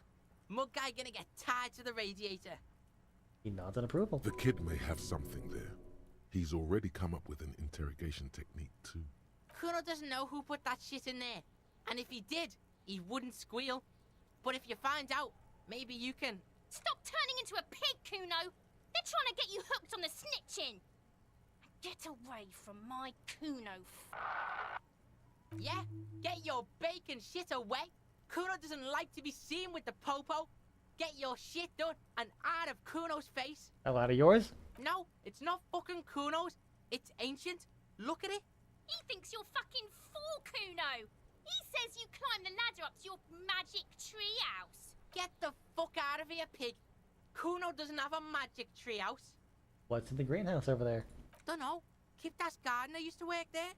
S2: Mug guy gonna get tied to the radiator.
S1: He nods in approval.
S19: The kid may have something there. He's already come up with an interrogation technique too.
S2: Kuno doesn't know who put that shit in there. And if he did, he wouldn't squeal. But if you find out, maybe you can...
S3: Stop turning into a pig, Kuno. They're trying to get you hooked on the snitching. Get away from my Kuno.
S2: Yeah? Get your bacon shit away. Kuno doesn't like to be seen with the popo. Get your shit done and out of Kuno's face.
S1: A lot of yours?
S2: No, it's not fucking Kuno's. It's ancient. Look at it.
S3: He thinks you're fucking fool, Kuno. He says you climb the ladder up to your magic treehouse.
S2: Get the fuck out of here, pig. Kuno doesn't have a magic treehouse.
S1: What's in the greenhouse over there?
S2: Dunno. Kipta's gardener used to work there.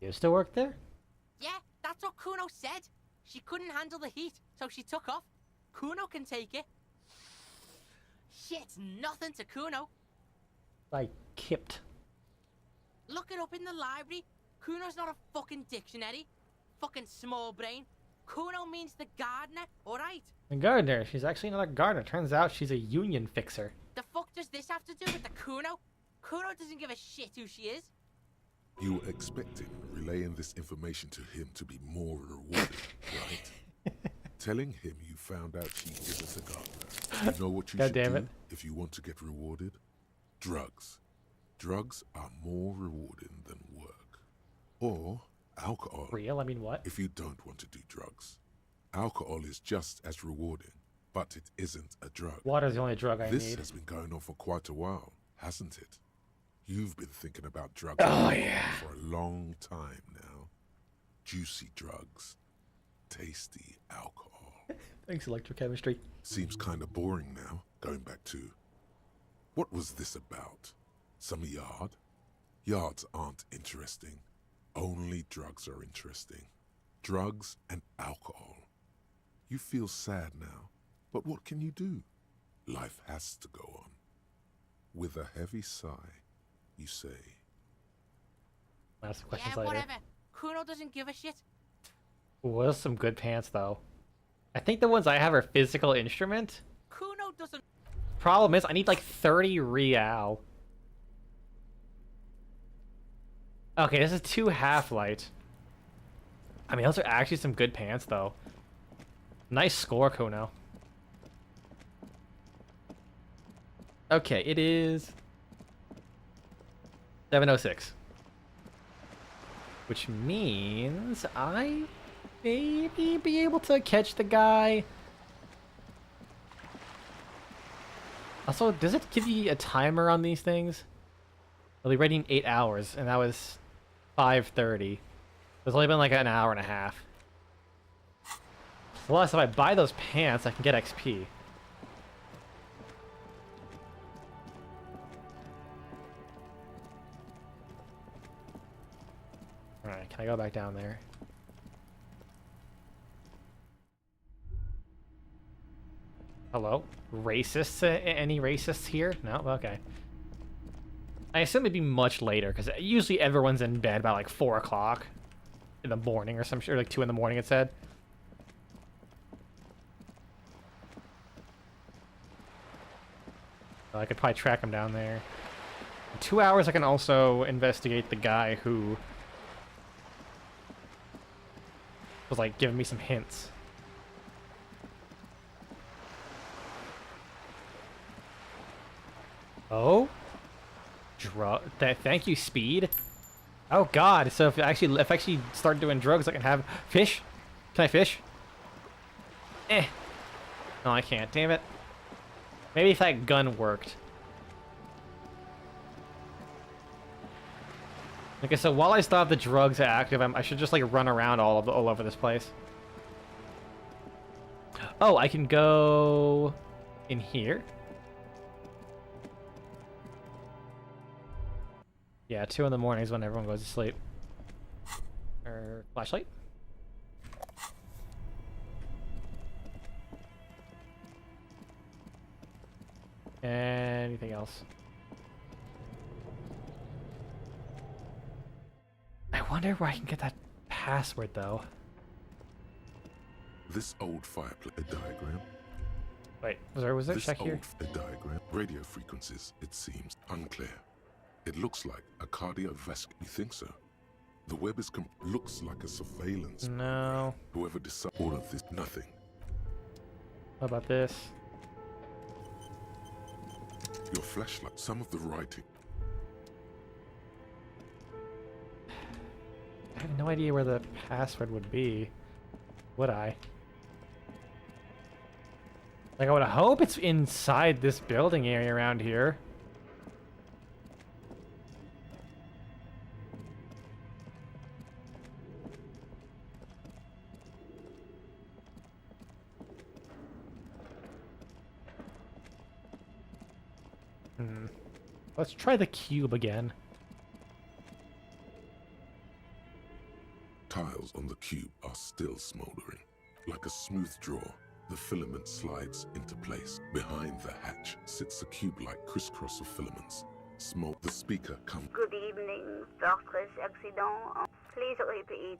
S1: You still work there?
S2: Yeah, that's what Kuno said. She couldn't handle the heat, so she took off. Kuno can take it. Shit's nothing to Kuno.
S1: Like Kipt.
S2: Look it up in the library. Kuno's not a fucking dictionary. Fucking small brain. Kuno means the gardener, alright?
S1: The gardener. She's actually not a gardener. Turns out she's a union fixer.
S2: The fuck does this have to do with the Kuno? Kuno doesn't give a shit who she is.
S4: You were expecting relaying this information to him to be more rewarded, right? Telling him you found out she isn't a gardener. You know what you
S1: God
S4: should
S1: damn
S4: do
S1: it.
S4: if you want to get rewarded? Drugs. Drugs are more rewarding than work. Or alcohol.
S1: Real? I mean, what?
S4: If you don't want to do drugs. Alcohol is just as rewarding, but it isn't a drug.
S1: Water's the only drug I
S4: This
S1: need.
S4: has been going on for quite a while, hasn't it? You've been thinking about drugs
S1: Oh, yeah.
S4: for a long time now. Juicy drugs. Tasty alcohol.
S1: Thanks, electrochemistry.
S4: Seems kind of boring now, going back to... What was this about? Some yard? Yards aren't interesting. Only drugs are interesting. Drugs and alcohol. You feel sad now, but what can you do? Life has to go on. With a heavy sigh, you say...
S1: Ask some questions
S2: Yeah,
S1: later.
S2: whatever. Kuno doesn't give a shit.
S1: Ooh, those are some good pants, though. I think the ones I have are physical instrument.
S2: Kuno doesn't...
S1: Problem is, I need like 30 real. Okay, this is 2 half-light. I mean, those are actually some good pants, though. Nice score, Kuno. Okay, it is 7:06. Which means I maybe be able to catch the guy. Also, does it give you a timer on these things? I'll be rating 8 hours, and that was 5:30. It's only been like an hour and a half. Plus, if I buy those pants, I can get XP. Alright, can I go back down there? Hello? Racists? Any racists here? No? Okay. I assume it'd be much later, because usually everyone's in bed by like 4 o'clock in the morning or some shit, or like 2 in the morning it said. I could probably track him down there. In 2 hours I can also investigate the guy who was like giving me some hints. Oh? Thank you, speed. Oh god, so if I actually start doing drugs I can have fish? Can I fish? No, I can't, damn it. Maybe if that gun worked. Okay, so while I still have the drugs active, I should just like run around all over this place. Oh, I can go in here. Yeah, 2 in the morning is when everyone goes to sleep. Flashlight. Anything else? I wonder where I can get that password, though.
S4: This old fireplace diagram.
S1: Wait, was there a check here?
S4: This old diagram. Radio frequencies, it seems, unclear. It looks like a cardiovascular. You think so? The web is looks like a surveillance.
S1: No.
S4: Whoever decided all of this, nothing.
S1: What about this?
S4: Your flashlight, some of the writing.
S1: I have no idea where the password would be. Would I? Like, I would hope it's inside this building area around here. Let's try the cube again.
S4: Tiles on the cube are still smoldering. Like a smooth draw, the filament slides into place. Behind the hatch sits a cube-like crisscross of filaments. The speaker comes.
S11: Good evening, Fortress Accident. Please repeat.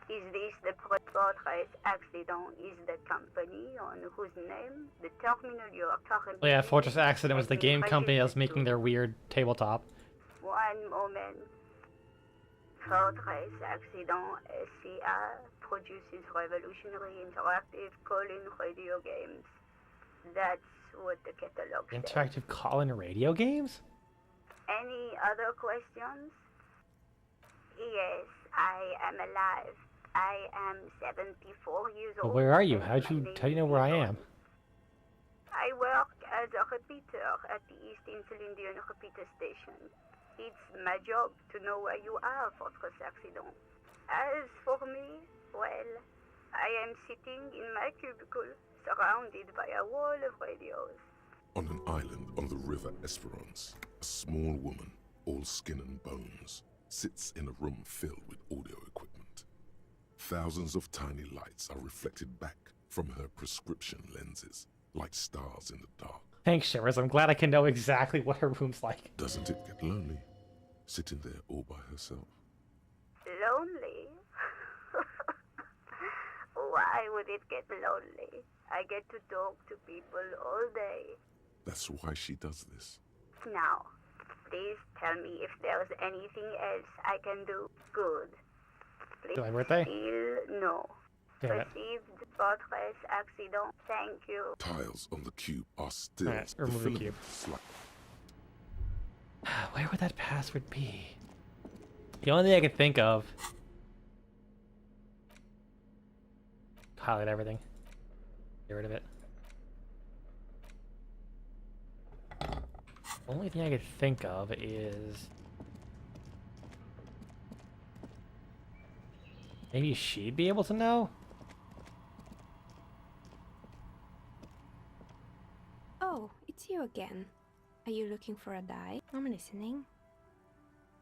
S11: Is this the Fortress Accident? Is the company on whose name the terminal you are talking
S1: Oh yeah, Fortress Accident was the game company that was making their weird tabletop.
S11: One moment. Fortress Accident SCA produces revolutionary interactive call-in radio games. That's what the catalog says.
S1: Interactive call-in radio games?
S11: Any other questions? Yes, I am alive. I am 74 years
S1: Well,
S11: old.
S1: where are you?
S11: and
S1: How do
S11: my
S1: you know
S11: name
S1: where I
S11: is
S1: am?
S11: I work as a repeater at the East Insulindian repeater station. It's my job to know where you are, Fortress Accident. As for me, well, I am sitting in my cubicle, surrounded by a wall of radios.
S4: On an island on the river Esperance, a small woman, all skin and bones, sits in a room filled with audio equipment. Thousands of tiny lights are reflected back from her prescription lenses, like stars in the dark.
S1: Thanks, Shivers. I'm glad I can know exactly what her room's like.
S4: Doesn't it get lonely, sitting there all by herself?
S11: Lonely? Why would it get lonely? I get to talk to people all day.
S4: That's why she does this.
S11: Now, please tell me if there's anything else I can do. Good. Please.
S1: my birthday?
S11: Still no.
S1: Damn it.
S11: Received Fortress Accident. Thank you.
S4: Tiles on the cube are still.
S1: Alright, remove the cube. Where would that password be? The only thing I can think of. Highlight everything. Get rid of it. Only thing I could think of is maybe she'd be able to know.
S14: Oh, it's you again. Are you looking for a die? I'm listening.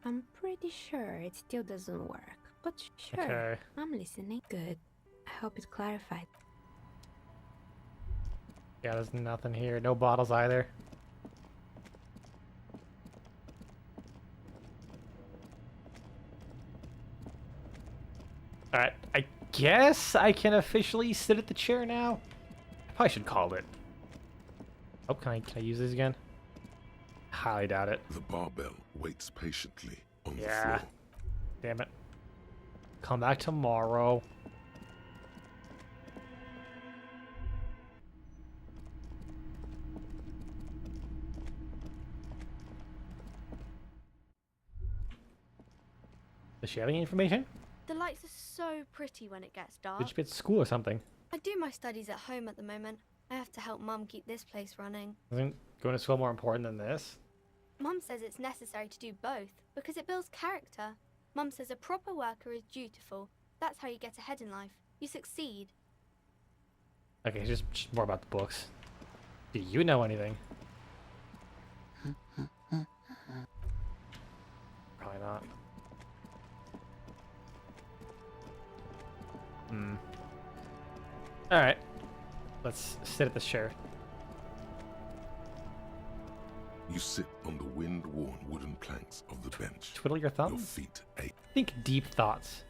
S14: I'm pretty sure it still doesn't work, but sure,
S1: Okay.
S14: I'm listening. Good. I hope it clarified.
S1: Yeah, there's nothing here. No bottles either. Alright, I guess I can officially sit at the chair now. I probably should call it. Oh, can I use this again? Highly doubt it.
S4: The barbell waits patiently on the
S1: Yeah.
S4: floor.
S1: Damn it. Come back tomorrow. Does she have any information?
S15: The lights are so pretty when it gets dark.
S1: Did she be at school or something?
S15: I do my studies at home at the moment. I have to help Mum keep this place running.
S1: Isn't going to school more important than this?
S15: Mum says it's necessary to do both because it builds character. Mum says a proper worker is dutiful. That's how you get ahead in life. You succeed.
S1: Okay, just more about the books. Do you know anything? Probably not. Alright. Let's sit at this chair.
S4: You sit on the wind-worn wooden planks of the bench.
S1: Twiddle your thumbs?
S4: Your feet ache.
S1: Think deep thoughts.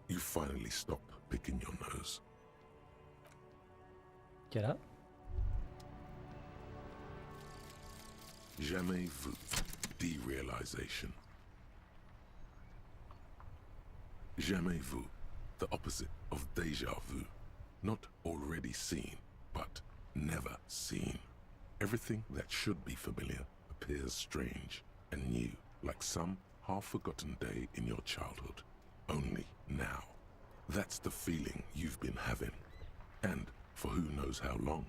S4: You finally stop picking your nose.
S1: Get up.
S4: Jamais vu. Derealization. Jamais vu. The opposite of déjà vu. Not already seen, but never seen. Everything that should be familiar appears strange and new, like some half-forgotten day in your childhood. Only now. That's the feeling you've been having. And for who knows how long.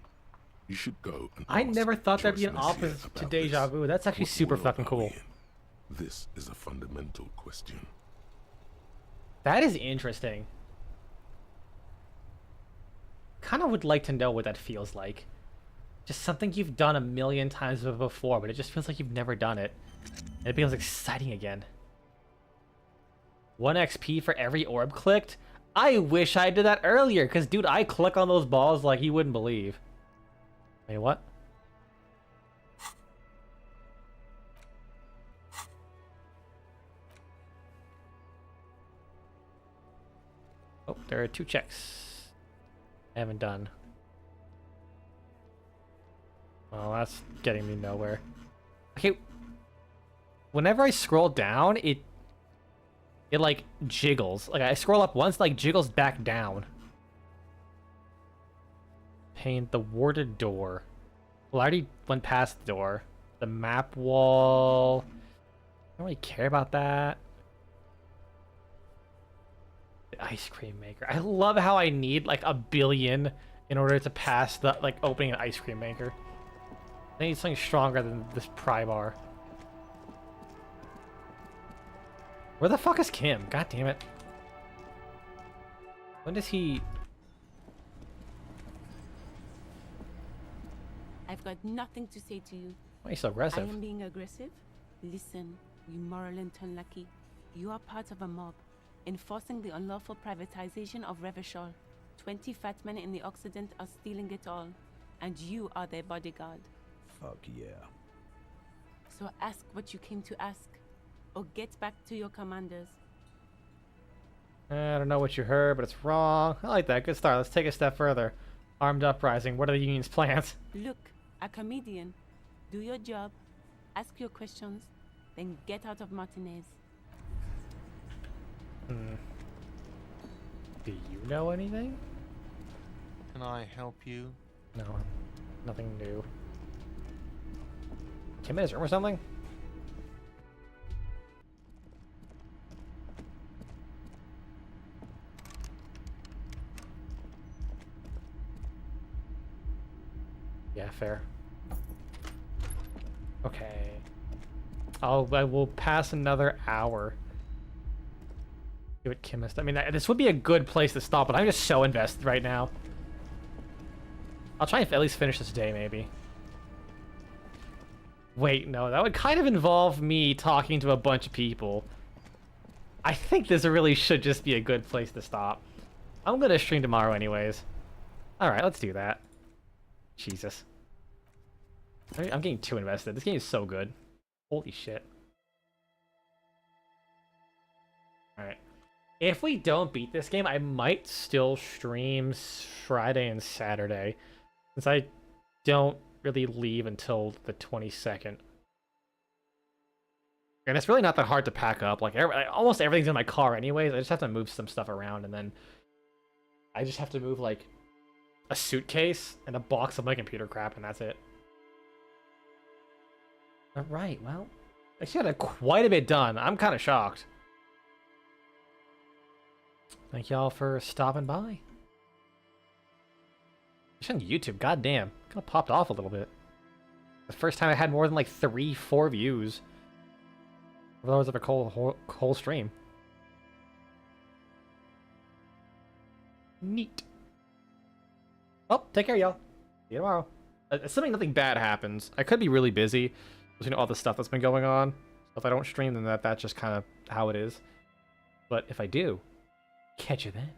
S4: You should go and
S1: I
S4: ask
S1: never thought there'd be an
S4: Joyce Messier
S1: opposite to
S4: about
S1: deja
S4: this.
S1: vu. That's actually
S4: What
S1: super
S4: world
S1: fucking
S4: are we
S1: cool.
S4: in? This is a fundamental question.
S1: That is interesting. Kind of would like to know what that feels like. Just something you've done a million times before, but it just feels like you've never done it. And it becomes exciting again. 1 XP for every orb clicked? I wish I did that earlier, because dude, I click on those balls like you wouldn't believe. Wait, what? Oh, there are 2 checks I haven't done. Well, that's getting me nowhere. Okay. Whenever I scroll down, it like jiggles. Like I scroll up once, like jiggles back down. Paint the warded door. Well, I already went past the door. The map wall. I don't really care about that. The ice cream maker. I love how I need like 1 billion in order to pass the like opening an ice cream maker. I need something stronger than this pry bar. Where the fuck is Kim? God damn it. When does he...
S17: I've got nothing to say to you.
S1: Why are you so aggressive?
S17: I am being aggressive? Listen, you moral and unlucky. You are part of a mob, enforcing the unlawful privatization of Revachol. 20 fat men in the Occident are stealing it all, and you are their bodyguard.
S18: Fuck yeah.
S17: So ask what you came to ask, or get back to your commanders.
S1: I don't know what you heard, but it's wrong. I like that. Good start. Let's take a step further. Armed uprising. What are the union's plans?
S17: Look, a comedian. Do your job, ask your questions, then get out of Martinez.
S1: Do you know anything?
S20: Can I help you?
S1: No, nothing new. Kim in his room or something? Yeah, fair. Okay. I will pass another hour. See what Kim is. I mean, this would be a good place to stop, but I'm just so invested right now. I'll try and at least finish this day, maybe. Wait, no, that would kind of involve me talking to a bunch of people. I think this really should just be a good place to stop. I'm gonna stream tomorrow anyways. Alright, let's do that. Jesus. I'm getting too invested. This game is so good. Holy shit. Alright. If we don't beat this game, I might still stream Friday and Saturday, since I don't really leave until the 22nd. And it's really not that hard to pack up. Like, almost everything's in my car anyways. I just have to move some stuff around, and then I just have to move, like, a suitcase and a box of my computer crap, and that's it. Alright, well, I actually got quite a bit done. I'm kind of shocked. Thank y'all for stopping by. It's on YouTube, goddamn. Kind of popped off a little bit. The first time I had more than like 3-4 views. Otherwise of a whole stream. Neat. Well, take care, y'all. See you tomorrow. Assuming nothing bad happens. I could be really busy. You know, all the stuff that's been going on. So if I don't stream, then that's just kind of how it is. But if I do, catch you then.